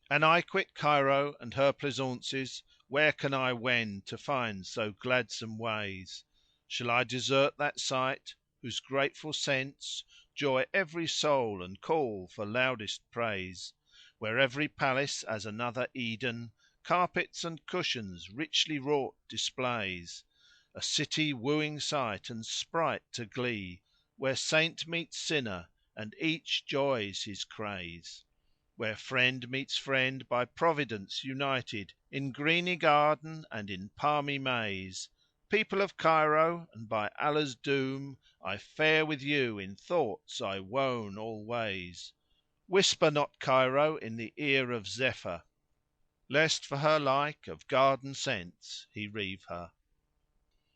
An I quit Cairo and her pleasaunces, where can I wend to find so gladsome ways? Shall I desert that sight whose grateful scents joy every soul and call for loudest praise? Where every palace as another Eden carpets and cushions richly wrought displays; A city wooing sight and sprite to glee, where saint meets sinner and each joys his craze; Where friend meets friend by Providence united in greeny garden and in palmy maze. People of Cairo, and by Allah's doom I fare with you in thoughts I wone always. Whisper not Cairo in the ear of Zephyr, lest for her like of garden scents he reave her.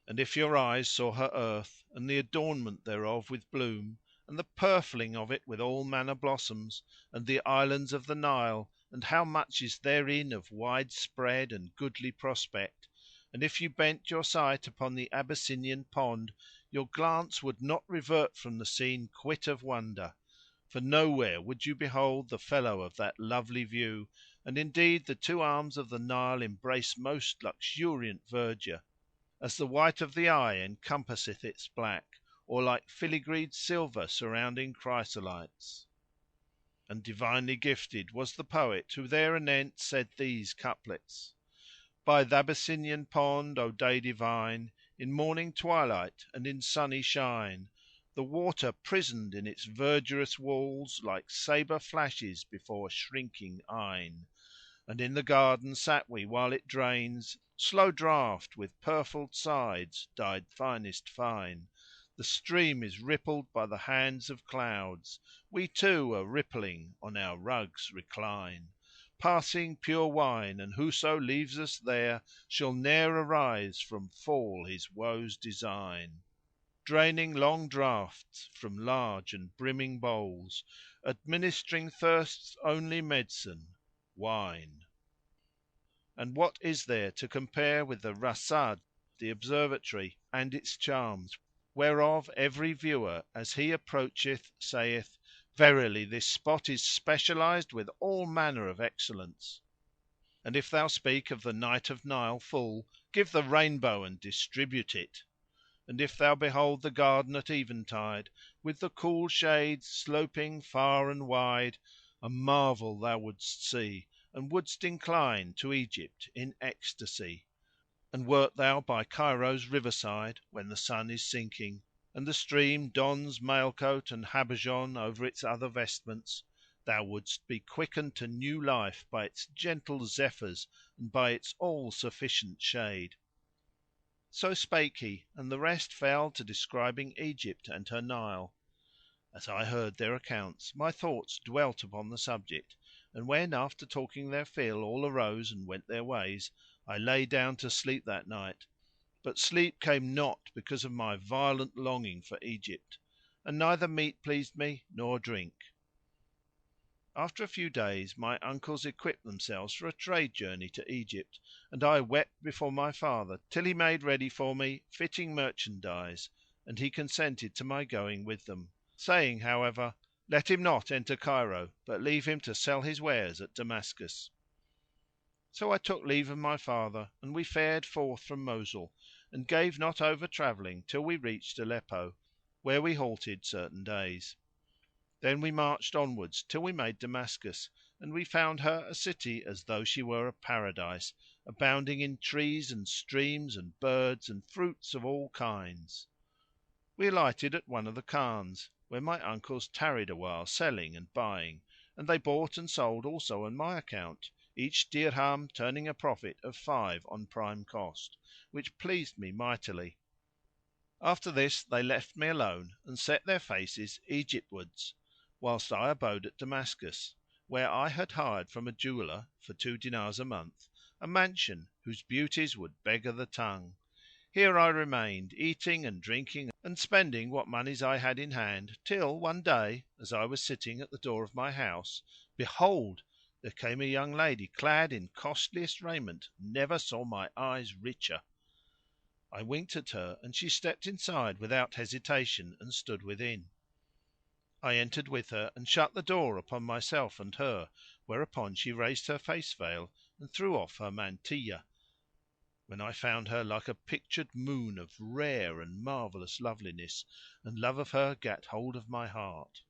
And if your eyes saw her earth, and the adornment thereof with bloom, and the purfling of it with all manner blossoms, and the islands of the Nile, and how much is therein of wide spread and goodly prospect, and if you bent your sight upon the Abyssinian pond, your glance would not revert from the scene quit of wonder, for nowhere would you behold the fellow of that lovely view, and indeed the two arms of the Nile embrace most luxuriant verdure, as the white of the eye encompasseth its black, or like filigreed silver surrounding chrysolites. And divinely gifted was the poet who there anent said these couplets: By th' Abyssinian pond, O day divine, in morning twilight and in sunny shine, the water prisoned in its verdurous walls like sabre flashes before shrinking eyne. And in the garden sat we while it drains, slow draught with purfled sides dyed finest fine. The stream is rippled by the hands of clouds, we too a rippling on our rugs recline, passing pure wine, and whoso leaves us there shall ne'er arise from fall his woes design. Draining long draughts from large and brimming bowls, administering thirst's only medicine, wine. And what is there to compare with the Rasad, the observatory, and its charms, whereof every viewer as he approacheth saith, Verily this spot is specialised with all manner of excellence. And if thou speak of the night of Nile full, give the rainbow and distribute it. And if thou behold the garden at eventide, with the cool shades sloping far and wide, a marvel thou wouldst see, and wouldst incline to Egypt in ecstasy. And wert thou by Cairo's river side when the sun is sinking, and the stream dons mail coat and habergeon over its other vestments, thou wouldst be quickened to new life by its gentle zephyrs and by its all sufficient shade. So spake he, and the rest fell to describing Egypt and her Nile. As I heard their accounts my thoughts dwelt upon the subject, and when after talking their fill all arose and went their ways, I lay down to sleep that night; but sleep came not because of my violent longing for Egypt, and neither meat pleased me nor drink. After a few days my uncles equipped themselves for a trade journey to Egypt, and I wept before my father till he made ready for me fitting merchandise, and he consented to my going with them, saying, however, let him not enter Cairo, but leave him to sell his wares at Damascus. So I took leave of my father and we fared forth from Mosul and gave not over travelling till we reached Aleppo, where we halted certain days. Then we marched onwards till we made Damascus, and we found her a city as though she were a paradise, abounding in trees and streams and birds and fruits of all kinds. We alighted at one of the Khans, where my uncles tarried awhile selling and buying, and they bought and sold also on my account, each dirham turning a profit of 5 on prime cost, which pleased me mightily. After this they left me alone and set their faces Egyptwards, whilst I abode at Damascus, where I had hired from a jeweller, for 2 dinars a month, a mansion whose beauties would beggar the tongue. Here I remained, eating and drinking and spending what monies I had in hand, till one day, as I was sitting at the door of my house, behold, there came a young lady clad in costliest raiment, never saw my eyes richer. I winked at her and she stepped inside without hesitation and stood within. I entered with her and shut the door upon myself and her, whereupon she raised her face veil and threw off her mantilla, when I found her like a pictured moon of rare and marvellous loveliness, and love of her gat hold of my heart.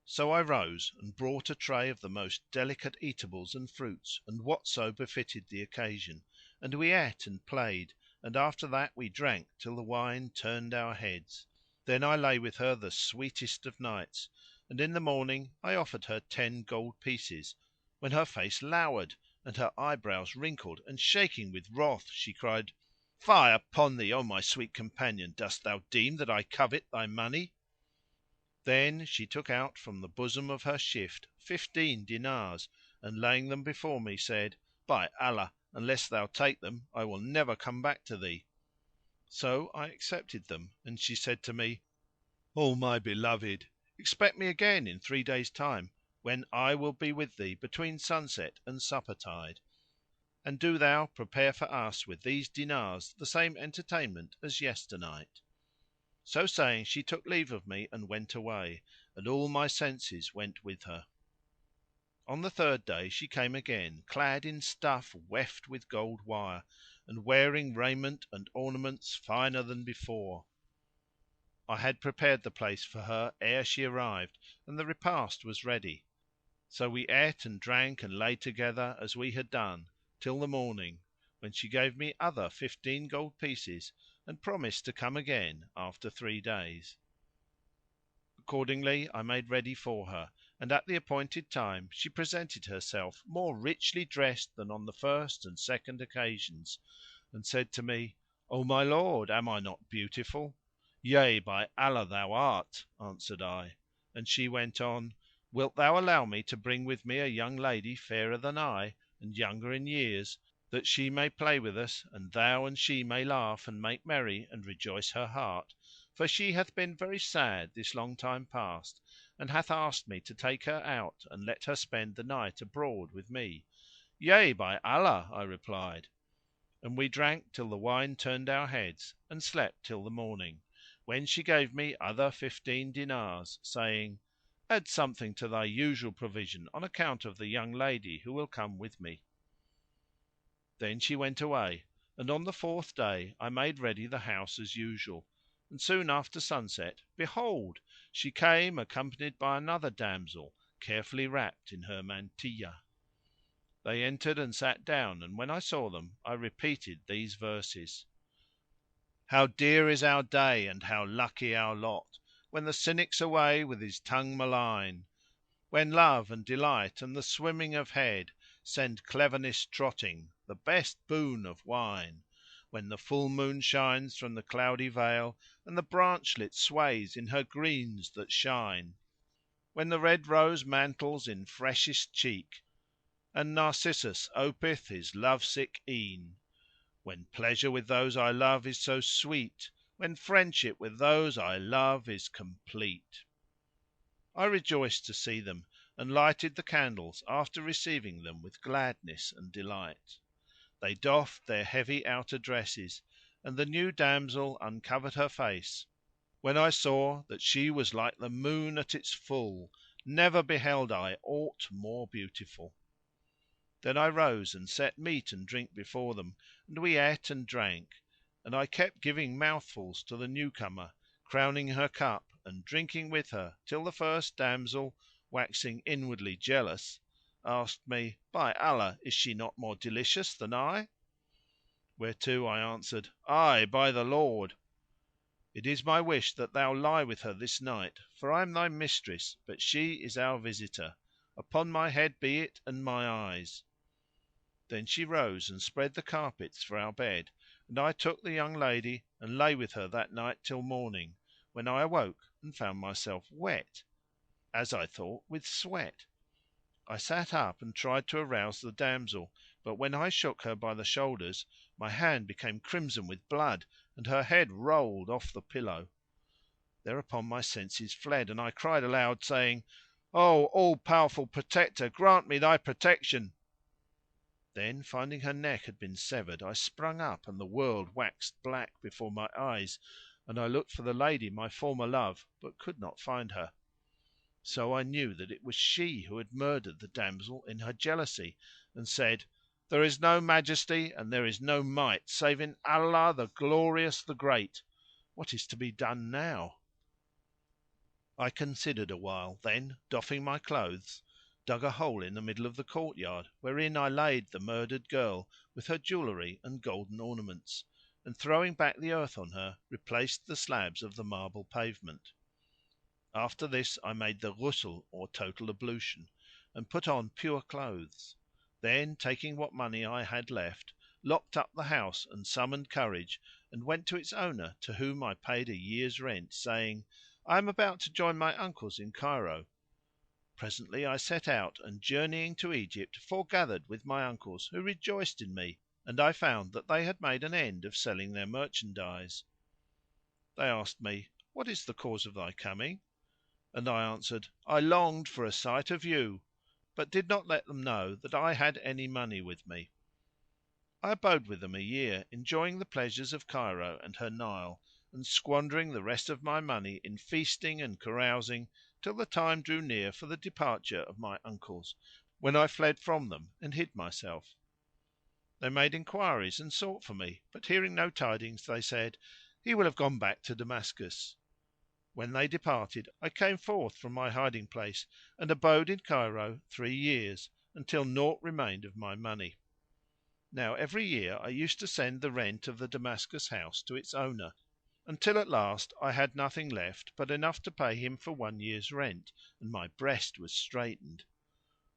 So I rose and brought a tray of the most delicate eatables and fruits and whatso befitted the occasion, and we ate and played, and after that we drank till the wine turned our heads. Then I lay with her the sweetest of nights, and in the morning I offered her 10 gold pieces, when her face lowered and her eyebrows wrinkled and shaking with wrath she cried, "Fie upon thee, O my sweet companion! Dost thou deem that I covet thy money?" Then she took out from the bosom of her shift 15 dinars and laying them before me said, "By Allah, unless thou take them I will never come back to thee." So I accepted them and she said to me, "O my beloved, expect me again in 3 days' time, when I will be with thee between sunset and supper tide; and do thou prepare for us with these dinars the same entertainment as yesternight." So saying she took leave of me and went away, and all my senses went with her. On the 3rd day she came again, clad in stuff weft with gold wire, and wearing raiment and ornaments finer than before. I had prepared the place for her ere she arrived, and the repast was ready. So we ate and drank and lay together as we had done, till the morning, when she gave me other 15 gold pieces and promised to come again after 3 days. Accordingly I made ready for her, and at the appointed time she presented herself more richly dressed than on the first and second occasions, and said to me, "O my lord, am I not beautiful?" "Yea, by Allah thou art," answered I; and she went on, "Wilt thou allow me to bring with me a young lady fairer than I and younger in years, that she may play with us and thou and she may laugh and make merry and rejoice her heart; for she hath been very sad this long time past and hath asked me to take her out and let her spend the night abroad with me." "Yea, by Allah," I replied; and we drank till the wine turned our heads and slept till the morning, when she gave me other 15 dinars, saying, "Add something to thy usual provision on account of the young lady who will come with me." Then she went away, and on the 4th day I made ready the house as usual, and soon after sunset, behold, she came accompanied by another damsel carefully wrapped in her mantilla. They entered and sat down, and when I saw them I repeated these verses: How dear is our day and how lucky our lot, when the cynic's away with his tongue malign; when love and delight and the swimming of head send cleverness trotting, the best boon of wine; when the full moon shines from the cloudy veil and the branchlet sways in her greens that shine; when the red rose mantles in freshest cheek and Narcissus opeth his love sick eyne; when pleasure with those I love is so sweet, when friendship with those I love is complete. I rejoiced to see them and lighted the candles after receiving them with gladness and delight. They doffed their heavy outer dresses and the new damsel uncovered her face, when I saw that she was like the moon at its full, never beheld I aught more beautiful. Then I rose and set meat and drink before them, and we ate and drank, and I kept giving mouthfuls to the new comer, crowning her cup and drinking with her till the first damsel, waxing inwardly jealous, asked me, "By Allah, is she not more delicious than I?" Whereto I answered, "Ay, by the Lord! It is my wish that thou lie with her this night, for I am thy mistress, but she is our visitor. Upon my head be it and my eyes." Then she rose and spread the carpets for our bed, and I took the young lady and lay with her that night till morning, when I awoke and found myself wet, as I thought with sweat. I sat up and tried to arouse the damsel, but when I shook her by the shoulders my hand became crimson with blood and her head rolled off the pillow. Thereupon my senses fled and I cried aloud, saying, "O all powerful Protector, grant me thy protection!" Then finding her neck had been severed I sprung up and the world waxed black before my eyes and I looked for the lady my former love but could not find her. So I knew that it was she who had murdered the damsel in her jealousy, and said, "There is no Majesty and there is no Might save in Allah the Glorious, the Great! What is to be done now?" I considered awhile, then, doffing my clothes, dug a hole in the middle of the courtyard wherein I laid the murdered girl with her jewellery and golden ornaments, and throwing back the earth on her, replaced the slabs of the marble pavement. After this I made the ghusl or total ablution and put on pure clothes; then, taking what money I had left, locked up the house and summoned courage and went to its owner to whom I paid a year's rent, saying, "I am about to join my uncles in Cairo." Presently I set out and, journeying to Egypt, foregathered with my uncles who rejoiced in me, and I found that they had made an end of selling their merchandise. They asked me, "What is the cause of thy coming?" and I answered, "I longed for a sight of you," but did not let them know that I had any money with me. I abode with them a year, enjoying the pleasures of Cairo and her Nile, and squandering the rest of my money in feasting and carousing till the time drew near for the departure of my uncles, when I fled from them and hid myself. They made enquiries and sought for me, but hearing no tidings they said, "He will have gone back to Damascus." When they departed I came forth from my hiding place and abode in Cairo 3 years, until naught remained of my money. Now every year I used to send the rent of the Damascus house to its owner, until at last I had nothing left but enough to pay him for 1 year's rent, and my breast was straitened.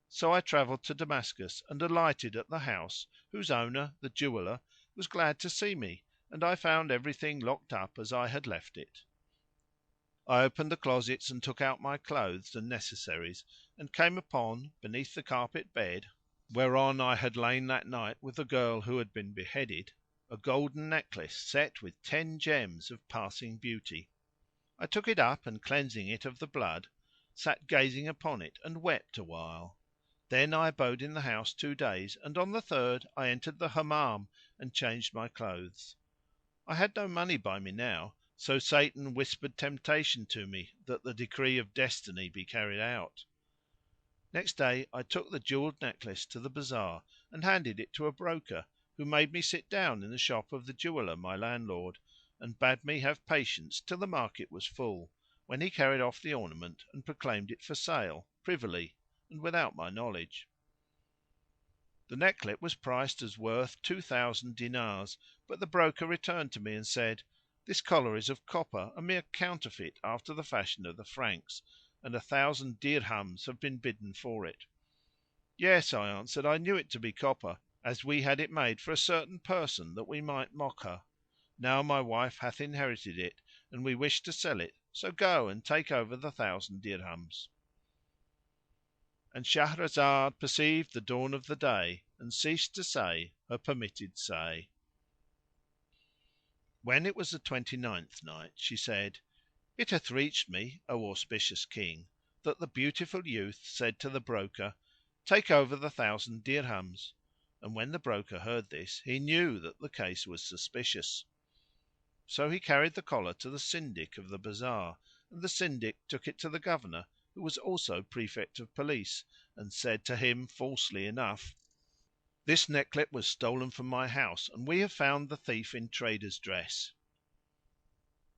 So I travelled to Damascus and alighted at the house, whose owner, the jeweller, was glad to see me, and I found everything locked up as I had left it. I opened the closets and took out my clothes and necessaries, and came upon, beneath the carpet bed whereon I had lain that night with the girl who had been beheaded, a golden necklace set with 10 gems of passing beauty. I took it up and, cleansing it of the blood, sat gazing upon it and wept awhile. Then I abode in the house 2 days, and on the third I entered the Hammam and changed my clothes. I had no money by me now, so Satan whispered temptation to me that the decree of destiny be carried out. Next day I took the jewelled necklace to the bazar and handed it to a broker, who made me sit down in the shop of the jeweller my landlord, and bade me have patience till the market was full, when he carried off the ornament and proclaimed it for sale, privily, and without my knowledge. The necklet was priced as worth 2000 dinars, but the broker returned to me and said, "This collar is of copper, a mere counterfeit after the fashion of the Franks, and 1000 dirhams have been bidden for it." "Yes," I answered, "I knew it to be copper, as we had it made for a certain person that we might mock her. Now my wife hath inherited it and we wish to sell it, so go and take over the 1000 dirhams."—And Shahrazad perceived the dawn of the day and ceased to say her permitted say. When it was the 29th Night, She said, It hath reached me, O auspicious King, that the beautiful youth said to the broker, "Take over the 1000 dirhams." And when the broker heard this he knew that the case was suspicious. So he carried the collar to the Syndic of the bazar, and the Syndic took it to the Governor, who was also Prefect of Police, and said to him falsely enough, "This necklet was stolen from my house and we have found the thief in trader's dress."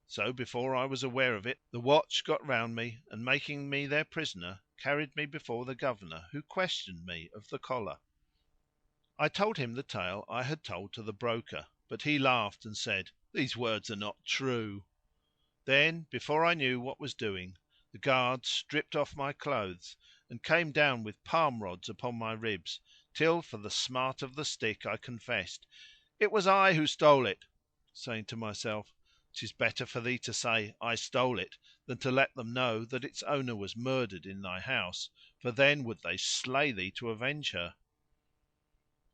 So before I was aware of it the watch got round me and, making me their prisoner, carried me before the Governor, who questioned me of the collar. I told him the tale I had told to the broker, but he laughed and said, "These words are not true." Then, before I knew what was doing, the guards stripped off my clothes and came down with palm rods upon my ribs, till for the smart of the stick I confessed, "It was I who stole it," saying to myself, "'Tis better for thee to say, I stole it, than to let them know that its owner was murdered in thy house, for then would they slay thee to avenge her."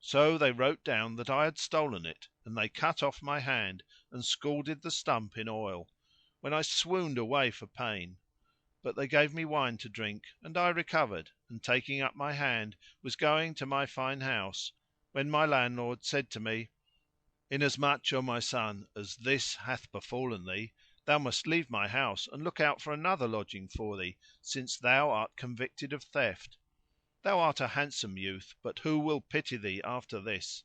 So they wrote down that I had stolen it and they cut off my hand and scalded the stump in oil, when I swooned away for pain. But they gave me wine to drink and I recovered and, taking up my hand, was going to my fine house, when my landlord said to me, "Inasmuch, O my son, as this hath befallen thee, thou must leave my house and look out for another lodging for thee, since thou art convicted of theft. Thou art a handsome youth, but who will pity thee after this?"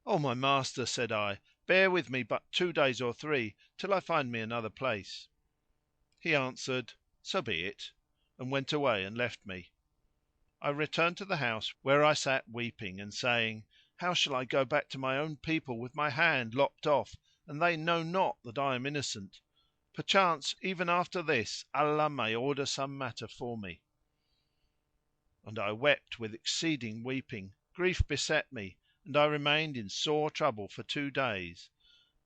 "O my master," said I, "bear with me but 2 days or 3, till I find me another place." He answered, "So be it," and went away and left me. I returned to the house, where I sat weeping and saying, "How shall I go back to my own people with my hand lopped off and they know not that I am innocent? Perchance even after this Allah may order some matter for me." And I wept with exceeding weeping; grief beset me and I remained in sore trouble for 2 days.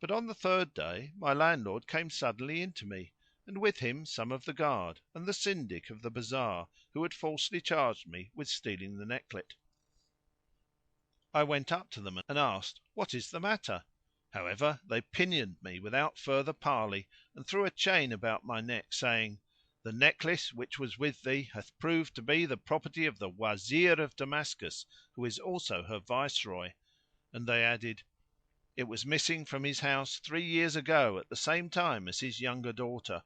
But on the third day my landlord came suddenly in to me and with him some of the guard and the Syndic of the bazar, who had falsely charged me with stealing the necklet. I went up to them and asked, "What is the matter?" However, they pinioned me without further parley and threw a chain about my neck, saying, "The necklace which was with thee hath proved to be the property of the Wazir of Damascus, who is also her Viceroy." And they added, "It was missing from his house 3 years ago at the same time as his younger daughter."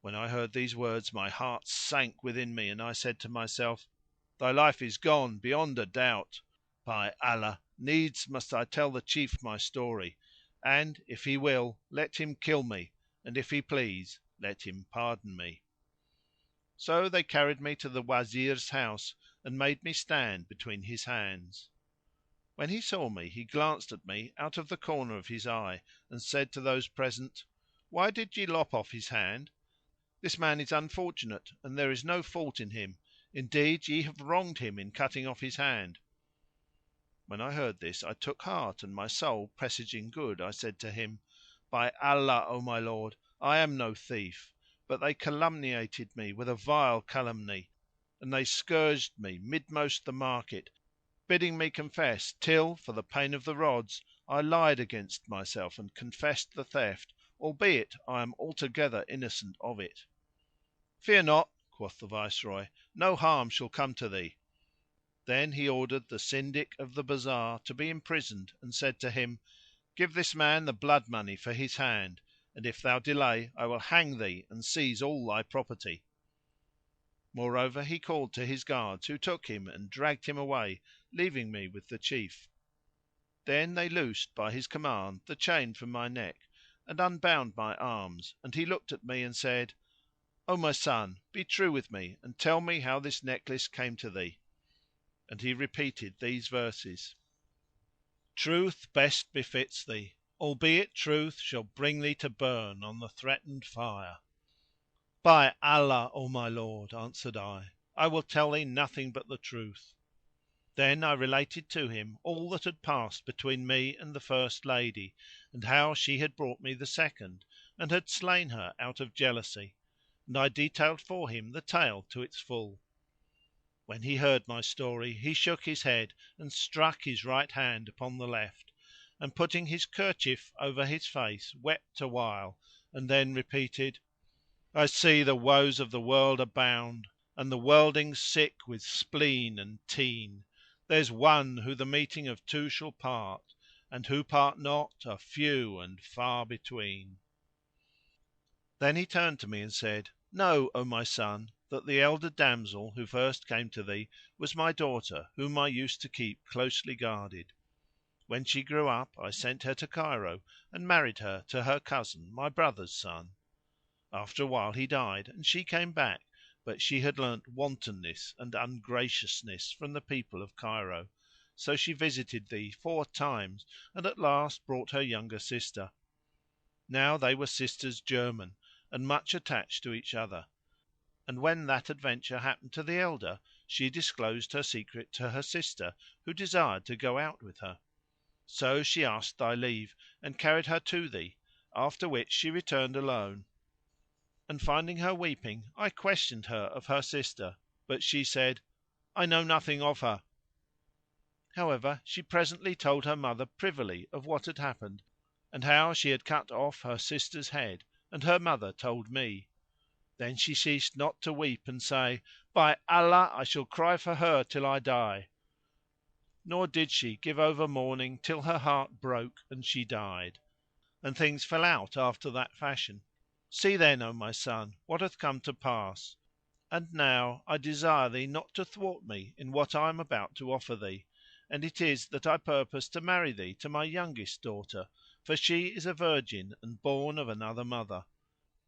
When I heard these words my heart sank within me and I said to myself, "Thy life is gone beyond a doubt. By Allah, needs must I tell the Chief my story; and, if he will, let him kill me, and if he please, let him pardon me." So they carried me to the Wazir's house and made me stand between his hands. When he saw me he glanced at me out of the corner of his eye and said to those present, "Why did ye lop off his hand? This man is unfortunate and there is no fault in him; indeed ye have wronged him in cutting off his hand." When I heard this I took heart and my soul presaging good, I said to him, "By Allah, O my lord, I am no thief; but they calumniated me with a vile calumny and they scourged me midmost the market, bidding me confess till, for the pain of the rods, I lied against myself and confessed the theft, albeit I am altogether innocent of it." "Fear not," quoth the Viceroy, "no harm shall come to thee." Then he ordered the Syndic of the bazar to be imprisoned and said to him, "Give this man the blood money for his hand, and if thou delay I will hang thee and seize all thy property." Moreover he called to his guards who took him and dragged him away, leaving me with the Chief. Then they loosed by his command the chain from my neck and unbound my arms, and he looked at me and said, "O my son, be true with me and tell me how this necklace came to thee." And he repeated these verses: "Truth best befits thee, albeit truth shall bring thee to burn on the threatened fire." "By Allah, O my lord," answered I will tell thee nothing but the truth." Then I related to him all that had passed between me and the first lady, and how she had brought me the second and had slain her out of jealousy, and I detailed for him the tale to its full. When he heard my story he shook his head and struck his right hand upon the left and, putting his kerchief over his face, wept awhile and then repeated, "I see the woes of the world abound, and the worldings sick with spleen and teen. There's one who the meeting of two shall part, and who part not are few and far between." Then he turned to me and said, "Know, O my son, that the elder damsel who first came to thee was my daughter whom I used to keep closely guarded. When she grew up I sent her to Cairo and married her to her cousin, my brother's son. After a while he died and she came back, but she had learnt wantonness and ungraciousness from the people of Cairo; so she visited thee 4 times and at last brought her younger sister. Now they were sisters german and much attached to each other; and when that adventure happened to the elder she disclosed her secret to her sister who desired to go out with her. So she asked thy leave and carried her to thee, after which she returned alone; and finding her weeping I questioned her of her sister, but she said, "I know nothing of her." However, she presently told her mother privily of what had happened and how she had cut off her sister's head, and her mother told me. Then she ceased not to weep and say, "By Allah, I shall cry for her till I die." Nor did she give over mourning till her heart broke and she died; and things fell out after that fashion. See then, O my son, what hath come to pass; and now I desire thee not to thwart me in what I am about to offer thee, and it is that I purpose to marry thee to my youngest daughter, for she is a virgin and born of another mother;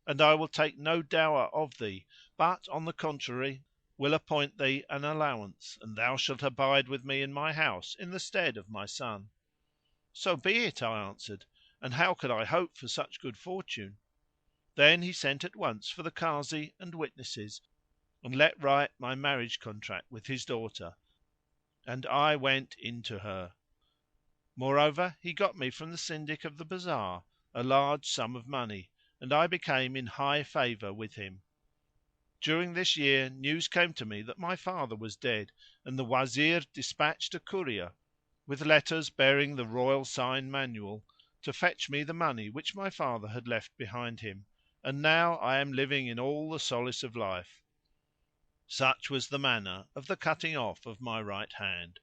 and I will take no dower of thee, but, on the contrary, will appoint thee an allowance, and thou shalt abide with me in my house in the stead of my son." "So be it," I answered, "and how could I hope for such good fortune?" Then he sent at once for the Kazi and witnesses and let write my marriage contract with his daughter, and I went in to her. Moreover, he got me from the Syndic of the bazar a large sum of money, and I became in high favour with him. During this year news came to me that my father was dead, and the Wazir dispatched a courier, with letters bearing the royal sign manual, to fetch me the money which my father had left behind him, and now I am living in all the solace of life. Such was the manner of the cutting off of my right hand.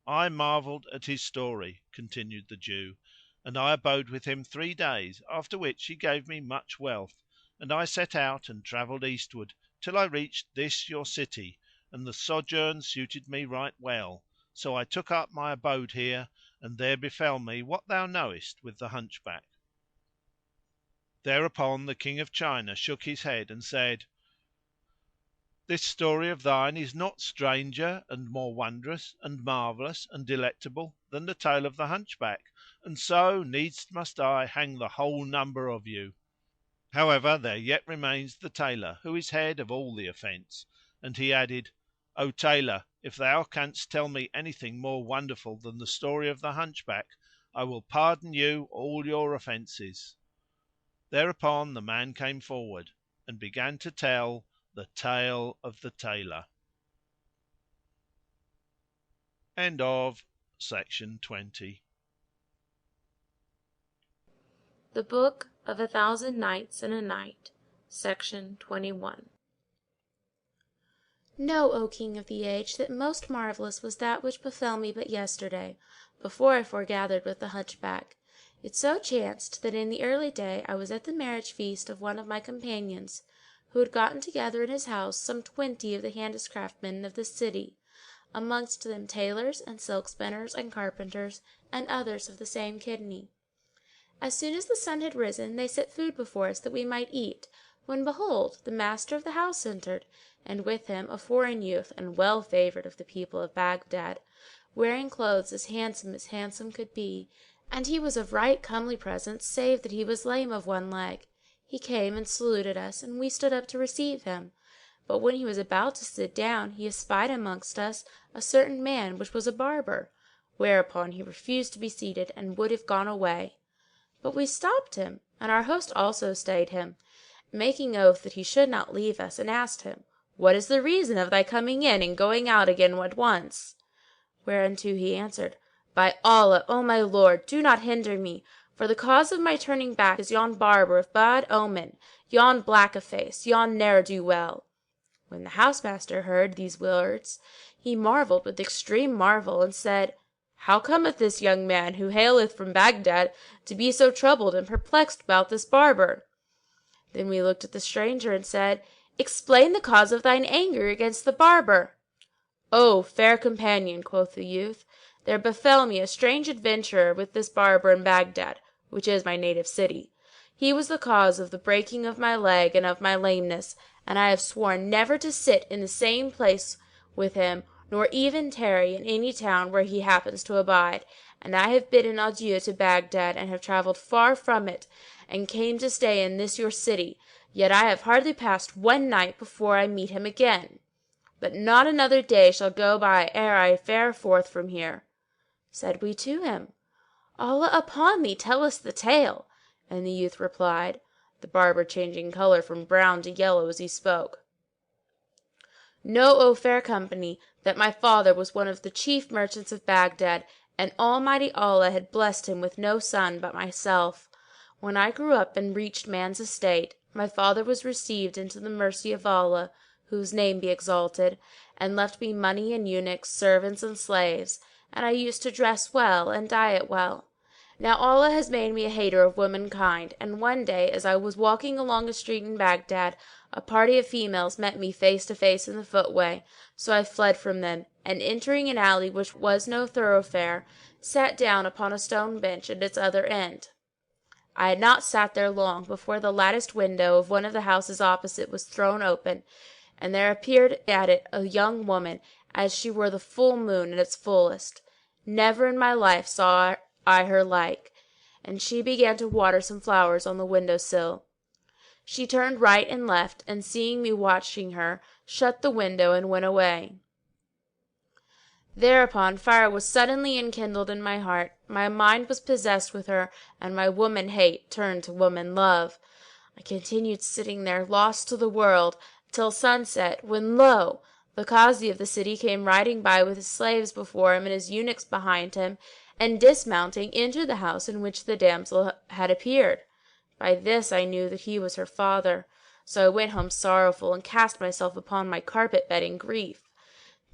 I marvelled at his story (continued the Jew), and I abode with him 3 days, after which he gave me much wealth, and I set out and travelled eastward till I reached this your city, and the sojourn suited me right well; so I took up my abode here, and there befell me what thou knowest with the Hunchback." Thereupon the King of China shook his head and said, "This story of thine is not stranger and more wondrous and marvellous and delectable than the tale of the Hunchback, and so needs must I hang the whole number of you. However, there yet remains the Tailor, who is head of all the offence." And he added, "O Tailor, if thou canst tell me anything more wonderful than the story of the Hunchback, I will pardon you all your offences." Thereupon the man came forward and began to tell the tale of the Tailor. Section 20. The Book of 1000 Nights and a Night, Section 21. Know, O King of the Age, that most marvellous was that which befell me but yesterday, before I foregathered with the Hunchback. It so chanced that in the early day I was at the marriage feast of one of my companions, who had gotten together in his house some 20 of the handicraftsmen of the city, amongst them tailors and silk spinners and carpenters and others of the same kidney. As soon as the sun had risen, they set food before us that we might eat, when behold, the master of the house entered, and with him a foreign youth and well favoured of the people of Baghdad, wearing clothes as handsome could be, and he was of right comely presence save that he was lame of one leg. He came and saluted us, and we stood up to receive him. But when he was about to sit down, he espied amongst us a certain man which was a barber, whereupon he refused to be seated and would have gone away. But we stopped him, and our host also stayed him, making oath that he should not leave us, and asked him, "What is the reason of thy coming in and going out again at once?" Whereunto he answered, "By Allah, O my lord, do not hinder me, for the cause of my turning back is yon barber of bad omen, yon black-a-face, yon ne'er-do-well." When the housemaster heard these words, he marvelled with extreme marvel and said, "How cometh this young man, who haileth from Baghdad, to be so troubled and perplexed about this barber?" Then we looked at the stranger and said, "Explain the cause of thine anger against the barber." "O fair companion," quoth the youth, "there befell me a strange adventure with this barber in Baghdad, which is my native city. He was the cause of the breaking of my leg and of my lameness, and I have sworn never to sit in the same place with him, nor even tarry in any town where he happens to abide, and I have bidden adieu to Baghdad and have travelled far from it and came to stay in this your city, yet I have hardly passed one night before I meet him again. But not another day shall go by ere I fare forth from here." Said we to him, "Allah upon thee, tell us the tale," and the youth replied, the barber changing colour from brown to yellow as he spoke, "Know, O fair company, that my father was one of the chief merchants of Baghdad, and Almighty Allah had blessed him with no son but myself. When I grew up and reached man's estate, my father was received into the mercy of Allah, whose name be exalted, and left me money and eunuchs, servants and slaves, and I used to dress well and diet well. Now Allah has made me a hater of womankind, and one day, as I was walking along a street in Baghdad, a party of females met me face to face in the footway, so I fled from them, and entering an alley which was no thoroughfare, sat down upon a stone bench at its other end. I had not sat there long before the latticed window of one of the houses opposite was thrown open, and there appeared at it a young woman, as she were the full moon at its fullest. Never in my life saw I her like, and she began to water some flowers on the window sill. She turned right and left, and seeing me watching her, shut the window and went away. Thereupon fire was suddenly enkindled in my heart, my mind was possessed with her, and my woman hate turned to woman love. I continued sitting there, lost to the world, till sunset, when lo! the Kazi of the city came riding by with his slaves before him and his eunuchs behind him, and dismounting, entered the house in which the damsel had appeared. By this I knew that he was her father. So I went home sorrowful, and cast myself upon my carpet bed in grief.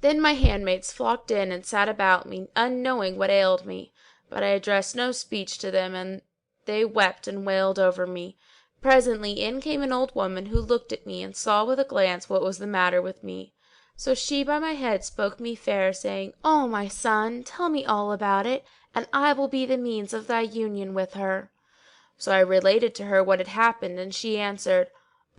Then my handmaids flocked in and sat about me, unknowing what ailed me; but I addressed no speech to them, and they wept and wailed over me. Presently in came an old woman who looked at me and saw with a glance what was the matter with me. So she by my head spoke me fair, saying, "O my son, tell me all about it, and I will be the means of thy union with her." So I related to her what had happened, and she answered,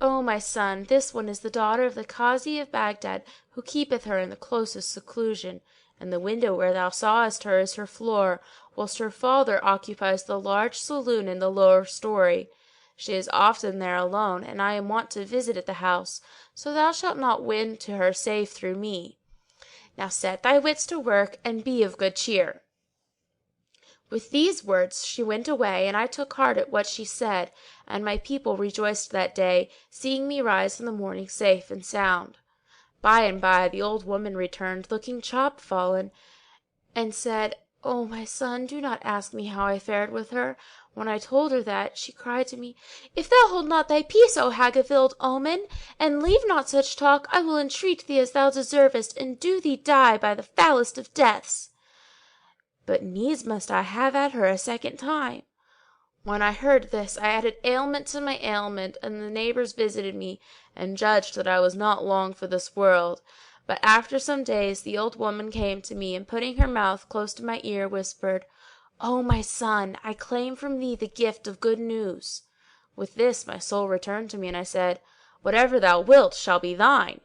"O my son, this one is the daughter of the Kazi of Baghdad, who keepeth her in the closest seclusion, and the window where thou sawest her is her floor, whilst her father occupies the large saloon in the lower story. She is often there alone, and I am wont to visit at the house, so thou shalt not win to her save through me. Now set thy wits to work and be of good cheer." With these words she went away, and I took heart at what she said, and my people rejoiced that day, seeing me rise in the morning safe and sound. By and by the old woman returned, looking chopfallen, and said, "O my son, do not ask me how I fared with her." When I told her that, she cried to me, "If thou hold not thy peace, O hag of ill omen, and leave not such talk, I will entreat thee as thou deservest, and do thee die by the foulest of deaths." But needs must I have at her a second time. When I heard this, I added ailment to my ailment, and the neighbours visited me, and judged that I was not long for this world. But after some days the old woman came to me, and putting her mouth close to my ear, whispered, "O my son, I claim from thee the gift of good news." With this my soul returned to me, and I said, "Whatever thou wilt shall be thine."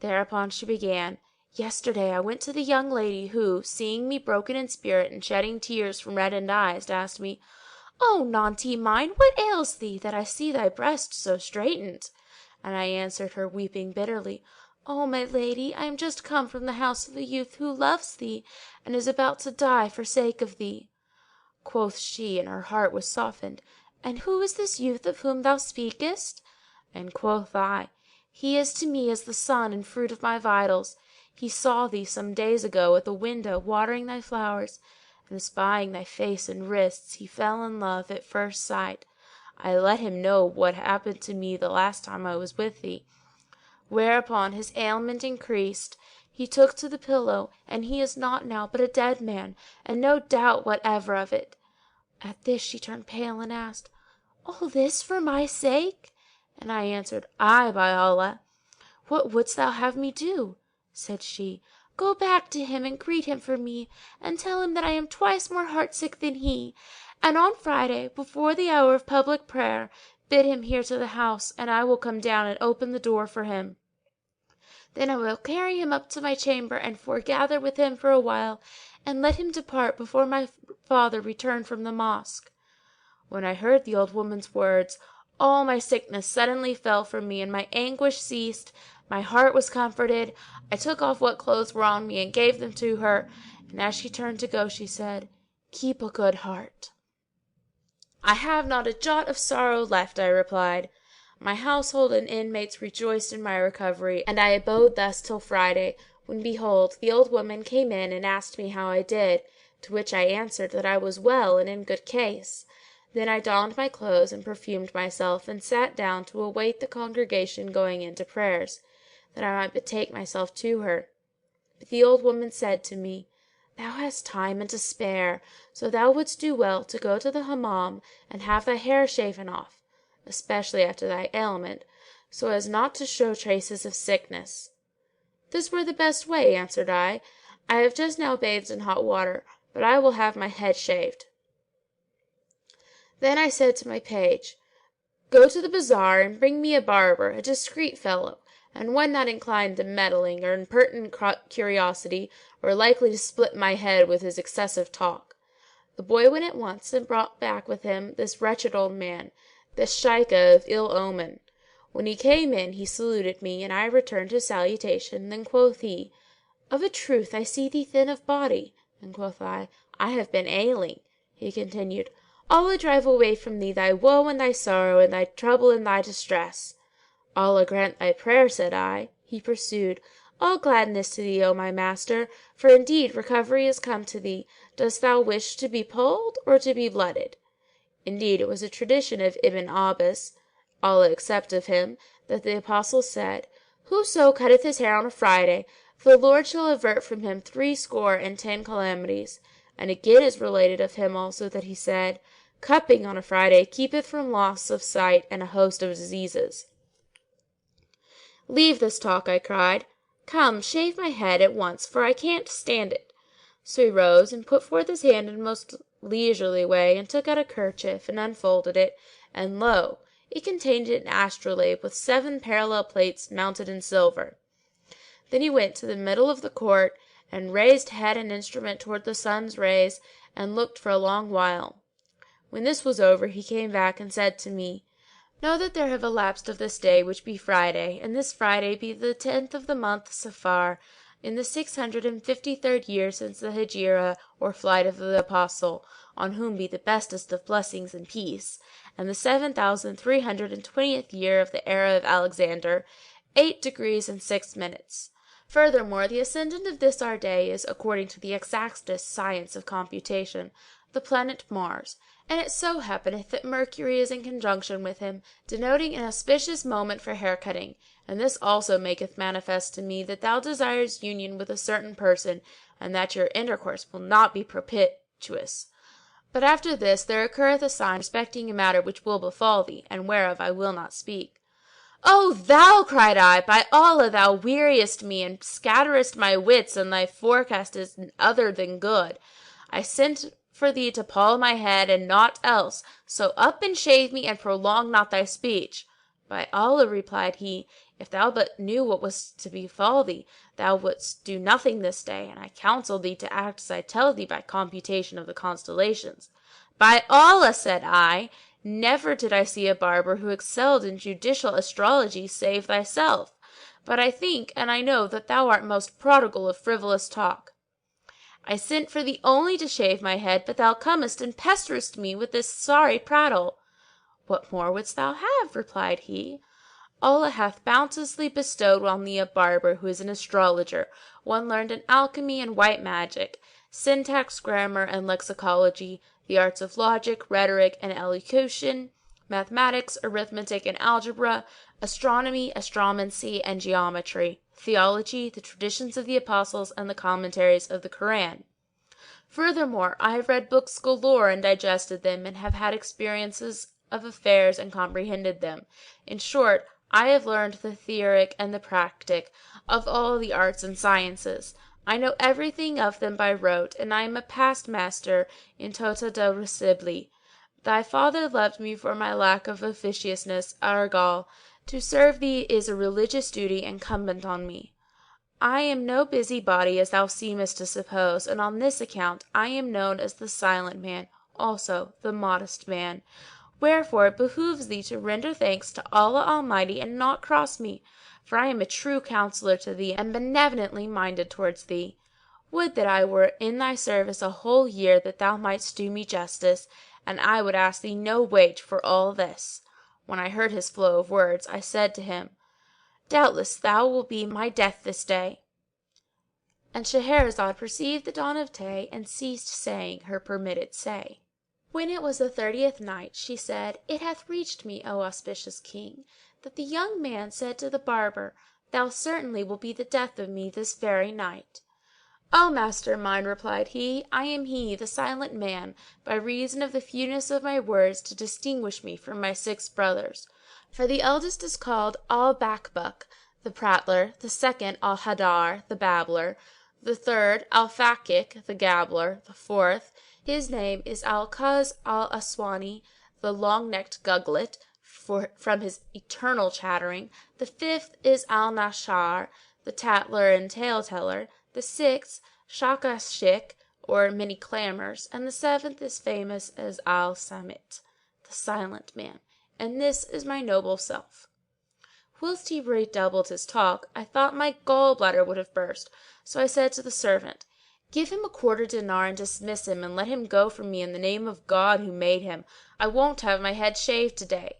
Thereupon she began, "Yesterday I went to the young lady who, seeing me broken in spirit and shedding tears from reddened eyes, asked me, 'O Nanti mine, what ails thee, that I see thy breast so straitened?' And I answered her, weeping bitterly, 'O my lady, I am just come from the house of a youth who loves thee and is about to die for sake of thee.' Quoth she, and her heart was softened, 'And who is this youth of whom thou speakest?' And quoth I, 'He is to me as the sun and fruit of my vitals. He saw thee some days ago at the window watering thy flowers, and espying thy face and wrists, he fell in love at first sight. I let him know what happened to me the last time I was with thee, whereupon his ailment increased. He took to the pillow, and he is naught now but a dead man, and no doubt whatever of it.' At this she turned pale and asked, 'All this for my sake?' And I answered, 'Ay, by Allah.' 'What wouldst thou have me do?' Said she, 'Go back to him and greet him for me, and tell him that I am twice more heartsick than he; and on Friday, before the hour of public prayer, bid him here to the house, and I will come down and open the door for him. Then I will carry him up to my chamber and foregather with him for a while, and let him depart before my father return from the mosque.' When I heard the old woman's words, all my sickness suddenly fell from me and my anguish ceased. My heart was comforted. I took off what clothes were on me and gave them to her, and as she turned to go, she said, 'Keep a good heart.' 'I have not a jot of sorrow left,' I replied. My household and inmates rejoiced in my recovery, and I abode thus till Friday, when behold, the old woman came in and asked me how I did, to which I answered that I was well and in good case. Then I donned my clothes and perfumed myself and sat down to await the congregation going in to prayers, that I might betake myself to her. But the old woman said to me, 'Thou hast time and to spare, so thou wouldst do well to go to the Hammam and have thy hair shaven off, especially after thy ailment, so as not to show traces of sickness.' 'This were the best way,' answered I. 'I have just now bathed in hot water, but I will have my head shaved.' Then I said to my page, 'Go to the bazar and bring me a barber, a discreet fellow, and one not inclined to meddling or impertinent curiosity, or likely to split my head with his excessive talk.' The boy went at once and brought back with him this wretched old man, this Shaykh of ill omen. When he came in he saluted me and I returned his salutation, then quoth he, Of a truth I see thee thin of body, and quoth I have been ailing. He continued, Allah drive away from thee thy woe and thy sorrow and thy trouble and thy distress. Allah grant thy prayer, said I. He pursued, all gladness to thee, O my master, for indeed recovery is come to thee. Dost thou wish to be pulled or to be blooded? Indeed, it was a tradition of Ibn Abbas, Allah accept of him, that the Apostle said, Whoso cutteth his hair on a Friday, the Lord shall avert from him 70 calamities. And again is related of him also that he said, Cupping on a Friday keepeth from loss of sight and a host of diseases. Leave this talk, I cried. Come, shave my head at once, for I can't stand it. So he rose and put forth his hand in a most leisurely way, and took out a kerchief and unfolded it, and lo! it contained an astrolabe with 7 parallel plates mounted in silver. Then he went to the middle of the court, and raised head and instrument toward the sun's rays, and looked for a long while. When this was over, he came back and said to me, Know that there have elapsed of this day, which be Friday, and this Friday be the 10th of the month Safar, in the 653rd year since the Hegira, or flight of the Apostle, on whom be the bestest of blessings and peace, and the 7320th year of the era of Alexander, 8 degrees and 6 minutes. Furthermore, the ascendant of this our day is, according to the exactest science of computation, the planet Mars, and it so happeneth that Mercury is in conjunction with him, denoting an auspicious moment for hair cutting, and this also maketh manifest to me that thou desirest union with a certain person, and that your intercourse will not be propitious. But after this there occurreth a sign respecting a matter which will befall thee, and whereof I will not speak. O thou, cried I, by Allah, thou weariest me, and scatterest my wits, and thy forecast is other than good. I sent for thee to pall my head, and naught else, so up and shave me, and prolong not thy speech. By Allah, replied he, if thou but knew what was to befall thee, thou wouldst do nothing this day, and I counsel thee to act as I tell thee by computation of the constellations. By Allah, said I, never did I see a barber who excelled in judicial astrology save thyself. But I think and I know that thou art most prodigal of frivolous talk. I sent for thee only to shave my head, but thou comest and pesterest me with this sorry prattle. What more wouldst thou have? Replied he. Allah hath bounteously bestowed on thee a barber who is an astrologer, one learned in alchemy and white magic, syntax, grammar, and lexicology, the arts of logic, rhetoric, and elocution, mathematics, arithmetic, and algebra, astronomy, astromancy, and geometry, theology, the traditions of the apostles, and the commentaries of the Koran. Furthermore, I have read books galore and digested them, and have had experiences of affairs and comprehended them. In short, I have learned the theoric and the practic of all the arts and sciences. I know everything of them by rote, and I am a past master in tota deducibili. Thy father loved me for my lack of officiousness, argal. To serve thee is a religious duty incumbent on me. I am no busybody, as thou seemest to suppose, and on this account I am known as the silent man, also the modest man. Wherefore it behoves thee to render thanks to Allah Almighty and not cross me, for I am a true counsellor to thee and benevolently minded towards thee. Would that I were in thy service a whole year that thou mightst do me justice, and I would ask thee no wage for all this. When I heard his flow of words, I said to him, Doubtless thou wilt be my death this day.—And Shahrazad perceived the dawn of day and ceased saying her permitted say. When it was the 30th night, she said, It hath reached me, O auspicious King, that the young man said to the barber, Thou certainly wilt be the death of me this very night. O master mine, replied he, I am he, the silent man, by reason of the fewness of my words to distinguish me from my 6 brothers. For the eldest is called Al-Bakbuk, the prattler, the second Al-Hadar, the babbler, the third Al-Fakik, the gabbler, the fourth, his name is Al-Kaz al-Aswani, the long-necked gugglet, from his eternal chattering. The fifth is Al-Nashar, the tattler and tale-teller. The sixth, Shakashik, or many clamors. And the seventh is famous as Al-Samit, the silent man. And this is my noble self. Whilst he redoubled his talk, I thought my gall bladder would have burst, So I said to the servant, "Give him a quarter dinar and dismiss him and let him go from me in the name of God who made him. I won't have my head shaved today."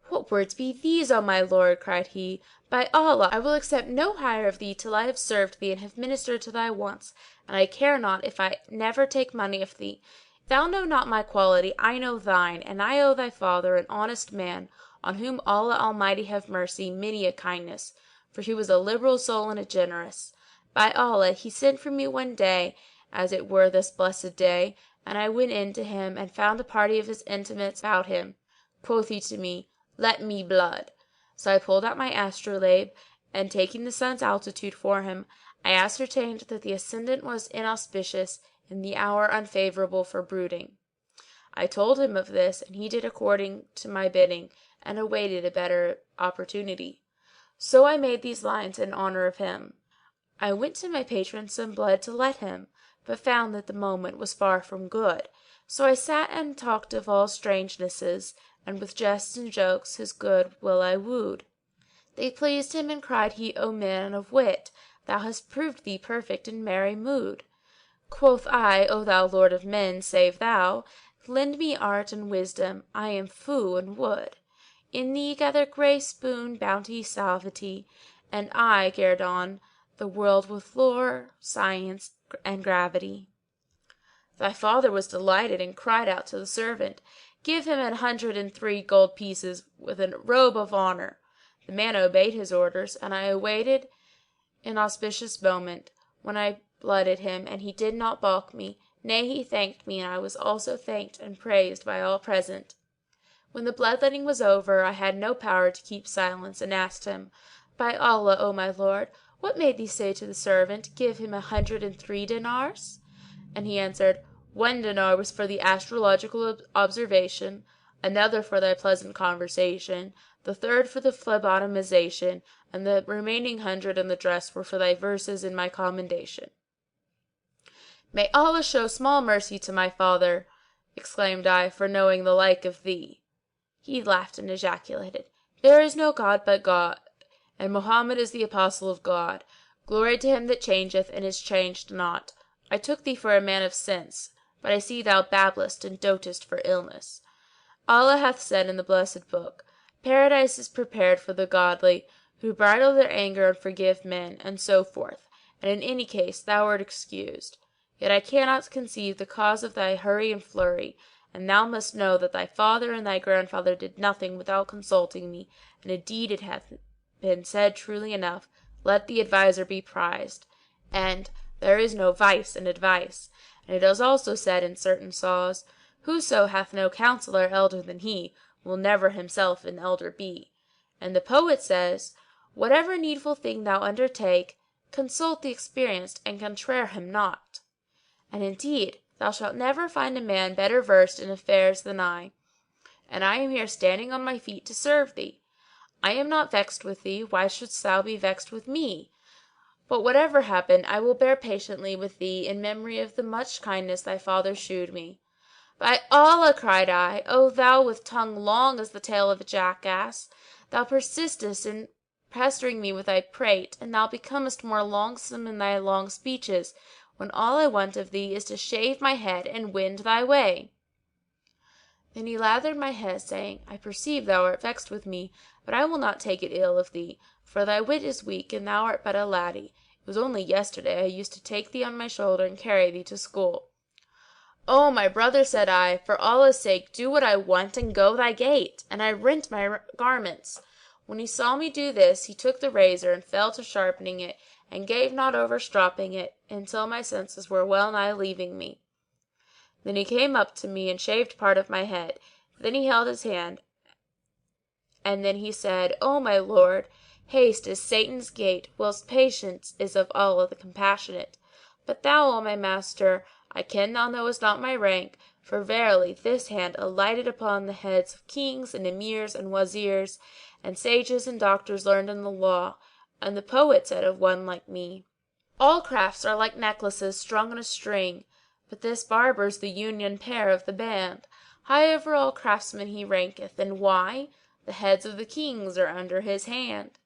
"What words be these, O my lord?" cried he. "By Allah, I will accept no hire of thee till I have served thee and have ministered to thy wants, and I care not if I never take money of thee. Thou know not my quality, I know thine, and I owe thy father, an honest man, on whom Allah Almighty have mercy, many a kindness, for he was a liberal soul and a generous. By Allah, he sent for me one day, as it were this blessed day, and I went in to him and found a party of his intimates about him. Quoth he to me, 'Let me blood.' So I pulled out my astrolabe and taking the sun's altitude for him, I ascertained that the ascendant was inauspicious and the hour unfavourable for brooding. I told him of this and he did according to my bidding and awaited a better opportunity. So I made these lines in honour of him. I went to my patron some blood to let him, but found that the moment was far from good. So I sat and talked of all strangenesses, and with jests and jokes his good will I wooed. They pleased him and cried he, "O man of wit, thou hast proved thee perfect in merry mood." Quoth I, "O thou lord of men, save thou lend me art and wisdom, I am fou and would in thee gather grace, boon, bounty, suavity, and I guerdon the world with lore, science, and gravity." Thy father was delighted and cried out to the servant, "Give him 103 gold pieces with a robe of honour." The man obeyed his orders, and I awaited an auspicious moment, when I blooded him, and he did not baulk me; nay, he thanked me, and I was also thanked and praised by all present. When the bloodletting was over, I had no power to keep silence and asked him, "By Allah, O my lord, what made thee say to the servant, 'Give him 103 dinars?'" And he answered, "One dinar was for the astrological observation, another for thy pleasant conversation, the third for the phlebotomization, and the remaining 100 and the dress were for thy verses in my commendation." "May Allah show small mercy to my father," exclaimed I, "for knowing the like of thee." He laughed and ejaculated, "There is no God but God, and Mohammed is the Apostle of God. Glory to him that changeth and is changed not. I took thee for a man of sense, but I see thou babblest and dotest for illness. Allah hath said in the blessed book, 'Paradise is prepared for the godly, who bridle their anger and forgive men,' and so forth, and in any case thou art excused. Yet I cannot conceive the cause of thy hurry and flurry, and thou must know that thy father and thy grandfather did nothing without consulting me, and indeed it hath been said truly enough, 'Let the adviser be prized,' and 'There is no vice in advice,' and it is also said in certain saws, 'Whoso hath no counsellor elder than he will never himself an elder be,' and the poet says, 'Whatever needful thing thou undertake, consult the experienced and contraire him not.' And indeed thou shalt never find a man better versed in affairs than I, and I am here standing on my feet to serve thee. I am not vexed with thee, why shouldst thou be vexed with me? But whatever happen, I will bear patiently with thee in memory of the much kindness thy father shewed me." "By Allah," cried I, "O thou with tongue long as the tail of a jackass, thou persistest in pestering me with thy prate, and thou becomest more longsome in thy long speeches, when all I want of thee is to shave my head and wend thy way." Then he lathered my head, saying, "I perceive thou art vexed with me, but I will not take it ill of thee, for thy wit is weak and thou art but a laddie. It was only yesterday I used to take thee on my shoulder and carry thee to school." "O my brother," said I, "for Allah's sake do what I want and go thy gait." And I rent my garments. When he saw me do this, he took the razor and fell to sharpening it and gave not over stropping it, until my senses were well nigh leaving me. Then he came up to me and shaved part of my head. Then he held his hand, and then he said, "O my lord, haste is Satan's gait, whilst patience is of Allah the Compassionate. But thou, O my master, I ken thou knowest not my rank, for verily this hand alighted upon the heads of kings and emirs and wazirs and sages and doctors learned in the law, and the poet said of one like me, 'All crafts are like necklaces strung on a string, but this barber's the union pair of the band. High over all craftsmen he ranketh, and why? The heads of the kings are under his hand.'"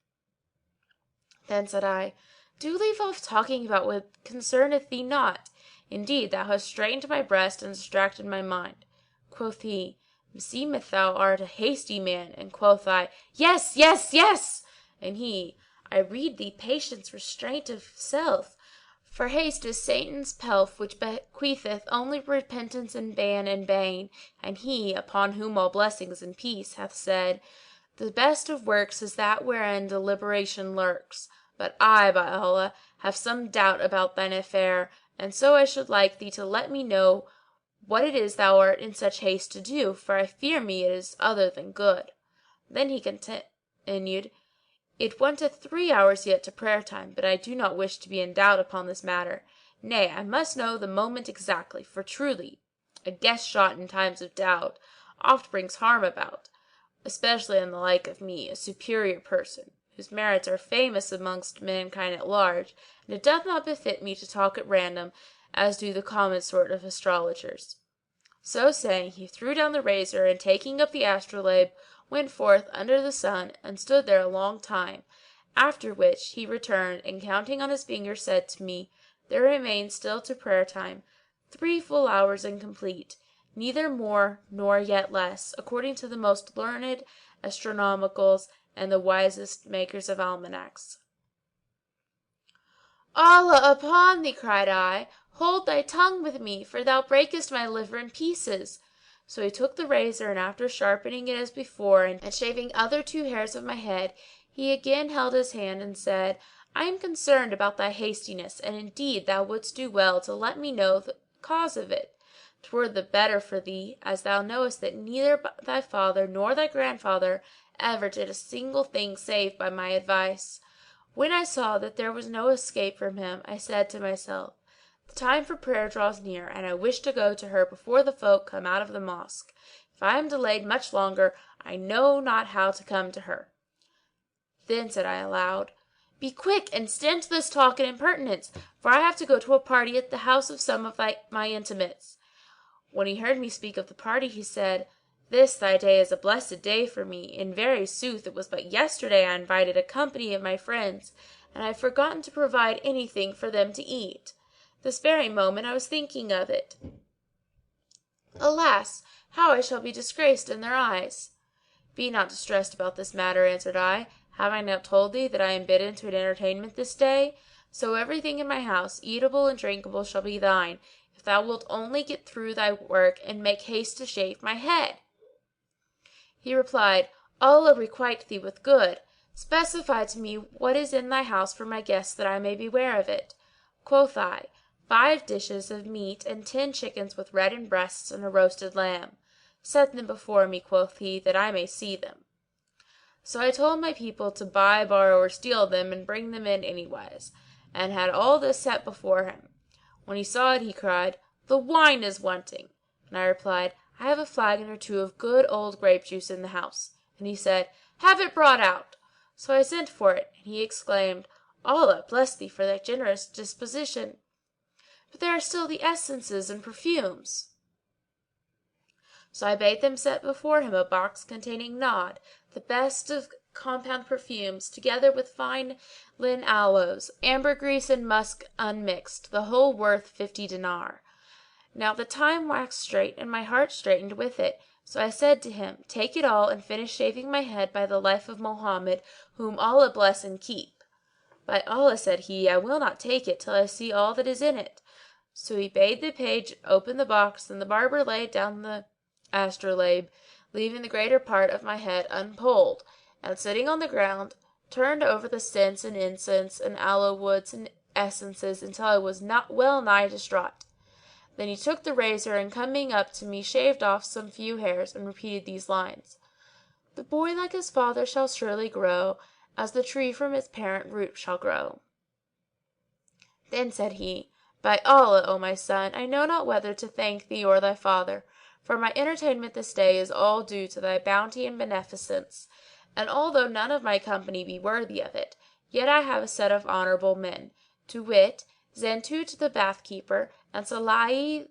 Then said I, Do leave off talking about what concerneth thee not. Indeed, thou hast straitened my breast and distracted my mind." Quoth he, "Meseemeth thou art a hasty man," and quoth I, "Yes, yes, yes!" And he, "I rede thee patience, restraint of self, for haste is Satan's pelf which bequeatheth only repentance and ban and bane, and he, upon whom all blessings and peace, hath said, the best of works is that wherein deliberation lurks. But I, by Allah, have some doubt about thine affair, and so I should like thee to let me know what it is thou art in such haste to do, for I fear me it is other than good." Then he continued, "It wanteth 3 hours yet to prayer time, but I do not wish to be in doubt upon this matter. Nay, I must know the moment exactly, for truly a guess shot in times of doubt oft brings harm about, especially in the like of me, a superior person, whose merits are famous amongst mankind at large, and it doth not befit me to talk at random, as do the common sort of astrologers." So saying, he threw down the razor and taking up the astrolabe, went forth under the sun and stood there a long time, after which he returned and counting on his fingers said to me, "There remain still to prayer time 3 full hours and complete, neither more nor yet less, according to the most learned astronomicals and the wisest makers of almanacs." "Allah upon thee," cried I, "hold thy tongue with me, for thou breakest my liver in pieces." So he took the razor and after sharpening it as before and shaving other 2 hairs of my head, he again held his hand and said, "I am concerned about thy hastiness, and indeed thou wouldst do well to let me know the cause of it. 'Twere the better for thee, as thou knowest that neither thy father nor thy grandfather ever did a single thing save by my advice. When I saw that there was no escape from him, I said to myself, the time for prayer draws near and I wish to go to her before the folk come out of the mosque. If I am delayed much longer, I know not how to come to her." Then said I aloud, "Be quick and stint this talk and impertinence, for I have to go to a party at the house of some of my intimates." When he heard me speak of the party, he said, "This thy day is a blessed day for me. In very sooth it was but yesterday I invited a company of my friends, and I have forgotten to provide anything for them to eat. This very moment I was thinking of it. Alas, how I shall be disgraced in their eyes!" "Be not distressed about this matter," answered I. "Have I not told thee that I am bidden to an entertainment this day? So everything in my house, eatable and drinkable, shall be thine, if thou wilt only get through thy work and make haste to shave my head." He replied, "Allah requite thee with good! Specify to me what is in thy house for my guests that I may beware of it." Quoth I, "5 dishes of meat and 10 chickens with reddened breasts and a roasted lamb." "Set them before me," quoth he, "that I may see them." So I told my people to buy, borrow, or steal them and bring them in anywise, and had all this set before him. When he saw it he cried, "The wine is wanting," and I replied, "I have a flagon or 2 of good old grape juice in the house." And he said, "Have it brought out." So I sent for it, and he exclaimed, "Allah bless thee for thy generous disposition! But there are still the essences and perfumes." So I bade them set before him a box containing nard, the best of compound perfumes, together with fine lin aloes, ambergris and musk unmixed, the whole worth 50 dinars. Now the time waxed strait and my heart straitened with it, so I said to him, "Take it all and finish shaving my head by the life of Mohammed, whom Allah bless and keep." "By Allah," said he, "I will not take it till I see all that is in it." So he bade the page open the box and the barber laid down the astrolabe, leaving the greater part of my head unpolled, and sitting on the ground, turned over the scents and incense and aloe woods and essences until I was not well nigh distraught. Then he took the razor and coming up to me shaved off some few hairs and repeated these lines, "The boy like his father shall surely grow, as the tree from its parent root shall grow." Then said he, "By Allah, O my son, I know not whether to thank thee or thy father, for my entertainment this day is all due to thy bounty and beneficence; and although none of my company be worthy of it, yet I have a set of honourable men, to wit, Zantut the bath keeper and Salahi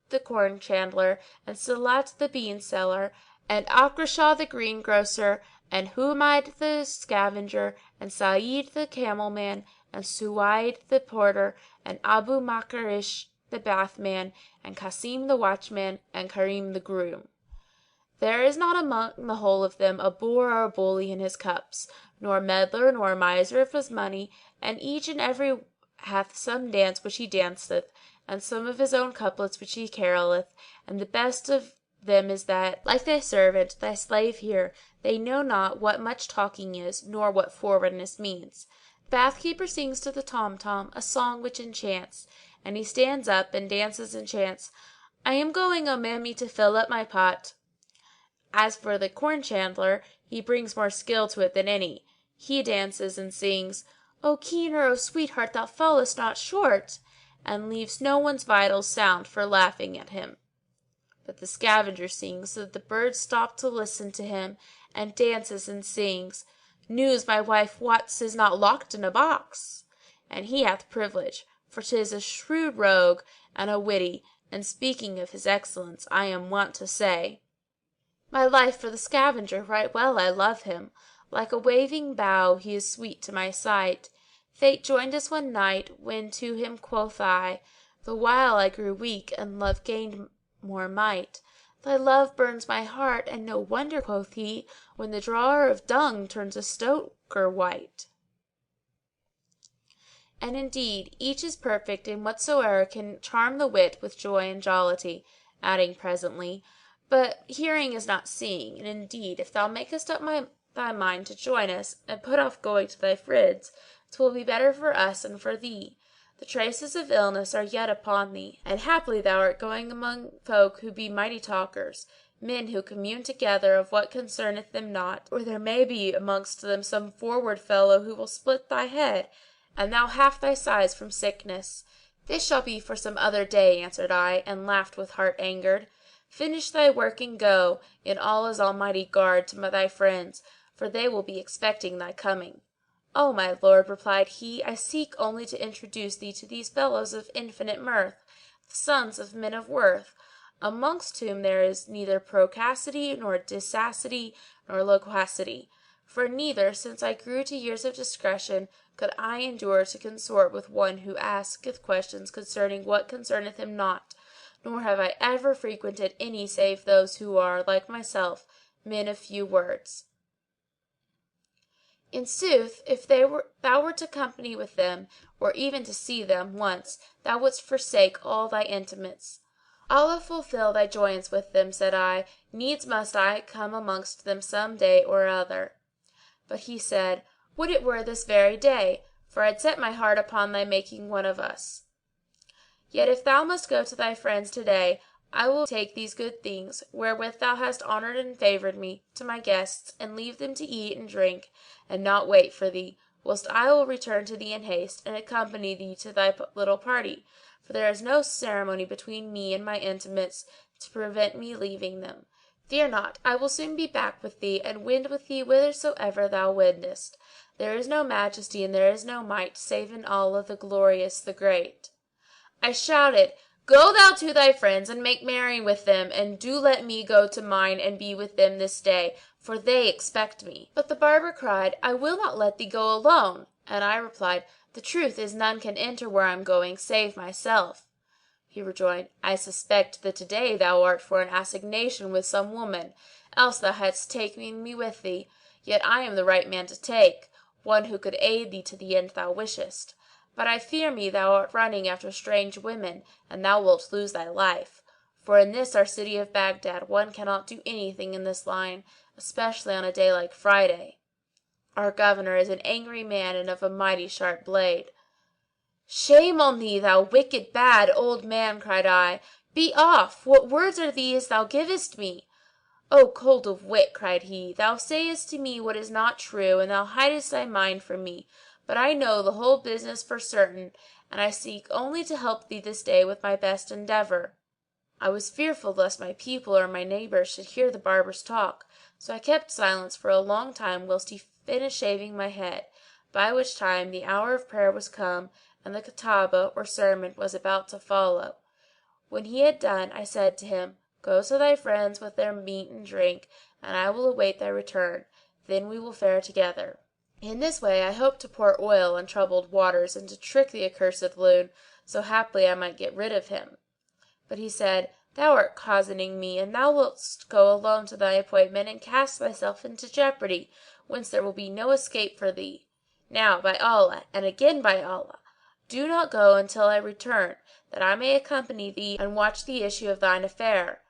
the corn chandler and Salat the bean seller and Akrashah the greengrocer and Humaid the scavenger and Sa'id the camel man and Suwaid the porter, and Abu Makarish the bathman, and Kasim the watchman, and Karim the groom. There is not among the whole of them a boor or a bully in his cups, nor a meddler, nor a miser of his money, and each and every hath some dance which he danceth, and some of his own couplets which he caroleth, and the best of them is that, like thy servant, thy slave here, they know not what much talking is, nor what forwardness means. The bath-keeper sings to the tom-tom a song which enchants, and he stands up and dances and chants, I am going, O mammy, to fill up my pot. As for the corn chandler, he brings more skill to it than any. He dances and sings, O keener, O sweetheart, thou fallest not short, and leaves no one's vitals sound for laughing at him. But the scavenger sings so that the birds stop to listen to him, and dances and sings, News my wife wots is not locked in a box. And he hath privilege, for 'tis a shrewd rogue and a witty, and speaking of his excellence, I am wont to say, My life for the scavenger, right well I love him. Like a waving bough he is sweet to my sight. Fate joined us one night, when to him quoth I, the while I grew weak and love gained more might, Thy love burns my heart, and no wonder, quoth he, when the drawer of dung turns a stoker white. And indeed each is perfect in whatsoe'er can charm the wit with joy and jollity, adding presently, But hearing is not seeing, and indeed if thou makest up thy mind to join us, and put off going to thy friends, 'twill be better for us and for thee. The traces of illness are yet upon thee, and haply thou art going among folk who be mighty talkers, men who commune together of what concerneth them not, or there may be amongst them some forward fellow who will split thy head, and thou half thy size from sickness. This shall be for some other day, answered I, and laughed with heart angered. Finish thy work and go, in Allah's almighty guard, to thy friends, for they will be expecting thy coming. O my lord, replied he, I seek only to introduce thee to these fellows of infinite mirth, the sons of men of worth, amongst whom there is neither procacity, nor dicacity, nor loquacity. For neither, since I grew to years of discretion, could I endure to consort with one who asketh questions concerning what concerneth him not, nor have I ever frequented any save those who are, like myself, men of few words. In sooth, if thou were to company with them, or even to see them once, thou wouldst forsake all thy intimates. Allah fulfil thy joyance with them, said I, needs must I come amongst them some day or other. But he said, Would it were this very day, for I'd set my heart upon thy making one of us. Yet if thou must go to thy friends to-day, I will take these good things, wherewith thou hast honoured and favoured me, to my guests, and leave them to eat and drink, and not wait for thee, whilst I will return to thee in haste, and accompany thee to thy little party, for there is no ceremony between me and my intimates to prevent me leaving them. Fear not, I will soon be back with thee, and wend with thee whithersoever thou wendest. There is no majesty and there is no might, save in Allah the Glorious, the Great. I shouted, Go thou to thy friends and make merry with them, and do let me go to mine and be with them this day, for they expect me. But the barber cried, I will not let thee go alone, and I replied, The truth is none can enter where I am going save myself. He rejoined, I suspect that to-day thou art for an assignation with some woman, else thou hadst taken me with thee. Yet I am the right man to take, one who could aid thee to the end thou wishest. But I fear me thou art running after strange women, and thou wilt lose thy life. For in this our city of Baghdad one cannot do anything in this line, especially on a day like Friday. Our governor is an angry man and of a mighty sharp blade. Shame on thee, thou wicked, bad old man, cried I. Be off! What words are these thou givest me? O cold of wit, cried he, thou sayest to me what is not true, and thou hidest thy mind from me. But I know the whole business for certain, and I seek only to help thee this day with my best endeavour. I was fearful lest my people or my neighbours should hear the barber's talk, so I kept silence for a long time whilst he finished shaving my head, by which time the hour of prayer was come, and the khutbah or sermon was about to follow. When he had done, I said to him, Go to thy friends with their meat and drink, and I will await thy return. Then we will fare together. In this way I hoped to pour oil on troubled waters, and to trick the accursed loon, so haply I might get rid of him. But he said, "Thou art cozening me, and thou wilt go alone to thy appointment and cast thyself into jeopardy, whence there will be no escape for thee. Now, by Allah, and again by Allah, do not go until I return, that I may accompany thee and watch the issue of thine affair."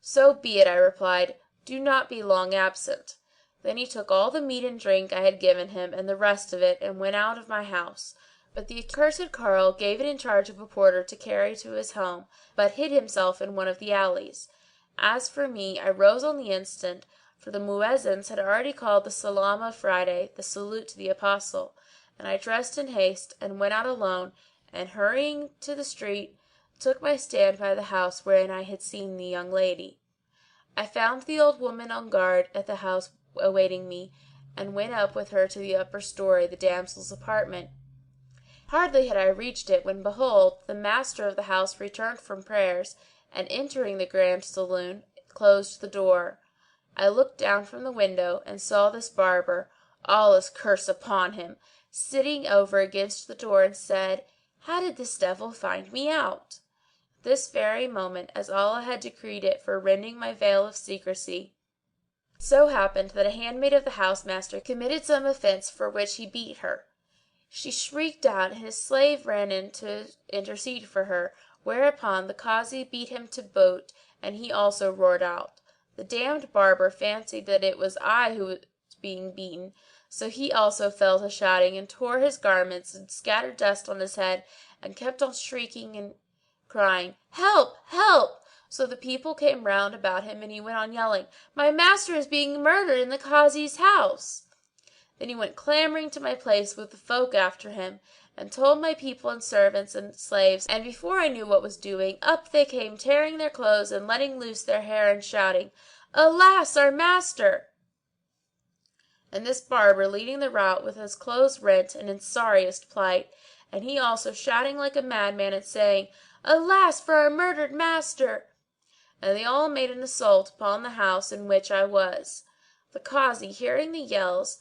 "So be it," I replied. "Do not be long absent." Then he took all the meat and drink I had given him and the rest of it and went out of my house; but the accursed carle gave it in charge of a porter to carry to his home, but hid himself in one of the alleys. As for me, I rose on the instant, for the Muezzins had already called the Salam of Friday, the salute to the Apostle, and I dressed in haste and went out alone and, hurrying to the street, took my stand by the house wherein I had seen the young lady. I found the old woman on guard at the house awaiting me, and went up with her to the upper story, the damsel's apartment. Hardly had I reached it when behold, the master of the house returned from prayers and, entering the grand saloon, closed the door. I looked down from the window and saw this barber, Allah's curse upon him, sitting over against the door, and said, "How did this devil find me out?" This very moment, as Allah had decreed it for rending my veil of secrecy, it so happened that a handmaid of the house master committed some offence for which he beat her. She shrieked out and his slave ran in to intercede for her, whereupon the Kazi beat him to boot and he also roared out. The damned barber fancied that it was I who was being beaten, so he also fell to shouting and tore his garments and scattered dust on his head and kept on shrieking and crying, "Help! Help!" So the people came round about him and he went on yelling, "My master is being murdered in the Kazi's house." Then he went clamouring to my place with the folk after him, and told my people and servants and slaves, and before I knew what was doing, up they came tearing their clothes and letting loose their hair and shouting, "Alas, our master!" And this barber leading the rout with his clothes rent and in sorriest plight, and he also shouting like a madman and saying, "Alas for our murdered master!" And they all made an assault upon the house in which I was. The Kazi, hearing the yells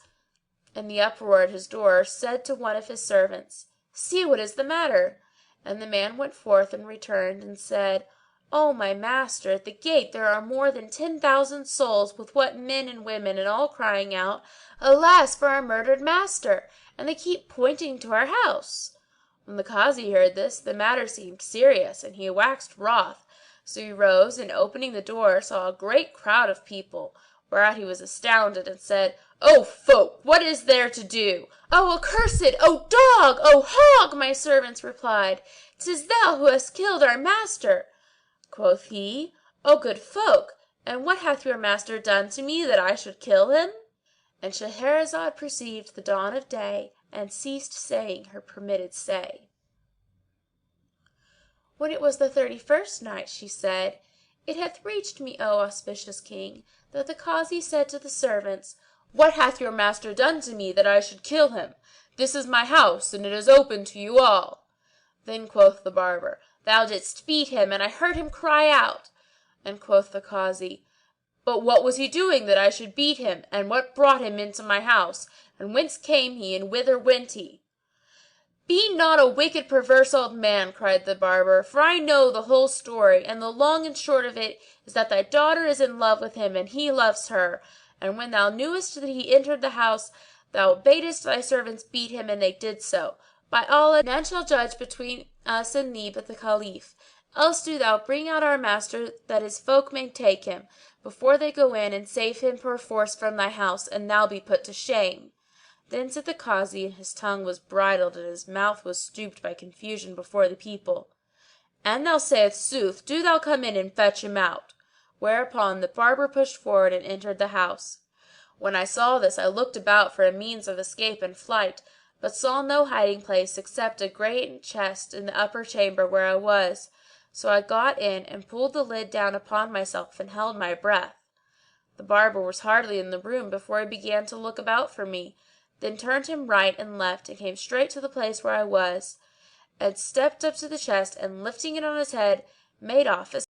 and the uproar at his door, said to one of his servants, "See what is the matter." And the man went forth and returned and said, "O my master, at the gate there are more than 10,000 souls, with what men and women, and all crying out, 'Alas for our murdered master!' and they keep pointing to our house." When the Kazi heard this, the matter seemed serious and he waxed wroth; so he rose and opening the door saw a great crowd of people, whereat he was astounded and said, "O folk, what is there to do?" "O accursed! O dog! O hog!" my servants replied, "'tis thou who hast killed our master." Quoth he, "O good folk, and what hath your master done to me that I should kill him?" And Shahrazad perceived the dawn of day and ceased saying her permitted say. When it was the 31st Night, she said, It hath reached me, O auspicious King, that the Kazi said to the servants, "What hath your master done to me that I should kill him? This is my house and it is open to you all." Then quoth the barber, "Thou didst beat him and I heard him cry out." And quoth the Kazi, "But what was he doing that I should beat him, and what brought him into my house, and whence came he and whither went he?" "Be not a wicked perverse old man," cried the barber, "for I know the whole story, and the long and short of it is that thy daughter is in love with him and he loves her, and when thou knewest that he entered the house, thou badest thy servants beat him and they did so. By Allah, none shall judge between us and thee but the Caliph. Else do thou bring out our master that his folk may take him, before they go in and save him perforce from thy house, and thou be put to shame." Then said the Kazi, and his tongue was bridled and his mouth was stooped by confusion before the people, "An thou sayest sooth, do thou come in and fetch him out." Whereupon the barber pushed forward and entered the house. When I saw this I looked about for a means of escape and flight, but saw no hiding place except a great chest in the upper chamber where I was. So I got in and pulled the lid down upon myself and held my breath. The barber was hardly in the room before he began to look about for me, then turned him right and left and came straight to the place where I was, and stepped up to the chest and lifting it on his head, made off as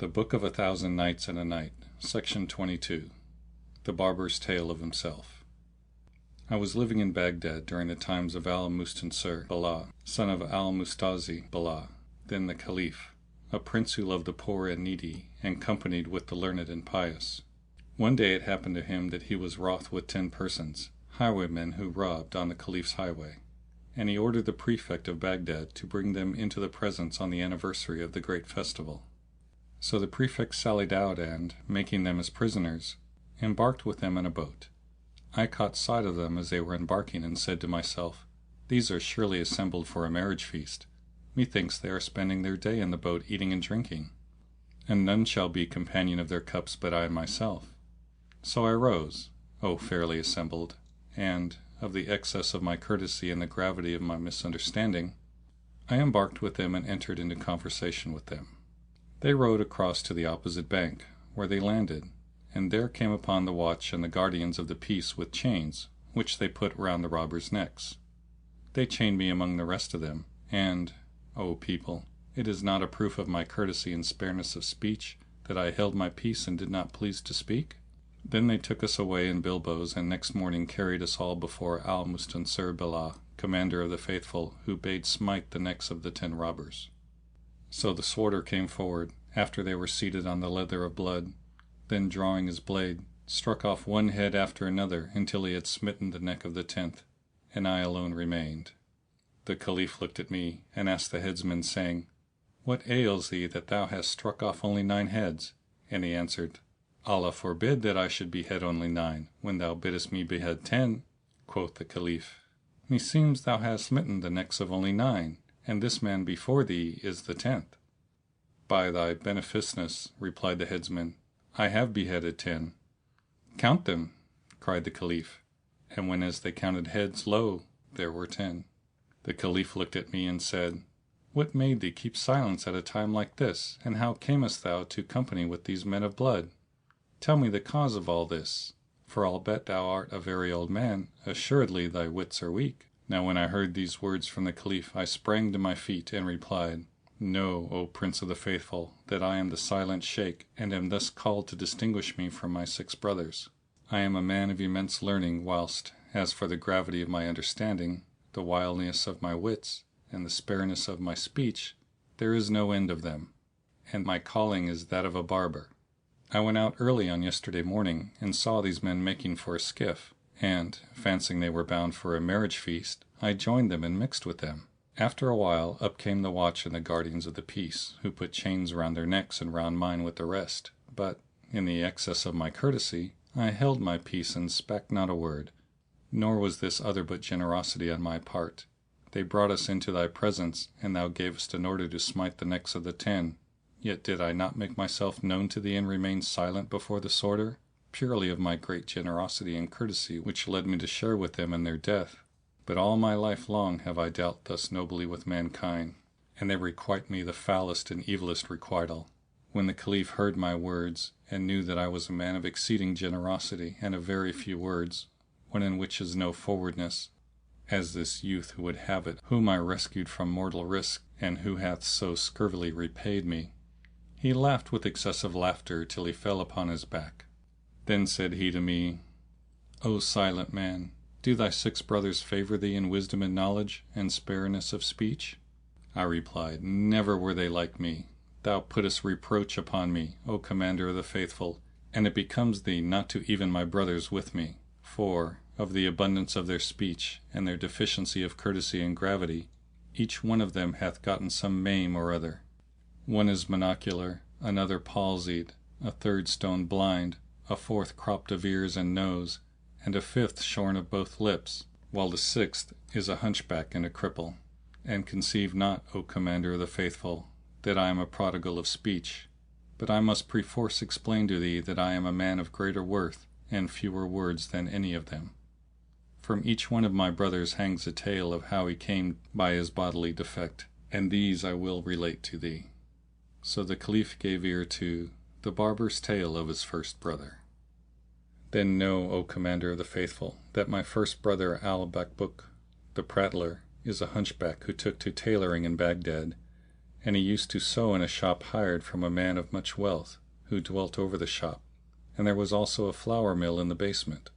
The Book of 1000 Nights and a Night, Section 22. The Barber's Tale of Himself. I was living in Baghdad during the times of al-Mustansir Billah, son of al-Mustazi Billah, then the Caliph, a prince who loved the poor and needy, and companied with the learned and pious. One day it happened to him that he was wroth with 10 persons, highwaymen who robbed on the Caliph's highway, and he ordered the prefect of Baghdad to bring them into the presence on the anniversary of the great festival. So the prefect sallied out and, making them his prisoners, embarked with them in a boat. I caught sight of them as they were embarking, and said to myself, "These are surely assembled for a marriage feast. Methinks they are spending their day in the boat eating and drinking, and none shall be companion of their cups but I myself." So I rose, O fairly assembled, and, of the excess of my courtesy and the gravity of my misunderstanding, I embarked with them and entered into conversation with them. They rowed across to the opposite bank, where they landed, and there came upon the watch and the guardians of the peace with chains, which they put round the robbers' necks. They chained me among the rest of them, and, O people, it is not a proof of my courtesy and spareness of speech that I held my peace and did not please to speak? Then they took us away in bilboes, and next morning carried us all before al-Mustansir Billah, commander of the faithful, who bade smite the necks of the 10 robbers. So the sworder came forward, after they were seated on the leather of blood, then drawing his blade, struck off one head after another until he had smitten the neck of the 10th, and I alone remained. The Caliph looked at me, and asked the headsman, saying, "What ails thee that thou hast struck off only 9 heads?" And he answered, "Allah forbid that I should behead only 9, when thou biddest me behead 10. Quoth the Caliph, "Meseems thou hast smitten the necks of only 9, and this man before thee is the 10th. "By thy beneficence," replied the headsman, "I have beheaded 10. "Count them," cried the Caliph, and when as they counted heads, lo, there were 10. The Caliph looked at me and said, "What made thee keep silence at a time like this, and how camest thou to company with these men of blood? Tell me the cause of all this, for albeit thou art a very old man, assuredly thy wits are weak." Now when I heard these words from the Caliph, I sprang to my feet and replied, "Know, O Prince of the Faithful, that I am the silent Shaykh, and am thus called to distinguish me from my 6 brothers. I am a man of immense learning, whilst, as for the gravity of my understanding, the wildness of my wits, and the spareness of my speech, there is no end of them, and my calling is that of a barber. I went out early on yesterday morning, and saw these men making for a skiff, and, fancying they were bound for a marriage feast, I joined them and mixed with them. After a while up came the watch and the guardians of the peace, who put chains round their necks and round mine with the rest, but, in the excess of my courtesy, I held my peace and spake not a word. Nor was this other but generosity on my part. They brought us into thy presence, and thou gavest an order to smite the necks of the 10, yet did I not make myself known to thee and remain silent before the sworder, purely of my great generosity and courtesy which led me to share with them in their death. But all my life long have I dealt thus nobly with mankind, and they requite me the foulest and evilest requital. When the Caliph heard my words, and knew that I was a man of exceeding generosity and of very few words, one in which is no forwardness, as this youth who would have it, whom I rescued from mortal risk, and who hath so scurvily repaid me, he laughed with excessive laughter till he fell upon his back. Then said he to me, "O silent man, do thy 6 brothers favour thee in wisdom and knowledge, and spareness of speech?" I replied, "Never were they like me. Thou puttest reproach upon me, O Commander of the Faithful, and it becomes thee not to even my brothers with me, for, of the abundance of their speech, and their deficiency of courtesy and gravity, each one of them hath gotten some maim or other. One is monocular, another palsied, a 3rd stone blind, a 4th cropped of ears and nose, and a 5th shorn of both lips, while the 6th is a hunchback and a cripple. And conceive not, O Commander of the Faithful, that I am a prodigal of speech, but I must perforce explain to thee that I am a man of greater worth and fewer words than any of them. From each one of my brothers hangs a tale of how he came by his bodily defect, and these I will relate to thee." So the Caliph gave ear to the barber's tale of his first brother. "Then know, O Commander of the Faithful, that my first brother al-Bakbuk, the prattler, is a hunchback who took to tailoring in Baghdad, and he used to sew in a shop hired from a man of much wealth, who dwelt over the shop, and there was also a flour mill in the basement.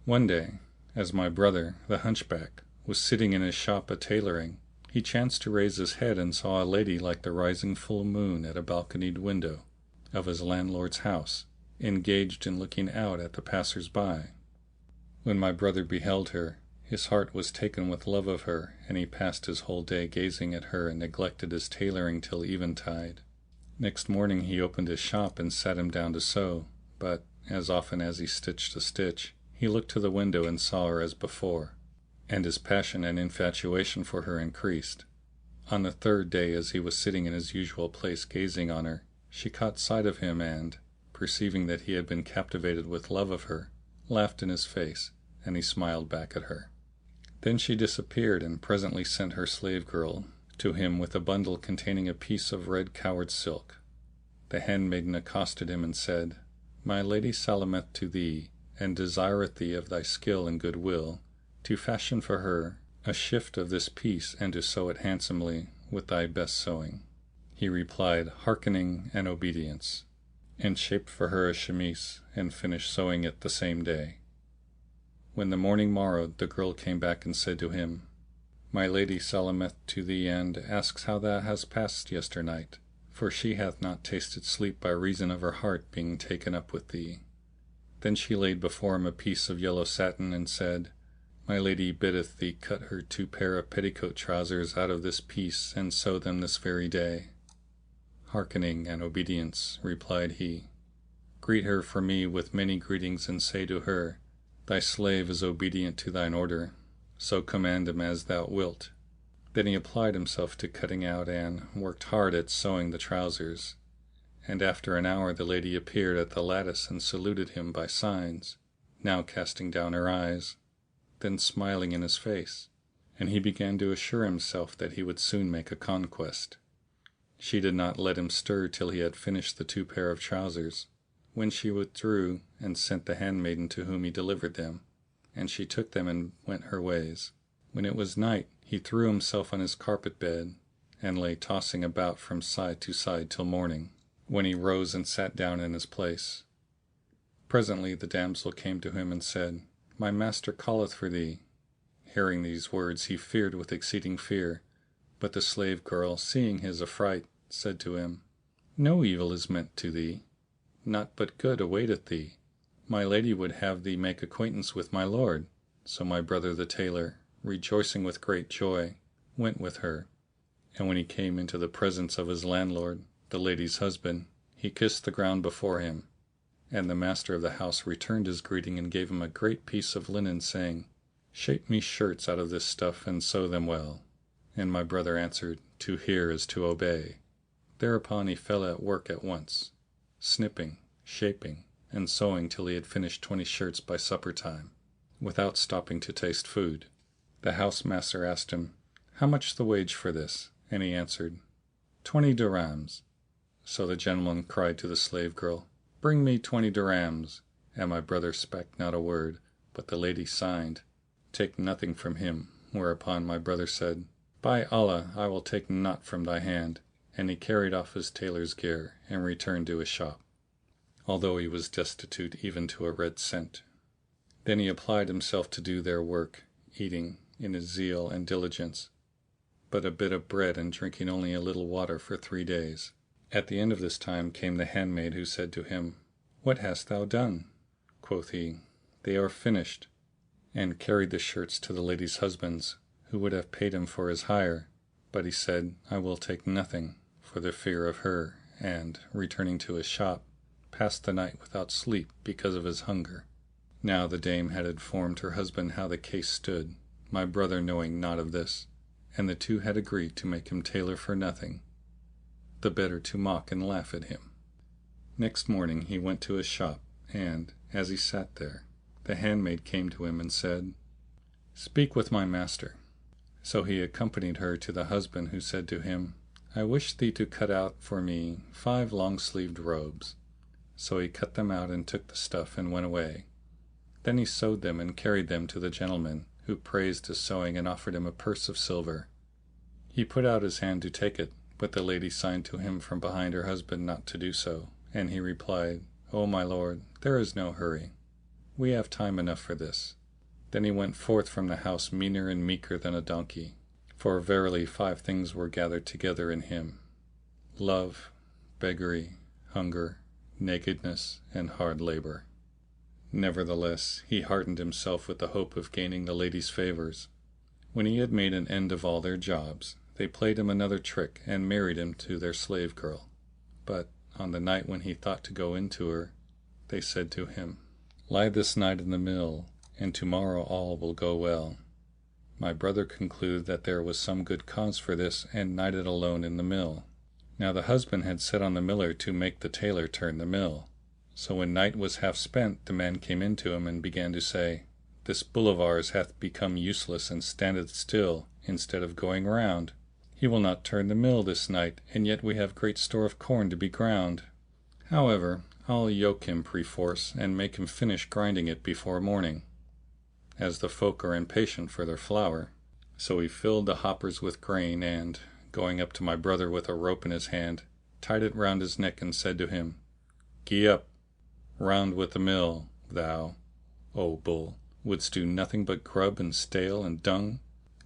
One day, as my brother, the hunchback, was sitting in his shop a-tailoring, he chanced to raise his head and saw a lady like the rising full moon at a balconied window of his landlord's house, engaged in looking out at the passers-by. When my brother beheld her, his heart was taken with love of her, and he passed his whole day gazing at her and neglected his tailoring till eventide. Next morning he opened his shop and sat him down to sew, but, as often as he stitched a stitch, he looked to the window and saw her as before, and his passion and infatuation for her increased. On the third day, as he was sitting in his usual place gazing on her, she caught sight of him and, perceiving that he had been captivated with love of her, laughed in his face, and he smiled back at her. Then she disappeared, and presently sent her slave girl to him with a bundle containing a piece of red coward silk. The handmaiden accosted him and said, "My lady salameth to thee, and desireth thee of thy skill and good will, to fashion for her a shift of this piece and to sew it handsomely with thy best sewing." He replied, "Hearkening and obedience," and shaped for her a chemise and finished sewing it the same day. When the morning morrowed, the girl came back and said to him, "My lady salameth to thee and asks how thou hast passed yesternight, for she hath not tasted sleep by reason of her heart being taken up with thee." Then she laid before him a piece of yellow satin and said, "My lady biddeth thee cut her 2 pair of petticoat trousers out of this piece and sew them this very day." "Hearkening and obedience," replied he. "Greet her for me with many greetings and say to her, Thy slave is obedient to thine order, so command him as thou wilt." Then he applied himself to cutting out and worked hard at sewing the trousers, and after an hour the lady appeared at the lattice and saluted him by signs, now casting down her eyes, then smiling in his face, and he began to assure himself that he would soon make a conquest. She did not let him stir till he had finished the 2 pair of trousers, when she withdrew and sent the handmaiden to whom he delivered them, and she took them and went her ways. When it was night, he threw himself on his carpet bed and lay tossing about from side to side till morning, when he rose and sat down in his place. Presently the damsel came to him and said, "My master calleth for thee." Hearing these words he feared with exceeding fear, but the slave girl, seeing his affright, said to him, "No evil is meant to thee, naught but good awaiteth thee. My lady would have thee make acquaintance with my lord." So my brother the tailor, rejoicing with great joy, went with her, and when he came into the presence of his landlord, the lady's husband, he kissed the ground before him, and the master of the house returned his greeting and gave him a great piece of linen, saying, "Shape me shirts out of this stuff and sew them well." And my brother answered, "To hear is to obey." Thereupon he fell at work at once, snipping, shaping, and sewing till he had finished 20 shirts by supper time, without stopping to taste food. The house master asked him, "How much the wage for this?" And he answered, 20 dirhams. So the gentleman cried to the slave girl, "Bring me 20 dirhams." And my brother spake not a word, but the lady signed, "Take nothing from him," whereupon my brother said, "By Allah, I will take naught from thy hand," and he carried off his tailor's gear and returned to his shop, although he was destitute even to a red cent. Then he applied himself to do their work, eating, in his zeal and diligence, but a bit of bread and drinking only a little water for 3 days. At the end of this time came the handmaid, who said to him, "What hast thou done?" Quoth he, "They are finished," and carried the shirts to the lady's husbands, who would have paid him for his hire, but he said, "I will take nothing," for the fear of her, and, returning to his shop, passed the night without sleep because of his hunger. Now the dame had informed her husband how the case stood, my brother knowing naught of this, and the two had agreed to make him tailor for nothing, the better to mock and laugh at him. Next morning he went to his shop, and, as he sat there, the handmaid came to him and said, "Speak with my master." So he accompanied her to the husband, who said to him, "I wish thee to cut out for me 5 long-sleeved robes." So he cut them out and took the stuff and went away. Then he sewed them and carried them to the gentleman, who praised his sewing and offered him a purse of silver. He put out his hand to take it, But the lady signed to him from behind her husband not to do so, and he replied, "O my lord, there is no hurry. We have time enough for this." Then he went forth from the house meaner and meeker than a donkey, for verily 5 things were gathered together in him: love, beggary, hunger, nakedness, and hard labor. Nevertheless, he heartened himself with the hope of gaining the lady's favors. When he had made an end of all their jobs, they played him another trick and married him to their slave girl. But on the night when he thought to go in to her, they said to him, "Lie this night in the mill, and tomorrow all will go well." My brother concluded that there was some good cause for this, and nighted alone in the mill. Now the husband had set on the miller to make the tailor turn the mill. So when night was half spent, the man came in to him and began to say, "This bull of ours hath become useless and standeth still, instead of going round. He will not turn the mill this night, and yet we have great store of corn to be ground. However, I'll yoke him perforce, and make him finish grinding it before morning," as the folk are impatient for their flour. So he filled the hoppers with grain and, going up to my brother with a rope in his hand, tied it round his neck and said to him, "Gee up! Round with the mill, thou, O bull, wouldst do nothing but grub and stale and dung?"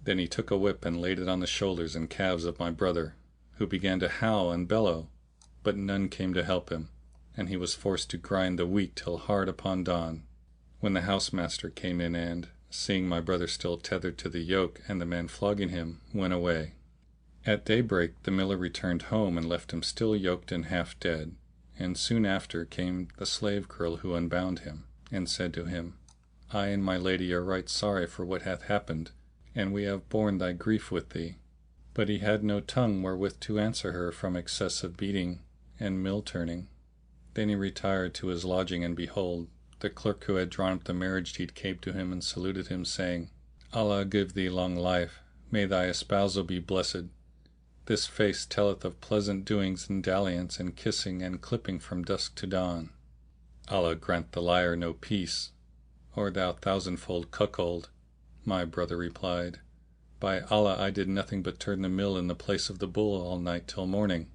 Then he took a whip and laid it on the shoulders and calves of my brother, who began to howl and bellow, but none came to help him, and he was forced to grind the wheat till hard upon dawn, when the housemaster came in and, seeing my brother still tethered to the yoke and the man flogging him, went away. At daybreak the miller returned home and left him still yoked and half dead, and soon after came the slave girl who unbound him, and said to him, "I and my lady are right sorry for what hath happened, and we have borne thy grief with thee." But he had no tongue wherewith to answer her from excess of beating and mill turning. Then he retired to his lodging, and behold, the clerk who had drawn up the marriage deed came to him and saluted him, saying, "Allah give thee long life, may thy espousal be blessed. This face telleth of pleasant doings and dalliance and kissing and clipping from dusk to dawn. Allah grant the liar no peace, or thou thousandfold cuckold." My brother replied, "By Allah, I did nothing but turn the mill in the place of the bull all night till morning."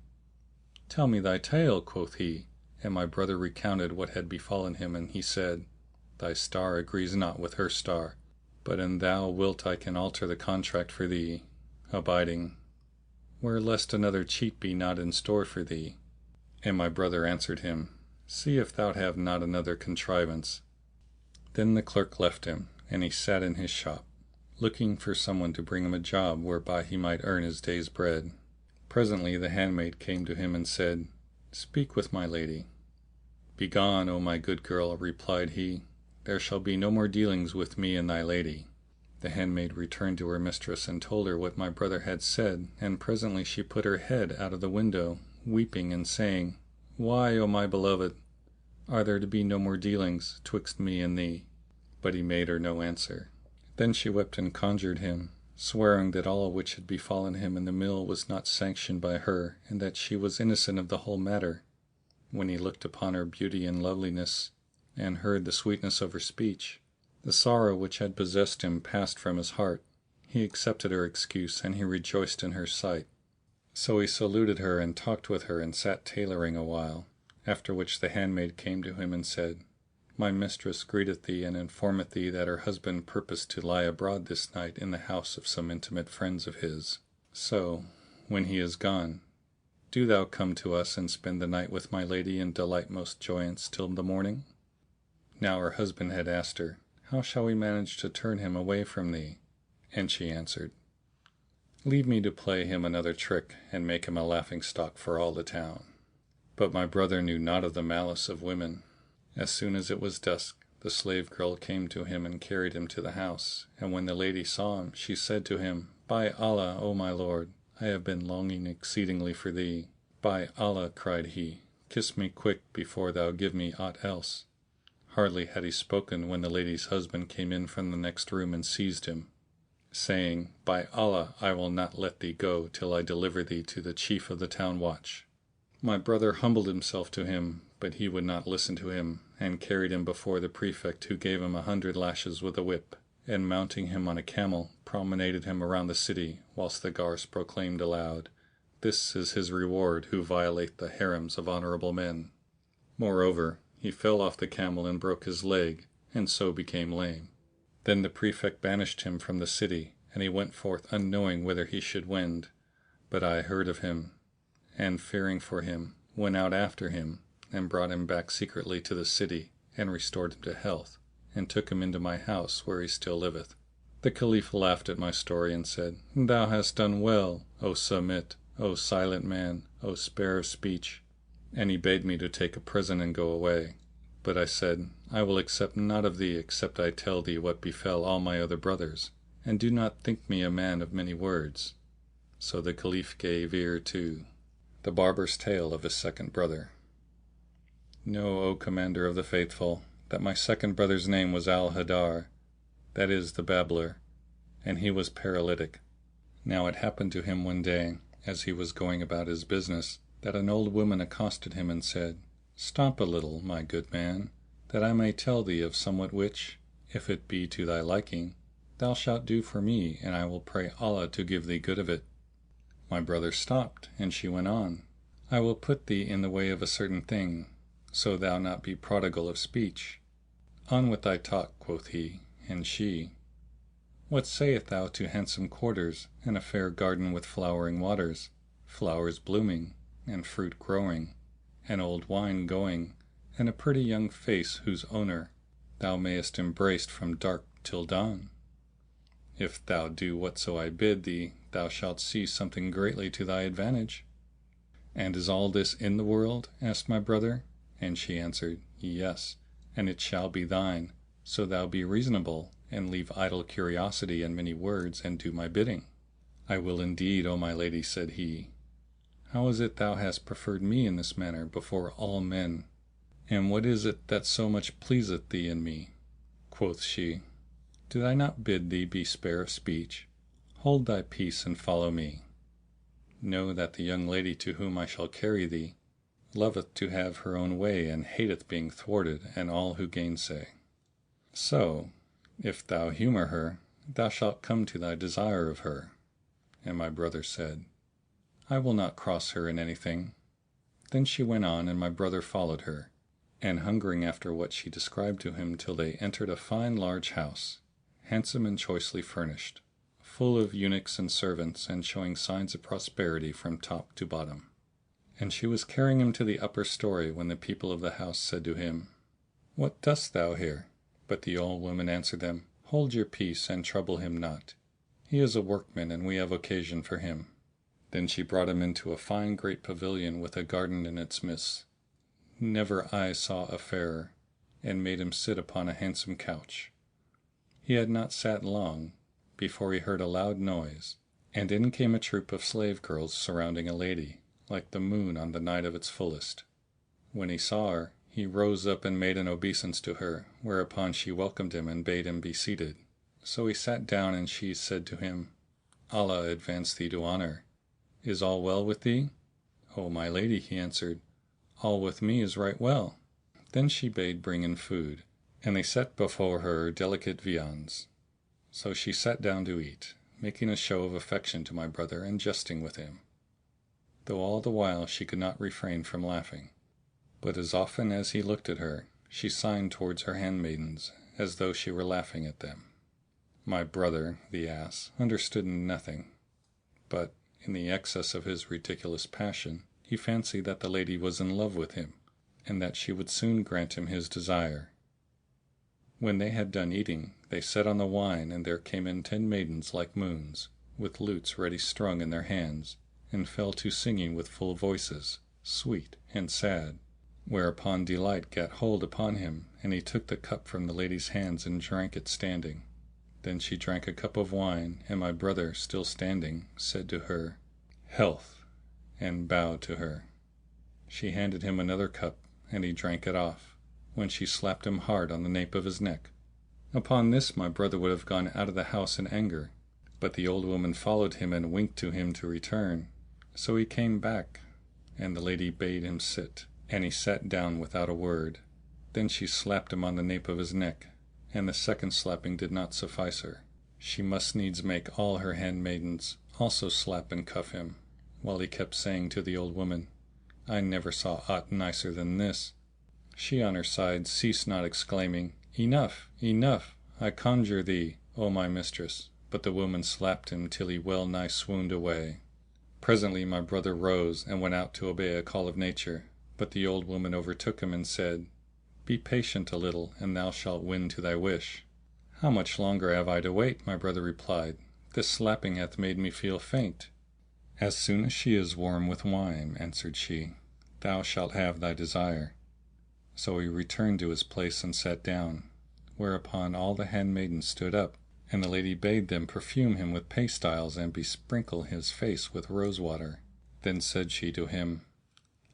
"Tell me thy tale," quoth he, and my brother recounted what had befallen him, and he said, "Thy star agrees not with her star, but an thou wilt I can alter the contract for thee, abiding, where lest another cheat be not in store for thee." And my brother answered him, "See if thou have not another contrivance." Then the clerk left him, and he sat in his shop, looking for someone to bring him a job whereby he might earn his day's bread. Presently the handmaid came to him and said, "Speak with my lady." "Begone, O my good girl," replied he, "there shall be no more dealings with me and thy lady." The handmaid returned to her mistress and told her what my brother had said, and presently she put her head out of the window, weeping and saying, "Why, O my beloved, are there to be no more dealings twixt me and thee?" But he made her no answer. Then she wept and conjured him, swearing that all which had befallen him in the mill was not sanctioned by her, and that she was innocent of the whole matter. When he looked upon her beauty and loveliness, and heard the sweetness of her speech, the sorrow which had possessed him passed from his heart. He accepted her excuse, and he rejoiced in her sight. So he saluted her and talked with her and sat tailoring awhile, after which the handmaid came to him and said, "My mistress greeteth thee and informeth thee that her husband purposed to lie abroad this night in the house of some intimate friends of his. So, when he is gone, do thou come to us and spend the night with my lady in delight most joyance till the morning." Now her husband had asked her, "How shall we manage to turn him away from thee?" And she answered, "Leave me to play him another trick and make him a laughing stock for all the town." But my brother knew naught of the malice of women. As soon as it was dusk, the slave girl came to him and carried him to the house, and when the lady saw him, she said to him, "By Allah, O my lord, I have been longing exceedingly for thee." "By Allah," cried he, "kiss me quick before thou give me aught else." Hardly had he spoken when the lady's husband came in from the next room and seized him, saying, "By Allah, I will not let thee go till I deliver thee to the chief of the town watch." My brother humbled himself to him, but he would not listen to him, and carried him before the Prefect, who gave him 100 lashes with a whip, and mounting him on a camel, promenaded him around the city, whilst the guards proclaimed aloud, This is his reward who violate the harems of honourable men. Moreover, he fell off the camel and broke his leg, and so became lame. Then the Prefect banished him from the city, and he went forth unknowing whither he should wend. But I heard of him, and fearing for him, went out after him, and brought him back secretly to the city, and restored him to health, and took him into my house, where he still liveth. The Caliph laughed at my story and said, Thou hast done well, O Samit, O silent man, O spare of speech. And he bade me to take a present and go away. But I said, I will accept not of thee except I tell thee what befell all my other brothers, and do not think me a man of many words. So the Caliph gave ear to the barber's tale of his second brother. Know, O Commander of the Faithful, that my second brother's name was Al-Hadar, that is, the babbler, and he was paralytic. Now it happened to him one day, as he was going about his business, that an old woman accosted him and said, Stop a little, my good man, that I may tell thee of somewhat which, if it be to thy liking, thou shalt do for me, and I will pray Allah to give thee good of it. My brother stopped, and she went on, I will put thee in the way of a certain thing, so thou not be prodigal of speech. On with thy talk, quoth he, and she, What sayest thou to handsome quarters, and a fair garden with flowering waters, flowers blooming, and fruit growing, and old wine going, and a pretty young face whose owner thou mayest embrace from dark till dawn? If thou do whatso I bid thee, thou shalt see something greatly to thy advantage. And is all this in the world? asked my brother, and she answered, Yes, and it shall be thine, so thou be reasonable, and leave idle curiosity and many words, and do my bidding. I will indeed, O my lady, said he. How is it thou hast preferred me in this manner before all men? And what is it that so much pleaseth thee in me? Quoth she, Did I not bid thee be spare of speech? Hold thy peace and follow me. Know that the young lady to whom I shall carry thee loveth to have her own way, and hateth being thwarted and all who gainsay. So, if thou humour her, thou shalt come to thy desire of her. And my brother said, I will not cross her in anything. Then she went on, and my brother followed her, and hungering after what she described to him till they entered a fine large house, handsome and choicely furnished, full of eunuchs and servants, and showing signs of prosperity from top to bottom. And she was carrying him to the upper story, when the people of the house said to him, What dost thou here? But the old woman answered them, Hold your peace, and trouble him not. He is a workman, and we have occasion for him. Then she brought him into a fine great pavilion with a garden in its midst. Never eye saw a fairer, and made him sit upon a handsome couch. He had not sat long, before he heard a loud noise, and in came a troop of slave girls surrounding a lady, like the moon on the night of its fullest. When he saw her, he rose up and made an obeisance to her, whereupon she welcomed him and bade him be seated. So he sat down, and she said to him, Allah advance thee to honour. Is all well with thee? O my lady, he answered, all with me is right well. Then she bade bring in food, and they set before her delicate viands. So she sat down to eat, making a show of affection to my brother and jesting with him, though all the while she could not refrain from laughing. But as often as he looked at her, she signed towards her handmaidens, as though she were laughing at them. My brother, the ass, understood nothing, but, in the excess of his ridiculous passion, he fancied that the lady was in love with him, and that she would soon grant him his desire. When they had done eating, they set on the wine, and there came in 10 maidens like moons, with lutes ready strung in their hands, and fell to singing with full voices, sweet and sad. Whereupon delight gat hold upon him, and he took the cup from the lady's hands and drank it standing. Then she drank a cup of wine, and my brother, still standing, said to her, Health, and bowed to her. She handed him another cup, and he drank it off, when she slapped him hard on the nape of his neck. Upon this my brother would have gone out of the house in anger, but the old woman followed him and winked to him to return. So he came back, and the lady bade him sit, and he sat down without a word. Then she slapped him on the nape of his neck, and the second slapping did not suffice her. She must needs make all her handmaidens also slap and cuff him, while he kept saying to the old woman, I never saw aught nicer than this. She on her side ceased not exclaiming, Enough, enough, I conjure thee, O my mistress, but the woman slapped him till he well nigh swooned away. Presently my brother rose and went out to obey a call of nature, but the old woman overtook him and said, Be patient a little and thou shalt win to thy wish. How much longer have I to wait? My brother replied, This slapping hath made me feel faint. As soon as she is warm with wine, answered she, thou shalt have thy desire. So he returned to his place and sat down, whereupon all the handmaidens stood up, and the lady bade them perfume him with pastiles and besprinkle his face with rose water. Then said she to him,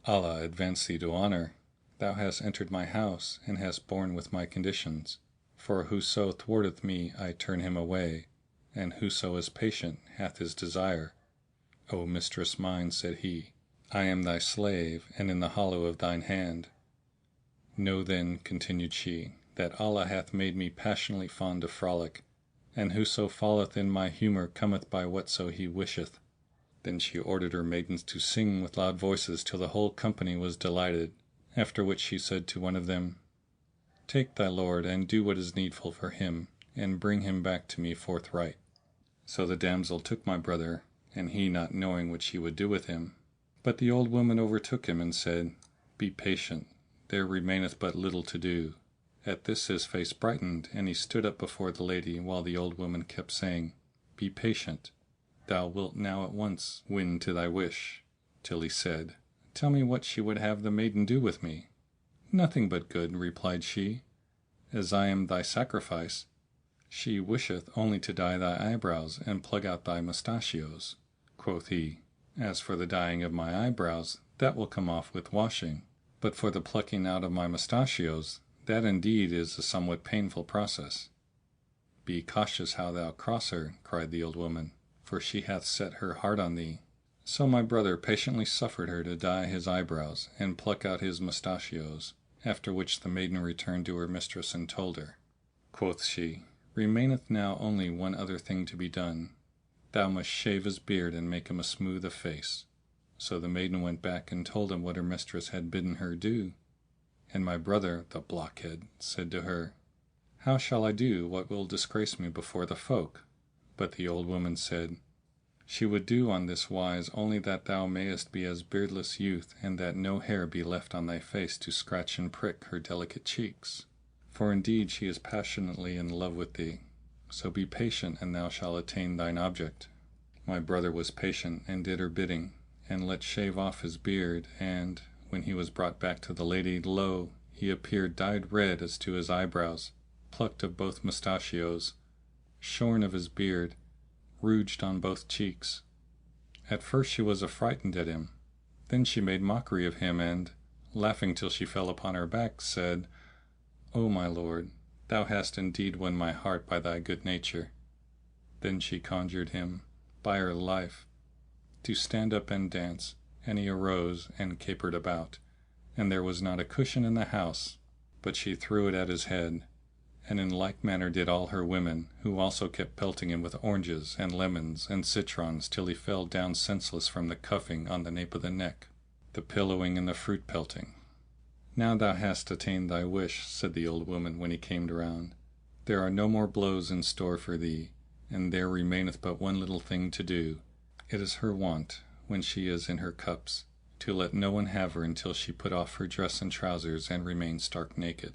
Allah advance thee to honour. Thou hast entered my house and hast borne with my conditions. For whoso thwarteth me I turn him away, and whoso is patient hath his desire. O mistress mine, said he, I am thy slave and in the hollow of thine hand. Know then, continued she, that Allah hath made me passionately fond of frolic, and whoso falleth in my humour cometh by whatso he wisheth. Then she ordered her maidens to sing with loud voices till the whole company was delighted, after which she said to one of them, Take thy lord and do what is needful for him, and bring him back to me forthright. So the damsel took my brother, and he not knowing what she would do with him. But the old woman overtook him and said, Be patient, there remaineth but little to do. At this his face brightened, and he stood up before the lady, while the old woman kept saying, Be patient, thou wilt now at once win to thy wish, till he said, Tell me what she would have the maiden do with me. Nothing but good, replied she, as I am thy sacrifice. She wisheth only to dye thy eyebrows and plug out thy mustachios. Quoth he, As for the dyeing of my eyebrows, that will come off with washing, but for the plucking out of my mustachios, that indeed is a somewhat painful process. Be cautious how thou cross her, cried the old woman, for she hath set her heart on thee. So my brother patiently suffered her to dye his eyebrows and pluck out his mustachios, after which the maiden returned to her mistress and told her. Quoth she, Remaineth now only one other thing to be done. Thou must shave his beard and make him a smooth of face. So the maiden went back and told him what her mistress had bidden her do. And my brother, the blockhead, said to her, How shall I do what will disgrace me before the folk? But the old woman said, She would do on this wise only that thou mayest be as beardless youth, and that no hair be left on thy face to scratch and prick her delicate cheeks. For indeed she is passionately in love with thee. So be patient, and thou shalt attain thine object. My brother was patient, and did her bidding, and let shave off his beard, and, when he was brought back to the lady, lo, he appeared dyed red as to his eyebrows, plucked of both mustachios, shorn of his beard, rouged on both cheeks. At first she was affrighted at him. Then she made mockery of him and, laughing till she fell upon her back, said, O my lord, thou hast indeed won my heart by thy good nature. Then she conjured him, by her life, to stand up and dance, and he arose and capered about, and there was not a cushion in the house but she threw it at his head, and in like manner did all her women, who also kept pelting him with oranges and lemons and citrons till he fell down senseless from the cuffing on the nape of the neck, the pillowing and the fruit pelting. Now thou hast attained thy wish, said the old woman when he came round. There are no more blows in store for thee, and there remaineth but one little thing to do. It is her wont, when she is in her cups, to let no one have her until she put off her dress and trousers and remain stark naked.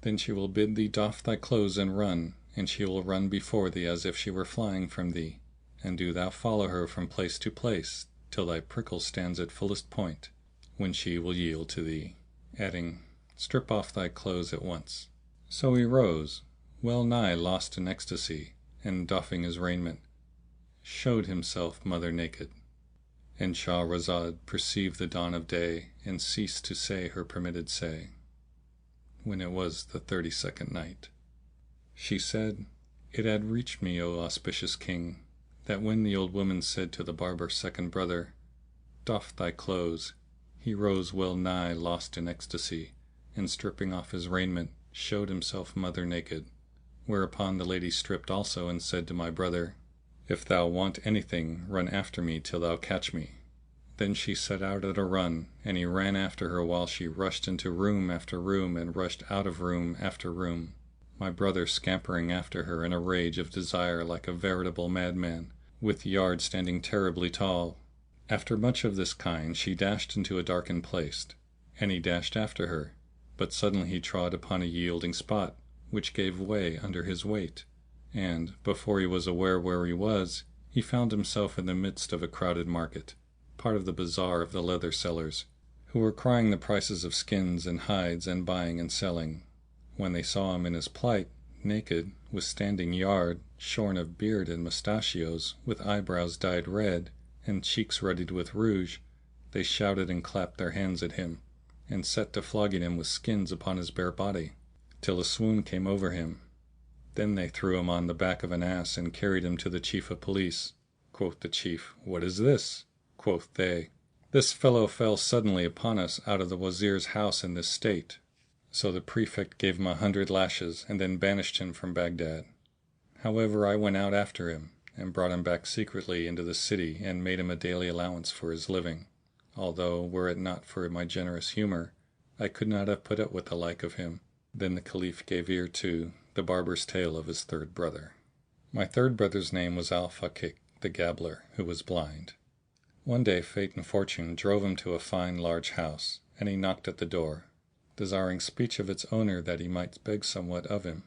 Then she will bid thee doff thy clothes and run, and she will run before thee as if she were flying from thee, and do thou follow her from place to place till thy prickle stands at fullest point, when she will yield to thee, adding, Strip off thy clothes at once. So he rose, well nigh lost in ecstasy, and doffing his raiment, showed himself mother naked. And Shahrazad perceived the dawn of day and ceased to say her permitted say, when it was the 32nd Night. She said, It had reached me, O auspicious King, that when the old woman said to the barber's second brother, Doff thy clothes, he rose well nigh lost in ecstasy, and stripping off his raiment, showed himself mother naked. Whereupon the lady stripped also and said to my brother, If thou want anything, run after me till thou catch me. Then she set out at a run, and he ran after her while she rushed into room after room and rushed out of room after room, my brother scampering after her in a rage of desire like a veritable madman, with the yard standing terribly tall. After much of this kind she dashed into a darkened place, and he dashed after her, but suddenly he trod upon a yielding spot, which gave way under his weight, and, before he was aware where he was, he found himself in the midst of a crowded market, part of the bazaar of the leather sellers, who were crying the prices of skins and hides and buying and selling. When they saw him in his plight, naked, with standing yard, shorn of beard and mustachios, with eyebrows dyed red, and cheeks ruddied with rouge, they shouted and clapped their hands at him, and set to flogging him with skins upon his bare body, till a swoon came over him. Then they threw him on the back of an ass and carried him to the chief of police. Quoth the chief, "What is this?" Quoth they, "This fellow fell suddenly upon us out of the Wazir's house in this state." So the Prefect gave him 100 lashes and then banished him from Baghdad. However, I went out after him, and brought him back secretly into the city and made him a daily allowance for his living, although, were it not for my generous humour, I could not have put up with the like of him. Then the Caliph gave ear to the barber's tale of his third brother. My third brother's name was ʿAlf the Gabbler, who was blind. One day fate and fortune drove him to a fine large house, and he knocked at the door, desiring speech of its owner that he might beg somewhat of him.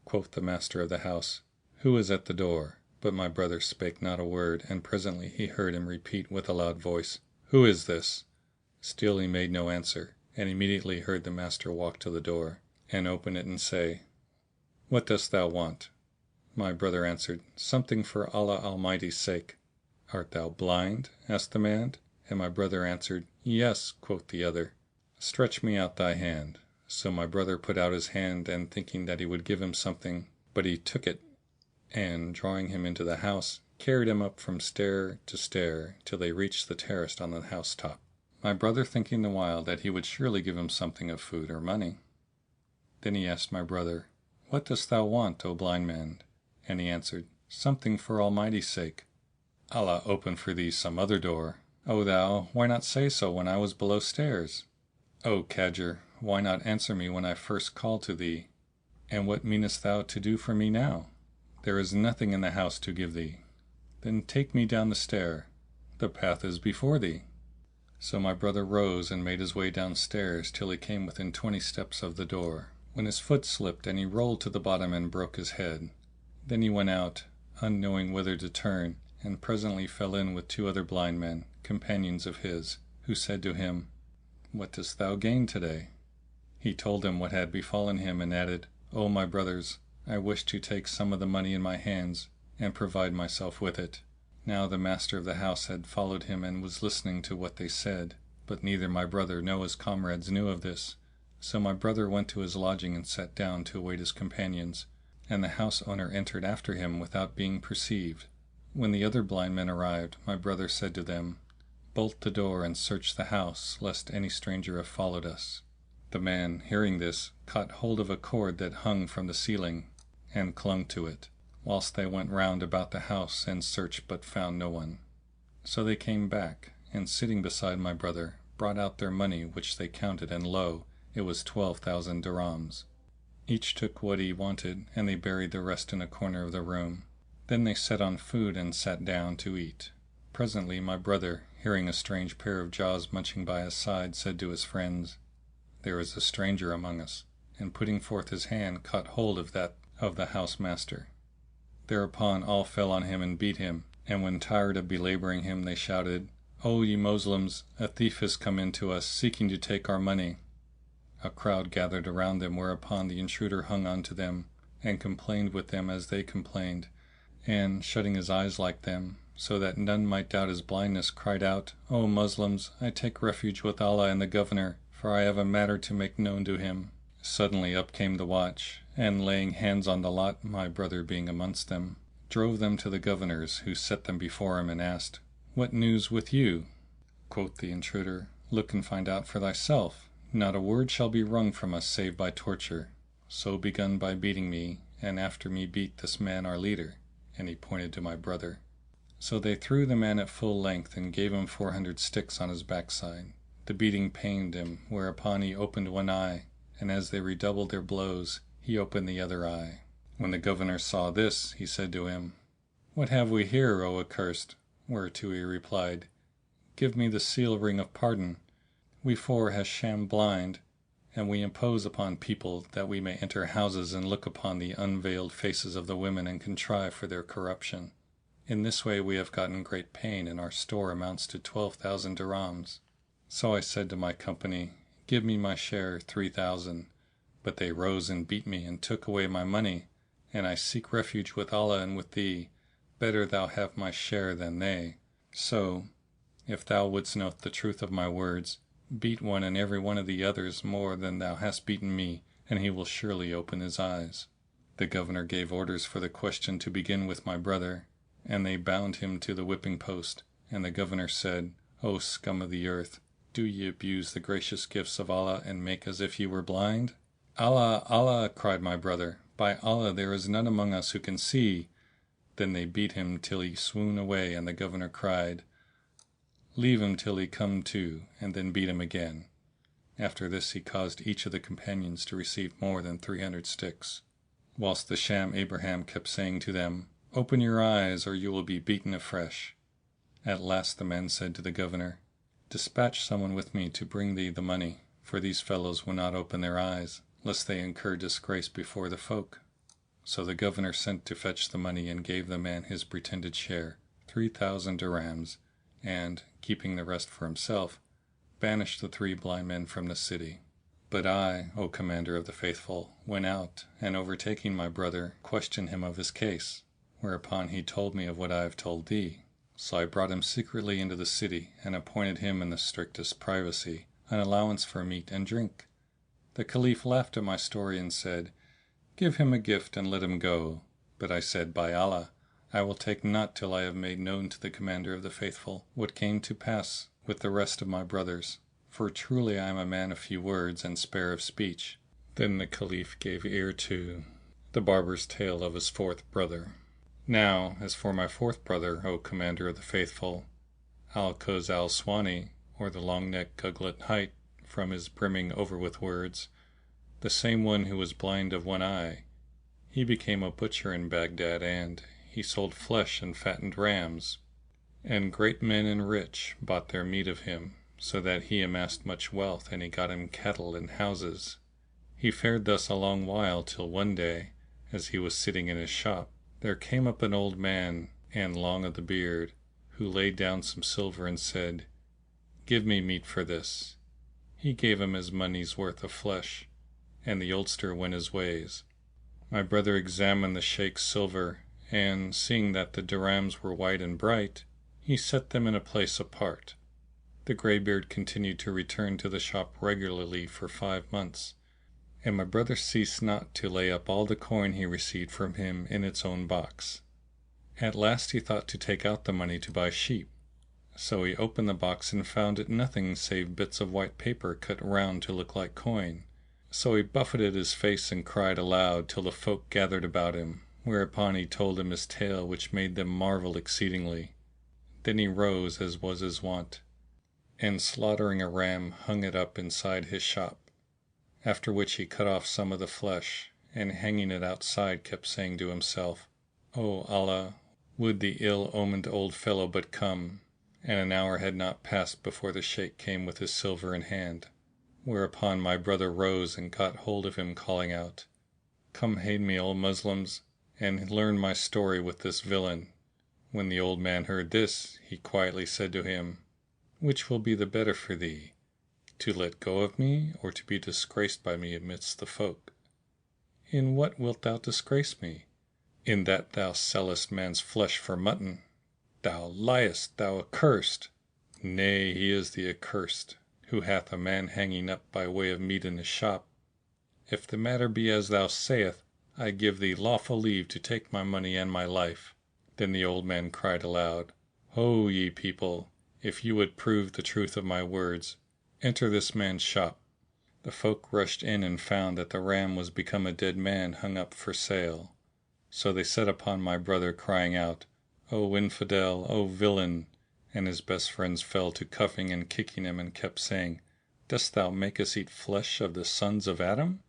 Quoth the master of the house, "Who is at the door?" But my brother spake not a word, and presently he heard him repeat with a loud voice, "Who is this?" Still he made no answer, and immediately heard the master walk to the door, and open it and say, "What dost thou want?" My brother answered, "Something for Allah Almighty's sake." "Art thou blind?" asked the man, and my brother answered, "Yes." Quoth the other, "Stretch me out thy hand." So my brother put out his hand, and thinking that he would give him something, but he took it, and, drawing him into the house, carried him up from stair to stair till they reached the terrace on the house top, my brother thinking the while that he would surely give him something of food or money. Then he asked my brother, "What dost thou want, O blind man?" And he answered, "Something for Almighty's sake." "Allah open for thee some other door." "O thou, why not say so when I was below stairs?" "O cadger, why not answer me when I first called to thee? And what meanest thou to do for me now?" "There is nothing in the house to give thee." "Then take me down the stair." "The path is before thee." So my brother rose and made his way downstairs till he came within 20 steps of the door, when his foot slipped and he rolled to the bottom and broke his head. Then he went out, unknowing whither to turn, and presently fell in with 2 other blind men, companions of his, who said to him, "What dost thou gain today?" He told them what had befallen him, and added, "O my brothers, I wish to take some of the money in my hands, and provide myself with it." Now the master of the house had followed him and was listening to what they said, but neither my brother nor his comrades knew of this. So my brother went to his lodging and sat down to await his companions, and the house owner entered after him without being perceived. When the other blind men arrived, my brother said to them, "Bolt the door and search the house, lest any stranger have followed us." The man, hearing this, caught hold of a cord that hung from the ceiling, and clung to it, whilst they went round about the house and searched but found no one. So they came back, and sitting beside my brother, brought out their money, which they counted, and lo! it was 12,000 dirhams. Each took what he wanted, and they buried the rest in a corner of the room. Then they set on food and sat down to eat. Presently my brother, hearing a strange pair of jaws munching by his side, said to his friends, "There is a stranger among us," and putting forth his hand caught hold of that of the house master. Thereupon all fell on him and beat him, and when tired of belabouring him they shouted, "O ye Moslems, a thief has come in to us, seeking to take our money." A crowd gathered around them, whereupon the intruder hung on to them, and complained with them as they complained, and, shutting his eyes like them, so that none might doubt his blindness, cried out, "O Moslems, I take refuge with Allah and the Governor, for I have a matter to make known to him." Suddenly up came the watch, and laying hands on the lot, my brother being amongst them, drove them to the Governors, who set them before him and asked, "What news with you?" Quoth the intruder, "Look and find out for thyself. Not a word shall be wrung from us save by torture. So begun by beating me, and after me beat this man our leader," and he pointed to my brother. So they threw the man at full length and gave him 400 sticks on his backside. The beating pained him, whereupon he opened one eye, and as they redoubled their blows, he opened the other eye. When the governor saw this, he said to him, "What have we here, O accursed?" Whereto he replied, "Give me the seal ring of pardon. We four have sham blind, and we impose upon people that we may enter houses and look upon the unveiled faces of the women and contrive for their corruption. In this way we have gotten great pain, and our store amounts to 12,000 dirhams." So I said to my company, "Give me my share, 3,000." But they rose and beat me and took away my money, and I seek refuge with Allah and with thee. Better thou have my share than they. So, if thou wouldst know the truth of my words, beat one and every one of the others more than thou hast beaten me, and he will surely open his eyes." The governor gave orders for the question to begin with my brother, and they bound him to the whipping post, and the governor said, "O scum of the earth, do ye abuse the gracious gifts of Allah and make as if ye were blind?" "Allah! Allah!" cried my brother, "by Allah, there is none among us who can see." Then they beat him till he swooned away, and the governor cried, "Leave him till he come to," and then beat him again. After this he caused each of the companions to receive more than 300 sticks, whilst the sham Abraham kept saying to them, "Open your eyes, or you will be beaten afresh." At last the man said to the governor, "Dispatch someone with me to bring thee the money, for these fellows will not open their eyes, lest they incur disgrace before the folk." So the governor sent to fetch the money and gave the man his pretended share, 3,000 dirhams, and, keeping the rest for himself, banished the 3 blind men from the city. But I, O Commander of the Faithful, went out and, overtaking my brother, questioned him of his case, whereupon he told me of what I have told thee. So I brought him secretly into the city and appointed him in the strictest privacy an allowance for meat and drink. The Caliph laughed at my story and said, "Give him a gift and let him go." But I said, "By Allah, I will take naught till I have made known to the Commander of the Faithful what came to pass with the rest of my brothers, for truly I am a man of few words and spare of speech." Then the Caliph gave ear to the barber's tale of his 4th brother. Now as for my 4th brother, O Commander of the Faithful, Al-Koz al-Swani, or the long-necked Guglet hight, from his brimming over with words, the same one who was blind of one eye, he became a butcher in Baghdad, and he sold flesh and fattened rams, and great men and rich bought their meat of him, so that he amassed much wealth, and he got him cattle and houses. He fared thus a long while, till one day, as he was sitting in his shop, there came up an old man and long of the beard, who laid down some silver and said, "Give me meat for this." He gave him his money's worth of flesh, and the oldster went his ways. My brother examined the Shaykh's silver, and, seeing that the dirhams were white and bright, he set them in a place apart. The greybeard continued to return to the shop regularly for 5 months, and my brother ceased not to lay up all the coin he received from him in its own box. At last he thought to take out the money to buy sheep. So he opened the box and found it nothing save bits of white paper cut round to look like coin. So he buffeted his face and cried aloud till the folk gathered about him, whereupon he told them his tale, which made them marvel exceedingly. Then he rose as was his wont, and slaughtering a ram hung it up inside his shop, after which he cut off some of the flesh, and hanging it outside kept saying to himself, "O Allah, would the ill-omened old fellow but come!" And an hour had not passed before the Shaykh came with his silver in hand, whereupon my brother rose and caught hold of him, calling out, "Come aid me, O Moslems, and learn my story with this villain." When the old man heard this, he quietly said to him, "Which will be the better for thee, to let go of me, or to be disgraced by me amidst the folk?" "In what wilt thou disgrace me?" "In that thou sellest man's flesh for mutton." "Thou liest, thou accursed!" "Nay, he is the accursed who hath a man hanging up by way of meat in his shop. If the matter be as thou sayest, I give thee lawful leave to take my money and my life." Then the old man cried aloud, "Ho, ye people, if you would prove the truth of my words, enter this man's shop." The folk rushed in and found that the ram was become a dead man hung up for sale. So they set upon my brother, crying out, O infidel! O villain! And his best friends fell to cuffing and kicking him and kept saying, "Dost thou make us eat flesh of the sons of Adam?"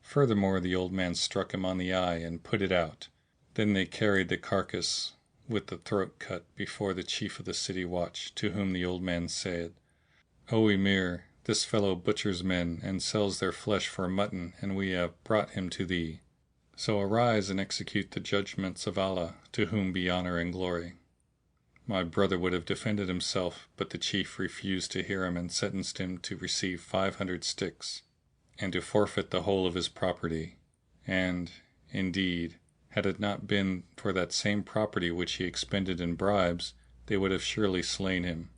Furthermore the old man struck him on the eye and put it out. Then they carried the carcass with the throat cut before the chief of the city watch, to whom the old man said, "O Emir, this fellow butchers men and sells their flesh for mutton, and we have brought him to thee. So arise and execute the judgments of Allah, to whom be honour and glory." My brother would have defended himself, but the chief refused to hear him and sentenced him to receive 500 sticks, and to forfeit the whole of his property. And, indeed, had it not been for that same property which he expended in bribes, they would have surely slain him.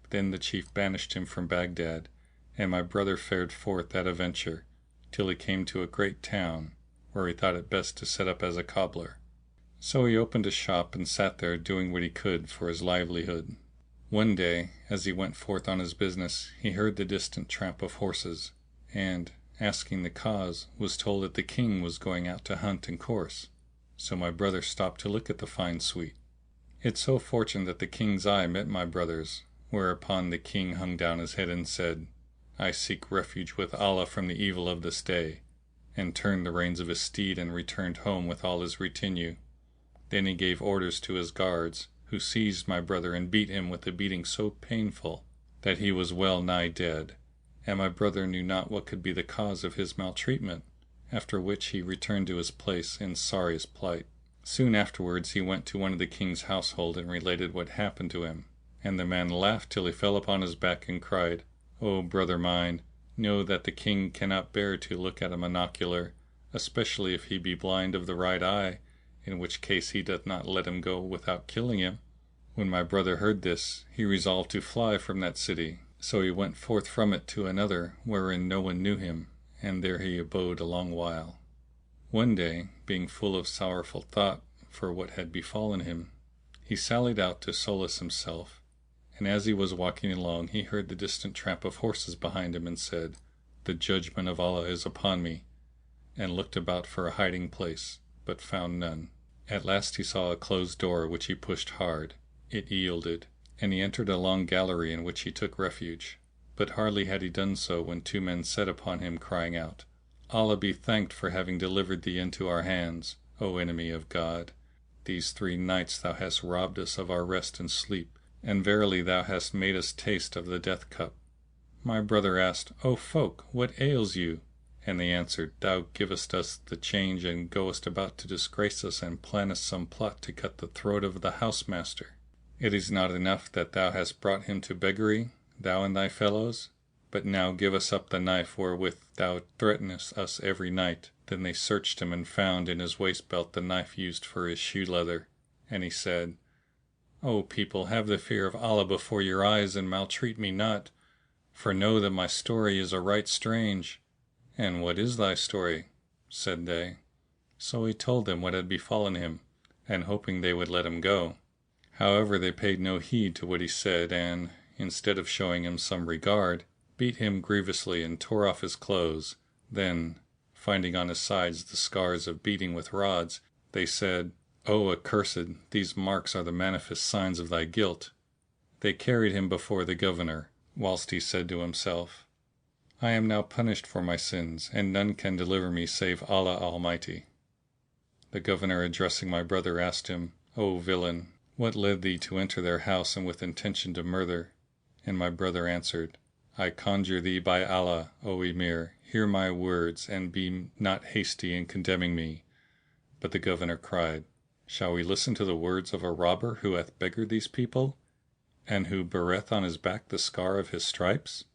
Then the chief banished him from Baghdad, and my brother fared forth at a venture, till he came to a great town, where he thought it best to set up as a cobbler. So he opened a shop and sat there doing what he could for his livelihood. One day, as he went forth on his business, he heard the distant tramp of horses, and, asking the cause, was told that the king was going out to hunt and course. So my brother stopped to look at the fine suite. It so fortuned that the king's eye met my brother's, whereupon the king hung down his head and said, "I seek refuge with Allah from the evil of this day," and turned the reins of his steed and returned home with all his retinue. Then he gave orders to his guards, who seized my brother and beat him with a beating so painful that he was well nigh dead, and my brother knew not what could be the cause of his maltreatment, after which he returned to his place in sorriest plight. Soon afterwards he went to one of the king's household and related what happened to him, and the man laughed till he fell upon his back and cried, "O brother mine, know that the king cannot bear to look at a monocular, especially if he be blind of the right eye, in which case he doth not let him go without killing him." When my brother heard this, he resolved to fly from that city, so he went forth from it to another wherein no one knew him, and there he abode a long while. One day, being full of sorrowful thought for what had befallen him, he sallied out to solace himself, and as he was walking along he heard the distant tramp of horses behind him and said, "The judgment of Allah is upon me," and looked about for a hiding place, but found none. At last he saw a closed door which he pushed hard. It yielded, and he entered a long gallery in which he took refuge. But hardly had he done so when two men set upon him crying out, "Allah be thanked for having delivered thee into our hands, O enemy of God! These 3 nights thou hast robbed us of our rest and sleep, and verily thou hast made us taste of the death cup." My brother asked, "O folk, what ails you?" And they answered, "Thou givest us the change and goest about to disgrace us and plannest some plot to cut the throat of the house master. It is not enough that thou hast brought him to beggary, thou and thy fellows, but now give us up the knife wherewith thou threatenest us every night." Then they searched him and found in his waist belt the knife used for his shoe leather, and he said, "O people, have the fear of Allah before your eyes and maltreat me not, for know that my story is a right strange." "And what is thy story?" said they. So he told them what had befallen him, and hoping they would let him go. However, they paid no heed to what he said and, instead of showing him some regard, beat him grievously and tore off his clothes. Then, finding on his sides the scars of beating with rods, they said, "O accursed, these marks are the manifest signs of thy guilt." They carried him before the governor, whilst he said to himself, "I am now punished for my sins, and none can deliver me save Allah Almighty." The governor addressing my brother asked him, "O villain, what led thee to enter their house and with intention to murder?" And my brother answered, "I conjure thee by Allah, O Emir, hear my words and be not hasty in condemning me." But the governor cried, "Shall we listen to the words of a robber who hath beggared these people, and who beareth on his back the scar of his stripes?"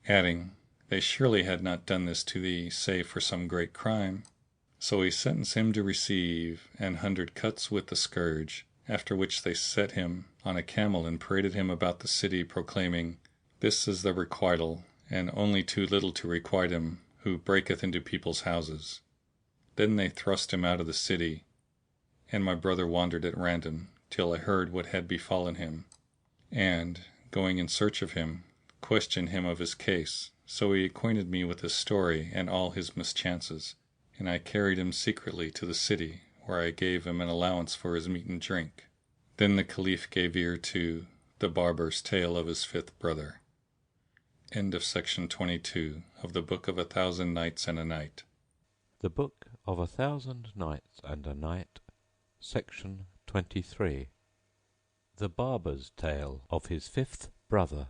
adding, "They surely had not done this to thee save for some great crime." So he sentenced him to receive 100 cuts with the scourge, after which they set him on a camel and paraded him about the city, proclaiming, "This is the requital, and only too little to requite him who breaketh into people's houses." Then they thrust him out of the city, and my brother wandered at random till I heard what had befallen him, and, going in search of him, questioned him of his case. So he acquainted me with his story and all his mischances, and I carried him secretly to the city, where I gave him an allowance for his meat and drink. Then the Caliph gave ear to the Barber's Tale of his Fifth Brother. End of Section 22 of the Book of 1000 Nights and a Night. The Book of 1000 Nights and a Night, Section 23. The Barber's Tale of his Fifth Brother.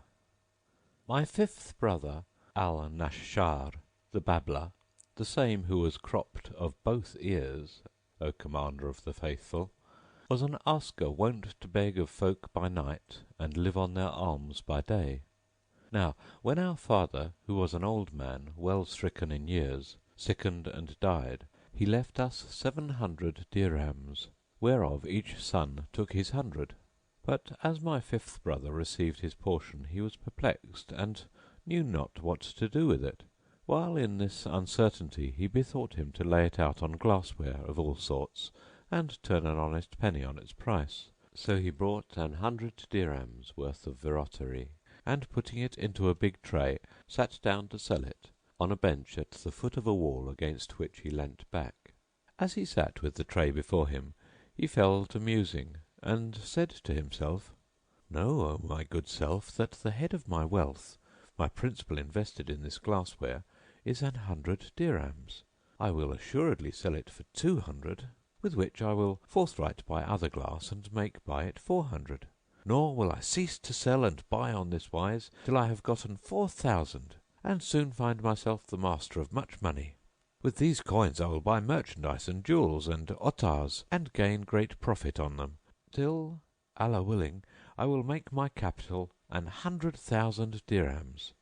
My fifth brother, Al-Nashshar, the babbler, the same who was cropped of both ears, O Commander of the Faithful, was an asker wont to beg of folk by night and live on their alms by day. Now when our father, who was an old man, well stricken in years, sickened and died, he left us 700 dirhams, whereof each son took his 100. But as my fifth brother received his portion he was perplexed, and knew not what to do with it. While in this uncertainty he bethought him to lay it out on glassware of all sorts, and turn an honest penny on its price. So he brought 100 dirhams worth of verrotery, and putting it into a big tray, sat down to sell it, on a bench at the foot of a wall against which he leant back. As he sat with the tray before him, he fell to musing, and said to himself, Know, O my good self, that the head of my wealth, my principal invested in this glassware, is 100 dirhams. I will assuredly sell it for 200, with which I will forthright buy other glass, and make by it 400. Nor will I cease to sell and buy on this wise till I have gotten 4000, and soon find myself the master of much money. With these coins I will buy merchandise and jewels and ottars, and gain great profit on them, till, Allah willing, I will make my capital 100,000 dirhams.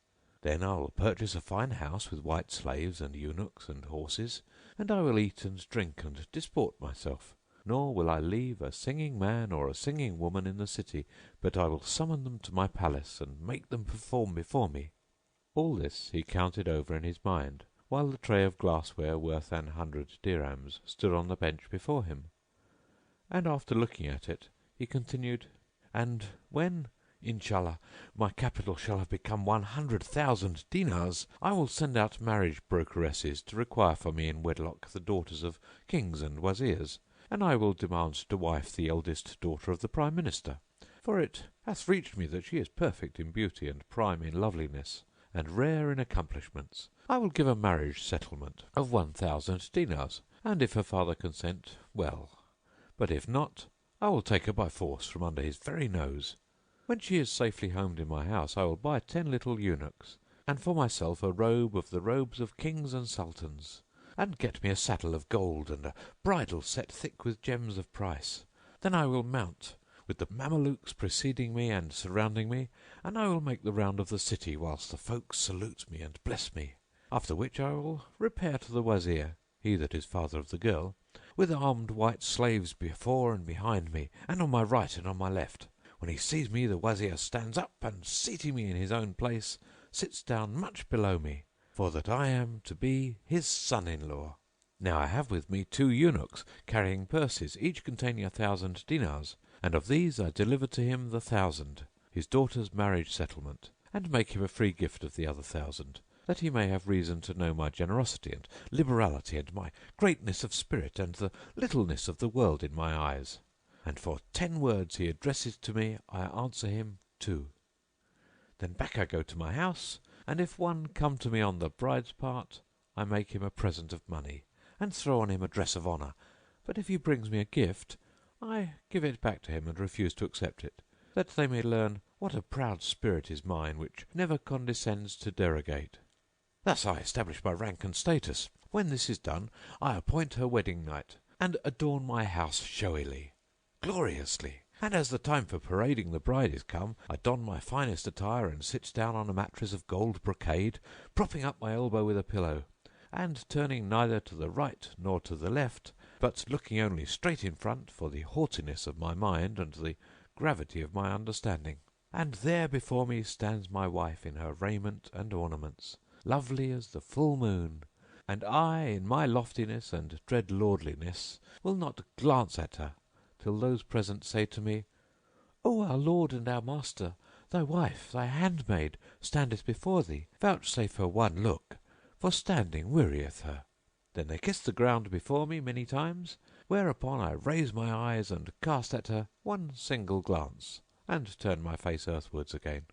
Then I will purchase a fine house with white slaves and eunuchs and horses, and I will eat and drink and disport myself. Nor will I leave a singing man or a singing woman in the city, but I will summon them to my palace and make them perform before me. All this he counted over in his mind, while the tray of glassware worth 100 dirhams stood on the bench before him. And after looking at it, he continued, And when, Inshallah, my capital shall have become 100,000 dinars, I will send out marriage brokeresses to require for me in wedlock the daughters of kings and wazirs, and I will demand to wife the eldest daughter of the Prime Minister. For it hath reached me that she is perfect in beauty and prime in loveliness, and rare in accomplishments. I will give a marriage settlement of 1,000 dinars, and if her father consent, well. But if not, I will take her by force from under his very nose. When she is safely homed in my house, I will buy 10 little eunuchs, and for myself a robe of the robes of kings and sultans, and get me a saddle of gold and a bridle set thick with gems of price. Then I will mount, with the Mamelukes preceding me and surrounding me, and I will make the round of the city whilst the folk salute me and bless me. After which I will repair to the Wazir, he that is father of the girl, with armed white slaves before and behind me, and on my right and on my left. When he sees me, the Wazir stands up, and seating me in his own place, sits down much below me, for that I am to be his son-in-law. Now I have with me 2 eunuchs carrying purses, each containing 1,000 dinars, and of these I deliver to him the 1,000, his daughter's marriage settlement, and make him a free gift of the other 1,000, that he may have reason to know my generosity and liberality, and my greatness of spirit, and the littleness of the world in my eyes. And for 10 words he addresses to me, I answer him 2. Then back I go to my house, and if one come to me on the bride's part, I make him a present of money, and throw on him a dress of honour. But if he brings me a gift, I give it back to him and refuse to accept it, that they may learn what a proud spirit is mine, which never condescends to derogate. Thus I establish my rank and status. When this is done, I appoint her wedding night, and adorn my house showily, gloriously. And as the time for parading the bride is come, I don my finest attire and sit down on a mattress of gold brocade, propping up my elbow with a pillow, and turning neither to the right nor to the left, but looking only straight in front for the haughtiness of my mind and the gravity of my understanding. And there before me stands my wife in her raiment and ornaments, lovely as the full moon, and I, in my loftiness and dread lordliness, will not glance at her till those present say to me, O our lord and our master, thy wife, thy handmaid, standeth before thee. Vouchsafe her one look, for standing wearieth her. Then they kiss the ground before me many times, whereupon I raised my eyes and cast at her one single glance, and turned my face earthwards again.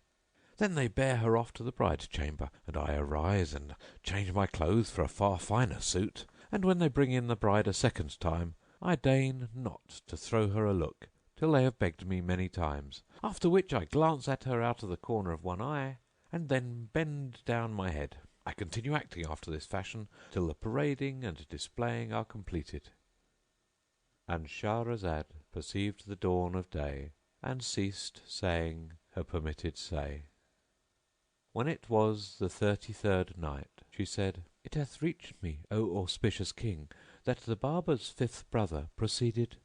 Then they bear her off to the bride chamber, and I arise and change my clothes for a far finer suit, and when they bring in the bride a second time, I deign not to throw her a look, till they have begged me many times, after which I glance at her out of the corner of one eye, and then bend down my head. I continue acting after this fashion till the parading and displaying are completed. And Shahrazad perceived the dawn of day, and ceased saying her permitted say. When it was the 33rd Night, she said, It hath reached me, O auspicious King, that the barber's fifth brother proceeded.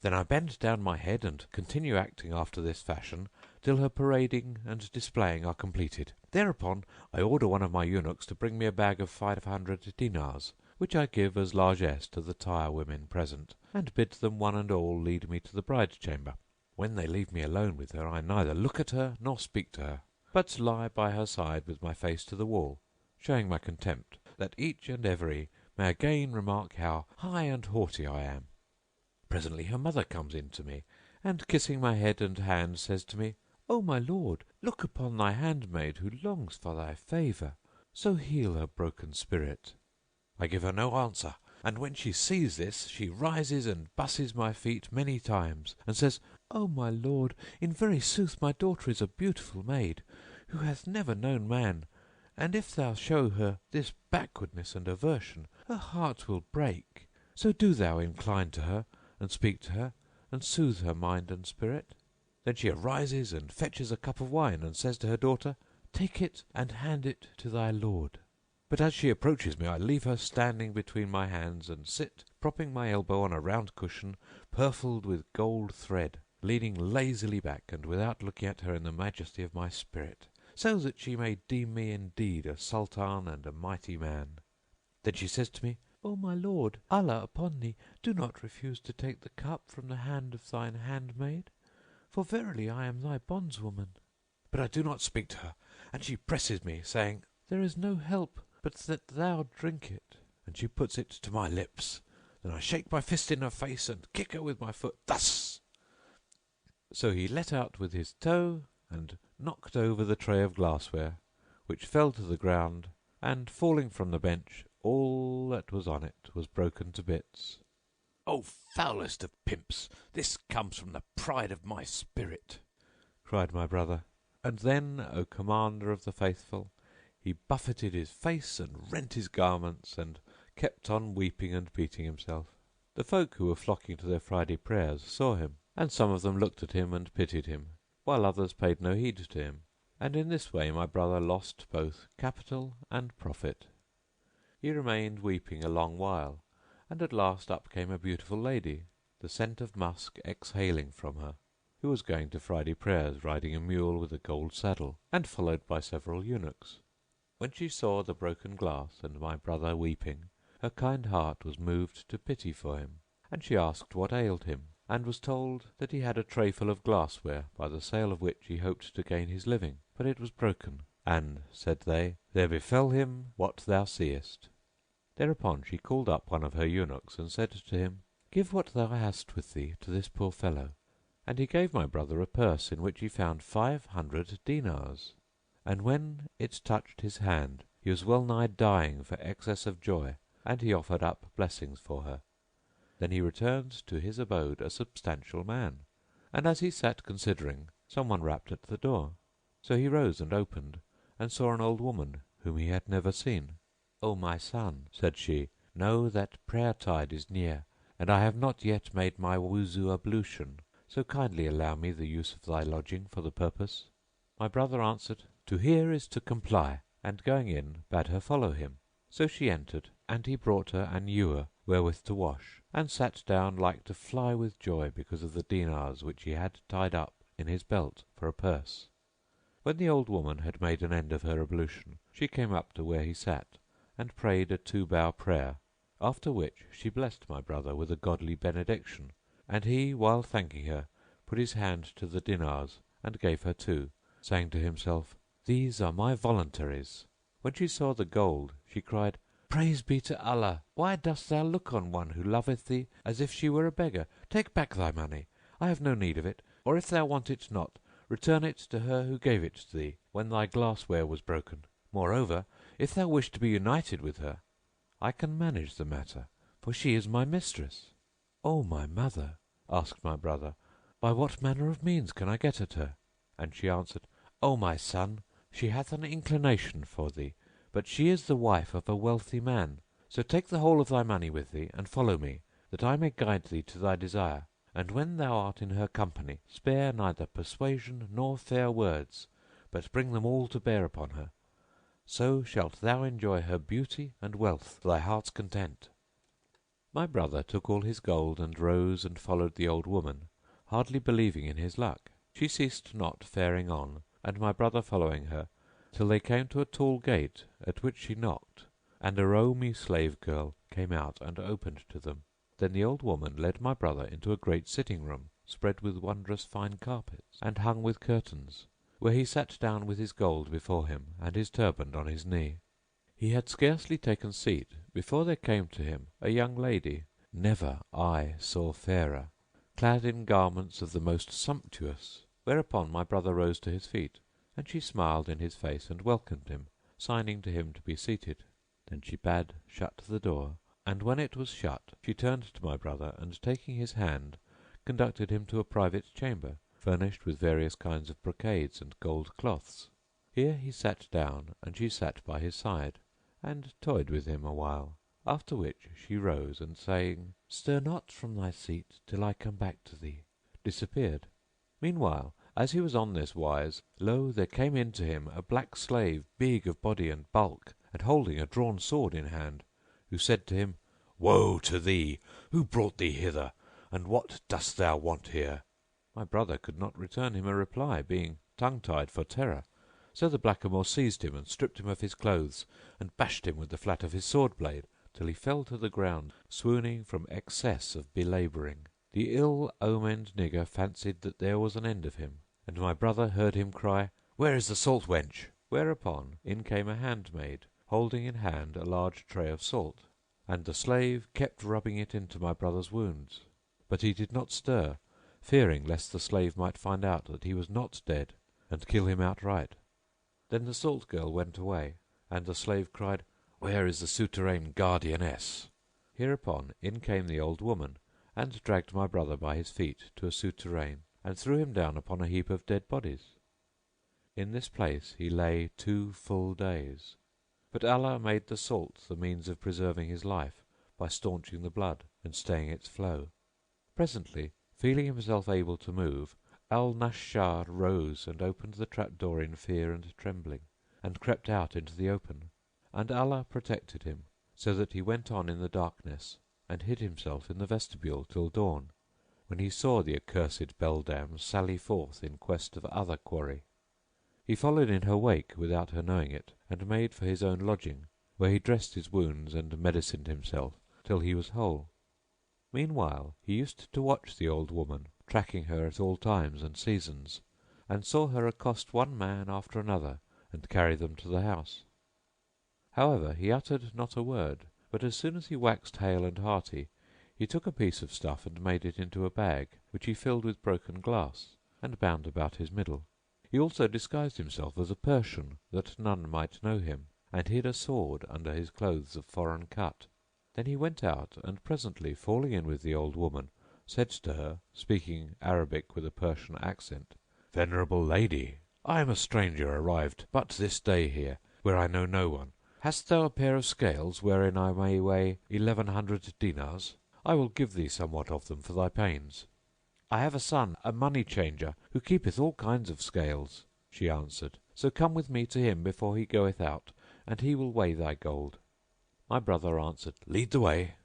Then I bend down my head and continue acting after this fashion till her parading and displaying are completed. Thereupon I order one of my eunuchs to bring me a bag of 500 dinars, which I give as largesse to the tire women present, and bid them one and all lead me to the bride chamber. When they leave me alone with her, I neither look at her nor speak to her, but lie by her side with my face to the wall, showing my contempt, that each and every may again remark how high and haughty I am. Presently her mother comes in to me, and kissing my head and hand, says to me, O my lord, look upon thy handmaid who longs for thy favour, so heal her broken spirit. I give her no answer, and when she sees this, she rises and busses my feet many times, and says, O my lord, in very sooth my daughter is a beautiful maid, who hath never known man, and if thou show her this backwardness and aversion, her heart will break. So do thou incline to her, and speak to her, and soothe her mind and spirit. Then she arises and fetches a cup of wine, and says to her daughter, Take it and hand it to thy lord. But as she approaches me, I leave her standing between my hands, and sit propping my elbow on a round cushion purfled with gold thread, leaning lazily back, and without looking at her in the majesty of my spirit, so that she may deem me indeed a sultan and a mighty man. Then she says to me, O my lord, Allah upon thee, do not refuse to take the cup from the hand of thine handmaid, for verily I am thy bondswoman. But I do not speak to her, and she presses me, saying, There is no help but that thou drink it. And she puts it to my lips. Then I shake my fist in her face, and kick her with my foot, thus. So he let out with his toe, and knocked over the tray of glassware, which fell to the ground, and falling from the bench, all that was on it was broken to bits. O foulest of pimps, this comes from the pride of my spirit, cried my brother. And then, O Commander of the Faithful, he buffeted his face and rent his garments, and kept on weeping and beating himself. The folk who were flocking to their Friday prayers saw him, and some of them looked at him and pitied him, while others paid no heed to him, and in this way my brother lost both capital and profit. He remained weeping a long while, and at last up came a beautiful lady, the scent of musk exhaling from her, who was going to Friday prayers, riding a mule with a gold saddle, and followed by several eunuchs. When she saw the broken glass and my brother weeping, her kind heart was moved to pity for him, and she asked what ailed him, and was told that he had a tray full of glassware, by the sale of which he hoped to gain his living, but it was broken. And, said they, there befell him what thou seest. Thereupon she called up one of her eunuchs, and said to him, Give what thou hast with thee to this poor fellow. And he gave my brother a purse, in which he found 500 dinars. And when it touched his hand, he was well nigh dying for excess of joy, and he offered up blessings for her. Then he returned to his abode a substantial man, and as he sat considering, some one rapped at the door. So he rose and opened, and saw an old woman whom he had never seen. O my son, said she, know that prayer tide is near, and I have not yet made my wuzu ablution, so kindly allow me the use of thy lodging for the purpose. My brother answered, To hear is to comply, and going in bade her follow him. So she entered, and he brought her an ewer wherewith to wash, and sat down like to fly with joy because of the dinars which he had tied up in his belt for a purse. When the old woman had made an end of her ablution, she came up to where he sat, and prayed a 2-bow prayer, after which she blessed my brother with a godly benediction, and he, while thanking her, put his hand to the dinars and gave her 2, saying to himself, These are my voluntaries. When she saw the gold she cried, Praise be to Allah! Why dost thou look on one who loveth thee as if she were a beggar? Take back thy money. I have no need of it, or if thou want it not, return it to her who gave it to thee when thy glassware was broken. Moreover, if thou wish to be united with her, I can manage the matter, for she is my mistress." "O my mother," asked my brother, "by what manner of means can I get at her?" And she answered, "O my son, she hath an inclination for thee, but she is the wife of a wealthy man. So take the whole of thy money with thee and follow me, that I may guide thee to thy desire. And when thou art in her company, spare neither persuasion nor fair words, but bring them all to bear upon her. So shalt thou enjoy her beauty and wealth to thy heart's content." My brother took all his gold and rose and followed the old woman, hardly believing in his luck. She ceased not faring on, and my brother following her, till they came to a tall gate, at which she knocked, and a Roumi slave girl came out and opened to them. Then the old woman led my brother into a great sitting room, spread with wondrous fine carpets, and hung with curtains, where he sat down with his gold before him and his turband on his knee. He had scarcely taken seat before there came to him a young lady, never eye saw fairer, clad in garments of the most sumptuous. Whereupon my brother rose to his feet, and she smiled in his face and welcomed him, signing to him to be seated. Then she bade shut the door, and when it was shut she turned to my brother and, taking his hand, conducted him to a private chamber, furnished with various kinds of brocades and gold cloths. Here he sat down, and she sat by his side, and toyed with him a while, after which she rose and, saying, "Stir not from thy seat till I come back to thee," disappeared. Meanwhile, as he was on this wise, lo! there came in to him a black slave, big of body and bulk, and holding a drawn sword in hand, who said to him, "Woe to thee! Who brought thee hither, and what dost thou want here?" My brother could not return him a reply, being tongue-tied for terror. So the blackamoor seized him and stripped him of his clothes and bashed him with the flat of his sword blade till he fell to the ground, swooning from excess of belabouring. The ill-omened nigger fancied that there was an end of him, and my brother heard him cry, "Where is the salt wench?" Whereupon in came a handmaid, holding in hand a large tray of salt, and the slave kept rubbing it into my brother's wounds. But he did not stir, fearing lest the slave might find out that he was not dead and kill him outright. Then the salt girl went away, and the slave cried, "Where is the souterrain guardianess?" Hereupon in came the old woman and dragged my brother by his feet to a souterrain and threw him down upon a heap of dead bodies. In this place he lay 2 full days, but Allah made the salt the means of preserving his life by staunching the blood and staying its flow. Presently, feeling himself able to move, Al-Nashshar rose and opened the trap door in fear and trembling, and crept out into the open, and Allah protected him, so that he went on in the darkness and hid himself in the vestibule till dawn, when he saw the accursed beldam sally forth in quest of other quarry. He followed in her wake without her knowing it, and made for his own lodging, where he dressed his wounds and medicined himself till he was whole. Meanwhile he used to watch the old woman, tracking her at all times and seasons, and saw her accost one man after another and carry them to the house. However, he uttered not a word, but as soon as he waxed hale and hearty, he took a piece of stuff and made it into a bag, which he filled with broken glass and bound about his middle. He also disguised himself as a Persian, that none might know him, and hid a sword under his clothes of foreign cut. Then he went out and presently, falling in with the old woman, said to her, speaking Arabic with a Persian accent, "Venerable lady, I am a stranger arrived but this day here, where I know no one. Hast thou a pair of scales wherein I may weigh 1100 dinars? I will give thee somewhat of them for thy pains." "I have a son, a money changer, who keepeth all kinds of scales," she answered, "so come with me to him before he goeth out, and he will weigh thy gold." My brother answered, "Lead the way."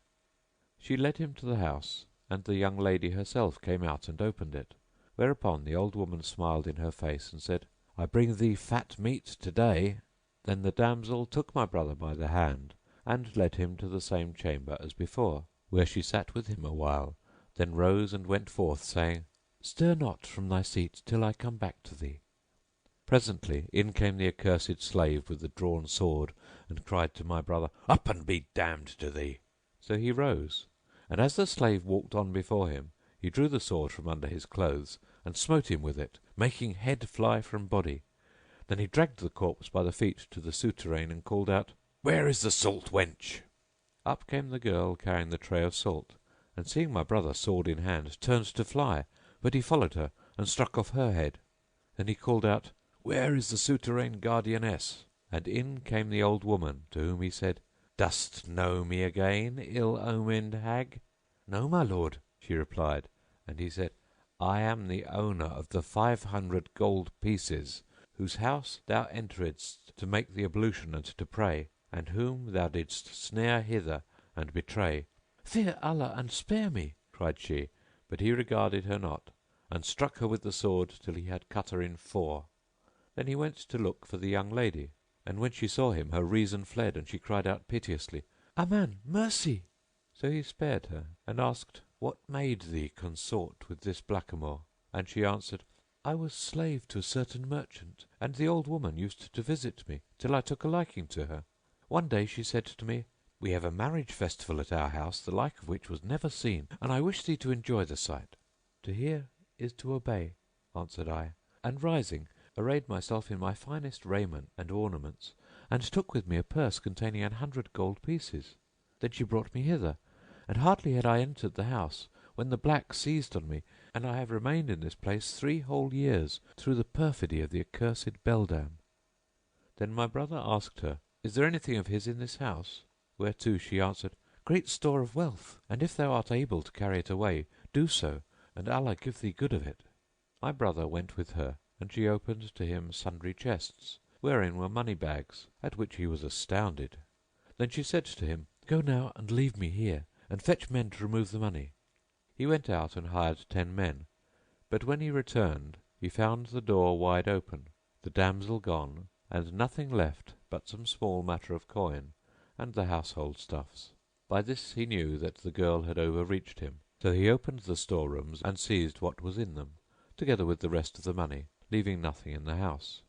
She led him to the house, and the young lady herself came out and opened it, whereupon the old woman smiled in her face and said, "I bring thee fat meat to-day." Then the damsel took my brother by the hand and led him to the same chamber as before, where she sat with him a while, then rose and went forth, saying, "Stir not from thy seat till I come back to thee." Presently in came the accursed slave with the drawn sword, and cried to my brother, "Up and be damned to thee!" So he rose, and as the slave walked on before him, he drew the sword from under his clothes and smote him with it, making head fly from body. Then he dragged the corpse by the feet to the souterrain and called out, "Where is the salt wench?" Up came the girl carrying the tray of salt, and seeing my brother sword in hand, turned to fly, but he followed her and struck off her head. Then he called out, "Where is the souterrain guardianess?" And in came the old woman, to whom he said, "Dost know me again, ill-omened hag?" "No, my lord," she replied, and he said, "I am the owner of the 500 gold pieces, whose house thou enteredst to make the ablution and to pray, and whom thou didst snare hither and betray." "Fear Allah and spare me!" cried she, but he regarded her not, and struck her with the sword till he had cut her in four. Then he went to look for the young lady, and when she saw him her reason fled, and she cried out piteously, "Aman, mercy!" So he spared her and asked, "What made thee consort with this blackamoor?" And she answered, "I was slave to a certain merchant, and the old woman used to visit me till I took a liking to her. One day she said to me, 'We have a marriage festival at our house, the like of which was never seen, and I wish thee to enjoy the sight.' 'To hear is to obey,' answered I, and rising, arrayed myself in my finest raiment and ornaments, and took with me a purse containing 100 gold pieces. Then she brought me hither, and hardly had I entered the house when the black seized on me, and I have remained in this place 3 whole years through the perfidy of the accursed beldam." Then my brother asked her, "Is there anything of his in this house?" Whereto she answered, "Great store of wealth, and if thou art able to carry it away, do so, and Allah give thee good of it." My brother went with her, and she opened to him sundry chests, wherein were money bags, at which he was astounded. Then she said to him, "Go now and leave me here, and fetch men to remove the money." He went out and hired 10 men, but when he returned he found the door wide open, the damsel gone, and nothing left but some small matter of coin and the household stuffs. By this he knew that the girl had overreached him, so he opened the store rooms and seized what was in them, together with the rest of the money, leaving nothing in the house.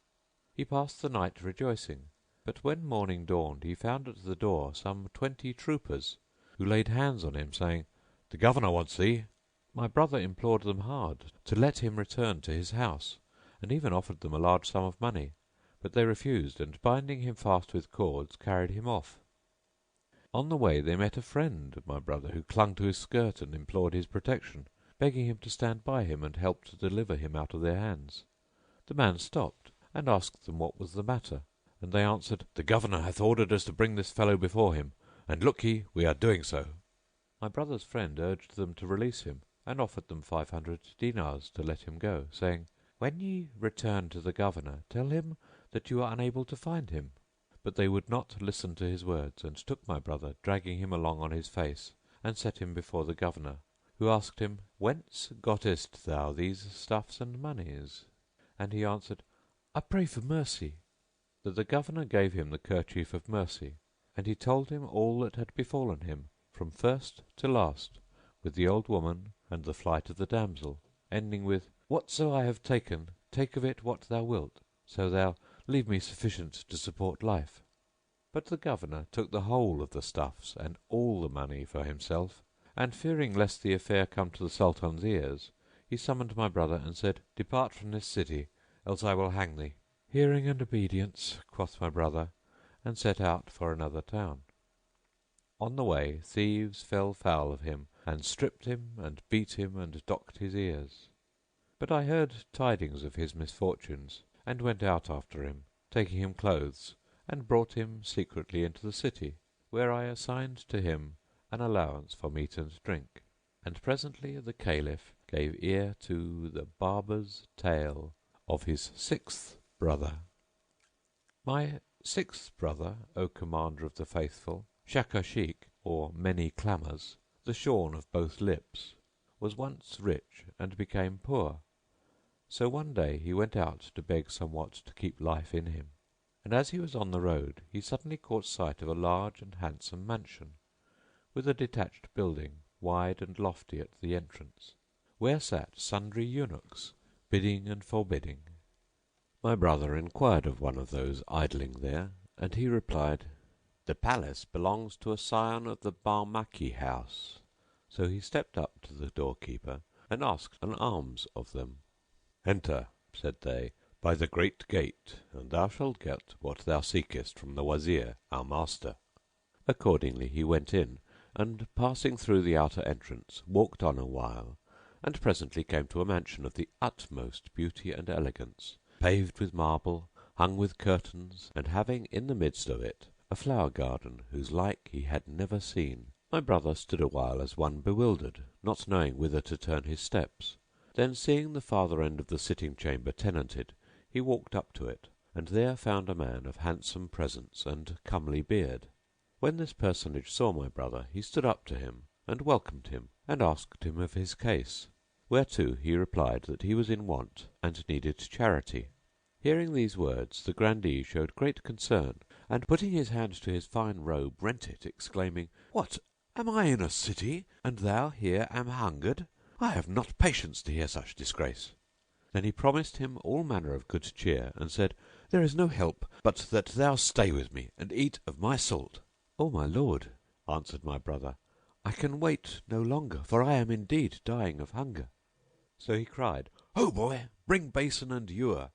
He passed the night rejoicing, but when morning dawned he found at the door some 20 troopers, who laid hands on him, saying, "The governor wants thee." My brother implored them hard to let him return to his house, and even offered them a large sum of money, but they refused, and binding him fast with cords, carried him off. On the way they met a friend of my brother, who clung to his skirt and implored his protection, begging him to stand by him and help to deliver him out of their hands. The man stopped and asked them what was the matter, and they answered, "The governor hath ordered us to bring this fellow before him, and look ye, we are doing so." My brother's friend urged them to release him, and offered them 500 dinars to let him go, saying, "When ye return to the governor, tell him that you are unable to find him." But they would not listen to his words, and took my brother, dragging him along on his face, and set him before the governor, who asked him, "Whence gottest thou these stuffs and monies?" And he answered, "I pray for mercy." So the governor gave him the kerchief of mercy, and he told him all that had befallen him from first to last, with the old woman and the flight of the damsel, ending with, "Whatso I have taken, take of it what thou wilt, so thou leave me sufficient to support life." But the governor took the whole of the stuffs and all the money for himself, and fearing lest the affair come to the Sultan's ears, he summoned my brother and said, "Depart from this city, else I will hang thee." "Hearing and obedience," quoth my brother, and set out for another town. On the way thieves fell foul of him and stripped him and beat him and docked his ears. But I heard tidings of his misfortunes and went out after him, taking him clothes, and brought him secretly into the city, where I assigned to him an allowance for meat and drink. And presently the Caliph gave ear to the Barber's tale of his 6th brother. My 6th brother, O Commander of the Faithful, Shakashik, or Many Clamours, the shorn of both lips, was once rich and became poor. So one day he went out to beg somewhat to keep life in him, and as he was on the road he suddenly caught sight of a large and handsome mansion, with a detached building wide and lofty at the entrance, where sat sundry eunuchs bidding and forbidding. My brother inquired of one of those idling there, and he replied, "The palace belongs to a scion of the Barmaki house." So he stepped up to the doorkeeper and asked an alms of them. "Enter," said they, "by the great gate, and thou shalt get what thou seekest from the Wazir, our master." Accordingly he went in and, passing through the outer entrance, walked on a while, and presently came to a mansion of the utmost beauty and elegance, paved with marble, hung with curtains, and having in the midst of it a flower garden whose like he had never seen. My brother stood a while as one bewildered, not knowing whither to turn his steps. Then, seeing the farther end of the sitting chamber tenanted, he walked up to it, and there found a man of handsome presence and comely beard. When this personage saw my brother he stood up to him and welcomed him and asked him of his case, whereto he replied that he was in want and needed charity. Hearing these words the grandee showed great concern and, putting his hand to his fine robe, rent it, exclaiming, "What! Am I in a city and thou here am hungered? I have not patience to hear such disgrace." Then he promised him all manner of good cheer and said, "There is no help but that thou stay with me and eat of my salt." "O my lord," answered my brother, "I can wait no longer, for I am indeed dying of hunger." So he cried, "Ho boy, bring basin and ewer,"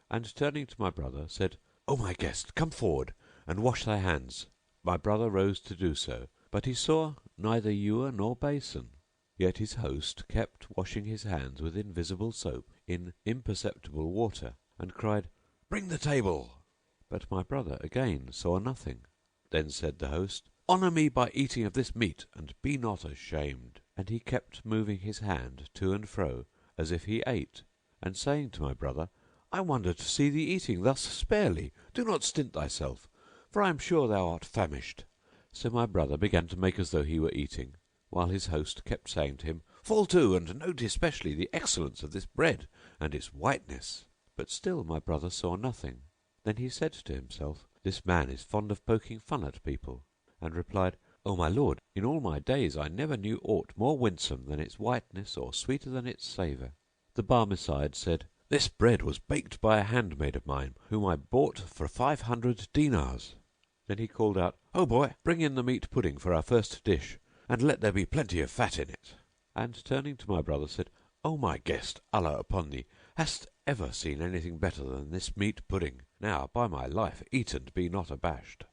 and turning to my brother said, "O my guest, come forward and wash thy hands." My brother rose to do so, but he saw neither ewer nor basin. Yet his host kept washing his hands with invisible soap in imperceptible water, and cried, "Bring the table." But my brother again saw nothing. Then said the host, "Honour me by eating of this meat and be not ashamed." And he kept moving his hand to and fro as if he ate, and saying to my brother, "I wonder to see thee eating thus sparely. Do not stint thyself, for I am sure thou art famished." So my brother began to make as though he were eating, while his host kept saying to him, "Fall to, and note especially the excellence of this bread and its whiteness." But still my brother saw nothing. Then he said to himself, "This man is fond of poking fun at people," and replied, "O my lord, in all my days I never knew aught more winsome than its whiteness or sweeter than its savour." The Barmecide said, "This bread was baked by a handmaid of mine, whom I bought for 500 dinars." Then he called out, "Ho boy, bring in the meat pudding for our first dish, and let there be plenty of fat in it." And turning to my brother said, "O my guest, Allah upon thee, hast ever seen anything better than this meat pudding? Now, by my life, eat and be not abashed."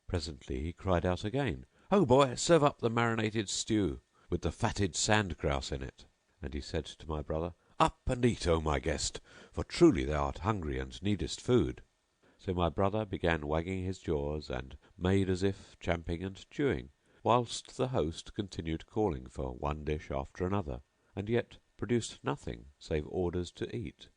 Presently he cried out again, "Ho boy, serve up the marinated stew, with the fatted sand grouse in it." And he said to my brother, "Up and eat, O my guest, for truly thou art hungry and needest food." So my brother began wagging his jaws and made as if champing and chewing, whilst the host continued calling for one dish after another, and yet produced nothing save orders to eat.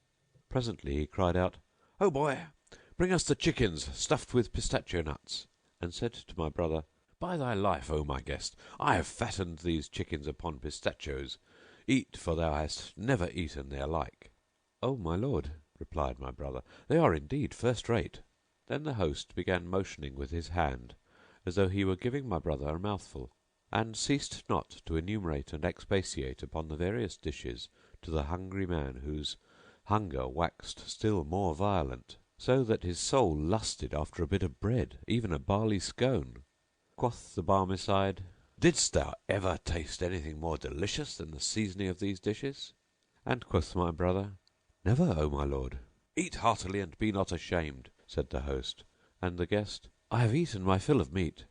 Presently he cried out, "Ho boy, bring us the chickens stuffed with pistachio nuts," and said to my brother, "By thy life, O my guest, I have fattened these chickens upon pistachios. Eat, for thou hast never eaten their like." "O my lord," replied my brother, "they are indeed first rate." Then the host began motioning with his hand as though he were giving my brother a mouthful, and ceased not to enumerate and expatiate upon the various dishes to the hungry man, whose hunger waxed still more violent, so that his soul lusted after a bit of bread, even a barley scone. Quoth the Barmecide, "Didst thou ever taste anything more delicious than the seasoning of these dishes?" And quoth my brother, "Never, O my lord." "Eat heartily and be not ashamed," said the host, and the guest, "I have eaten my fill of meat."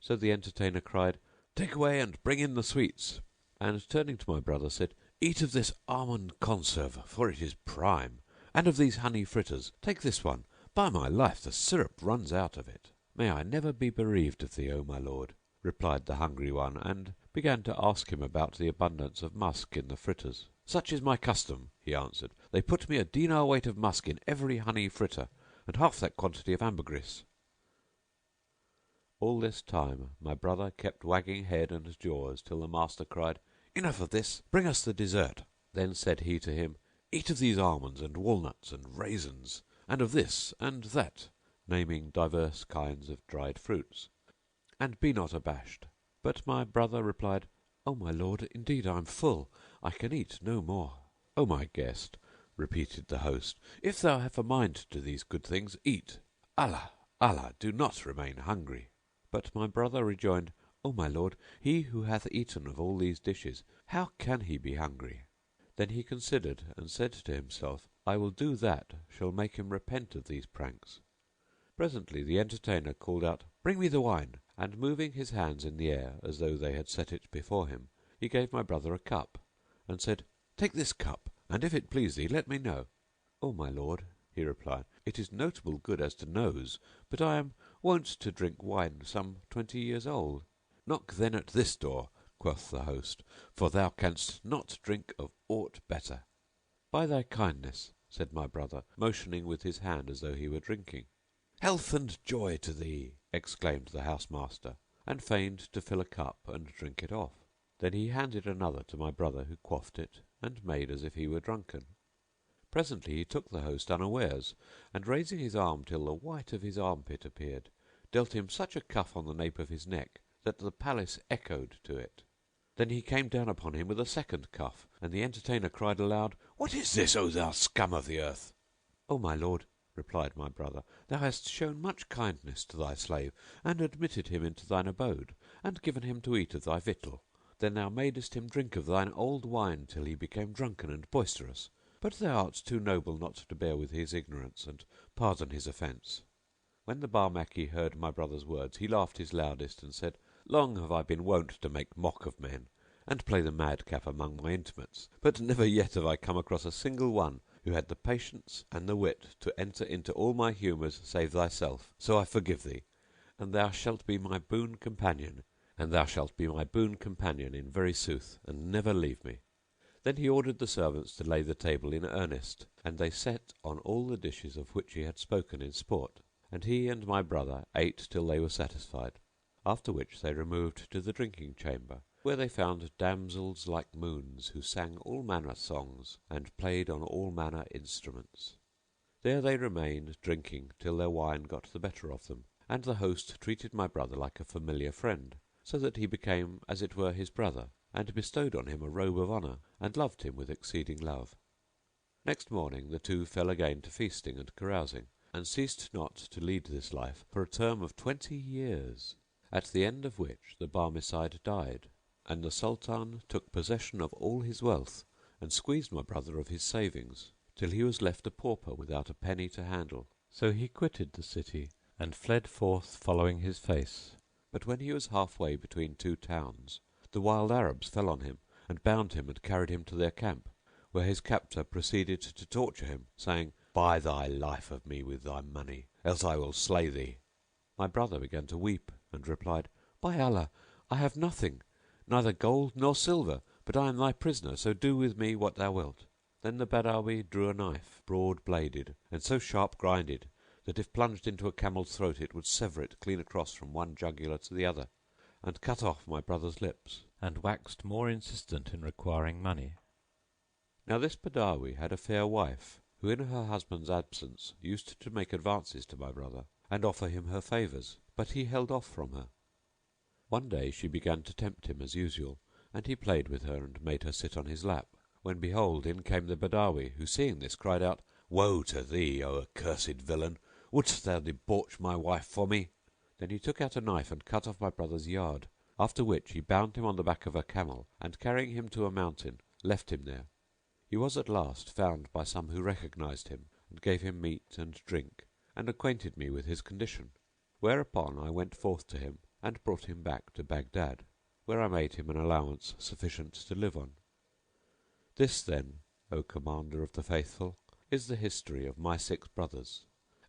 So the entertainer cried, "Take away and bring in the sweets," and turning to my brother said, "Eat of this almond conserve, for it is prime, and of these honey fritters. Take this one. By my life, the syrup runs out of it." "May I never be bereaved of thee, O my lord," replied the hungry one, and began to ask him about the abundance of musk in the fritters. "Such is my custom," he answered. "They put me a dinar weight of musk in every honey fritter, and half that quantity of ambergris." All this time my brother kept wagging head and jaws till the master cried, "Enough of this, bring us the dessert." Then said he to him, "Eat of these almonds and walnuts and raisins, and of this and that," naming divers kinds of dried fruits, "and be not abashed." But my brother replied, "O my lord, indeed I am full, I can eat no more." "O my guest," repeated the host, if thou have a mind to these good things, eat. Allah, Allah, do not remain hungry. But my brother rejoined, O my lord, he who hath eaten of all these dishes, how can he be hungry? Then he considered and said to himself, I will do that shall make him repent of these pranks. Presently the entertainer called out, Bring me the wine, and moving his hands in the air as though they had set it before him, he gave my brother a cup, and said, Take this cup, and if it please thee, let me know. O my lord, he replied, it is notable good as to nose, but I am wont to drink wine some 20 years old. Knock then at this door, quoth the host, for thou canst not drink of aught better. By thy kindness, said my brother, motioning with his hand as though he were drinking. Health and joy to thee, exclaimed the housemaster, and feigned to fill a cup and drink it off. Then he handed another to my brother, who quaffed it and made as if he were drunken. Presently he took the host unawares, and raising his arm till the white of his armpit appeared, dealt him such a cuff on the nape of his neck that the palace echoed to it. Then he came down upon him with a second cuff, and the entertainer cried aloud, What is this, O thou scum of the earth? O my lord, replied my brother, thou hast shown much kindness to thy slave, and admitted him into thine abode, and given him to eat of thy victual. Then thou madest him drink of thine old wine till he became drunken and boisterous. But thou art too noble not to bear with his ignorance and pardon his offence. When the Barmaki heard my brother's words, he laughed his loudest and said, Long have I been wont to make mock of men, and play the madcap among my intimates, but never yet have I come across a single one who had the patience and the wit to enter into all my humours save thyself. So I forgive thee, and thou shalt be my boon companion, and thou shalt be my boon companion in very sooth, and never leave me. Then he ordered the servants to lay the table in earnest, and they set on all the dishes of which he had spoken in sport, and he and my brother ate till they were satisfied, after which they removed to the drinking chamber, where they found damsels like moons, who sang all manner songs and played on all manner instruments. There they remained drinking till their wine got the better of them, and the host treated my brother like a familiar friend, so that he became as it were his brother, and bestowed on him a robe of honour, and loved him with exceeding love. Next morning the two fell again to feasting and carousing, and ceased not to lead this life for a term of 20 years, at the end of which the Barmecide died, and the Sultan took possession of all his wealth, and squeezed my brother of his savings, till he was left a pauper without a penny to handle. So he quitted the city and fled forth following his face. But when he was halfway between two towns, the wild Arabs fell on him and bound him and carried him to their camp, where his captor proceeded to torture him, saying, Buy thy life of me with thy money, else I will slay thee. My brother began to weep and replied, By Allah, I have nothing, neither gold nor silver, but I am thy prisoner, so do with me what thou wilt. Then the Badawi drew a knife, broad bladed, and so sharp grinded, that if plunged into a camel's throat it would sever it clean across from one jugular to the other, and cut off my brother's lips, and waxed more insistent in requiring money. Now this Badawi had a fair wife, who in her husband's absence used to make advances to my brother, and offer him her favours, but he held off from her. One day she began to tempt him as usual, and he played with her and made her sit on his lap, when behold, in came the Badawi, who seeing this cried out, Woe to thee, O accursed villain! Wouldst thou debauch my wife for me? Then he took out a knife and cut off my brother's yard, after which he bound him on the back of a camel and, carrying him to a mountain, left him there. He was at last found by some who recognized him and gave him meat and drink and acquainted me with his condition, whereupon I went forth to him and brought him back to Baghdad, where I made him an allowance sufficient to live on. This then, O Commander of the Faithful, is the history of my 6 brothers,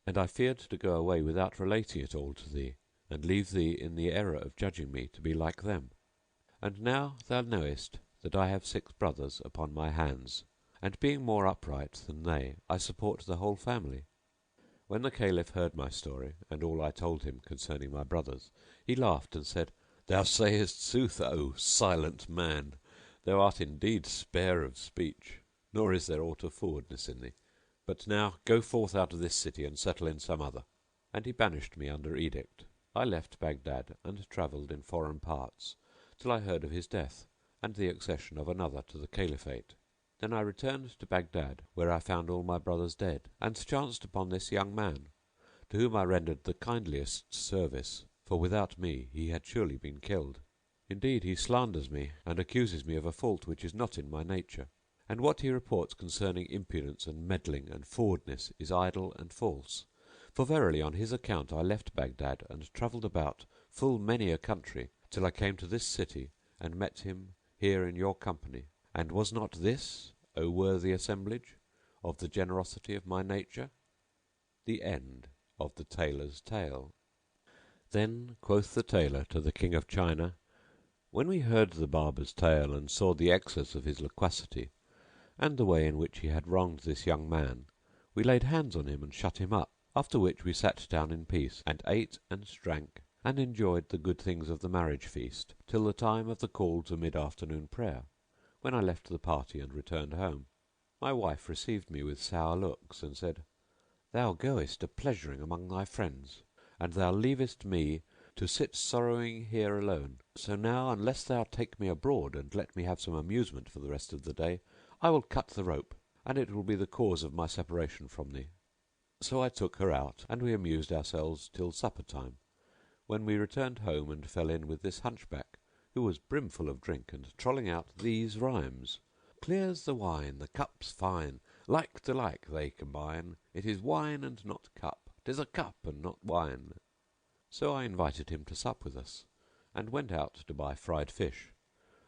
and I feared to go away without relating it all to thee, and leave thee in the error of judging me to be like them. And now thou knowest that I have 6 brothers upon my hands, and being more upright than they, I support the whole family. When the Caliph heard my story and all I told him concerning my brothers, he laughed and said, Thou sayest sooth, O silent man! Thou art indeed spare of speech, nor is there aught of forwardness in thee. But now go forth out of this city and settle in some other. And he banished me under edict. I left Baghdad and travelled in foreign parts till I heard of his death and the accession of another to the Caliphate. Then I returned to Baghdad, where I found all my brothers dead, and chanced upon this young man, to whom I rendered the kindliest service, for without me he had surely been killed. Indeed, he slanders me, and accuses me of a fault which is not in my nature. And what he reports concerning impudence and meddling and forwardness is idle and false. For verily on his account I left Baghdad and travelled about full many a country, till I came to this city and met him here in your company. And was not this, O worthy assemblage, of the generosity of my nature? The end of the Tailor's tale. Then quoth the Tailor to the King of China, when we heard the Barber's tale and saw the excess of his loquacity, and the way in which he had wronged this young man, we laid hands on him and shut him up, after which we sat down in peace, and ate and drank, and enjoyed the good things of the marriage feast, till the time of the call to mid-afternoon prayer, when I left the party and returned home. My wife received me with sour looks, and said, Thou goest a-pleasuring among thy friends, and thou leavest me to sit sorrowing here alone. So now, unless thou take me abroad and let me have some amusement for the rest of the day, I will cut the rope, and it will be the cause of my separation from thee. So I took her out, and we amused ourselves till supper time, when we returned home and fell in with this hunchback, who was brimful of drink and trolling out these rhymes: Clear's the wine, the cup's fine, like to like they combine. It is wine and not cup, 'tis a cup and not wine. So I invited him to sup with us, and went out to buy fried fish,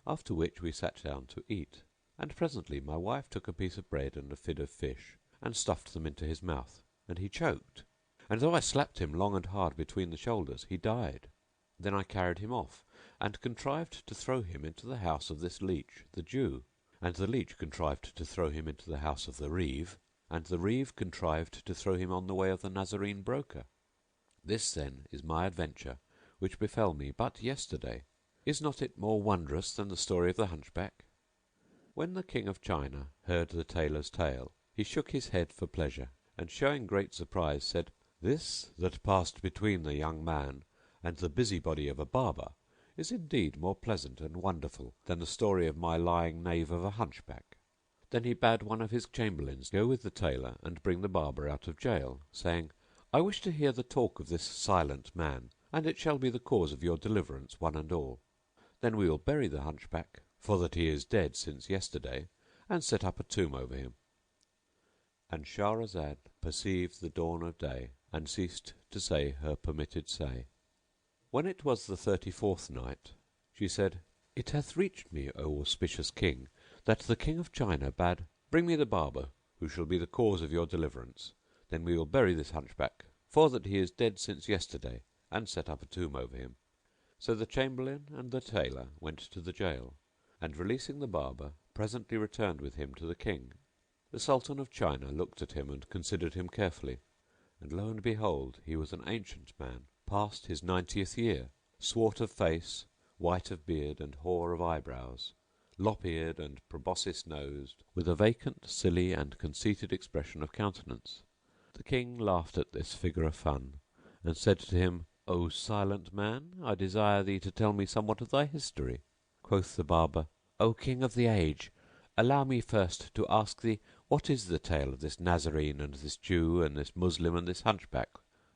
after which we sat down to eat. And presently my wife took a piece of bread and a fid of fish, and stuffed them into his mouth, and he choked, and though I slapped him long and hard between the shoulders, he died. Then I carried him off, and contrived to throw him into the house of this leech, the Jew, and the leech contrived to throw him into the house of the Reeve, and the Reeve contrived to throw him on the way of the Nazarene broker. This, then, is my adventure, which befell me but yesterday. Is not it more wondrous than the story of the hunchback? When the King of China heard the Tailor's tale, he shook his head for pleasure, and showing great surprise said, This that passed between the young man and the busybody of a barber is indeed more pleasant and wonderful than the story of my lying knave of a hunchback. Then he bade one of his chamberlains go with the Tailor and bring the barber out of jail, saying, I wish to hear the talk of this silent man, and it shall be the cause of your deliverance one and all. Then we will bury the hunchback, for that he is dead since yesterday, and set up a tomb over him. And Shahrazad perceived the dawn of day and ceased to say her permitted say. When it was the 34th night, she said, It hath reached me, O auspicious King, that the King of China bade, Bring me the barber, who shall be the cause of your deliverance. Then we will bury this hunchback, for that he is dead since yesterday, and set up a tomb over him. So the Chamberlain and the Tailor went to the jail, and releasing the barber, presently returned with him to the King. The Sultan of China looked at him and considered him carefully, and lo and behold, he was an ancient man, past his 90th year, swart of face, white of beard and hoar of eyebrows, lop-eared and proboscis-nosed, with a vacant, silly and conceited expression of countenance. The King laughed at this figure of fun, and said to him, O silent man, I desire thee to tell me somewhat of thy history. Quoth the barber, O King of the age, allow me first to ask thee what is the tale of this Nazarene and this Jew and this Moslem and this hunchback,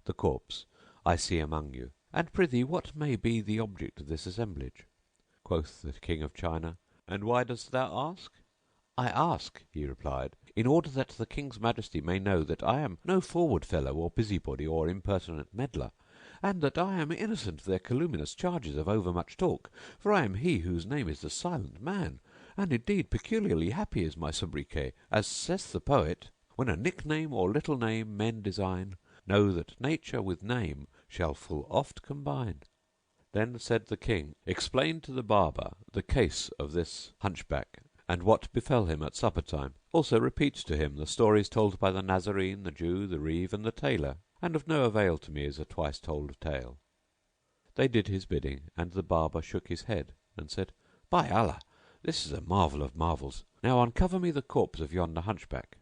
the corpse, I see among you, and prithee what may be the object of this assemblage? Quoth the King of China, And why dost thou ask? I ask, he replied, in order that the King's Majesty may know that I am no forward fellow or busybody or impertinent meddler, and that I am innocent of their calumnious charges of overmuch talk, for I am he whose name is the Silent Man, and indeed peculiarly happy is my sobriquet, as saith the poet, When a nickname or little name men design, know that nature with name shall full oft combine. Then said the King, Explain to the barber the case of this hunchback, and what befell him at supper time. Also repeat to him the stories told by the Nazarene, the Jew, the Reeve, and the Tailor, and of no avail to me is a twice told tale. They did his bidding, and the barber shook his head and said, By Allah, this is a marvel of marvels. Now uncover me the corpse of yonder hunchback.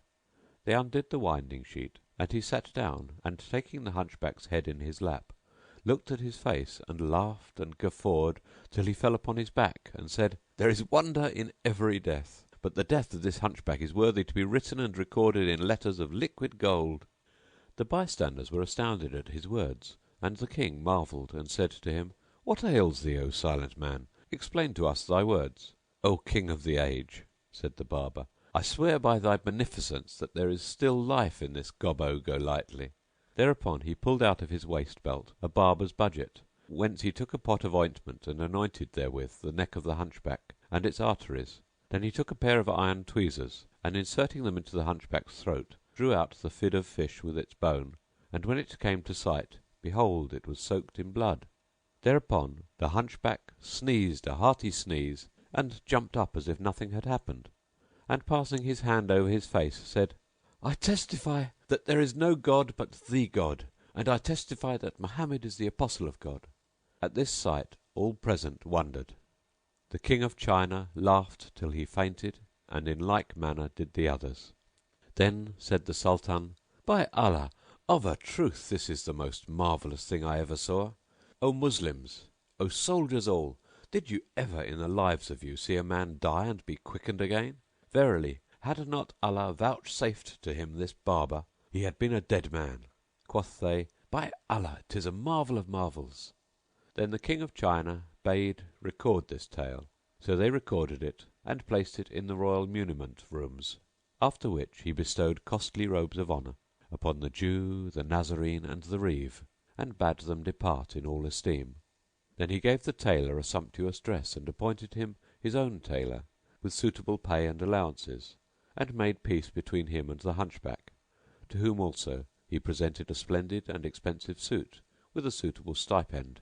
They undid the winding sheet, and he sat down and, taking the hunchback's head in his lap, looked at his face and laughed and guffawed till he fell upon his back and said, There is wonder in every death, but the death of this hunchback is worthy to be written and recorded in letters of liquid gold." The bystanders were astounded at his words, and the King marvelled and said to him, "What ails thee, O silent man? Explain to us thy words." "O King of the age," said the Barber, "I swear by thy beneficence that there is still life in this Gobbo Golightly." Thereupon he pulled out of his waist belt a barber's budget, whence he took a pot of ointment and anointed therewith the neck of the hunchback and its arteries. Then he took a pair of iron tweezers and, inserting them into the hunchback's throat, drew out the fid of fish with its bone, and when it came to sight, behold, it was soaked in blood. Thereupon the hunchback sneezed a hearty sneeze and jumped up as if nothing had happened, and passing his hand over his face, said, "I testify that there is no God but the God, and I testify that Mohammed is the apostle of God." At this sight all present wondered. The King of China laughed till he fainted, and in like manner did the others. Then said the Sultan, "By Allah, of a truth this is the most marvellous thing I ever saw. O Moslems, O soldiers all, did you ever in the lives of you see a man die and be quickened again? Verily, had not Allah vouchsafed to him this barber, he had been a dead man." Quoth they, "By Allah, 'tis a marvel of marvels." Then the King of China bade record this tale; so they recorded it and placed it in the royal muniment rooms, after which he bestowed costly robes of honour upon the Jew, the Nazarene and the Reeve, and bade them depart in all esteem. Then he gave the tailor a sumptuous dress and appointed him his own tailor, with suitable pay and allowances, and made peace between him and the hunchback, to whom also he presented a splendid and expensive suit with a suitable stipend.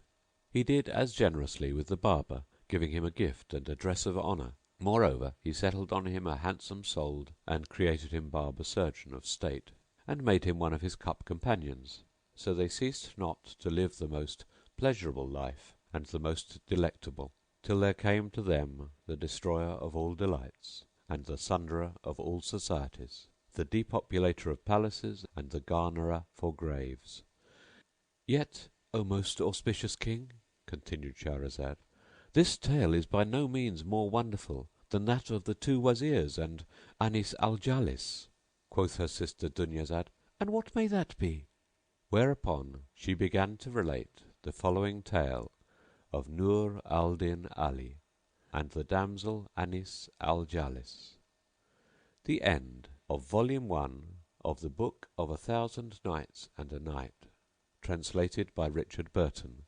He did as generously with the barber, giving him a gift and a dress of honour. Moreover, he settled on him a handsome solde and created him barber surgeon of state, and made him one of his cup companions. So they ceased not to live the most pleasurable life and the most delectable, till there came to them the destroyer of all delights and the sunderer of all societies, the depopulator of palaces and the garnerer for graves. "Yet, O most auspicious King," continued Shahrazad, "this tale is by no means more wonderful than that of the two Wazirs and Anis al Jalis." Quoth her sister Dunyazad, "And what may that be?" Whereupon she began to relate the following tale of Nur al Din Ali and the damsel Anis al Jalis. The end of Volume 1 of the Book of 1000 Nights and a Night, translated by Richard Burton.